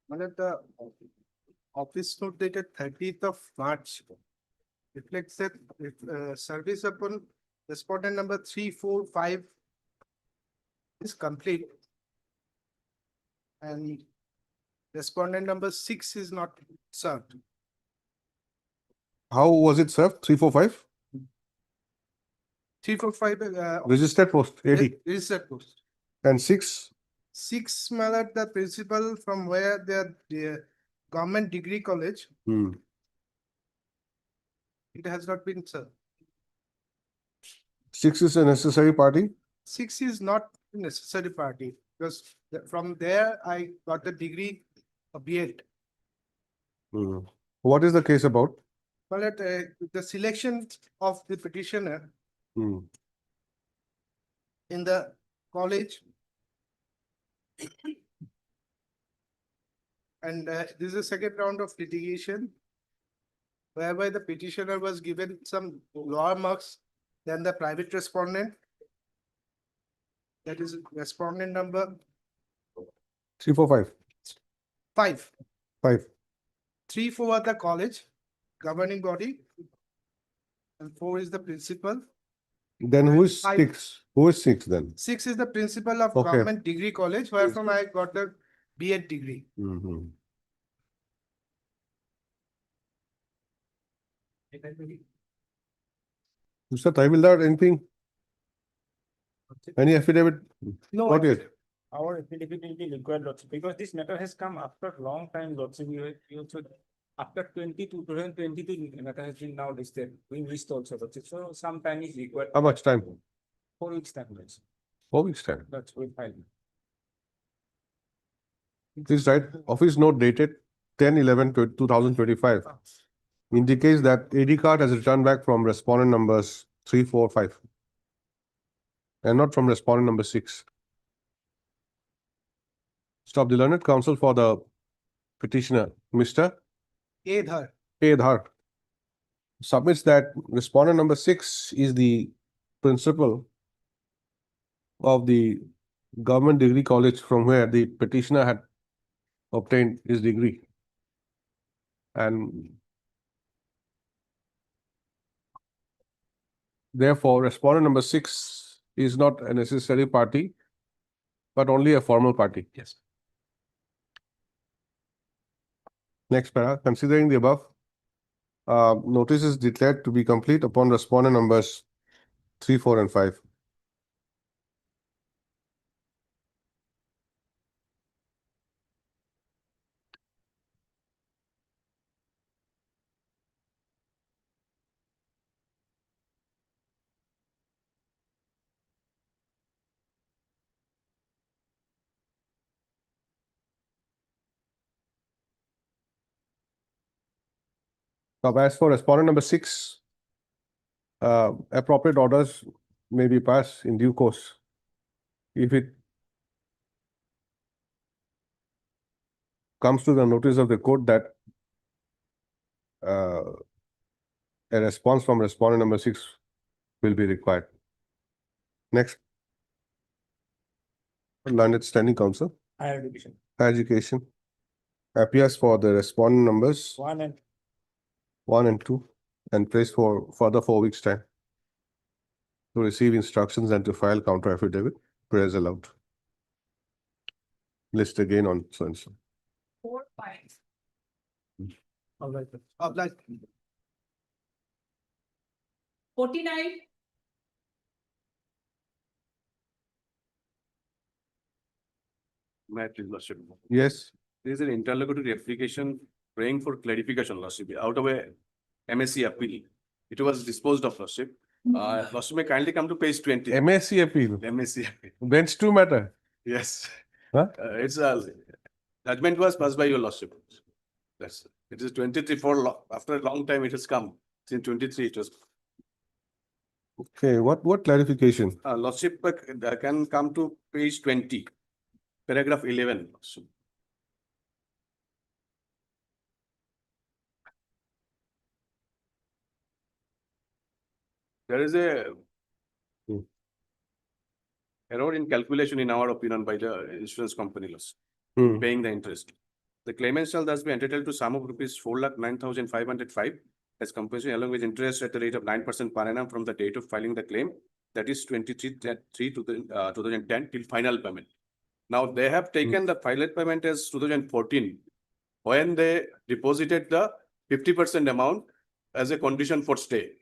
Speaker 9: The office note dated 30th of March reflects that service upon respondent number 345 is complete. And respondent number 6 is not served.
Speaker 2: How was it served? 345?
Speaker 9: 345
Speaker 2: Registered post 80
Speaker 9: registered post.
Speaker 2: and 6.
Speaker 9: 6 Malad, the principal from where the government degree college, it has not been served.
Speaker 2: 6 is a necessary party.
Speaker 9: 6 is not a necessary party because from there I got the degree of B.Ed.
Speaker 2: What is the case about?
Speaker 9: Well, the selection of the petitioner in the college. And this is the second round of litigation whereby the petitioner was given some lower marks than the private respondent. That is respondent number
Speaker 2: 345.
Speaker 9: 5.
Speaker 2: 5.
Speaker 9: 3, 4 are the college governing body and 4 is the principal.
Speaker 2: Then who is
Speaker 9: Five.
Speaker 2: 6? Who is 6 then?
Speaker 9: 6 is the principal of
Speaker 2: Okay.
Speaker 9: government degree college where from I got the B.Ed degree.
Speaker 2: Mr. Taivildar, anything? Any affidavit?
Speaker 15: No,
Speaker 2: Not yet.
Speaker 15: our affidavit will be required, Lordship, because this matter has come after long time, Lordship. We also, after 2022, matter has been now listed. We missed also, Lordship. So some time is required.
Speaker 2: How much time?
Speaker 15: 4 weeks time, Lordship.
Speaker 2: 4 weeks time.
Speaker 15: That's we file.
Speaker 2: Please write office note dated 10/11/2025 indicates that AD card has returned back from respondent numbers 3, 4, 5 and not from respondent number 6. Stop. The learned counsel for the petitioner, Mr.
Speaker 9: Adhar.
Speaker 2: Adhar, submits that respondent number 6 is the principal of the government degree college from where the petitioner had obtained his degree. And therefore, respondent number 6 is not a necessary party, but only a formal party.
Speaker 9: Yes.
Speaker 2: Next para, considering the above, notice is declared to be complete upon respondent numbers 3, 4, and 5. Now, as for respondent number 6, appropriate orders may be passed in due course. If it comes to the notice of the court that a response from respondent number 6 will be required. Next. Learned Standing Counsel,
Speaker 15: Higher education.
Speaker 2: Higher Education, appears for the respondent numbers
Speaker 15: 1 and
Speaker 2: 1 and 2 and placed for further 4 weeks' time to receive instructions and to file counter affidavit. Prayers allowed. List again on so and so.
Speaker 13: 4, 5.
Speaker 9: Obliged.
Speaker 13: 49.
Speaker 17: May I please, Lordship?
Speaker 2: Yes.
Speaker 17: There is an interlocutory application praying for clarification, Lordship, out of a MSc appeal. It was disposed of, Lordship. Lordship may kindly come to page 20.
Speaker 2: MSc appeal.
Speaker 17: MSc.
Speaker 2: Bench 2 matter.
Speaker 17: Yes.
Speaker 2: Huh?
Speaker 17: It's judgment was passed by your Lordship. That's it is 23 after a long time it has come. Since 23 it was.
Speaker 2: Okay, what clarification?
Speaker 17: Lordship can come to page 20, paragraph 11. Lordship. There is a error in calculation, in our opinion, by the insurance company loss paying the interest. The claimant shall thus be entitled to sum of rupees 4,09,505 as compensation along with interest at the rate of 9% per annum from the date of filing the claim, that is 23/3/2010 till final payment. Now they have taken the final payment as 2014 when they deposited the 50% amount as a condition for stay.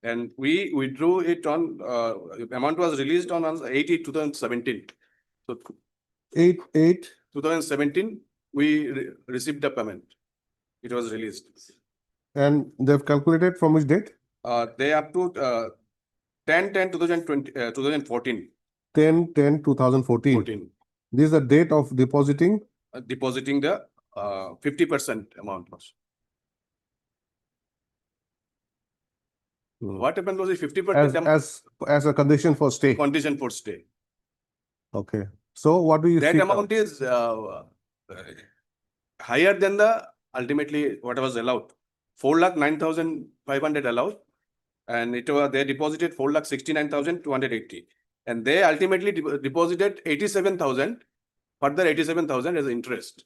Speaker 17: And we withdrew it on, amount was released on 8/8/2017. So
Speaker 2: 8/8.
Speaker 17: 2017, we received the payment. It was released.
Speaker 2: And they've calculated from which date?
Speaker 17: They up to 10/10/2020, 2014.
Speaker 2: 10/10/2014.
Speaker 17: 14,
Speaker 2: This is the date of depositing.
Speaker 17: depositing the 50% amount. What happened was the 50%
Speaker 2: As a condition for stay.
Speaker 17: condition for stay.
Speaker 2: Okay. So what do you
Speaker 17: That
Speaker 2: seek
Speaker 17: amount
Speaker 2: out?
Speaker 17: is higher than the ultimately what was allowed. 4,09,500 allowed, and it was they deposited 4,69,280, and they ultimately deposited 87,000, further 87,000 as interest.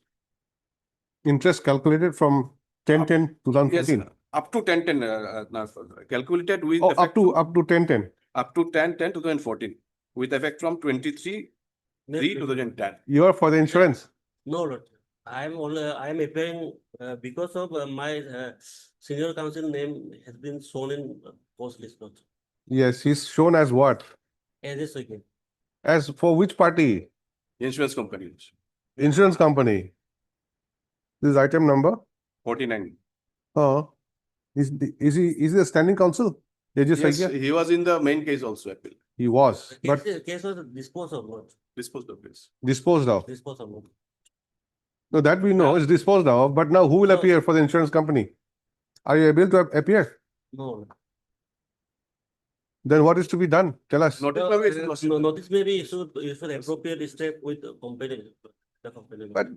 Speaker 2: Interest calculated from 10/10/2014.
Speaker 17: Yes, up to 10/10, calculated with
Speaker 2: Oh,
Speaker 17: effect
Speaker 2: up to 10/10.
Speaker 17: up to 10/10/2014 with effect from 23/3/2010.
Speaker 2: You are for the insurance.
Speaker 18: No, Lord. I am appearing because of my senior counsel name has been shown in post list, Lord.
Speaker 2: Yes, he's shown as what?
Speaker 18: As a second.
Speaker 2: As for which party?
Speaker 17: Insurance company.
Speaker 2: Insurance company. This is item number?
Speaker 17: 49.
Speaker 2: Is he a standing counsel?
Speaker 17: Yes, he was in the main case also, appeal.
Speaker 2: He was, but
Speaker 18: Case was disposed of, Lord.
Speaker 17: Disposed of this.
Speaker 2: disposed of.
Speaker 18: Disposed of, Lord.
Speaker 2: No, that we know is disposed of, but now who will
Speaker 18: No.
Speaker 2: appear for the insurance company? Are you able to appear?
Speaker 18: No, Lord.
Speaker 2: Then what is to be done? Tell us.
Speaker 17: Notice may be issued, Lordship.
Speaker 18: No, notice may be issued appropriate step with the company.
Speaker 2: But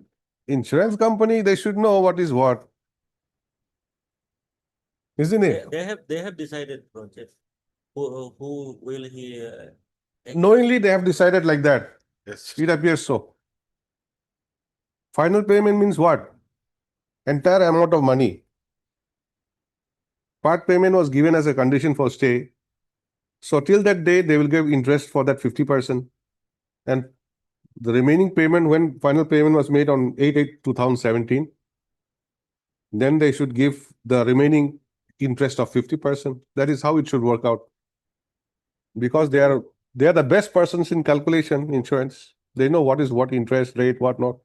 Speaker 2: insurance company, they should know what is what. Isn't it?
Speaker 18: They have decided, project. Who will he?
Speaker 2: Knowingly, they have decided like that.
Speaker 17: Yes.
Speaker 2: It appears so. Final payment means what? Entire amount of money. Part payment was given as a condition for stay. So till that day, they will give interest for that 50%. And the remaining payment, when final payment was made on 8/8/2017, then they should give the remaining interest of 50%. That is how it should work out. Because they are the best persons in calculation, insurance. They know what is what interest rate, what not.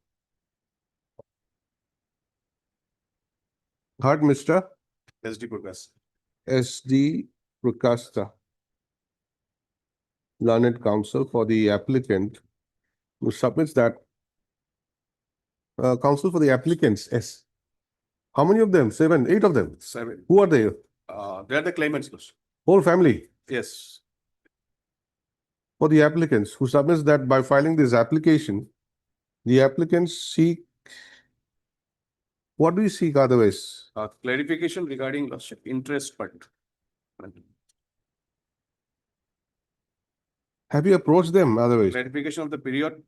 Speaker 2: Heard, Mr.
Speaker 17: SD Prakash.
Speaker 2: SD Prakasta, learned counsel for the applicant who submits that. Counsel for the applicants, yes. How many of them? 7, 8 of them.
Speaker 17: 7.
Speaker 2: Who are they?
Speaker 17: They are the claimants, Lordship.
Speaker 2: Whole family.
Speaker 17: Yes.
Speaker 2: For the applicants who submits that by filing this application, the applicants seek. What do you seek otherwise?
Speaker 17: Clarification regarding Lordship interest part.
Speaker 2: Have you approached them otherwise?
Speaker 17: Clarification of the period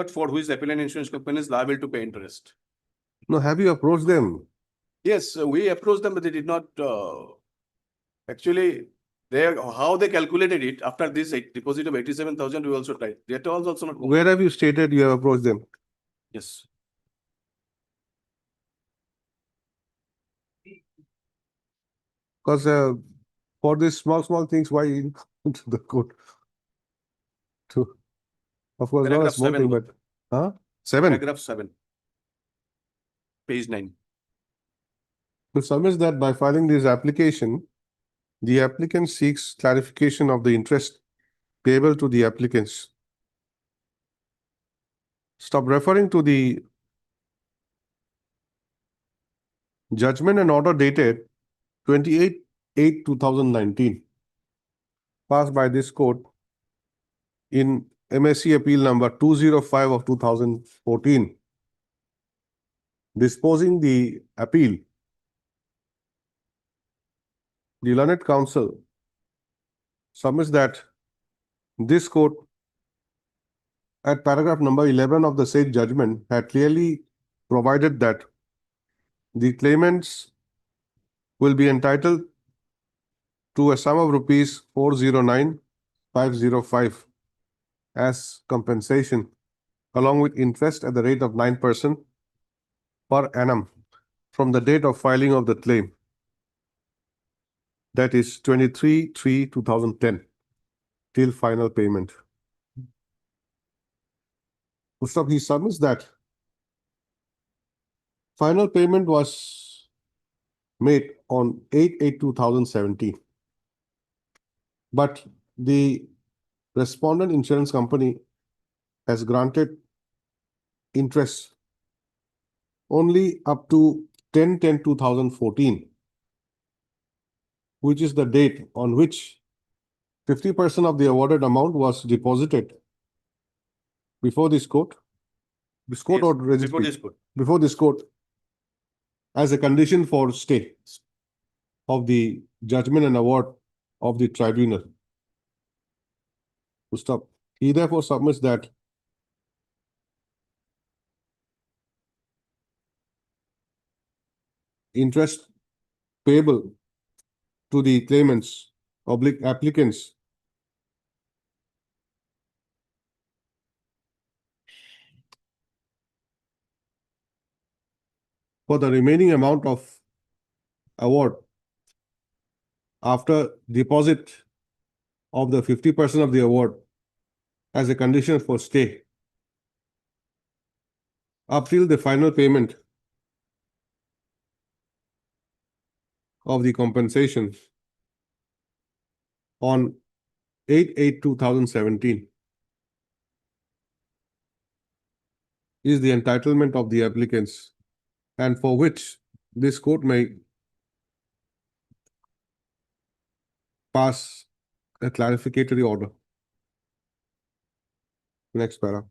Speaker 17: for which the appellant insurance company is liable to pay interest.
Speaker 2: No, have you approached them?
Speaker 17: Yes, we approached them, but they did not. Actually, how they calculated it after this deposit of 87,000, we also tried. That was also not.
Speaker 2: Where have you stated you have approached them?
Speaker 17: Yes.
Speaker 2: Because for these small things, why into the court? Of course, not a
Speaker 17: Paragraph
Speaker 2: small
Speaker 17: 7,
Speaker 2: thing, but 7.
Speaker 17: Paragraph 7. Page 9.
Speaker 2: To submit that by filing this application, the applicant seeks clarification of the interest payable to the applicants. Stop referring to the judgment and order dated 28/8/2019, passed by this court in MSC Appeal number 205 of 2014, disposing the appeal. The learned counsel submits that this court at paragraph number 11 of the said judgment had clearly provided that the claimants will be entitled to a sum of rupees 409,505 as compensation, along with interest at the rate of 9% per annum from the date of filing of the claim, that is 23/3/2010, till final payment. First, he submits that final payment was made on 8/8/2017. But the respondent insurance company has granted interest only up to 10/10/2014, which is the date on which 50% of the awarded amount was deposited before this court. This court
Speaker 12: Yes,
Speaker 2: or
Speaker 12: before this court.
Speaker 2: before this court, as a condition for stay of the judgment and award of the tribunal. To stop. He therefore submits that interest payable to the claimants, applicants, for the remaining amount of award after deposit of the 50% of the award as a condition for stay up till the final payment of the compensation on 8/8/2017 is the entitlement of the applicants, and for which this court may pass a clarificatory order. Next para.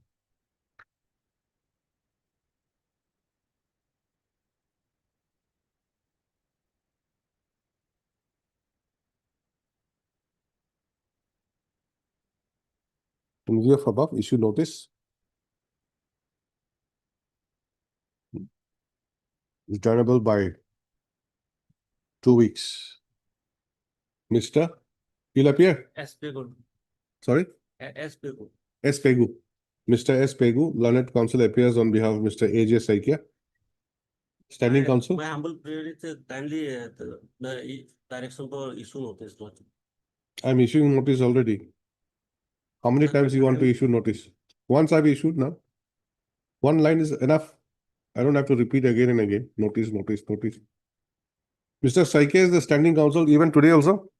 Speaker 2: In view of above, issue notice is joinable by 2 weeks. Mr. You'll appear.
Speaker 18: S. Pegu.
Speaker 2: Sorry?
Speaker 18: S. Pegu.
Speaker 2: S. Pegu. Mr. S. Pegu, learned counsel, appears on behalf of Mr. A.J. Saikia. Standing counsel.
Speaker 18: My humble prayer is kindly the direction for issue notice.
Speaker 2: I'm issuing notice already. How many times you want to issue notice? Once I've issued now. One line is enough. I don't have to repeat again and again. Notice, notice, notice. Mr. Saikia is the standing counsel even today also?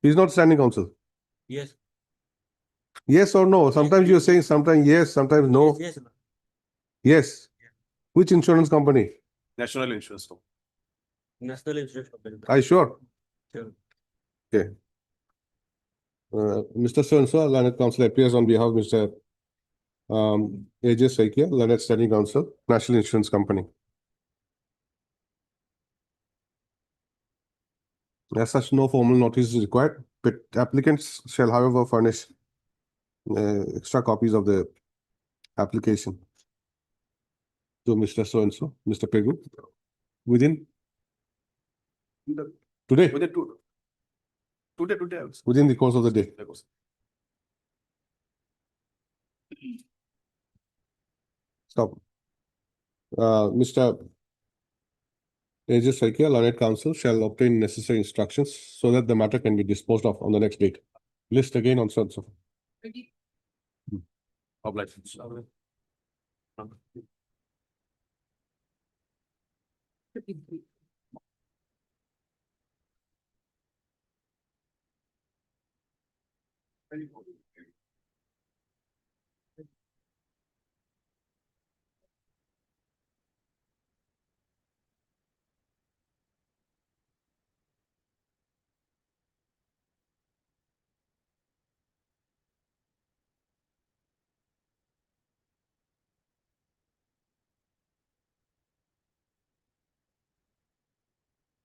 Speaker 2: He's not standing counsel.
Speaker 18: Yes.
Speaker 2: Yes or no? Sometimes you're saying sometimes yes, sometimes no.
Speaker 18: Yes.
Speaker 2: Yes. Which insurance company?
Speaker 12: National Insurance Company.
Speaker 18: National Insurance Company.
Speaker 2: Are you sure?
Speaker 18: Sure.
Speaker 2: Okay. Mr. So-and-so, learned counsel, appears on behalf of Mr. A.J. Saikia, learned standing counsel, National Insurance Company. As such, no formal notice is required, but applicants shall, however, furnish extra copies of the application to Mr. So-and-so, Mr. Pegu, within today,
Speaker 12: Today.
Speaker 2: within the course of the day. Stop. Mr. A.J. Saikia, learned counsel, shall obtain necessary instructions so that the matter can be disposed of on the next date. List again on so and so.
Speaker 12: Obliged.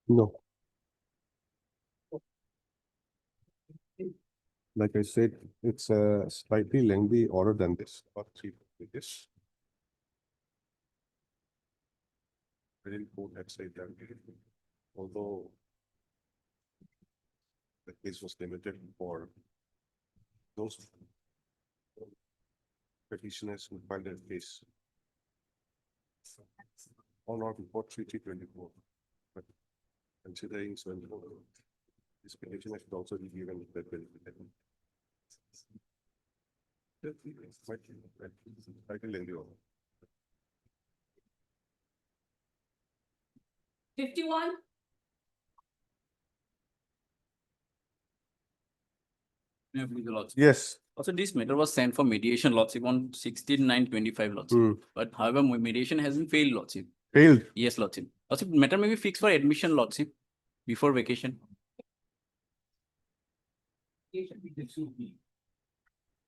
Speaker 2: No. Like I said, it's a slightly lengthy order than this, about 3 pages. I didn't quote that side that although the case was limited for those petitioners who filed their case on or before 3/3/24. But considering so this petitioner should also be given that benefit. Slightly lengthy order.
Speaker 13: 51,
Speaker 2: Yes.
Speaker 4: Also, this matter was sent for mediation, Lordship, on 16/9/25, Lordship.
Speaker 2: Hmm.
Speaker 4: But however, mediation hasn't failed, Lordship.
Speaker 2: Failed.
Speaker 4: Yes, Lordship. Lordship, matter may be fixed for admission, Lordship, before vacation.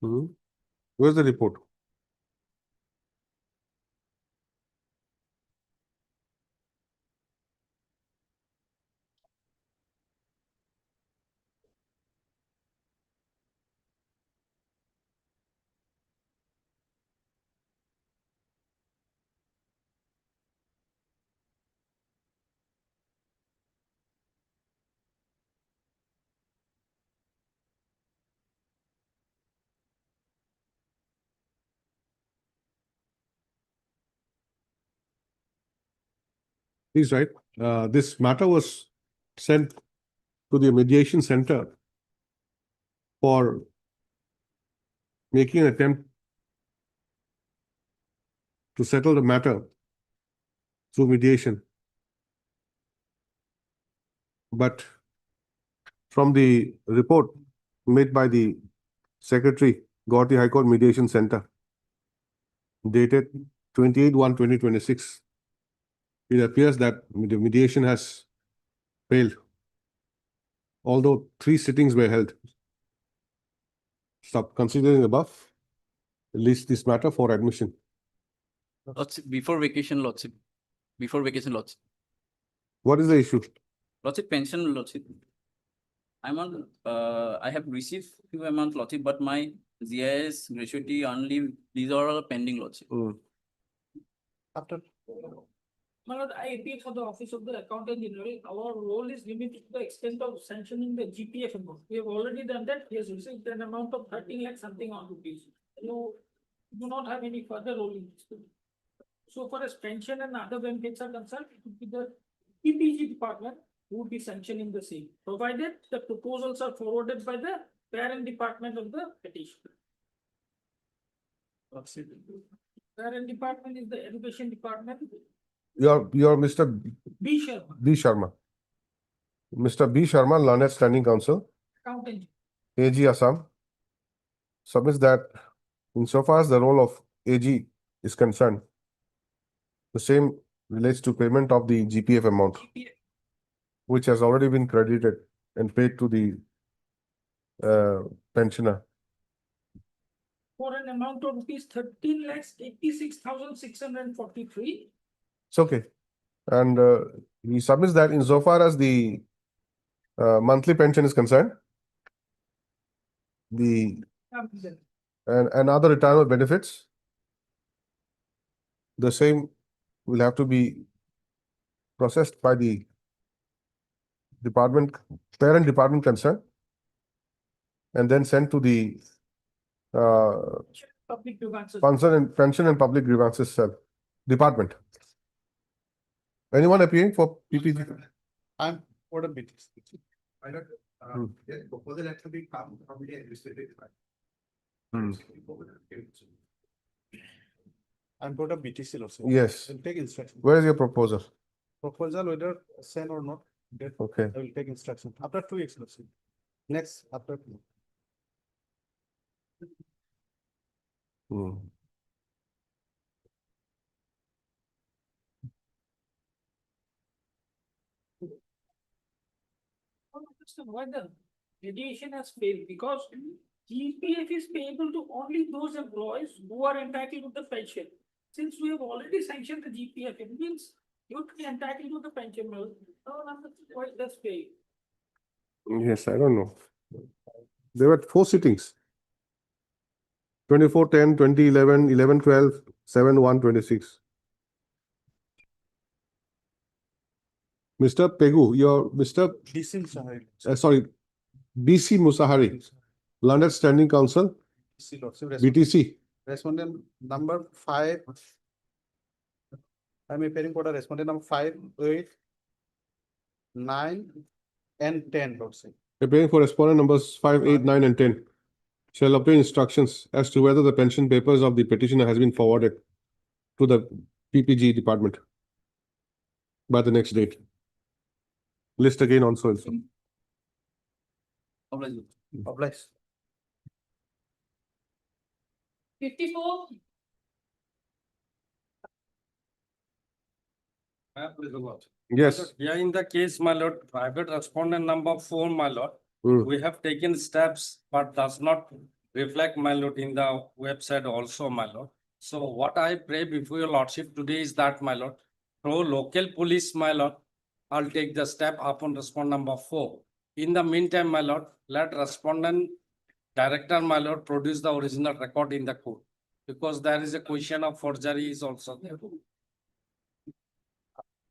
Speaker 2: Hmm. Where's the report? He's right. This matter was sent to the mediation center for making an attempt to settle the matter through mediation. But from the report made by the Secretary, Gauhati High Court Mediation Center, dated 28/1/2026, it appears that the mediation has failed, although 3 sittings were held. Stop considering above, list this matter for admission.
Speaker 4: Lordship, before vacation, Lordship. Before vacation, Lordship.
Speaker 2: What is the issue?
Speaker 4: Lordship, pension, Lordship. I have received few amount, Lordship, but my GIS, gratuity, only, these are all pending, Lordship.
Speaker 2: After.
Speaker 9: My lord, I appeal for the office of the accountant general. Our role is limited to the extent of sanctioning the GPF amount. We have already done that. He has received an amount of 13 lakh something on rupees. You do not have any further role in this. So far as pension and other benefits are concerned, it would be the PPG department who would be sanctioning the same, provided the proposals are forwarded by the parent department of the petition. Parent department is the education department.
Speaker 2: You're Mr.
Speaker 9: B. Sharma,
Speaker 2: B. Sharma. Mr. B. Sharma, Learned Standing Counsel,
Speaker 9: accountant.
Speaker 2: AG Assam, submits that insofar as the role of AG is concerned, the same relates to payment of the GPF amount, which has already been credited and paid to the pensioner.
Speaker 9: For an amount of rupees 13 lakhs 86,643.
Speaker 2: It's okay. And he submits that insofar as the monthly pension is concerned, the and other retirement benefits, the same will have to be processed by the parent department concerned, and then sent to the
Speaker 9: Public grievances.
Speaker 2: pension and public grievances cell department. Anyone appearing for PPG?
Speaker 8: I'm what a bit. I don't, the proposal has to be come from the administrative.
Speaker 17: I'm put a BTC also.
Speaker 2: Yes.
Speaker 17: Take instruction.
Speaker 2: Where is your proposal?
Speaker 8: proposal whether send or not.
Speaker 2: Okay.
Speaker 8: I will take instruction after 2 weeks. Next, after.
Speaker 2: Hmm.
Speaker 11: Why the mediation has failed? Because GPF is payable to only those employees who are entitled to the pension. Since we have already sanctioned the GPF, it means you're entitled to the pension. Why does pay?
Speaker 2: Yes, I don't know. There were 4 sittings. 24/10, 2011, 11/12, 7/1/26. Mr. Pegu, Mr. Sorry, BC Musahari, London Standing Council, BTC.
Speaker 8: Respondent number 5. I'm appearing for the respondent number 5, 8, 9, and 10, Lordship.
Speaker 2: Preparing for respondent numbers 5, 8, 9, and 10. Shall obtain instructions as to whether the pension papers of the petitioner has been forwarded to the PPG department by the next date. List again on so and so.
Speaker 8: Obliged.
Speaker 13: 54,
Speaker 2: Yes.
Speaker 14: Yeah, in the case, my lord, private respondent number 4, my lord, we have taken steps, but does not reflect, my lord, in the website also, my lord. So what I pray before your lordship today is that, my lord, through local police, my lord, I'll take the step upon respondent number 4. In the meantime, my lord, let respondent director, my lord, produce the original record in the court. Because there is a question of forgery is also there.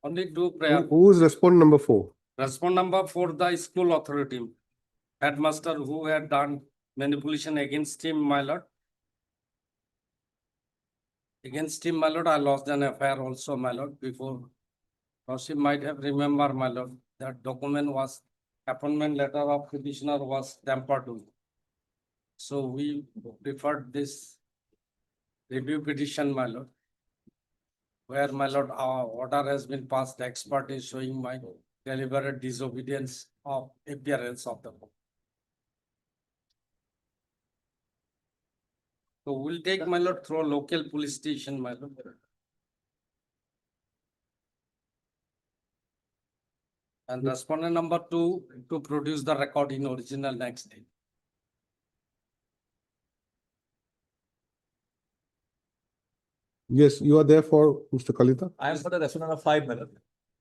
Speaker 14: Only 2 prayer.
Speaker 2: Who is respondent number 4?
Speaker 14: Respond number 4, the school authority. Headmaster who had done manipulation against him, my lord. Against him, my lord, I lost an affair also, my lord, before. She might have remembered, my lord, that document was, appointment letter of petitioner was tampered with. So we preferred this review petition, my lord. Where, my lord, our order has been passed, the expert is showing my deliberate disobedience of appearance of the book. So we'll take, my lord, through local police station, my lord. And respondent number 2 to produce the record in original next day.
Speaker 2: Yes, you are there for Mr. Kalita.
Speaker 19: I am for the respondent number 5, my lord.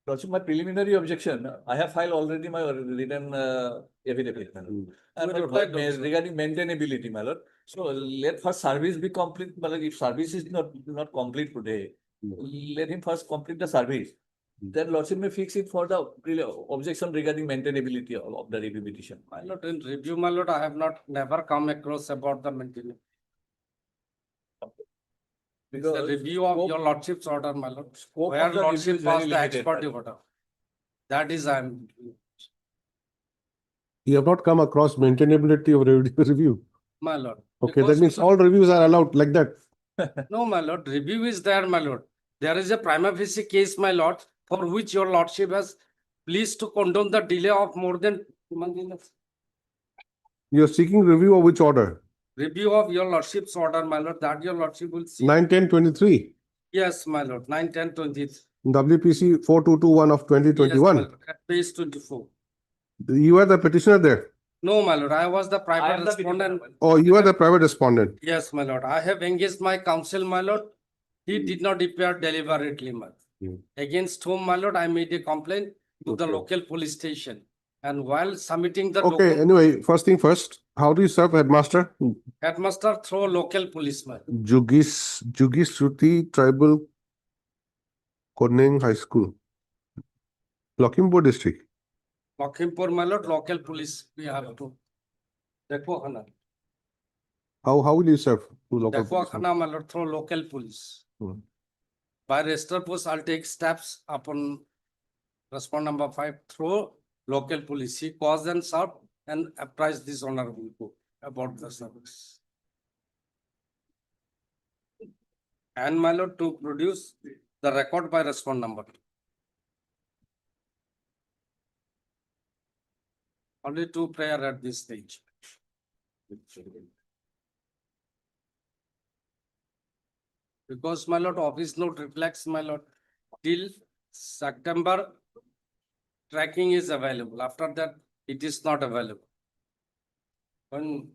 Speaker 19: Also, my preliminary objection, I have filed already my written affidavit, my lord. And regarding maintainability, my lord. So let first service be complete, my lord. If service is not complete today, let him first complete the service. Then lordship may fix it for the objection regarding maintainability of the review petition.
Speaker 14: My lord, in review, my lord, I have never come across about the maintenance. Because the review of your lordship's order, my lord, where lordship passed the expert order. That is,
Speaker 2: You have not come across maintainability of review.
Speaker 14: my lord.
Speaker 2: Okay, that
Speaker 14: Because,
Speaker 2: means all reviews are allowed like that.
Speaker 14: no, my lord, review is there, my lord. There is a prima facie case, my lord, for which your lordship has pleased to condone the delay of more than 2 months.
Speaker 2: You are seeking review of which order?
Speaker 14: Review of your lordship's order, my lord, that your lordship will see.
Speaker 2: 9/10/23.
Speaker 14: Yes, my lord, 9/10/20.
Speaker 2: WPC 4221 of 2021.
Speaker 14: Yes, my lord, at page 24.
Speaker 2: You are the petitioner there.
Speaker 14: No, my lord, I was the private respondent.
Speaker 2: Oh, you are the private respondent.
Speaker 14: Yes, my lord, I have engaged my counsel, my lord. He did not appear deliberately, my lord. Against whom, my lord, I made a complaint to the local police station. And while submitting the
Speaker 2: Okay, anyway, first thing first, how do you serve headmaster?
Speaker 14: headmaster through local policeman.
Speaker 2: Jugis Shruti Tribal Koneng High School, Lakhimpur district.
Speaker 14: Lakhimpur, my lord, local police, we have to. Dekho Khana.
Speaker 2: How will you serve to local
Speaker 14: Dekho
Speaker 2: police?
Speaker 14: Khana, my lord, through local police. By register post, I'll take steps upon respond number 5 through local police. He caused and served and apprised this honorable court about the service. And my lord, to produce the record by respond number 2.
Speaker 9: Only two prayer at this stage. Because my lord, office note reflects my lord, till September, tracking is available. After that, it is not available. When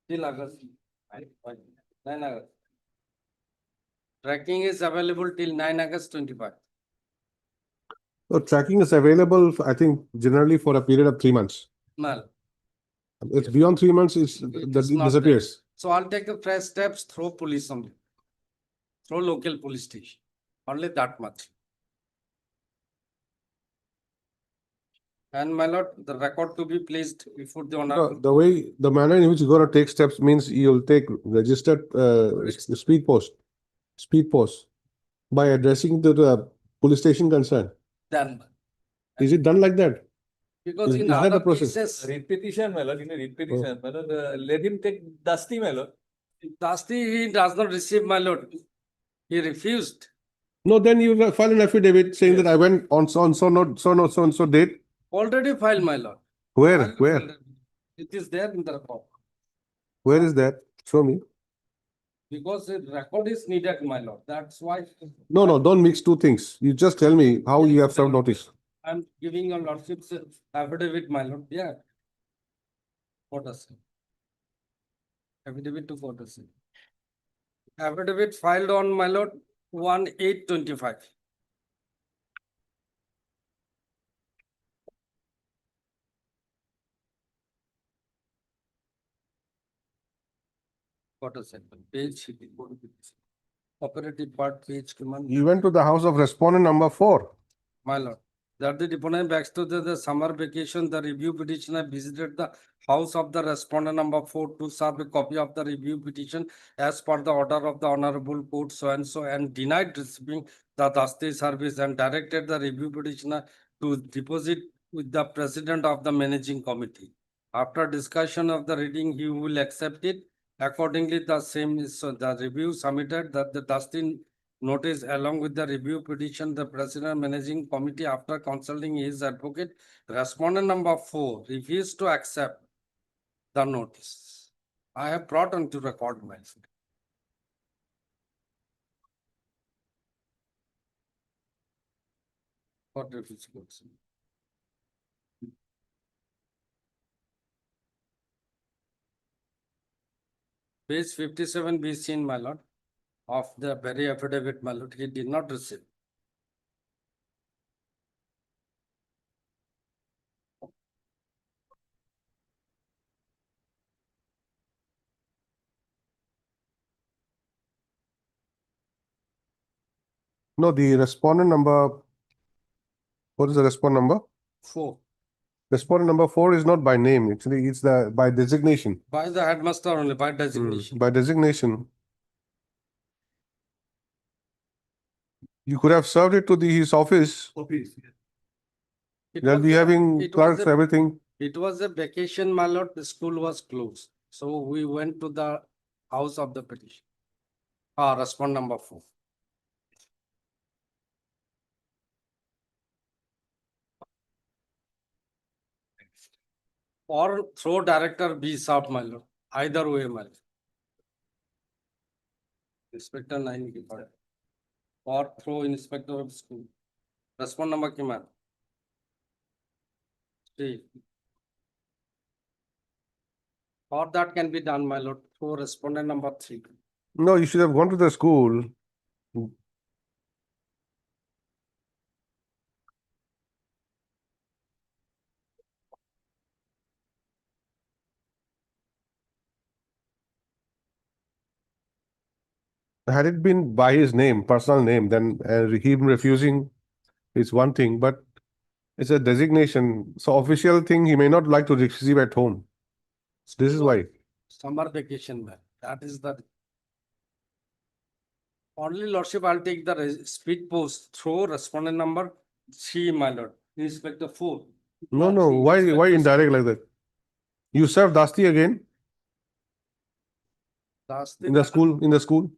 Speaker 9: till August, 9 August. Tracking is available till 9 August 25.
Speaker 2: So tracking is available, I think, generally for a period of 3 months.
Speaker 9: No,
Speaker 2: It's beyond 3 months,
Speaker 9: is
Speaker 2: it
Speaker 9: not there.
Speaker 2: disappears.
Speaker 9: So I'll take the fresh steps through police only. Through local police station. Only that much. And my lord, the record to be placed before the
Speaker 2: No,
Speaker 9: honorable.
Speaker 2: the manner in which you're gonna take steps means you'll take registered speed post by addressing to the police station concerned.
Speaker 9: Done.
Speaker 2: Is it done like that?
Speaker 9: Because in
Speaker 2: Is that
Speaker 9: other
Speaker 2: the process?
Speaker 9: cases,
Speaker 19: Writ petition, my lord, in a writ petition, my lord, let him take dusty, my lord.
Speaker 9: Dusty, he does not receive my lord. He refused.
Speaker 2: No, then you file an affidavit saying that I went on so and so date.
Speaker 9: Already filed, my lord.
Speaker 2: Where?
Speaker 9: Filed
Speaker 2: Where?
Speaker 9: already. It is there in the record.
Speaker 2: Where is that? Show me.
Speaker 9: Because the record is needed, my lord. That's why.
Speaker 2: No, don't mix two things. You just tell me how you have served notice.
Speaker 9: I'm giving your lordship's affidavit, my lord. Yeah. What does it? Affidavit to what does it? Affidavit filed on, my lord, 1/8/25. What is it? Page. Operative part page.
Speaker 2: You went to the house of respondent number 4.
Speaker 9: My lord, that the deponent backs to the summer vacation, the review petitioner visited the house of the respondent number 4 to serve a copy of the review petition as per the order of the honorable court so and denied receiving the Dasti service and directed the review petitioner to deposit with the president of the managing committee. After discussion of the reading, he will accept it. Accordingly, the same is the review submitted that the Dustin notice along with the review petition, the president managing committee after consulting his advocate, respondent number 4 refused to accept the notice. I have brought on to record myself. What refused? Page 57 be seen, my lord, of the very affidavit, my lord, he did not receive.
Speaker 2: No, the respondent number. What is the respondent number?
Speaker 9: 4.
Speaker 2: Respondent number 4 is not by name. Actually, it's by designation.
Speaker 9: By the headmaster only, by designation.
Speaker 2: By designation. You could have served it to his office.
Speaker 9: It
Speaker 2: They'll
Speaker 9: was
Speaker 2: be
Speaker 9: a-
Speaker 2: having
Speaker 9: it was
Speaker 2: clerks,
Speaker 9: a-
Speaker 2: everything.
Speaker 9: It was a vacation, my lord, the school was closed. So we went to the house of the petition. Respondent number 4. Or through director B sub, my lord, either way, my lord. Inspector 9 की पढ़े. Or through inspector of school. Respondent number की man. See. Or that can be done, my lord, through respondent number 3.
Speaker 2: No, you should have gone to the school. Had it been by his name, personal name, then him refusing is one thing, but it's a designation. So official thing he may not like to receive at home. This is why.
Speaker 9: Summer vacation, man. That is the. Only lordship, I'll take the speed post through respondent number 3, my lord. Inspector 4.
Speaker 2: No,
Speaker 9: Not three,
Speaker 2: why
Speaker 9: inspector
Speaker 2: indirect like that? You serve Dasti again
Speaker 9: Dasti
Speaker 2: in the school,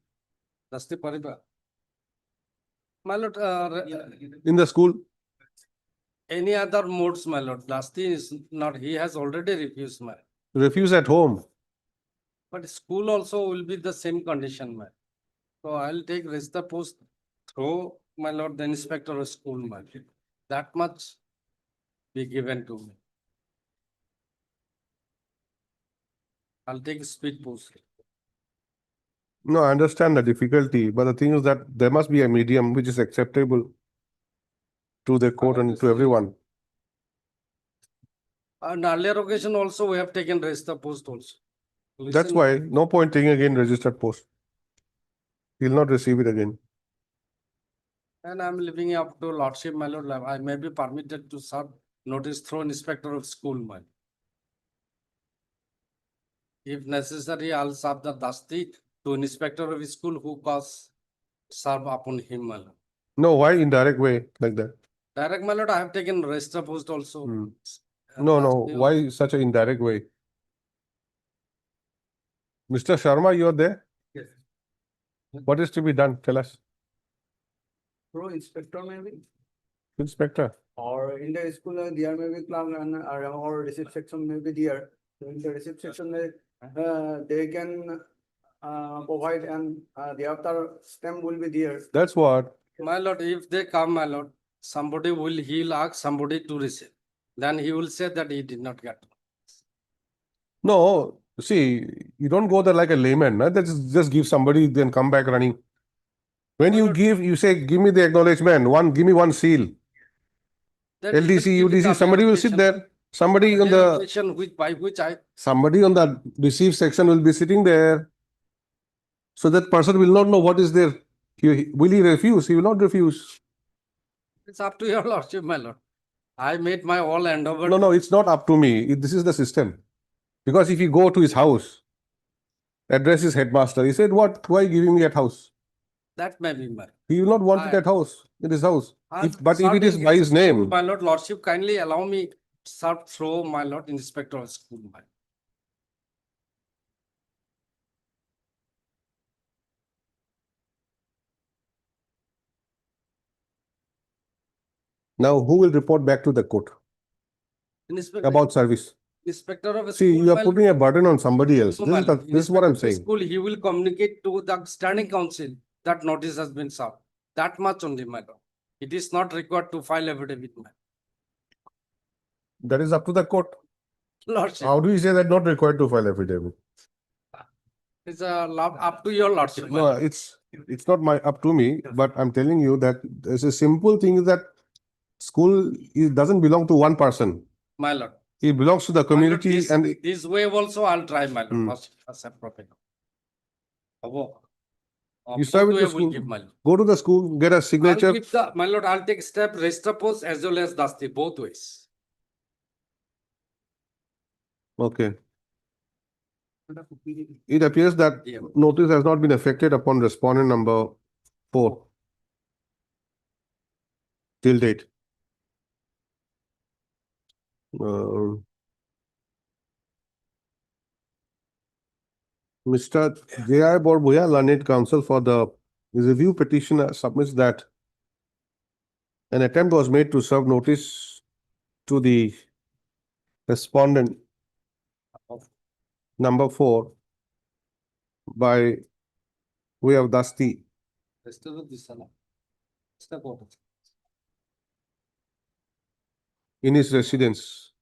Speaker 9: Dasti Paribar. My lord,
Speaker 2: in the school.
Speaker 9: any other modes, my lord. Dusty is not, he has already refused, my.
Speaker 2: Refuse at home.
Speaker 9: But school also will be the same condition, my. So I'll take rest the post through, my lord, the inspector of school, my. That much be given to me. I'll take speed post.
Speaker 2: No, I understand the difficulty, but the thing is that there must be a medium which is acceptable to the court and to everyone.
Speaker 9: And earlier occasion also, we have taken rest the post also.
Speaker 2: That's
Speaker 9: Listen,
Speaker 2: why no point taking again registered post. He'll not receive it again.
Speaker 9: and I'm living up to lordship, my lord. I may be permitted to serve notice through inspector of school, my. If necessary, I'll serve the dusty to inspector of school who cause serve upon him, my lord.
Speaker 2: No, why indirect way like that?
Speaker 9: Direct, my lord, I have taken rest the post also.
Speaker 2: Hmm. No, no, why such an indirect way? Mr. Sharma, you're there?
Speaker 9: Yes.
Speaker 2: What is to be done? Tell us.
Speaker 20: Pro inspector maybe,
Speaker 2: Inspector.
Speaker 20: or in the school, there may be clerk and or receipt section may be there. So in the receipt section, they can provide and the after stamp will be there.
Speaker 2: That's what.
Speaker 9: My lord, if they come, my lord, somebody he'll ask somebody to receive. Then he will say that he did not get.
Speaker 2: No, see, you don't go there like a layman. No? Just give somebody, then come back running. When you give, you say, give me the acknowledgement, give me one seal.
Speaker 9: That
Speaker 2: LDC,
Speaker 9: will be the
Speaker 2: UDC, somebody will sit
Speaker 9: application.
Speaker 2: there. Somebody on the
Speaker 9: Application by which I,
Speaker 2: somebody on the receive section will be sitting there. So that person will not know what is there. Will he refuse? He will not refuse.
Speaker 9: it's up to your lordship, my lord. I made my all handover.
Speaker 2: No, it's not up to me. This is the system. Because if you go to his house, address his headmaster, he said, what? Why giving me at house?
Speaker 9: That may be, my lord.
Speaker 2: He will not want it at house, in his house.
Speaker 9: And
Speaker 2: But if it is
Speaker 9: serving
Speaker 2: by his name,
Speaker 9: my lord, lordship, kindly allow me serve through my lord inspector of school, my.
Speaker 2: now who will report back to the court about service?
Speaker 9: Inspector of
Speaker 2: See,
Speaker 9: school,
Speaker 2: you are
Speaker 9: my
Speaker 2: putting a burden on somebody else.
Speaker 9: So,
Speaker 2: This
Speaker 9: my
Speaker 2: is,
Speaker 9: lord,
Speaker 2: this is what I'm
Speaker 9: inspector of
Speaker 2: saying.
Speaker 9: School, he will communicate to the standing council that notice has been served. That much only, my lord. It is not required to file affidavit, my
Speaker 2: That is up to the court.
Speaker 9: lordship.
Speaker 2: How do you say that not required to file affidavit?
Speaker 9: It's up to your lordship, my
Speaker 2: No,
Speaker 9: lord.
Speaker 2: it's not my up to me, but I'm telling you that there's a simple thing that school doesn't belong to one person.
Speaker 9: My lord.
Speaker 2: It belongs to the
Speaker 9: My lord,
Speaker 2: community and
Speaker 9: this way also I'll try, my lord. Lordship, as a prophet.
Speaker 2: you serve it
Speaker 9: Both
Speaker 2: to
Speaker 9: way will
Speaker 2: school.
Speaker 9: give, my lord.
Speaker 2: Go to the school, get a
Speaker 9: I'll
Speaker 2: signature.
Speaker 9: give the, my lord, I'll take step, rest post as well as dusty, both ways.
Speaker 2: Okay. It appears that notice has not been affected upon respondent number 4 till date. Mr. J.I. Borbuya, learned counsel for the review petitioner, submits that an attempt was made to serve notice to the respondent number 4 by way of Dusty in his residence,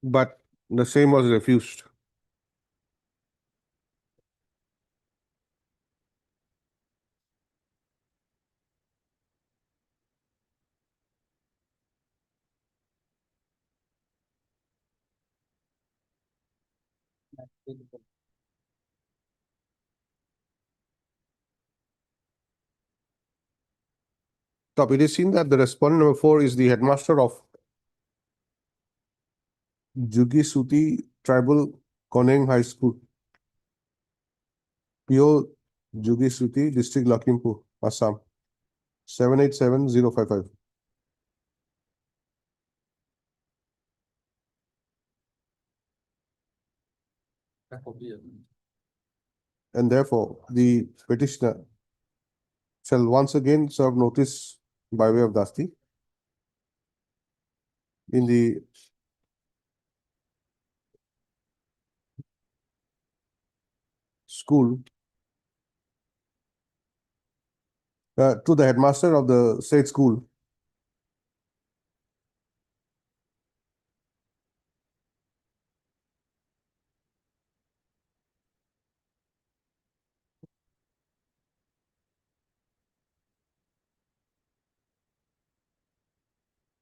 Speaker 2: but the same was refused. Top, it is seen that the respondent number 4 is the headmaster of Jugisuti Tribal Koneng High School, PO Jugisuti, District Lakhimpur, Assam, 787055. And therefore, the petitioner shall once again serve notice by way of Dusty in the school to the headmaster of the said school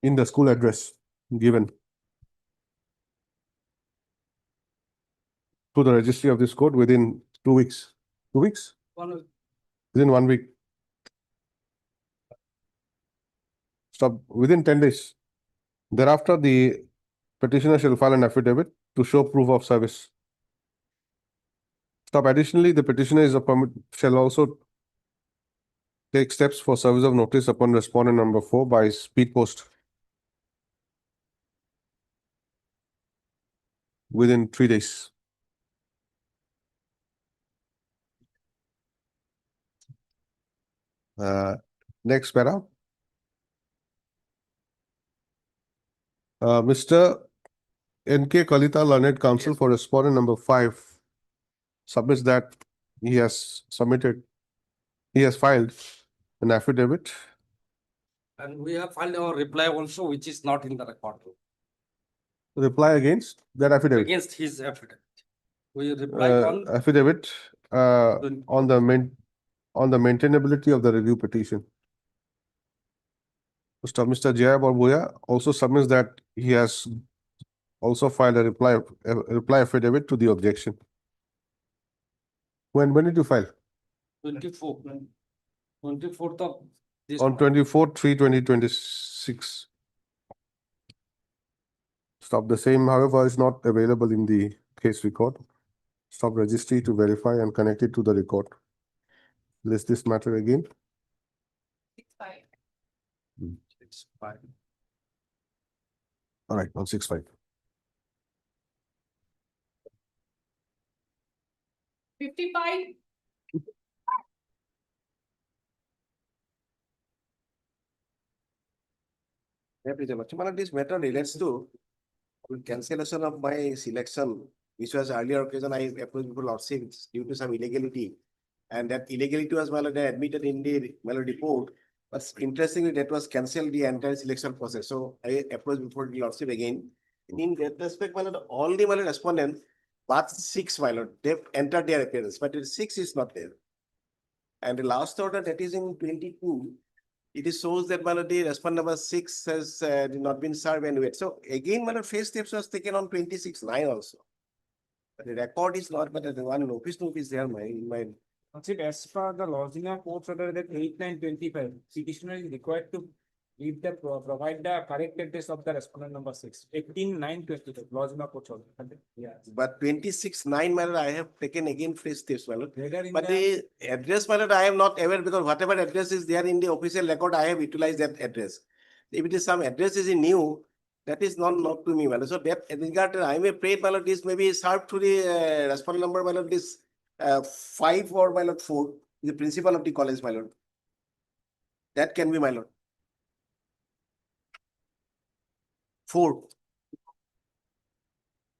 Speaker 2: in the school address given to the registry of this court within 2 weeks. 2 weeks? Within 1 week. Stop, within 10 days. Thereafter, the petitioner shall file an affidavit to show proof of service. Stop. Additionally, the petitioner is a permit shall also take steps for service of notice upon respondent number 4 by speed post within 3 days. Next para. Mr. N.K. Kalita, Learned Counsel for respondent number 5 submits that he has filed an affidavit.
Speaker 21: And we have filed our reply also, which is not in the record.
Speaker 2: Reply against that affidavit.
Speaker 21: Against his affidavit. We reply on
Speaker 2: Affidavit on the maintainability of the review petition. Mr. Jaya Barboya also submits that he has also filed a reply affidavit to the objection. When did you file?
Speaker 21: 24th of this
Speaker 2: On
Speaker 21: month.
Speaker 2: 24/3/2026. Stop. The same, however, is not available in the case record. Stop registry to verify and connect it to the record. List this matter again.
Speaker 21: It's fine.
Speaker 2: All right, 165.
Speaker 13: 55,
Speaker 22: This matter relates to cancellation of my selection, which was earlier occasion I approached before Lordship due to some illegality. And that illegality was admitted in the report. But interestingly, that was cancelled the entire selection process. So I approached before the Lordship again. In that respect, all the respondents, but 6 they've entered their appearance, but 6 is not there. And the last order, that is in 22, it shows that the respondent number 6 has not been served and wait. So again, phase steps was taken on 26/9 also. But the record is not, but the one notice is there in my.
Speaker 9: As per the Lodgina court order that 8/9/25, petitioner is required to provide the correct address of the respondent number 6, 18/9/25, Lodgina court order. Yes.
Speaker 22: But 26/9 I have taken again phase steps, But
Speaker 9: the-
Speaker 22: the address I am not aware, because whatever address is there in the official record, I have utilized that address. If it is some address is new, that is not to me, So that regard, I am afraid, this may be served to the respondent number, this 5 or 4, the principal of the college, That can be, 4.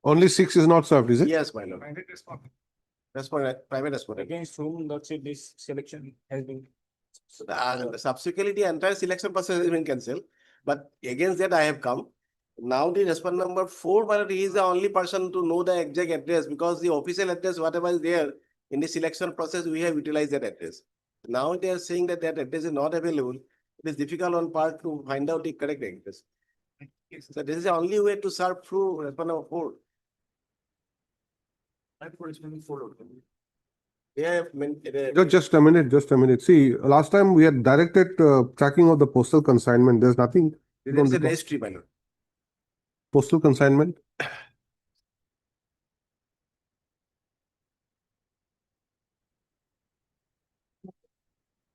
Speaker 2: Only 6 is not served, is it?
Speaker 22: Yes, Respondent, private respondent.
Speaker 9: Against whom this selection has been.
Speaker 22: Subsequently, the entire selection process has been cancelled. But against that, I have come. Now the respondent number 4, he is the only person to know the exact address, because the official address, whatever is there in the selection process, we have utilized that address. Now they are saying that address is not available. It is difficult on part to find out the correct address. So this is the only way to serve through respondent number 4. Yeah,
Speaker 2: Just a minute. See, last time we had directed tracking of the postal consignment. There's nothing.
Speaker 22: There is a registry,
Speaker 2: Postal consignment.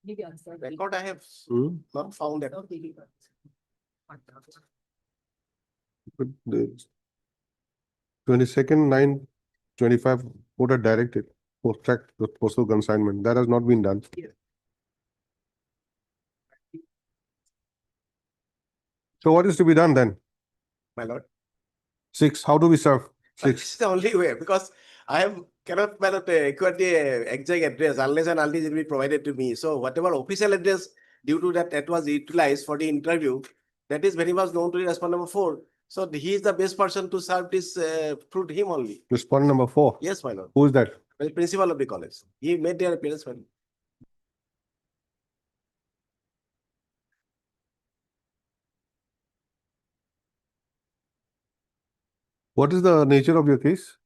Speaker 22: Record I have not found that.
Speaker 2: But the 22/9/25 order directed for track the postal consignment. That has not been done. So what is to be done then?
Speaker 22: my lord.
Speaker 2: 6, how do we serve?
Speaker 22: But this
Speaker 2: 6.
Speaker 22: is the only way, because I cannot, my lord, acquire the exact address unless and until it will be provided to me. So whatever official address due to that was utilized for the interview, that is very much known to the respondent number 4. So he is the best person to serve this through him only.
Speaker 2: Respondent number 4.
Speaker 22: Yes, my lord.
Speaker 2: Who is that?
Speaker 22: The principal of the college. He made their appearance for me.
Speaker 2: What is the nature of your case?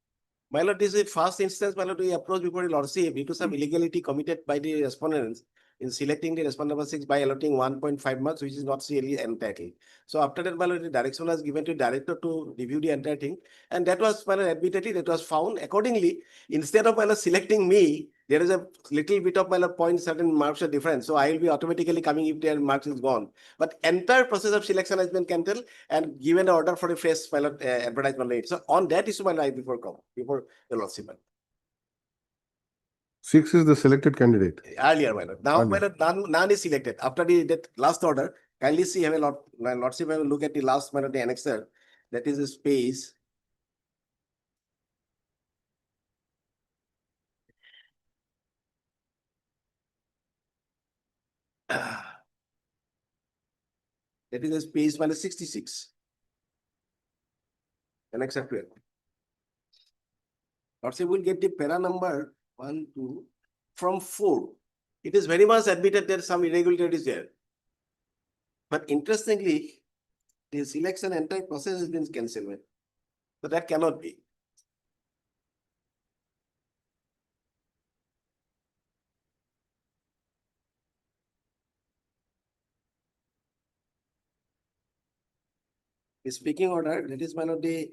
Speaker 22: My lord, this is a first instance, my lord, we approach before the lordship due to some illegality committed by the respondents in selecting the respondent number 6 by allotting 1.5 marks, which is not really entitled. So after that, my lord, the direction was given to director to review the entire thing. And that was, my lord, admittedly, that was found. Accordingly, instead of, my lord, selecting me, there is a little bit of, my lord, point, certain marks are different. So I will be automatically coming if their marks is gone. But entire process of selection has been cancelled and given an order for a fresh, my lord, advertisement rate. So on that issue, my lord, I before the lordship.
Speaker 2: 6 is the selected candidate.
Speaker 22: Earlier, my lord. Now, my
Speaker 2: Earlier.
Speaker 22: lord, none is selected. After that last order, kindly see, have a lot, lordship, have a look at the last, my lord, the annexer. That is a space. That is a space, minus 66. Annexer 12. Lordship will get the para number 1, 2 from 4. It is very much admitted that some irregularity is there. But interestingly, the selection entire process has been cancelled. So that cannot be. The speaking order, that is one of the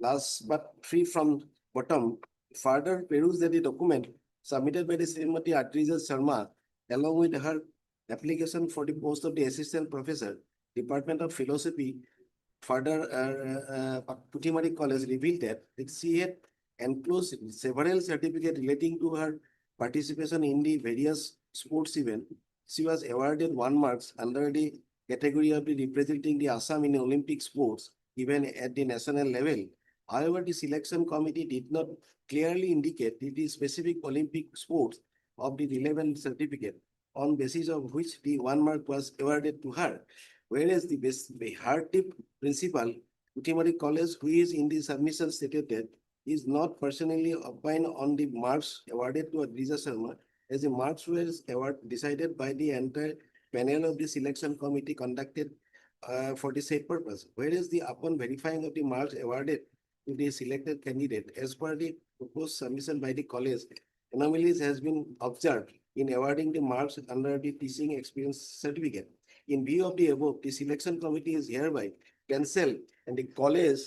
Speaker 22: last but free from bottom. Further peruse the document submitted by the Srimati Atrija Sharma along with her application for the post of the assistant professor, Department of Philosophy. Further, Putimari College revealed that she had enclosed several certificates relating to her participation in the various sports events. She was awarded 1 mark under the category of the representing the Assam in Olympic sports, even at the national level. However, the selection committee did not clearly indicate the specific Olympic sports of the relevant certificate, on basis of which the 1 mark was awarded to her. Whereas the hardtip principal, Putimari College, who is in the submission stated that is not personally opined on the marks awarded to Adrija Sharma, as the marks were decided by the entire panel of the selection committee conducted for the said purpose. Whereas upon verifying of the marks awarded to the selected candidate, as per the proposed submission by the college, anomalies has been observed in awarding the marks under the teaching experience certificate. In view of the above, the selection committee is hereby cancelled and the college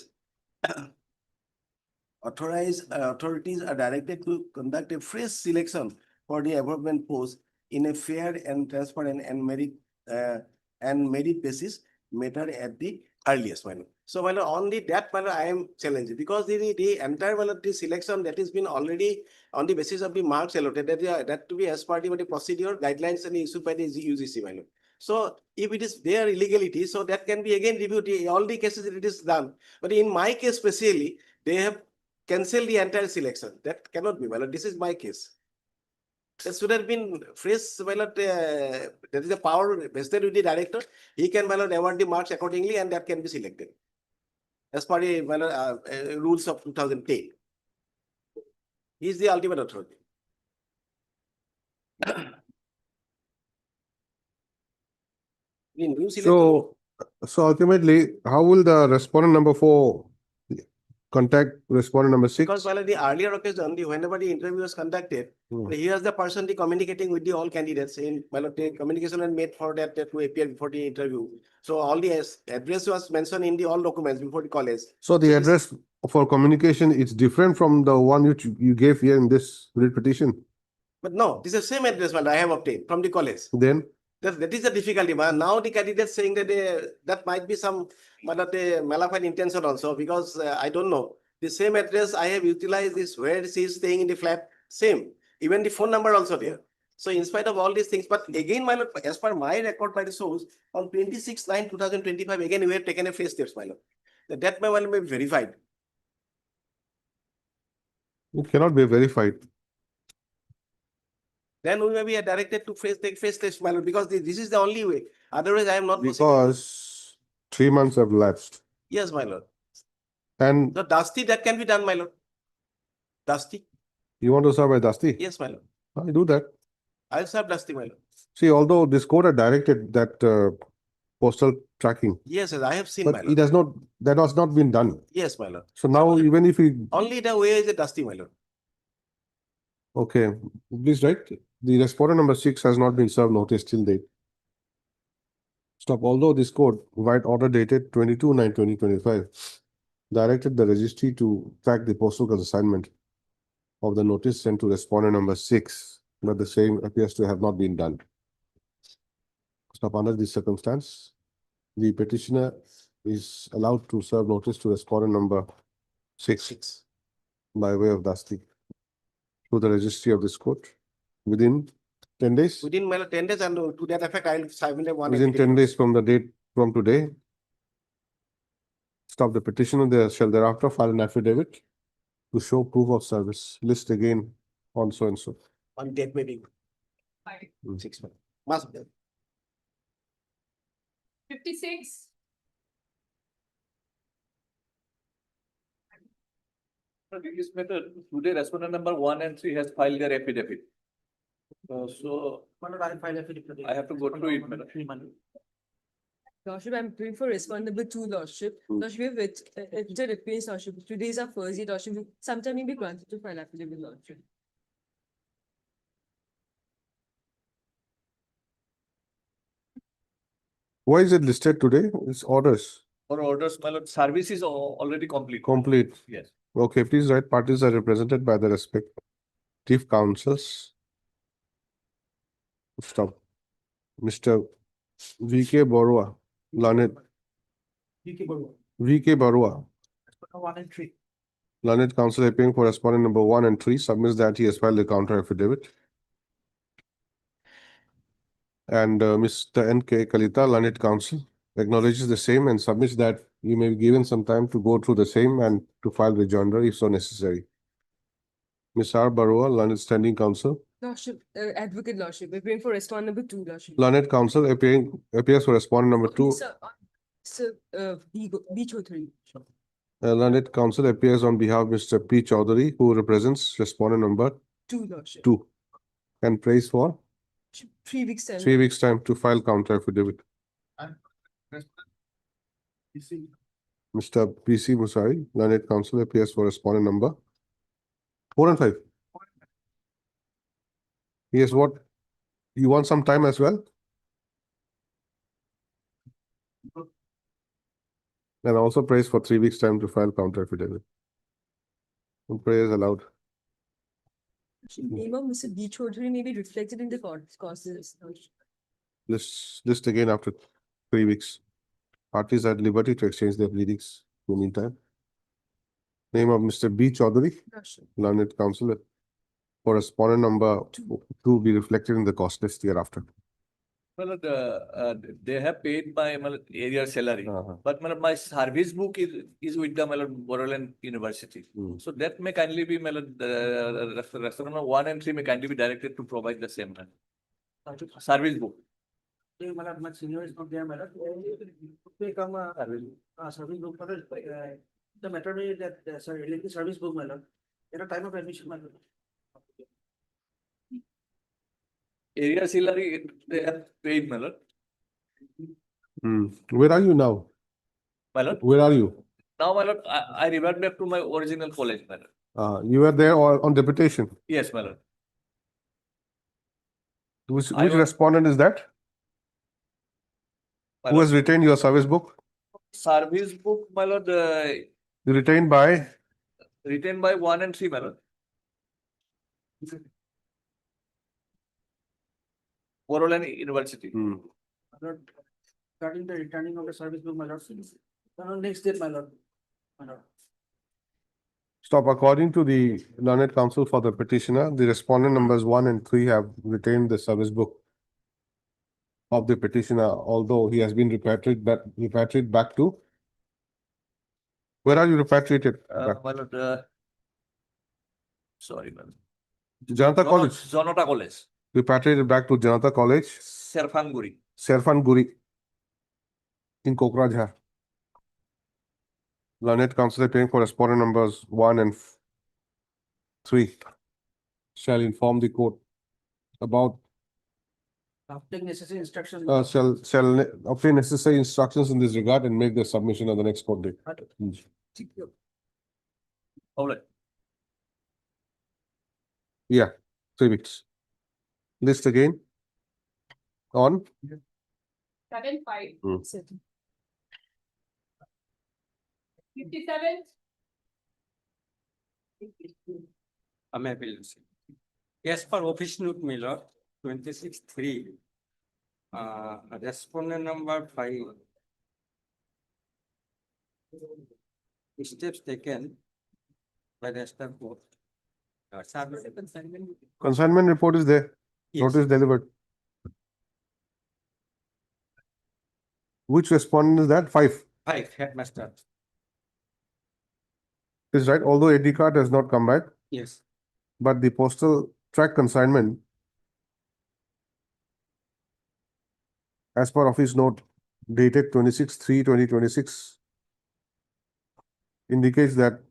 Speaker 22: authorities are directed to conduct a fresh selection for the appointment post in a fair and transparent and merit basis matter at the earliest manner. So only that manner I am challenging, because the entire the selection that has been already on the basis of the marks allotted, that to be as part of the procedure guidelines and issued by the UGC. So if it is there illegality, so that can be again reviewed. All the cases it is done, but in my case specially, they have cancelled the entire selection. That cannot be. This is my case. That should have been fresh. That is a power vested with the director. He can award the marks accordingly, and that can be selected as per the rules of 2010. He is the ultimate authority.
Speaker 2: So ultimately, how will the respondent number 4 contact respondent number 6?
Speaker 22: Because the earlier occasion, whenever the interview was conducted, he was the person communicating with the all candidates in the communication and made for that to appear before the interview. So all the address was mentioned in the all documents before the college.
Speaker 2: So the address for communication is different from the one which you gave here in this writ petition.
Speaker 22: But no, this is the same address I have obtained from the college.
Speaker 2: Then
Speaker 22: that is the difficulty. But now the candidates saying that that might be some malafide intention also, because I don't know. The same address I have utilized is where she is staying in the flat, same. Even the phone number also there. So in spite of all these things, but again, my lord, as per my record by the source, on 26/9/2025, again we have taken a fresh steps, my lord. The death may well be verified.
Speaker 2: It cannot be verified.
Speaker 22: Then we may be directed to take face test, my lord, because this is the only way. Otherwise, I am not possible.
Speaker 2: Because 3 months have lapsed.
Speaker 22: Yes, my lord.
Speaker 2: And
Speaker 22: So Dusty, that can be done, my lord. Dusty?
Speaker 2: you want to serve by Dusty?
Speaker 22: Yes, my lord.
Speaker 2: I do that.
Speaker 22: I'll serve Dusty, my lord.
Speaker 2: See, although this court had directed that postal tracking,
Speaker 22: Yes, yes, I have seen, my
Speaker 2: but
Speaker 22: lord.
Speaker 2: that has not been done.
Speaker 22: Yes, my lord.
Speaker 2: So now even if we,
Speaker 22: Only the way is a Dusty, my lord.
Speaker 2: okay, please write, the respondent number 6 has not been served notice till date. Stop. Although this court, provide order dated 22/9/2025, directed the registry to track the postal assignment of the notice sent to respondent number 6, but the same appears to have not been done. Stop. Under this circumstance, the petitioner is allowed to serve notice to respondent number 6 by way of Dusty to the registry of this court within 10 days.
Speaker 22: Within, my lord, 10 days, and to that effect, I'll submit one.
Speaker 2: Within 10 days from the date from today. Stop. The petitioner there shall thereafter file an affidavit to show proof of service. List again on so and so.
Speaker 22: On date maybe. 6 months. Must be.
Speaker 13: 56.
Speaker 19: This method, today respondent number 1 and 3 has filed their affidavit. So I have to go through it, madam.
Speaker 1: Lordship, I'm praying for respondent number 2, Lordship. Lordship, it's a request, Lordship. Today is our first day, Lordship. Sometime may be granted to file affidavit, Lordship.
Speaker 2: Why is it listed today? It's orders.
Speaker 19: For orders, my lord, service is already complete.
Speaker 2: Complete.
Speaker 19: Yes.
Speaker 2: Okay, please write, parties are represented by the respective councils. Stop. Mr. V.K. Barua, learned. V.K. Barua,
Speaker 20: 1 and 3.
Speaker 2: learned counsel appearing for respondent number 1 and 3, submits that he has filed a counter affidavit. And Mr. N.K. Kalita, learned counsel, acknowledges the same and submits that you may be given some time to go through the same and to file rejoinder if so necessary. Ms. R. Barua, learned standing counsel,
Speaker 1: Lordship, advocate, Lordship. We're praying for respondent number 2, Lordship.
Speaker 2: learned counsel appears for respondent number 2.
Speaker 1: Sir, B. Chaudhary.
Speaker 2: Learned counsel appears on behalf of Mr. P. Chaudhary, who represents respondent number
Speaker 1: 2, Lordship.
Speaker 2: 2, and prays for
Speaker 1: 3 weeks time.
Speaker 2: 3 weeks time to file counter affidavit. Mr. P.C. Musari, learned counsel appears for respondent number 4 and 5. Yes, what? You want some time as well? And also prays for 3 weeks time to file counter affidavit. And prayer is allowed.
Speaker 1: Name of Mr. B. Chaudhary may be reflected in the causes.
Speaker 2: List again after 3 weeks. Parties are at liberty to exchange their pleadings in the meantime. Name of Mr. B. Chaudhary, learned counsel, for respondent number 2 be reflected in the cost list hereafter.
Speaker 19: Well, they have paid my area salary, but my service book is with the Boroland University. So that may kindly be restaurant 1 and 3 may kindly be directed to provide the same service book.
Speaker 6: My senior is not there, madam. They come service book, the matter is that service book, madam. At a time of admission, madam.
Speaker 19: Area salary they have paid, my lord.
Speaker 2: Where are you now?
Speaker 19: My lord?
Speaker 2: Where are you?
Speaker 19: Now, my lord, I revert back to my original college, my lord.
Speaker 2: You were there on deputation?
Speaker 19: Yes, my lord.
Speaker 2: Which respondent is that? Who has retained your service book?
Speaker 19: Service book, my lord.
Speaker 2: Retained by?
Speaker 19: Retained by 1 and 3, my lord. Boroland University.
Speaker 6: Regarding the returning of the service book, my lord. Next date, my lord.
Speaker 2: Stop. According to the learned counsel for the petitioner, the respondent numbers 1 and 3 have retained the service book of the petitioner, although he has been repatriated back to Where are you repatriated?
Speaker 19: my lord, sorry, man.
Speaker 2: Janata College.
Speaker 19: Janata College,
Speaker 2: Repatriated back to Janata College,
Speaker 19: Serfanguri.
Speaker 2: Serfanguri in Kokrajhar. Learned Counsel appearing for respondent numbers 1 and 3 shall inform the court about
Speaker 21: After necessary instructions.
Speaker 2: shall obtain necessary instructions in this regard and make their submission on the next court date.
Speaker 19: All right.
Speaker 2: Yeah, 3 weeks. List again. On.
Speaker 13: 7-5.
Speaker 2: Hmm.
Speaker 13: 57.
Speaker 21: I'm happy to see. Yes, for office note, Miller, 26-3. Respondent number 5. Steps taken by the staff board. Service consignment.
Speaker 2: Consignment report is there.
Speaker 21: Yes.
Speaker 2: Notice delivered. Which respondent is that? 5.
Speaker 21: 5, headmaster.
Speaker 2: Is right. Although ID card has not come back,
Speaker 21: Yes.
Speaker 2: but the postal track consignment, as per office note dated 26/3/2026, indicates that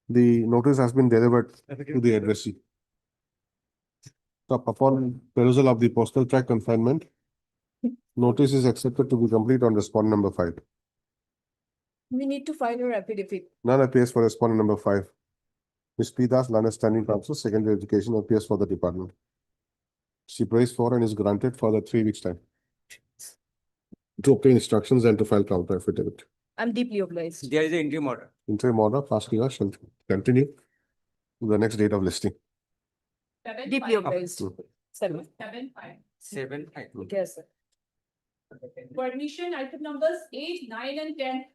Speaker 2: the notice has been delivered to the addressee. So upon perusal of the postal track consignment, notice is accepted to be complete on respondent number 5.
Speaker 1: We need to file your affidavit.
Speaker 2: None appears for respondent number 5. Ms. P. Das, Learned Standing Counsel, Secondary Education, appears for the department. She prays for and is granted for the 3 weeks' time to obtain instructions and to file counter affidavit.
Speaker 1: I'm deeply obliged.
Speaker 21: There is an interim order.
Speaker 2: Interim order, past year shall continue to the next date of listing.
Speaker 13: 7-5.
Speaker 1: Deeply obliged. 7.
Speaker 13: 7-5.
Speaker 21: 7-5.
Speaker 1: Yes, sir.
Speaker 13: Permission item numbers 8, 9, and 10.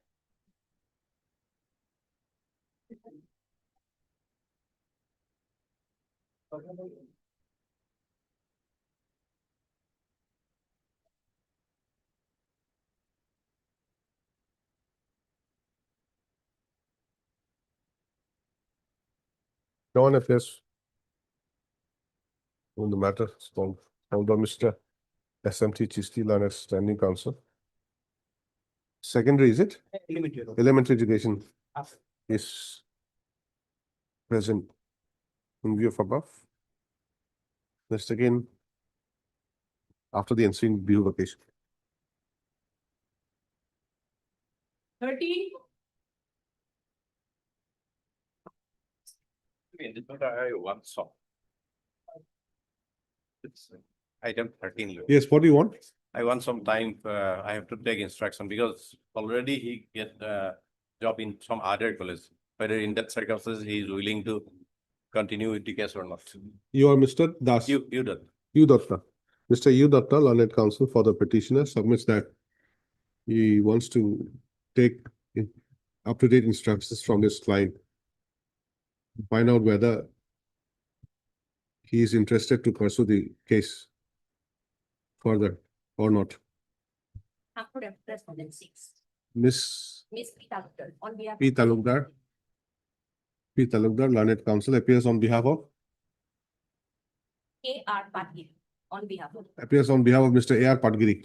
Speaker 2: No one appears on the matter found by Mr. SMT Chisti, Learned Standing Counsel. Secondary, is it? Elementary education is present in view of above. Next again, after the ensuing view vacation.
Speaker 13: 13.
Speaker 12: I want some. It's item 13.
Speaker 2: Yes, what do you want?
Speaker 12: I want some time, I have to take instruction because already he get a job in some other college. Whether in that circumstances he is willing to continue with the case or not.
Speaker 2: You are Mr. Das.
Speaker 12: You done.
Speaker 2: U. Datta. Mr. U. Datta, Learned Counsel for the petitioner, submits that he wants to take up-to-date instructions from his client. Find out whether he is interested to pursue the case further or not.
Speaker 5: After respondent 6.
Speaker 2: Miss
Speaker 5: Miss Pita on behalf.
Speaker 2: P. Talukdar. P. Talukdar, Learned Counsel, appears on behalf of
Speaker 5: A.R. Patil on behalf of.
Speaker 2: Mr. A.R. Padgiri.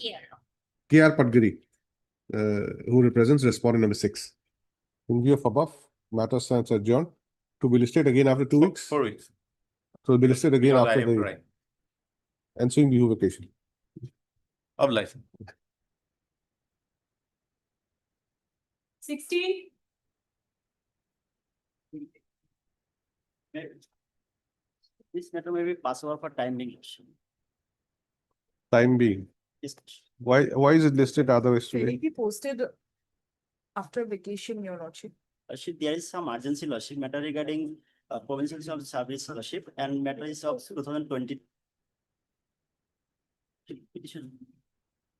Speaker 2: K.R. Padgiri, who represents respondent number 6. In view of above, matter stands adjourned to be listed again after 2 weeks.
Speaker 12: 4 weeks.
Speaker 2: So will be listed again
Speaker 12: Because I
Speaker 2: after
Speaker 12: have to
Speaker 2: the
Speaker 12: write.
Speaker 2: ensuing view vacation.
Speaker 12: Of life.
Speaker 13: 16.
Speaker 18: This matter may be passed over for time being.
Speaker 2: Time being. Why is it listed otherwise
Speaker 1: Will
Speaker 2: today?
Speaker 1: it be posted after vacation, Your Lordship?
Speaker 18: Lordship, there is some urgency, Lordship, matter regarding provincial of service, Lordship, and matter is of 2020. Petition.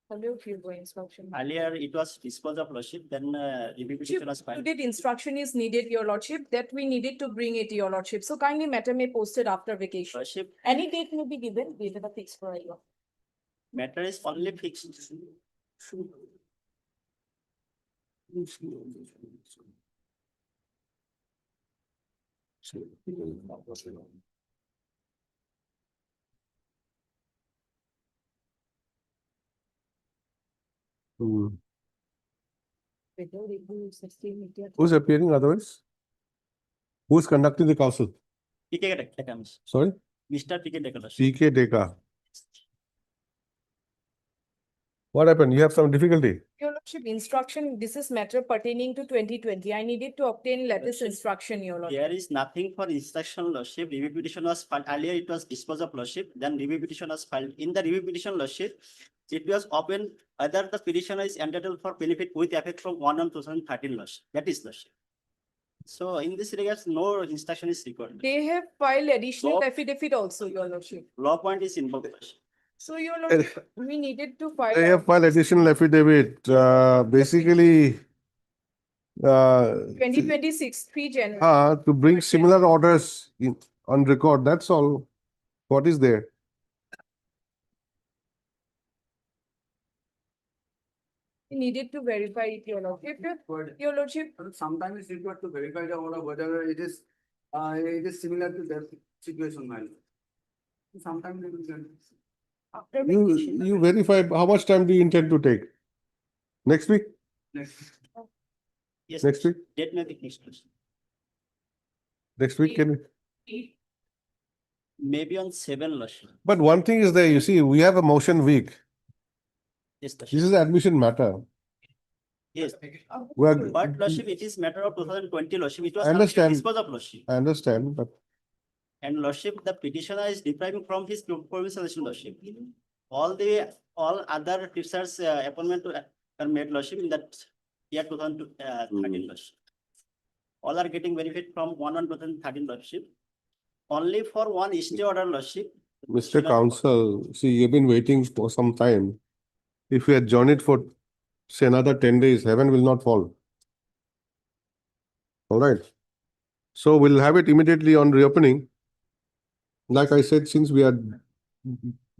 Speaker 1: Hello, few instruction.
Speaker 18: Earlier, it was disposed of, Lordship, then review petition was filed.
Speaker 1: Today, instruction is needed, Your Lordship, that we needed to bring it, Your Lordship. So kindly matter may posted after vacation.
Speaker 18: Lordship,
Speaker 1: Any date may be given, we will fix for you.
Speaker 18: matter is only fixed.
Speaker 2: Hmm. Who's appearing otherwise? Who's conducting the council? Sorry?
Speaker 3: Mr. PK Dekalash.
Speaker 2: PK Deka. What happened? You have some difficulty?
Speaker 10: Your Lordship, instruction, this is matter pertaining to 2020. I needed to obtain latest instruction, Your Lordship.
Speaker 3: There is nothing for instruction, Lordship. Review petition was filed earlier. It was disposed of, Lordship. Then review petition was filed. In the review petition, Lordship, it was open whether the petitioner is entitled for benefit with effect from 1/1/2013, Lordship. That is, Lordship. So in this regards, no instruction is required.
Speaker 10: They have filed additional
Speaker 3: Law-
Speaker 10: affidavit also, Your Lordship.
Speaker 3: Law point is involved, Lordship.
Speaker 10: So, Your Lordship, we needed to file.
Speaker 2: They have filed additional affidavit, basically,
Speaker 10: 2026, 3 January.
Speaker 2: to bring similar orders on record, that's all. What is there?
Speaker 10: We needed to verify it, Your Lordship. Your Lordship,
Speaker 20: Sometimes it's required to verify the order whether it is similar to that situation, man. Sometimes it is.
Speaker 10: after
Speaker 2: You,
Speaker 10: petition.
Speaker 2: you verify, how much time do you intend to take? Next week?
Speaker 3: Yes.
Speaker 2: Next week?
Speaker 3: Date may be next, Lordship.
Speaker 2: Next week, can we?
Speaker 3: Maybe on 7, Lordship.
Speaker 2: But one thing is there, you see, we have a motion week.
Speaker 3: Yes, Lordship.
Speaker 2: This is admission matter.
Speaker 3: Yes.
Speaker 2: We are,
Speaker 3: But, Lordship, it is matter of 2020, Lordship. It was
Speaker 2: I understand.
Speaker 3: disposed of, Lordship.
Speaker 2: I understand, but
Speaker 3: And, Lordship, the petitioner is depriving from his provisional, Lordship. All other teachers appointment are made, Lordship, in that year 2013, Lordship. All are getting benefit from 1/1/2013, Lordship. Only for one stay order, Lordship.
Speaker 2: Mr. Counsel, see, you've been waiting for some time. If we adjourn it for, say, another 10 days, heaven will not fall. All right. So we'll have it immediately on reopening. Like I said, since we are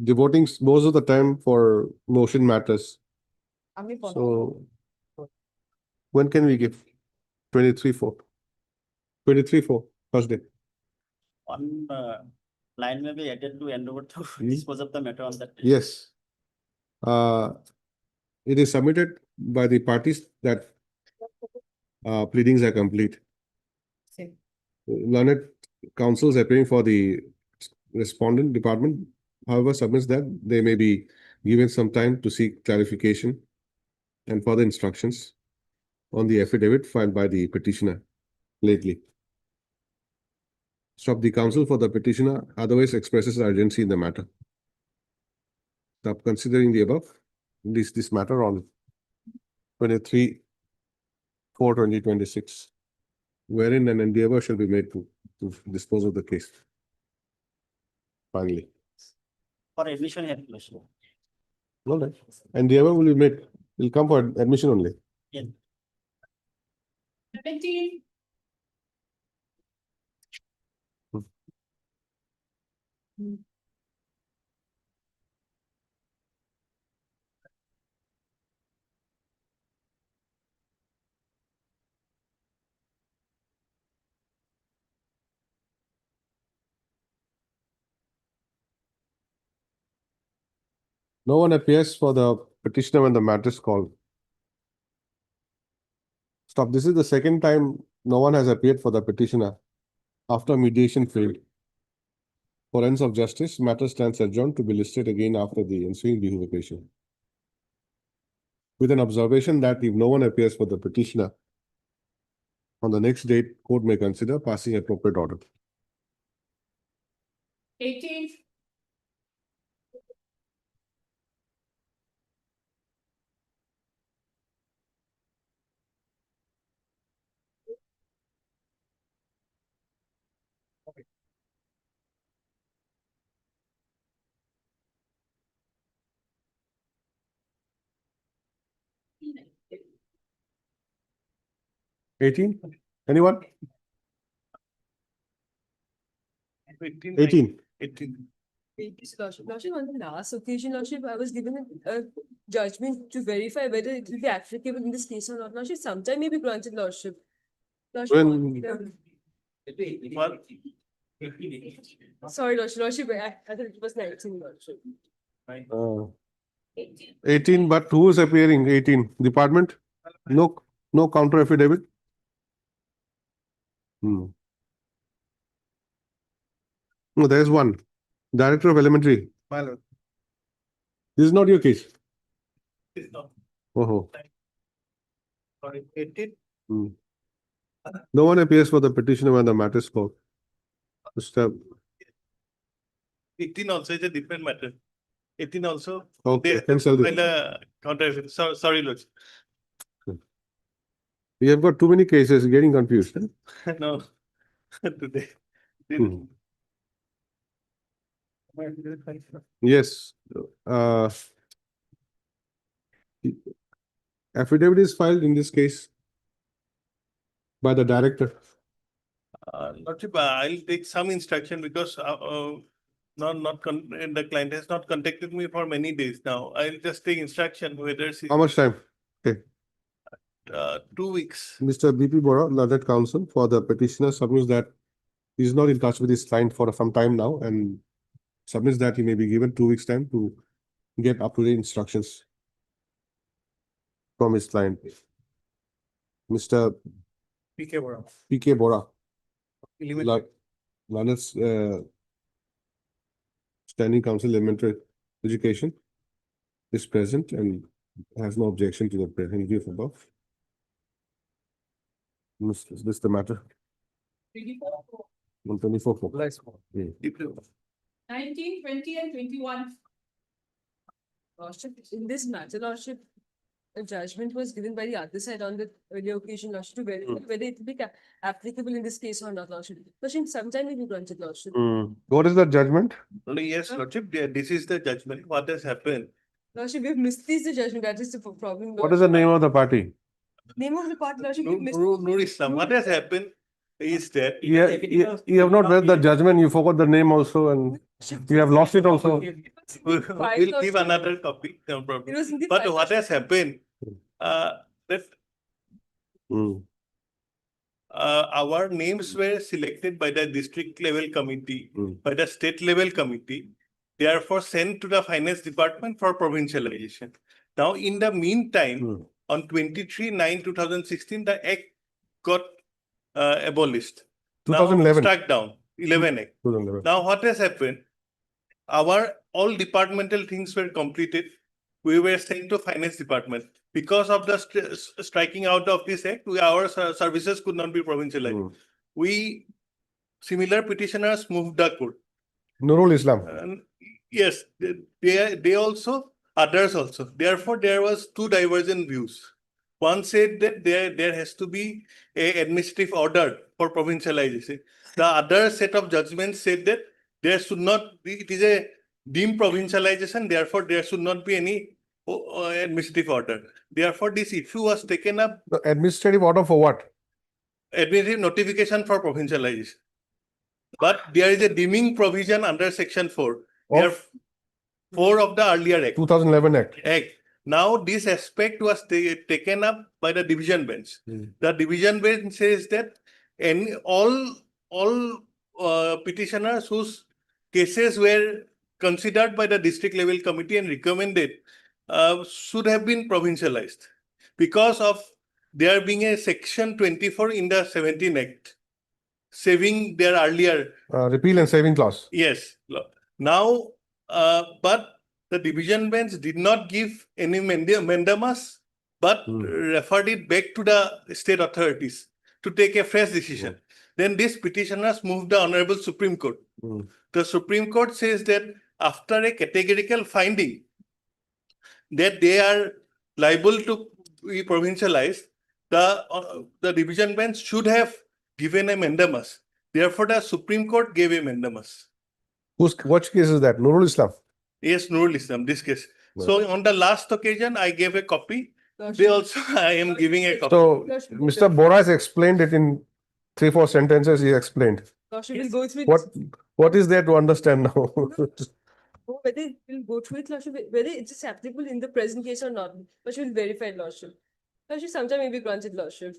Speaker 2: devoting most of the time for motion matters, so when can we give? 23/4. 23/4, Thursday.
Speaker 3: One line may be added to hand over to dispose of the matter on that.
Speaker 2: Yes. It is submitted by the parties that pleadings are complete.
Speaker 10: Same.
Speaker 2: Learned counsels appearing for the respondent department, however, submits that they may be given some time to seek clarification and further instructions on the affidavit filed by the petitioner lately. Stop the counsel for the petitioner otherwise expresses urgency in the matter. Stop considering the above, this matter on 23/4/2026, wherein an endeavor shall be made to dispose of the case. Finally.
Speaker 3: For admission here, Lordship.
Speaker 2: All right. Endeavor will be made, will come for admission only.
Speaker 3: Yes.
Speaker 13: 17.
Speaker 2: No one appears for the petitioner when the matter is called. Stop. This is the second time no one has appeared for the petitioner after mediation failed. For ends of justice, matter stands adjourned to be listed again after the ensuing bifurcation. With an observation that if no one appears for the petitioner, on the next date, court may consider passing appropriate order.
Speaker 13: 18.
Speaker 2: Eighteen? Anyone? 18.
Speaker 1: 18. Lordship, on the last occasion, Lordship, I was given a judgment to verify whether it will be applicable in this case or not. Lordship, sometime may be granted, Lordship. Lordship,
Speaker 2: When-
Speaker 1: sorry, Lordship, I thought it was 19, Lordship.
Speaker 2: 18, but who is appearing? 18, department? No counter affidavit? No, there is one. Director of Elementary.
Speaker 8: My lord.
Speaker 2: This is not your case.
Speaker 9: It's not.
Speaker 2: Oh.
Speaker 9: Sorry, 18.
Speaker 2: No one appears for the petitioner when the matter is called. Mr.
Speaker 9: 18 also is a different matter. 18 also.
Speaker 2: Okay, can sell this.
Speaker 9: Counter, sorry, Lord.
Speaker 2: We have got too many cases, getting confused.
Speaker 9: No, today.
Speaker 2: Yes. Affidavit is filed in this case by the director.
Speaker 9: Lordship, I'll take some instruction because the client has not contacted me for many days now. I'll just take instruction whether she.
Speaker 2: How much time? Okay.
Speaker 9: 2 weeks.
Speaker 2: Mr. BP Bora, learned counsel for the petitioner, submits that he is not in touch with his client for some time now and submits that he may be given 2 weeks time to get up-to-date instructions from his client. Mr.
Speaker 9: PK Bora.
Speaker 2: PK Bora,
Speaker 9: Elementary.
Speaker 2: learned standing counsel elementary education, is present and has no objection to the present view above. Is this the matter? 124.
Speaker 13: 19, 20 and 21.
Speaker 1: Lordship, in this matter, Lordship, a judgment was given by the other side on the earlier occasion, Lordship, to verify whether it will be applicable in this case or not, Lordship. Lordship, sometime will be granted, Lordship.
Speaker 2: What is the judgment?
Speaker 9: Yes, Lordship, this is the judgment. What has happened?
Speaker 1: Lordship, we have misplaced the judgment. That is the problem.
Speaker 2: What is the name of the party?
Speaker 1: Name of the part, Lordship, we have
Speaker 9: Nur Islam. What has happened is that.
Speaker 2: You have not read the judgment, you forgot the name also and you have lost it also.
Speaker 9: We'll give another copy, no problem. But what has happened, that our names were selected by the district level committee, by the state level committee, therefore sent to the finance department for provincialization. Now, in the meantime, on 23/9/2016, the act got abolished.
Speaker 2: 2011.
Speaker 9: Now, struck down, 11 Act.
Speaker 2: 2011.
Speaker 9: Now, what has happened? Our all departmental things were completed. We were sent to finance department. Because of the striking out of this act, our services could not be provincialized. Similar petitioners moved the court.
Speaker 2: Nurul Islam.
Speaker 9: Yes, they also, others also. Therefore, there was two divergent views. One said that there has to be an administrative order for provincialization. The other set of judgments said that there should not be, it is a deemed provincialization, therefore there should not be any administrative order. Therefore, this issue was taken up.
Speaker 2: The administrative order for what?
Speaker 9: Administrative notification for provincialization. But there is a deeming provision under section 4.
Speaker 2: Of?
Speaker 9: 4 of the earlier act.
Speaker 2: 2011 Act.
Speaker 9: Now, this aspect was taken up by the division bench. The division bench says that all petitioners whose cases were considered by the district level committee and recommended should have been provincialized because of there being a section 24 in the 17 Act saving their earlier
Speaker 2: repeal and saving clause.
Speaker 9: Yes. Now, but the division bench did not give any mandamus, but referred it back to the state authorities to take a fresh decision. Then these petitioners moved the Honorable Supreme Court. The Supreme Court says that after a categorical finding that they are liable to be provincialized, the division bench should have given a mandamus. Therefore, the Supreme Court gave a mandamus.
Speaker 2: What case is that? Nurul Islam?
Speaker 9: Yes, Nurul Islam, this case. So on the last occasion, I gave a copy. They also, I am giving a copy.
Speaker 2: So, Mr. Bora has explained it in 3-4 sentences. He explained.
Speaker 1: Lordship will go through
Speaker 2: What is there to understand now?
Speaker 1: Whether it will go through it, Lordship, whether it's just applicable in the present case or not, but she will verify, Lordship. Lordship, sometime may be granted, Lordship.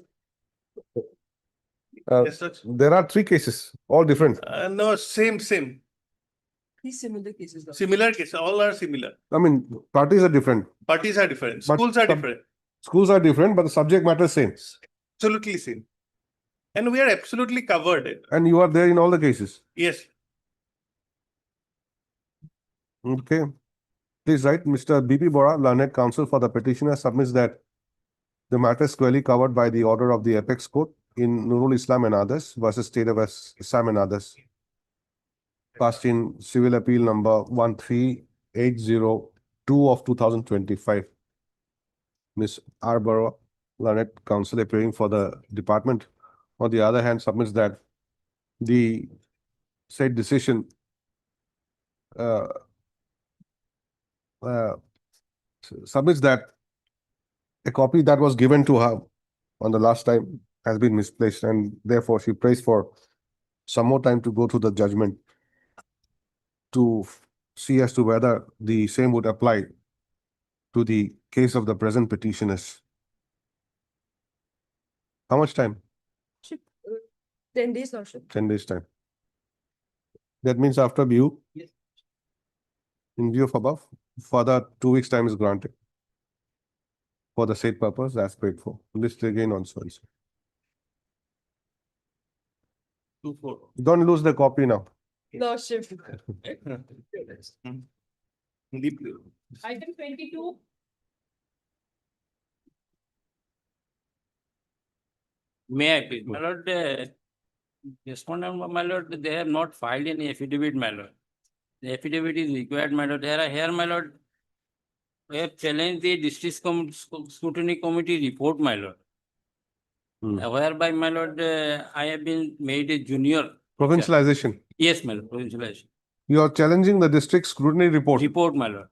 Speaker 8: Yes, sir.
Speaker 2: There are three cases, all different.
Speaker 8: No, same.
Speaker 1: Three similar cases, Lordship.
Speaker 8: Similar case, all are similar.
Speaker 2: I mean, parties are different.
Speaker 8: Parties are different,
Speaker 2: But
Speaker 8: schools are
Speaker 2: some-
Speaker 8: different,
Speaker 2: Schools are different, but the subject matter is same.
Speaker 8: absolutely same. And we are absolutely covered.
Speaker 2: And you are there in all the cases.
Speaker 8: Yes.
Speaker 2: Okay. Please write, Mr. B.P. Bora, learned counsel for the petitioner, submits that the matter is clearly covered by the order of the Apex Court in Nurul Islam and others versus State of Assam and others, passed in Civil Appeal number 13802 of 2025. Ms. R. Bora, learned counsel appearing for the department, on the other hand, submits that the said decision submits that a copy that was given to her on the last time has been misplaced, and therefore she prays for some more time to go through the judgment to see as to whether the same would apply to the case of the present petitioners. How much time?
Speaker 1: Lordship, 10 days, Lordship.
Speaker 2: 10 days time. That means after view.
Speaker 1: Yes.
Speaker 2: In view of above, further 2 weeks time is granted for the said purpose as paid for. List again on so.
Speaker 15: 2-4.
Speaker 2: Don't lose the copy now.
Speaker 1: Lordship.
Speaker 13: Item 22.
Speaker 15: May I please, my lord, respondent, my lord, they have not filed any affidavit, my lord. The affidavit is required, my lord. Here, my lord, we have challenged the district scrutiny committee report, my lord. Whereby, my lord, I have been made a junior.
Speaker 2: Provincialization.
Speaker 15: Yes, my lord, provincialization.
Speaker 2: You are challenging the district scrutiny report.
Speaker 15: Report, my lord.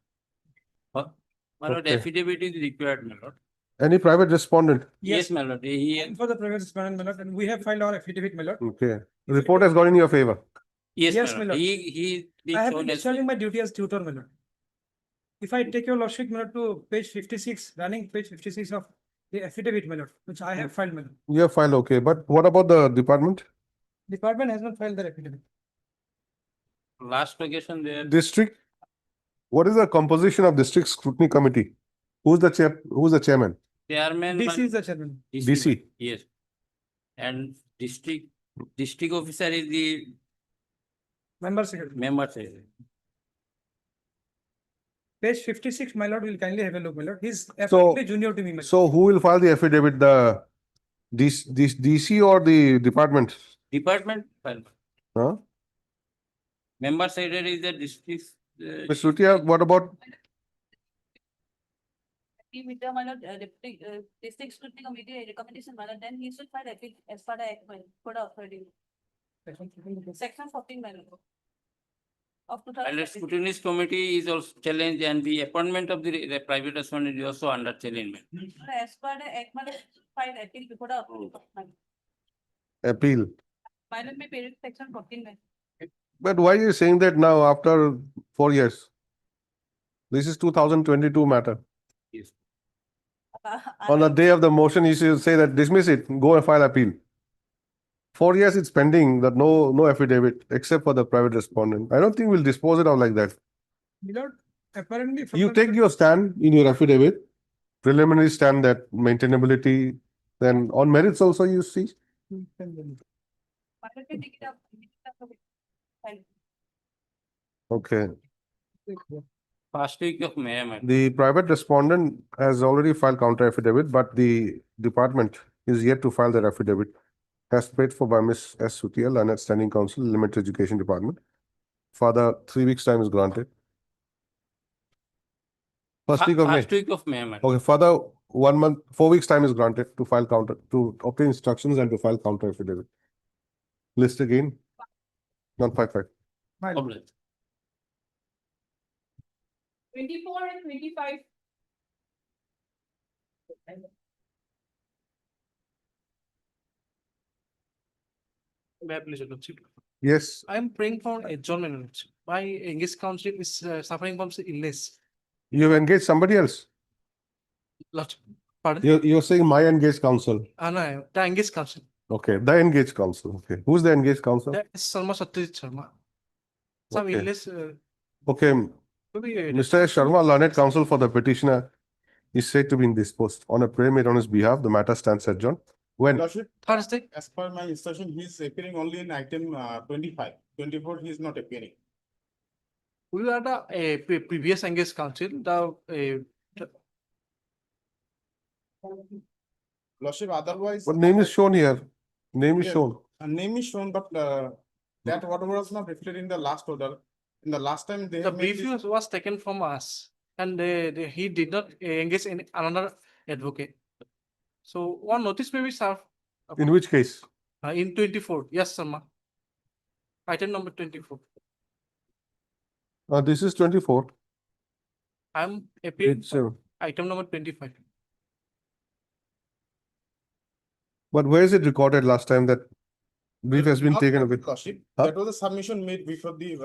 Speaker 15: My lord,
Speaker 2: Okay.
Speaker 15: affidavit is required, my lord.
Speaker 2: Any private respondent?
Speaker 15: Yes, my lord.
Speaker 6: And for the private respondent, my lord, and we have filed our affidavit, my lord.
Speaker 2: Okay. Report has gone in your favor.
Speaker 15: Yes,
Speaker 6: my
Speaker 15: my lord. He
Speaker 6: I have
Speaker 15: shown
Speaker 6: been
Speaker 15: as-
Speaker 6: discharging my duty as tutor, my lord. If I take your lordship, my lord, to page 56, running page 56 of the affidavit, my lord, which I have filed, my lord.
Speaker 2: You have filed, okay. But what about the department?
Speaker 6: Department has not filed their affidavit.
Speaker 15: Last occasion there.
Speaker 2: District? What is the composition of district scrutiny committee? Who's the chairman?
Speaker 15: Chairman.
Speaker 6: DC is the chairman.
Speaker 2: DC.
Speaker 15: Yes. And district officer is the
Speaker 6: Member secretary.
Speaker 15: member secretary.
Speaker 6: Page 56, my lord, will kindly have a look, my lord. He's
Speaker 2: So,
Speaker 6: absolutely junior to me, my lord.
Speaker 2: so who will file the affidavit? The DC or the department?
Speaker 15: Department. Well,
Speaker 2: Huh?
Speaker 15: member secretary is the district.
Speaker 2: Ms. Rutia, what about?
Speaker 5: With the, my lord, district scrutiny committee recommendation, my lord, then he should file as per the act, code of authority. Section 14, my lord. Of
Speaker 15: And
Speaker 5: 2000.
Speaker 15: the scrutiny committee is also challenged, and the appointment of the private respondent is also under challenge.
Speaker 5: As per the act, my lord, file appeal before the
Speaker 2: Appeal.
Speaker 5: my lord, may period section 14, my lord.
Speaker 2: But why are you saying that now after 4 years? This is 2022 matter.
Speaker 15: Yes.
Speaker 2: On the day of the motion, you should say that dismiss it, go and file appeal. 4 years it's pending, that no affidavit, except for the private respondent. I don't think we'll dispose it out like that.
Speaker 6: My lord, apparently. from
Speaker 2: You
Speaker 6: the-
Speaker 2: take your stand in your affidavit, preliminary stand that maintainability, then on merits also you see.
Speaker 5: My lord, may take it up. File.
Speaker 2: Okay.
Speaker 15: First week of May, my lord.
Speaker 2: The private respondent has already filed counter affidavit, but the department is yet to file their affidavit. As paid for by Ms. S. Sutia, Learned Standing Council, Limited Education Department. Further 3 weeks time is granted. First week of May.
Speaker 15: First week of May, my lord.
Speaker 2: Okay, further 1 month, 4 weeks time is granted to file counter, to obtain instructions and to file counter affidavit. List again. 155.
Speaker 6: My lord.
Speaker 15: Problem.
Speaker 13: 24 and 25.
Speaker 6: May I please, your lordship?
Speaker 2: Yes,
Speaker 6: I am praying for adjournment. My engaged counsel is suffering from illness.
Speaker 2: you have engaged somebody else.
Speaker 6: Lordship. Pardon?
Speaker 2: You're saying my engaged counsel.
Speaker 6: No, the engaged counsel.
Speaker 2: Okay, the engaged counsel. Okay, who's the engaged counsel?
Speaker 6: That is Satyajit Sharma. Some
Speaker 2: Okay.
Speaker 6: illness.
Speaker 2: Okay,
Speaker 6: Maybe,
Speaker 2: Mr. Sharma, learned counsel for the petitioner, is said to be indisposed. On a prayer made on his behalf, the matter stands adjourned. When?
Speaker 9: Lordship,
Speaker 6: Thursday.
Speaker 9: as per my instruction, he is appearing only in item 25. 24, he is not appearing.
Speaker 6: We are the previous engaged counsel.
Speaker 9: Lordship, otherwise.
Speaker 2: What name is shown here? Name is
Speaker 9: Yes,
Speaker 2: shown.
Speaker 9: a name is shown, but that whatever was not reflected in the last order. In the last time they
Speaker 6: The
Speaker 9: have made
Speaker 6: brief was taken from us, and he did not engage in another advocate. So one notice may be served.
Speaker 2: In which case?
Speaker 6: In 24. Yes, Sharma. Item number 24.
Speaker 2: This is 24.
Speaker 6: I'm appealing
Speaker 2: It's,
Speaker 6: item number 25.
Speaker 2: but where is it recorded last time that brief has been
Speaker 9: Not
Speaker 2: taken
Speaker 9: for
Speaker 2: away?
Speaker 9: Lordship.
Speaker 2: Huh?
Speaker 9: That was a submission made before the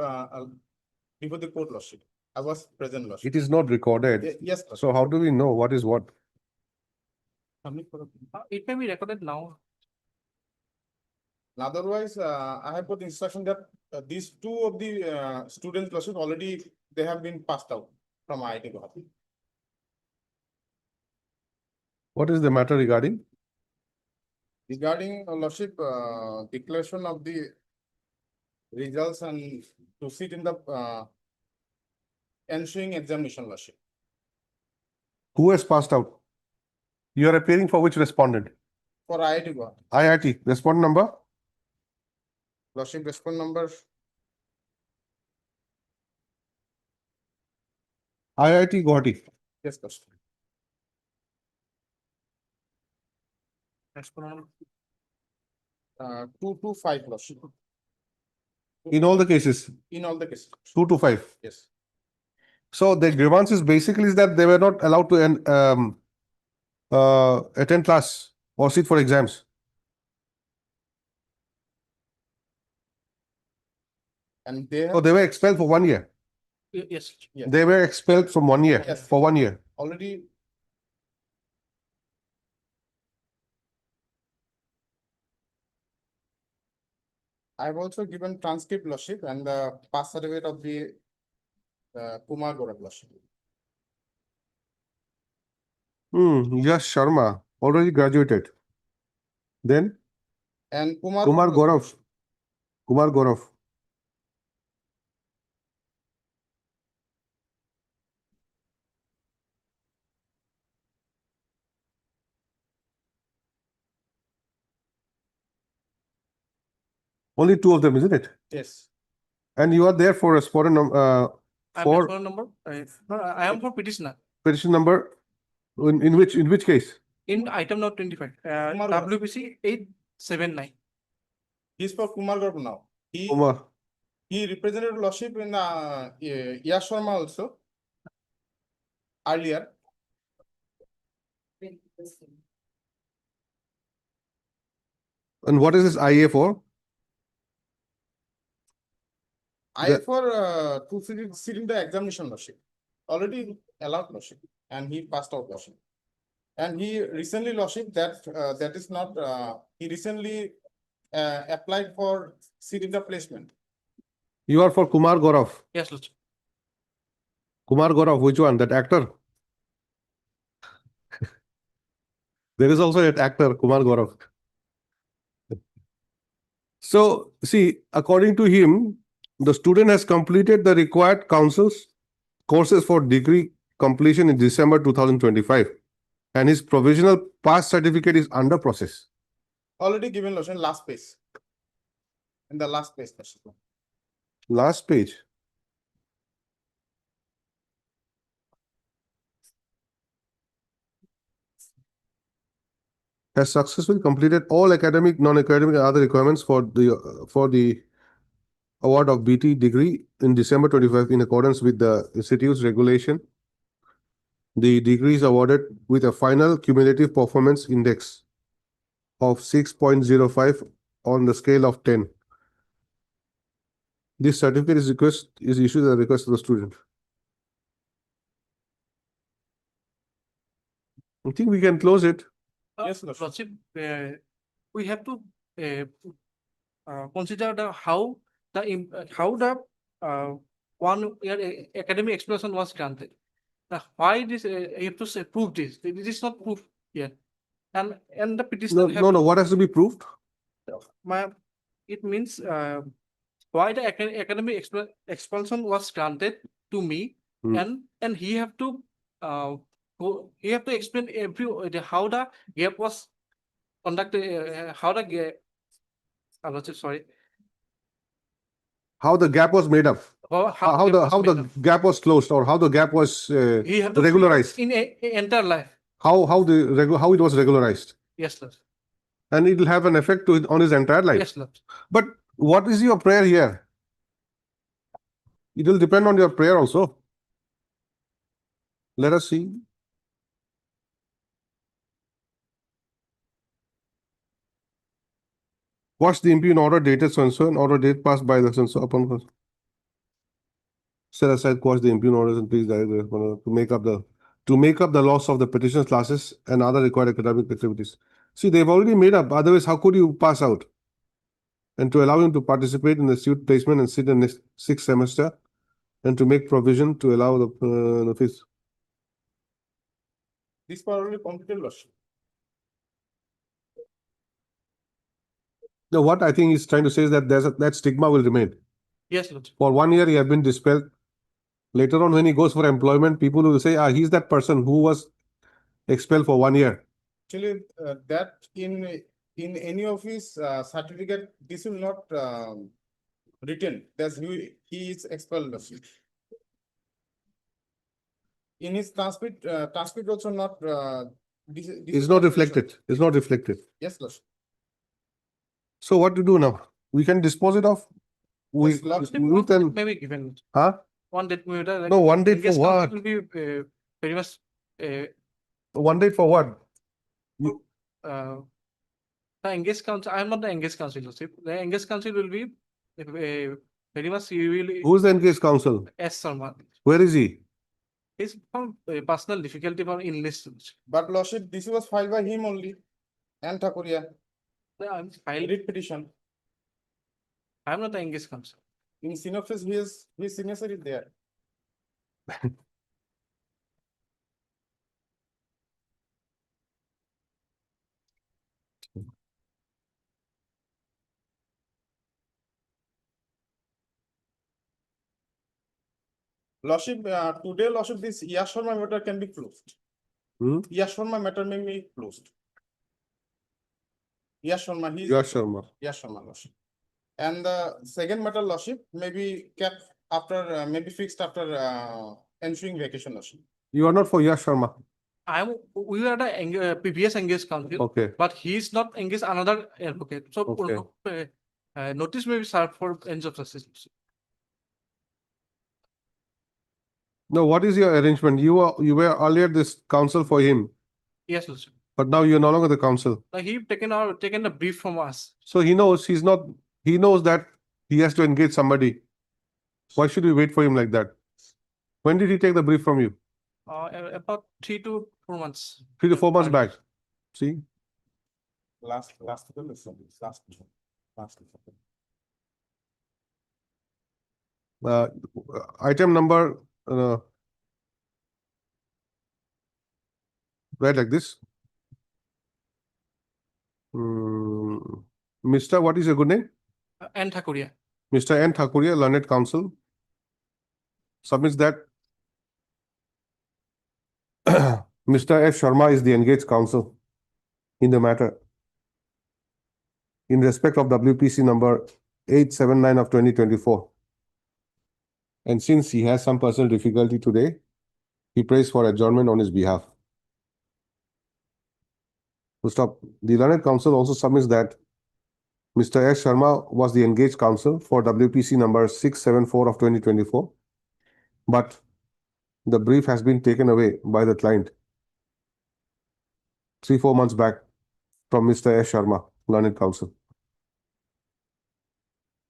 Speaker 9: court, Lordship. I was present, Lordship.
Speaker 2: It is not recorded.
Speaker 9: Yes.
Speaker 2: So how do we know what is what?
Speaker 6: It may be recorded now.
Speaker 9: Otherwise, I have put instruction that these two of the students, Lordship, already they have been passed out from IIT Gauhati.
Speaker 2: What is the matter regarding?
Speaker 9: Regarding Lordship, declaration of the results and to sit in the ensuing examination, Lordship.
Speaker 2: Who has passed out? You are appearing for which respondent?
Speaker 9: For IIT Gauhati.
Speaker 2: IIT. Respondent number?
Speaker 9: Lordship, respond number
Speaker 2: IIT Gauhati.
Speaker 9: yes, Lordship.
Speaker 6: Respond number
Speaker 9: 225, Lordship.
Speaker 2: In all the cases?
Speaker 9: In all the cases.
Speaker 2: 2 to 5.
Speaker 9: Yes.
Speaker 2: So the grievance is basically is that they were not allowed to attend class or sit for exams.
Speaker 9: And they have
Speaker 2: So they were expelled for 1 year.
Speaker 6: yes.
Speaker 2: They were expelled from 1 year
Speaker 9: Yes.
Speaker 2: for 1 year.
Speaker 9: already. I've also given transcript, Lordship, and the pass certificate of the Kumar Gaurav, Lordship.
Speaker 2: Yes, Sharma already graduated. Then
Speaker 9: And Kumar
Speaker 2: Gaurav. Kumar Gaurav. Only 2 of them, isn't it?
Speaker 9: Yes.
Speaker 2: And you are there for respondent
Speaker 6: I'm
Speaker 2: for
Speaker 6: respondent number. No, I am for petitioner.
Speaker 2: petition number in which case?
Speaker 6: In item number 25.
Speaker 9: Kumar
Speaker 6: WPC 879.
Speaker 9: He's for Kumar Gaurav now.
Speaker 2: Kumar.
Speaker 9: He represented Lordship in Yash Sharma also earlier.
Speaker 2: And what is this IA for?
Speaker 9: I for to sit in the examination, Lordship. Already allowed, Lordship, and he passed out, Lordship. And he recently, Lordship, that is not he recently applied for sit in the placement.
Speaker 2: You are for Kumar Gaurav.
Speaker 6: Yes, Lordship.
Speaker 2: Kumar Gaurav, which one? That actor? There is also an actor, Kumar Gaurav. So, see, according to him, the student has completed the required courses for degree completion in December 2025, and his provisional pass certificate is under process.
Speaker 9: Already given, Lordship, last page. In the last page, Lordship.
Speaker 2: Last page. Has successfully completed all academic, non-academic, and other requirements for the award of BT degree in December 25 in accordance with the institute's regulation. The degree is awarded with a final cumulative performance index of 6.05 on the scale of 10. This certificate is issued at the request of the student. I think we can close it.
Speaker 6: Yes, Lordship, we have to consider how the 1 year academic explanation was granted. Why this, you have to say, prove this. It is not proved yet. And the petitioner
Speaker 2: No. What has to be proved?
Speaker 6: It means why the academic expulsion was granted to me, and he have to explain how the gap was conducted, how the gap. I'm not sorry.
Speaker 2: How the gap was made up? How the gap was closed, or how the gap was
Speaker 6: He have to
Speaker 2: regularized?
Speaker 6: in entire life.
Speaker 2: How it was regularized?
Speaker 6: Yes, sir.
Speaker 2: And it will have an effect on his entire life.
Speaker 6: Yes, sir.
Speaker 2: But what is your prayer here? It will depend on your prayer also. Let us see. What's the impugn order dated so and so, and order date passed by the so and so upon set aside, quash the impugn orders, and please direct to make up the loss of the petition classes and other required academic activities. See, they've already made up. Otherwise, how could you pass out? And to allow him to participate in the student placement and sit in the sixth semester, and to make provision to allow the fees.
Speaker 9: This part already completed, Lordship.
Speaker 2: No, what I think he's trying to say is that that stigma will remain.
Speaker 6: Yes, Lordship.
Speaker 2: For 1 year, he has been dispelled. Later on, when he goes for employment, people will say, he's that person who was expelled for 1 year.
Speaker 9: Actually, that in any of his certificate, this will not written that he is expelled. In his transcript also not. This
Speaker 2: It's not reflected. It's not reflected.
Speaker 9: Yes, Lordship.
Speaker 2: So what to do now? We can dispose it off. We can
Speaker 6: maybe given.
Speaker 2: Huh?
Speaker 6: One date.
Speaker 2: No, one date for what?
Speaker 6: Will be very much.
Speaker 2: One date for what?
Speaker 6: The engaged counsel. I am not the engaged counsel, Lordship. The engaged counsel will be very much. You will.
Speaker 2: Who's the engaged counsel?
Speaker 6: S. Sharma.
Speaker 2: Where is he?
Speaker 6: He's from personal difficulty for illness.
Speaker 9: But Lordship, this was filed by him only, and Thakuria.
Speaker 6: I'm filed
Speaker 9: writ petition.
Speaker 6: I am not the engaged counsel.
Speaker 9: In synopsis, his signature is there. Lordship, today, Lordship, this Yash Sharma matter can be closed. Yash Sharma matter may be closed. Yash Sharma,
Speaker 2: Yash Sharma.
Speaker 9: Yash Sharma, Lordship. And the second matter, Lordship, may be kept after, may be fixed after ensuing vacation, Lordship.
Speaker 2: You are not for Yash Sharma.
Speaker 6: We are the previous engaged counsel.
Speaker 2: Okay.
Speaker 6: But he is not engaged another advocate. So
Speaker 2: Okay.
Speaker 6: Notice may be served for ends of justice.
Speaker 2: No, what is your arrangement? You were earlier this counsel for him,
Speaker 6: Yes, Lordship.
Speaker 2: but now you're no longer the counsel.
Speaker 6: He taken the brief from us.
Speaker 2: So he knows he knows that he has to engage somebody. Why should we wait for him like that? When did he take the brief from you?
Speaker 6: About 3 to 4 months.
Speaker 2: 3 to 4 months back. See?
Speaker 9: Last.
Speaker 2: Item number right like this. Mr. What is your good name?
Speaker 6: N. Thakuria.
Speaker 2: Mr. N. Thakuria, learned counsel, submits that Mr. S. Sharma is the engaged counsel in the matter in respect of WPC number 879 of 2024. And since he has some personal difficulty today, he prays for adjournment on his behalf. To stop, the learned counsel also submits that Mr. S. Sharma was the engaged counsel for WPC number 674 of 2024, but the brief has been taken away by the client 3-4 months back from Mr. S. Sharma, learned counsel.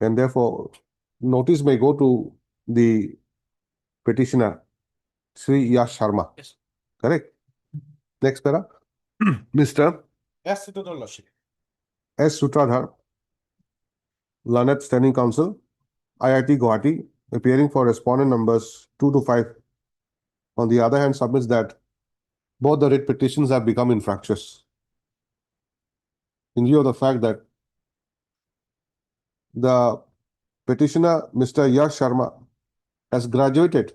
Speaker 2: And therefore, notice may go to the petitioner, Sri Yash Sharma.
Speaker 6: Yes.
Speaker 2: Correct? Next para. Mr.
Speaker 6: Yes, to the lordship.
Speaker 2: S. Sutradhar, Learned Standing Counsel, IIT Gauhati, appearing for respondent numbers 2 to 5. On the other hand, submits that both the writ petitions have become infractious. In view of the fact that the petitioner, Mr. Yash Sharma, has graduated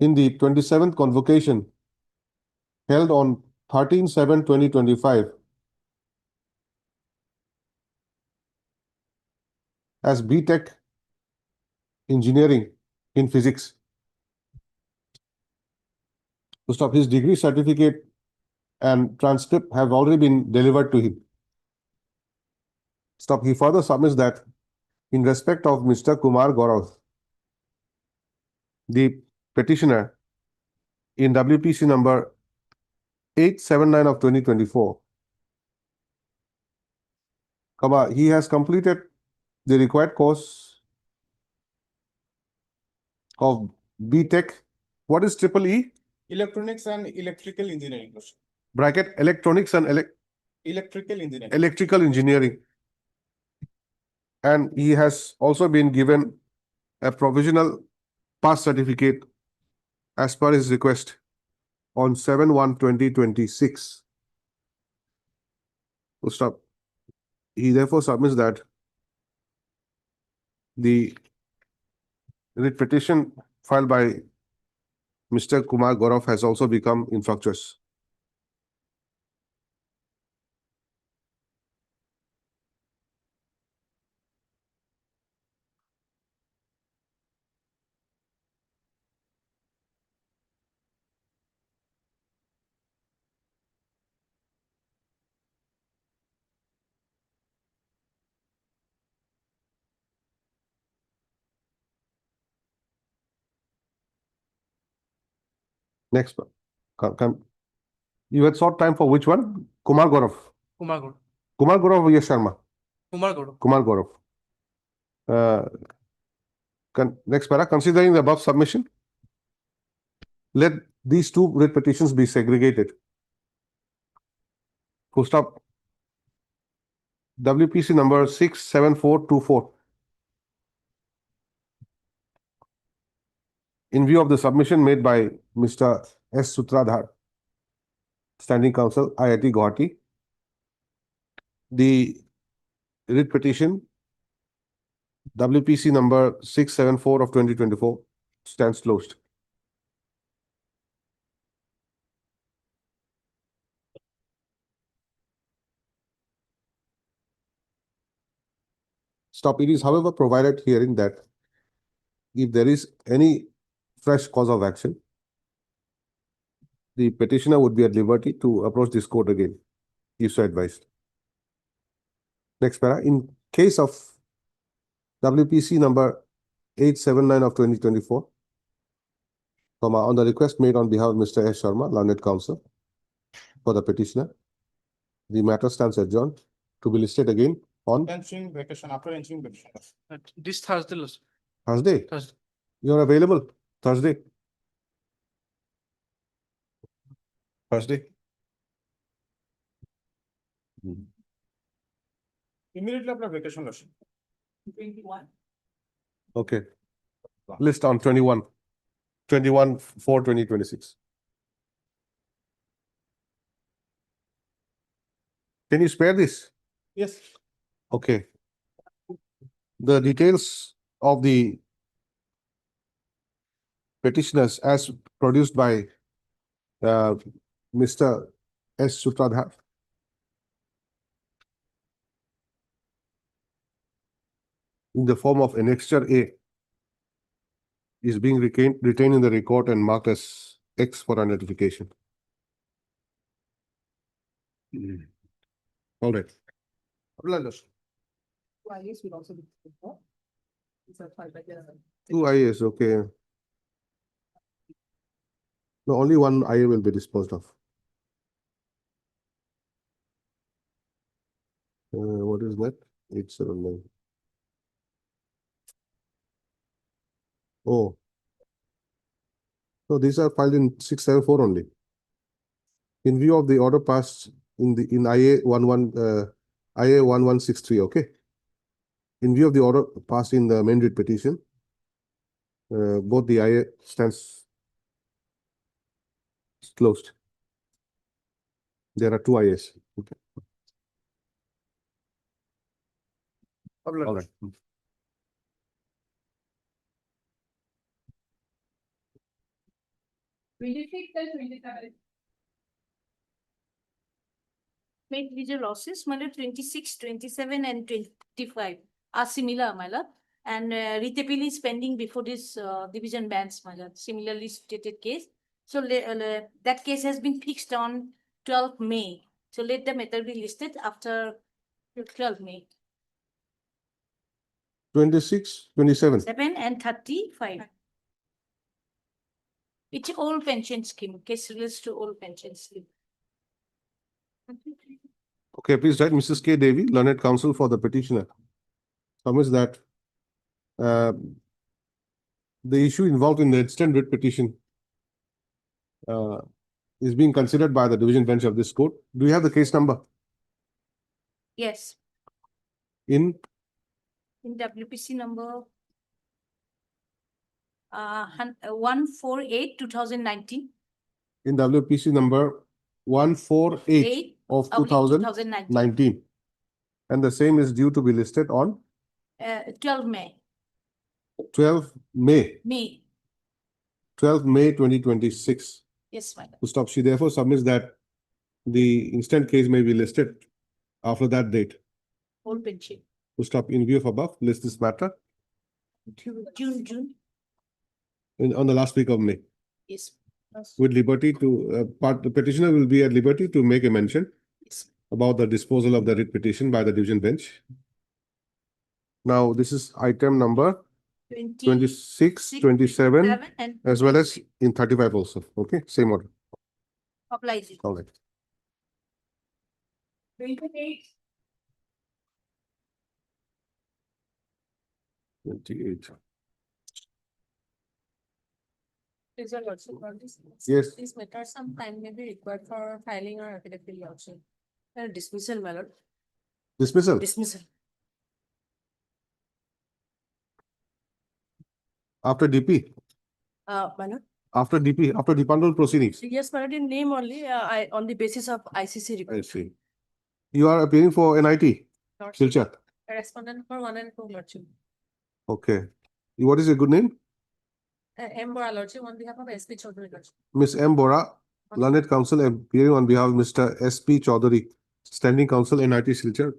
Speaker 2: in the 27th convocation held on 13/7/2025 as B.Tech Engineering in Physics. To stop, his degree certificate and transcript have already been delivered to him. Stop, he further submits that in respect of Mr. Kumar Gaurav, the petitioner in WPC number 879 of 2024, he has completed the required course of B.Tech. What is triple E?
Speaker 6: Electronics and electrical engineering.
Speaker 2: Bracket electronics and
Speaker 6: Electrical engineering.
Speaker 2: electrical engineering. And he has also been given a provisional pass certificate as per his request on 7/1/2026. So stop. He therefore submits that the writ petition filed by Mr. Kumar Gaurav has also become infructuous. Next one. You had sought time for which one? Kumar Gaurav.
Speaker 6: Kumar Gaurav.
Speaker 2: Kumar Gaurav or Yash Sharma?
Speaker 6: Kumar Gaurav.
Speaker 2: Kumar Gaurav. Next para. Considering the above submission, let these two writ petitions be segregated. Full stop. WPC number 67424. In view of the submission made by Mr. S. Sutradhar, Standing Counsel, IIT Gauhati, the writ petition WPC number 674 of 2024 stands closed. Stop. It is, however, provided herein that if there is any fresh cause of action, the petitioner would be at liberty to approach this court again, if so advised. Next para. In case of WPC number 879 of 2024, on the request made on behalf of Mr. S. Sharma, Learned Counsel, for the petitioner, the matter stands adjourned to be listed again on
Speaker 6: Entering vacation, after entering vacation. This Thursday, lordship.
Speaker 2: Thursday.
Speaker 6: Thursday.
Speaker 2: You are available Thursday. Thursday.
Speaker 6: Immediately after vacation, lordship.
Speaker 13: 21.
Speaker 2: Okay. List on 21/4/2026. Can you spare this?
Speaker 6: Yes.
Speaker 2: Okay. The details of the petitioners as produced by Mr. S. Sutradhar in the form of Annexure A is being retained in the record and marked as X for identification. All right.
Speaker 1: Why is will also be before? Is that fine, like,
Speaker 2: 2 IAs, okay. No, only one IA will be disposed of. What is that? 879. Oh. So these are filed in 674 only. In view of the order passed in IA 1163, okay? In view of the order passed in the main writ petition, both the IA stands closed. There are two IAs. Okay. All right.
Speaker 13: 26 and 27.
Speaker 5: Made visual losses, my lord, 26, 27 and 25 are similar, my lord. And writ appeal is pending before this division bench, my lord, similarly stated case. So that case has been fixed on 12th May. So let the matter be listed after 12th May.
Speaker 2: 26, 27.
Speaker 5: 7 and 35. It's all pension scheme, case relates to all pension scheme.
Speaker 2: Okay, please write Mrs. K. Devi, learned counsel for the petitioner. Submits that the issue involved in the instant writ petition is being considered by the division bench of this court. Do you have the case number
Speaker 5: Yes,
Speaker 2: in
Speaker 5: in WPC number 148, 2019.
Speaker 2: in WPC number 148 of 2019, and the same is due to be listed on
Speaker 5: 12 May.
Speaker 2: 12 May.
Speaker 5: May.
Speaker 2: 12 May 2026.
Speaker 5: Yes, madam.
Speaker 2: To stop, she therefore submits that the instant case may be listed after that date.
Speaker 5: All pension.
Speaker 2: To stop, in view of above, list this matter
Speaker 5: June.
Speaker 2: on the last week of May.
Speaker 5: Yes.
Speaker 2: With liberty to, the petitioner will be at liberty to make a mention about the disposal of the writ petition by the division bench. Now, this is item number 26, 27,
Speaker 5: and
Speaker 2: as well as in 35 also. Okay, same order.
Speaker 5: applies it.
Speaker 2: All right.
Speaker 13: 28.
Speaker 2: 28.
Speaker 1: Is there also about this?
Speaker 2: Yes.
Speaker 1: This matter some time may be required for filing or affidavit also. Dismissal, my lord.
Speaker 2: Dismissal.
Speaker 1: Dismissal.
Speaker 2: After DP.
Speaker 1: My lord.
Speaker 2: After DP, after departmental proceedings.
Speaker 1: Yes, my lord, in name only, on the basis of ICC report.
Speaker 2: I see. You are appearing for NIT,
Speaker 1: Lordship.
Speaker 2: Silchar.
Speaker 1: Respondent for 1 and 2, lordship.
Speaker 2: Okay. What is your good name?
Speaker 1: M. Bora, lordship, on behalf of SP Chaudhary, lordship.
Speaker 2: Miss M. Bora, learned counsel appearing on behalf of Mr. SP Chaudhary, standing counsel NIT Silchar.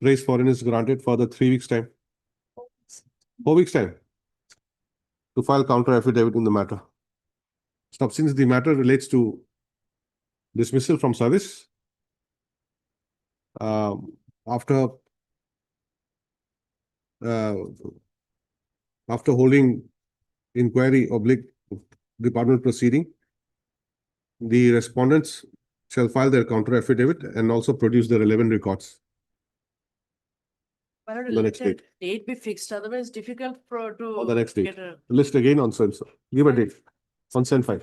Speaker 2: Raise foreign is granted for the 3 weeks time. 4 weeks time to file counter affidavit in the matter. Stop, since the matter relates to dismissal from service, after holding inquiry department proceeding, the respondents shall file their counter affidavit and also produce the relevant records.
Speaker 1: My lord,
Speaker 2: The next
Speaker 1: let
Speaker 2: date.
Speaker 1: the date be fixed, otherwise difficult to.
Speaker 2: On the next date.
Speaker 1: get a-
Speaker 2: List again on send. Give a date. On send file.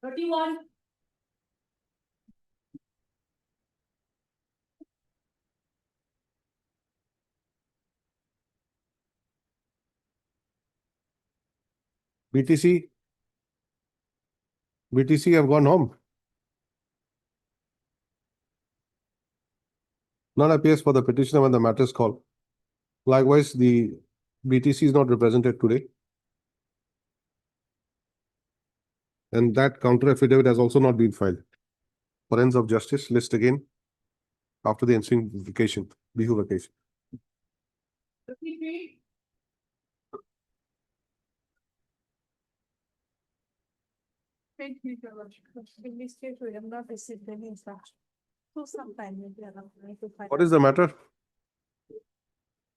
Speaker 13: 31.
Speaker 2: BTC. BTC have gone home. None appears for the petitioner when the matter is called. Likewise, the BTC is not represented today. And that counter affidavit has also not been filed. For ends of justice, list again after the ensuing vacation, Bihu vacation.
Speaker 13: 53.
Speaker 1: Thank you, your lordship. In this case, we have not received any instruction. So sometime maybe around 9 to 5.
Speaker 2: What is the matter?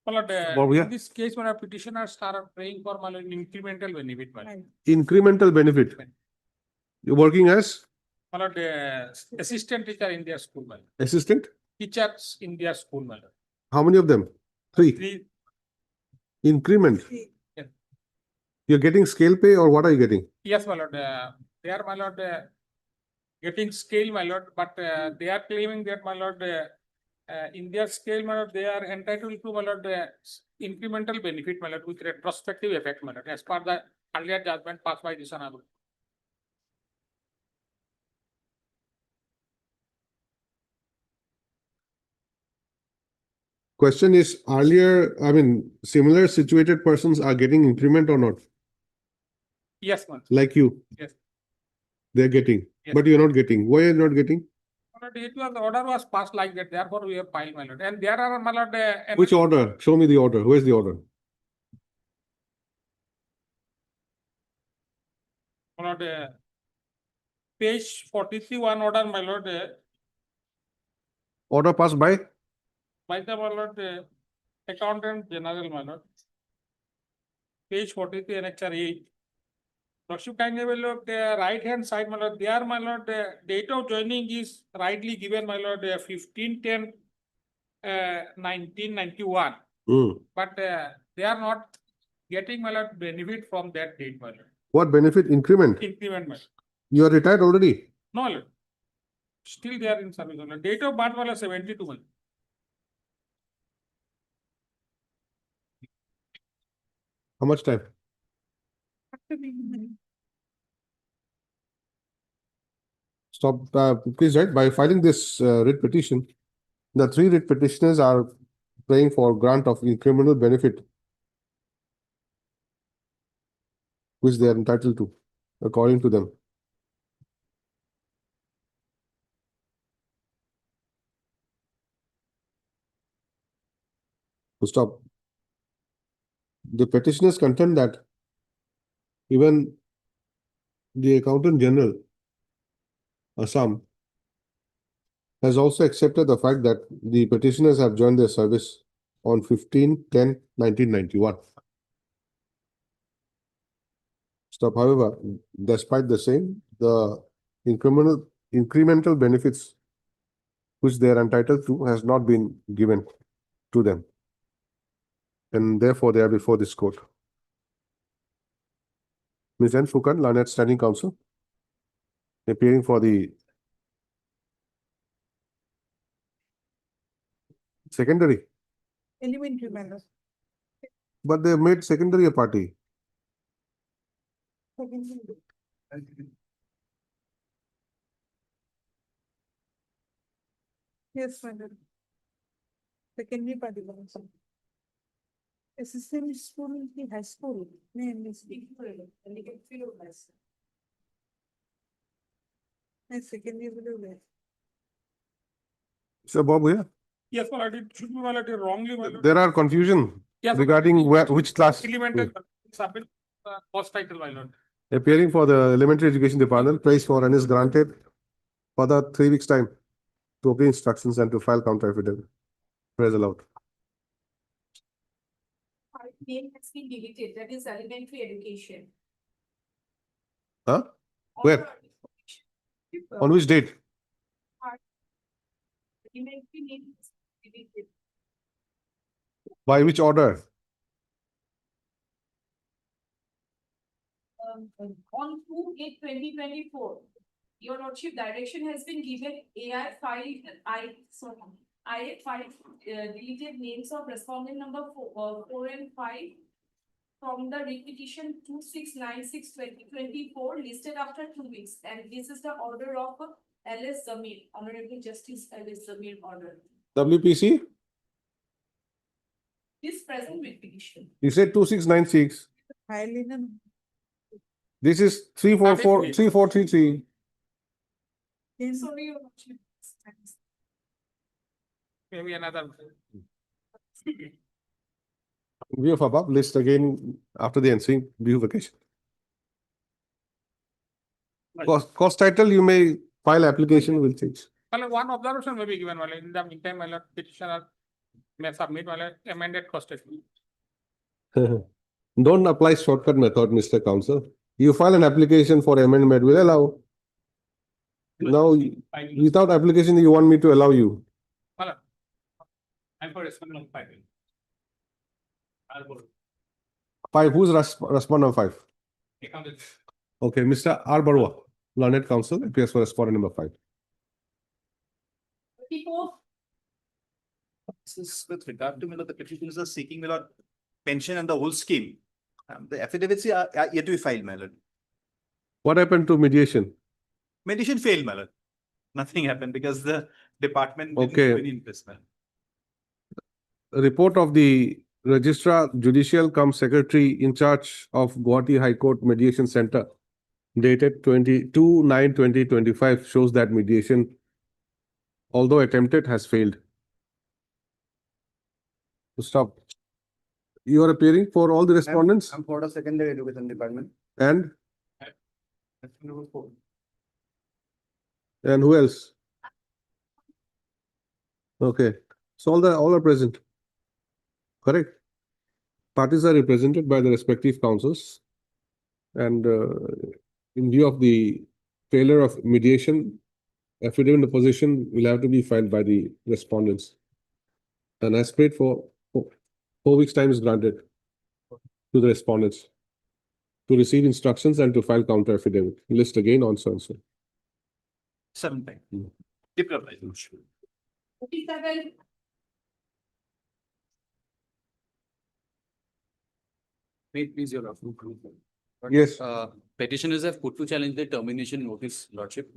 Speaker 15: My lord,
Speaker 2: What we
Speaker 15: in
Speaker 2: have?
Speaker 15: this case, when our petitioners are praying for my lord, incremental benefit, my lord.
Speaker 2: Incremental benefit. You're working as
Speaker 15: My lord, assistant teacher in their school, my lord.
Speaker 2: assistant?
Speaker 15: Teachers in their school, my lord.
Speaker 2: How many of them? 3.
Speaker 15: 3,
Speaker 2: Increment.
Speaker 15: Yes.
Speaker 2: You're getting scale pay or what are you getting?
Speaker 15: Yes, my lord, they are, my lord, getting scale, my lord, but they are claiming that, my lord, in their scale, my lord, they are entitled to, my lord, incremental benefit, my lord, with retrospective effect, my lord, as per the earlier judgment passed by this honorable.
Speaker 2: Question is earlier, I mean, similar situated persons are getting increment or not?
Speaker 15: Yes, my lord.
Speaker 2: Like you,
Speaker 15: Yes.
Speaker 2: they're getting,
Speaker 15: Yes.
Speaker 2: but you're not getting. Why are you not getting?
Speaker 15: My lord, it was, the order was passed like that, therefore we have filed, my lord, and there are, my lord,
Speaker 2: Which order? Show me the order. Where's the order?
Speaker 15: my lord, page 43, one order, my lord,
Speaker 2: Order passed by?
Speaker 15: by the, my lord, accountant general, my lord. Page 43, annexure 8. Lordship, kindly will look the right hand side, my lord. There, my lord, the date of joining is rightly given, my lord, 15/10, 1991. But they are not getting, my lord, benefit from that date, my lord.
Speaker 2: What benefit? Increment?
Speaker 15: Increment, my lord.
Speaker 2: You are retired already?
Speaker 15: No, my lord. Still they are in service, my lord. Date of birth, my lord, 72, my lord.
Speaker 2: How much time? Stop, please, right? By filing this writ petition, the three writ petitioners are praying for grant of incremental benefit, which they are entitled to, according to them. To stop. The petitioners contend that even the Accountant General, Assam, has also accepted the fact that the petitioners have joined their service on 15/10/1991. Stop. However, despite the same, the incremental benefits which they are entitled to has not been given to them. And therefore, they are before this court. Ms. N. Fukan, Learned Standing Counsel, appearing for the secondary,
Speaker 10: Elementary, my lord.
Speaker 2: but they have made secondary a party.
Speaker 10: Yes, my lord. Secondary party also. Assistant school की high school में MSc लेकिन फिर हो गया मैं secondary बोले गए
Speaker 2: Sir Bob here.
Speaker 15: Yes, my lord, it should be, my lord, wrongly, my lord.
Speaker 2: There are confusion
Speaker 15: Yes,
Speaker 2: regarding which class.
Speaker 15: Elementary, submit post title, my lord.
Speaker 2: Appearing for the Elementary Education Department, praise for and is granted for the 3 weeks time to obtain instructions and to file counter affidavit. Praise aloud.
Speaker 10: Name has been deleted, that is elementary education.
Speaker 2: Huh? Where? On which date?
Speaker 10: Elementary name is deleted.
Speaker 2: By which order?
Speaker 10: On 2/8/2024, your lordship direction has been given. AI filed deleted names of respondent number 4 and 5 from the repetition 2696/2024 listed after 2 weeks, and this is the order of L.S. Zamir, Honorable Justice L.S. Zamir order.
Speaker 2: WPC?
Speaker 10: This present repetition.
Speaker 2: You said 2696. This is 344, 3433.
Speaker 10: Sorry, your lordship.
Speaker 15: Maybe another.
Speaker 2: View of above, list again after the ensuing view vacation. Cost title, you may file application, will change.
Speaker 15: Well, one observation may be given, well, in the meantime, well, petitioner may submit, well, amended cost statement.
Speaker 2: Don't apply shortcut method, Mr. Counsel. You file an application for amendment, will allow. Now, without application, you want me to allow you.
Speaker 15: Well, I'm for response of filing. I'll go.
Speaker 2: 5, who's respondent number 5? Okay, Mr. R. Barua, learned counsel, appears for respondent number 5.
Speaker 13: People,
Speaker 7: This is with regard to the petitioners are seeking pension and the whole scheme. The affidavits are yet to be filed, my lord.
Speaker 2: What happened to mediation?
Speaker 7: Mediation failed, my lord. Nothing happened because the department didn't
Speaker 2: Okay.
Speaker 7: have any interest, my lord.
Speaker 2: Report of the Registrar Judicial cum Secretary in charge of Gauhati High Court Mediation Center dated 22/9/2025 shows that mediation, although attempted, has failed. Stop. You are appearing for all the respondents
Speaker 20: I'm for the secondary education department.
Speaker 2: and
Speaker 20: Number 4.
Speaker 2: who else? Okay, so all are present. Correct. Parties are represented by the respective councils, and in view of the failure of mediation, affidavit in opposition will have to be filed by the respondents. And as paid for 4 weeks' time is granted to the respondents to receive instructions and to file counter affidavit. List again on so and so.
Speaker 7: 7 times. Diplomatized.
Speaker 13: 57,
Speaker 4: Wait, please, your
Speaker 2: Yes.
Speaker 4: Petitioners have put to challenge the termination notice, Lordship,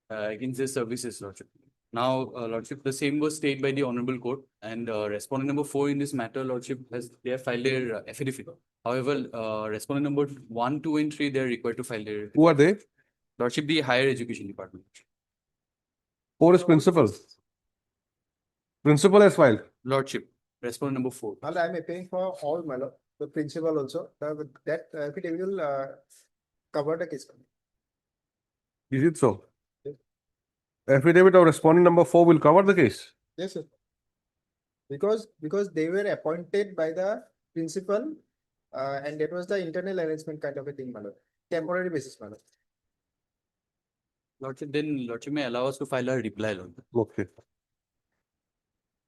Speaker 4: against their services, Lordship. Now, Lordship, the same was stated by the Honorable Court, and respondent number 4 in this matter, Lordship, they have filed their affidavit. However, respondent number 1, 2, and 3, they are required to file their.
Speaker 2: Who are they?
Speaker 4: Lordship, the Higher Education Department.
Speaker 2: 4 is principal. Principal has filed.
Speaker 4: Lordship, respondent number 4.
Speaker 20: Well, I'm paying for all, my lord, the principal also. That affidavit will cover the case.
Speaker 2: Is it so? Affidavit of respondent number 4 will cover the case.
Speaker 20: Yes, sir. Because they were appointed by the principal, and that was the internal arrangement kind of a thing, my lord. Temporary basis, my lord.
Speaker 4: Lordship, then Lordship may allow us to file a reply, Lord.
Speaker 2: Okay.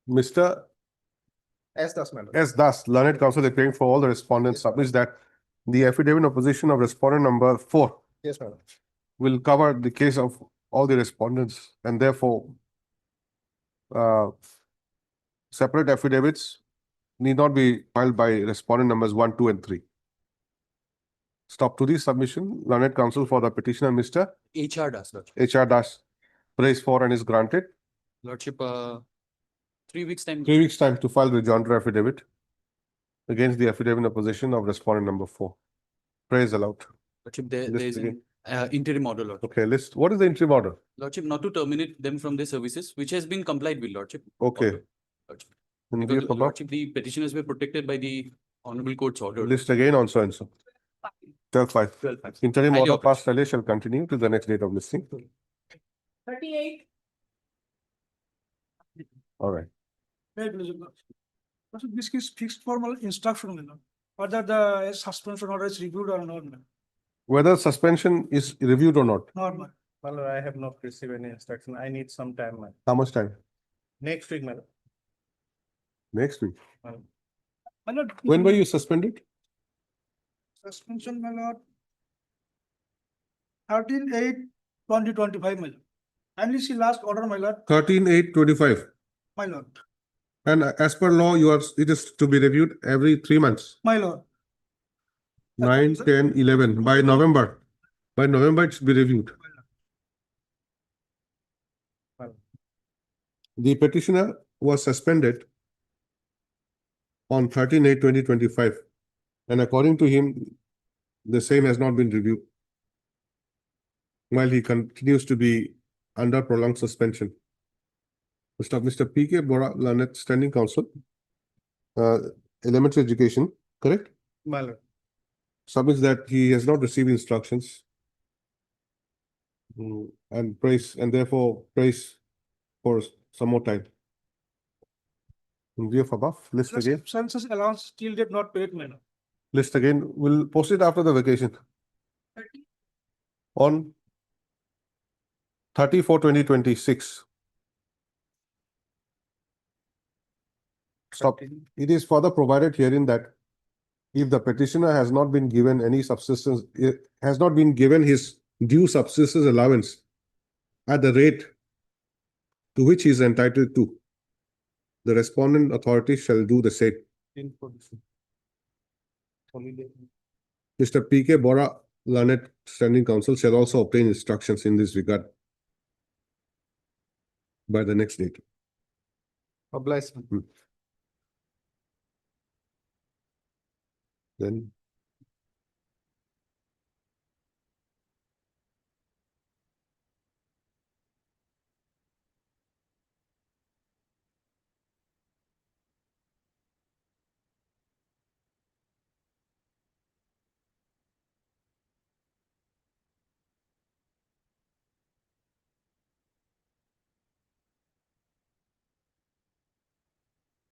Speaker 2: Mr.
Speaker 20: S. Das, my lord.
Speaker 2: S. Das, learned counsel appearing for all the respondents, submits that the affidavit in opposition of respondent number 4
Speaker 20: Yes, my lord.
Speaker 2: will cover the case of all the respondents, and therefore separate affidavits need not be filed by respondent numbers 1, 2, and 3. Stop to the submission. Learned counsel for the petitioner, Mr.
Speaker 4: HR does, Lordship.
Speaker 2: HR Das, prays for and is granted
Speaker 4: Lordship, 3 weeks time.
Speaker 2: 3 weeks' time to file the rejoinder affidavit against the affidavit in opposition of respondent number 4. Praise allowed.
Speaker 4: Lordship, there
Speaker 2: List
Speaker 4: is
Speaker 2: again.
Speaker 4: an interim order, Lordship.
Speaker 2: Okay, list. What is the interim order?
Speaker 4: Lordship, not to terminate them from their services, which has been complied with, Lordship.
Speaker 2: Okay.
Speaker 4: Lordship.
Speaker 2: In
Speaker 4: Because,
Speaker 2: view of above,
Speaker 4: Lordship, the petitioners were protected by the Honorable Court's order.
Speaker 2: list again on so and so. 12/5.
Speaker 4: 12/5.
Speaker 2: Interim
Speaker 4: Highly
Speaker 2: order passed earlier shall continue till the next date of listing.
Speaker 13: 38,
Speaker 2: All right.
Speaker 20: This is fixed formal instruction, you know, whether the suspension order is reviewed or not.
Speaker 2: Whether suspension is reviewed or not.
Speaker 20: Normal.
Speaker 9: Well, I have not received any instruction. I need some time, man.
Speaker 2: How much time?
Speaker 9: Next week, madam.
Speaker 2: Next week.
Speaker 20: My lord,
Speaker 2: When were you suspended?
Speaker 20: suspension, my lord. 13/8/2025, my lord. And this is last order, my lord,
Speaker 2: 13/8/25.
Speaker 20: my lord,
Speaker 2: And as per law, it is to be reviewed every 3 months.
Speaker 20: my lord.
Speaker 2: 9, 10, 11. By November. By November, it should be reviewed. The petitioner was suspended on 13/8/2025. And according to him, the same has not been reviewed, while he continues to be under prolonged suspension. Mr. P.K. Bora, learned standing counsel, elementary education, correct?
Speaker 9: My lord.
Speaker 2: Submits that he has not received instructions and therefore prays for some more time. In view of above, list again.
Speaker 20: Census allowance still did not paid, my lord.
Speaker 2: List again. We'll post it after the vacation. On 30/4/2026. Stop. It is further provided herein that if the petitioner has not been given any subsistence, has not been given his due subsistence allowance at the rate to which he is entitled to, the respondent authority shall do the same. Mr. P.K. Bora, Learned Standing Counsel, shall also obtain instructions in this regard by the next date.
Speaker 8: Obliged.
Speaker 2: Then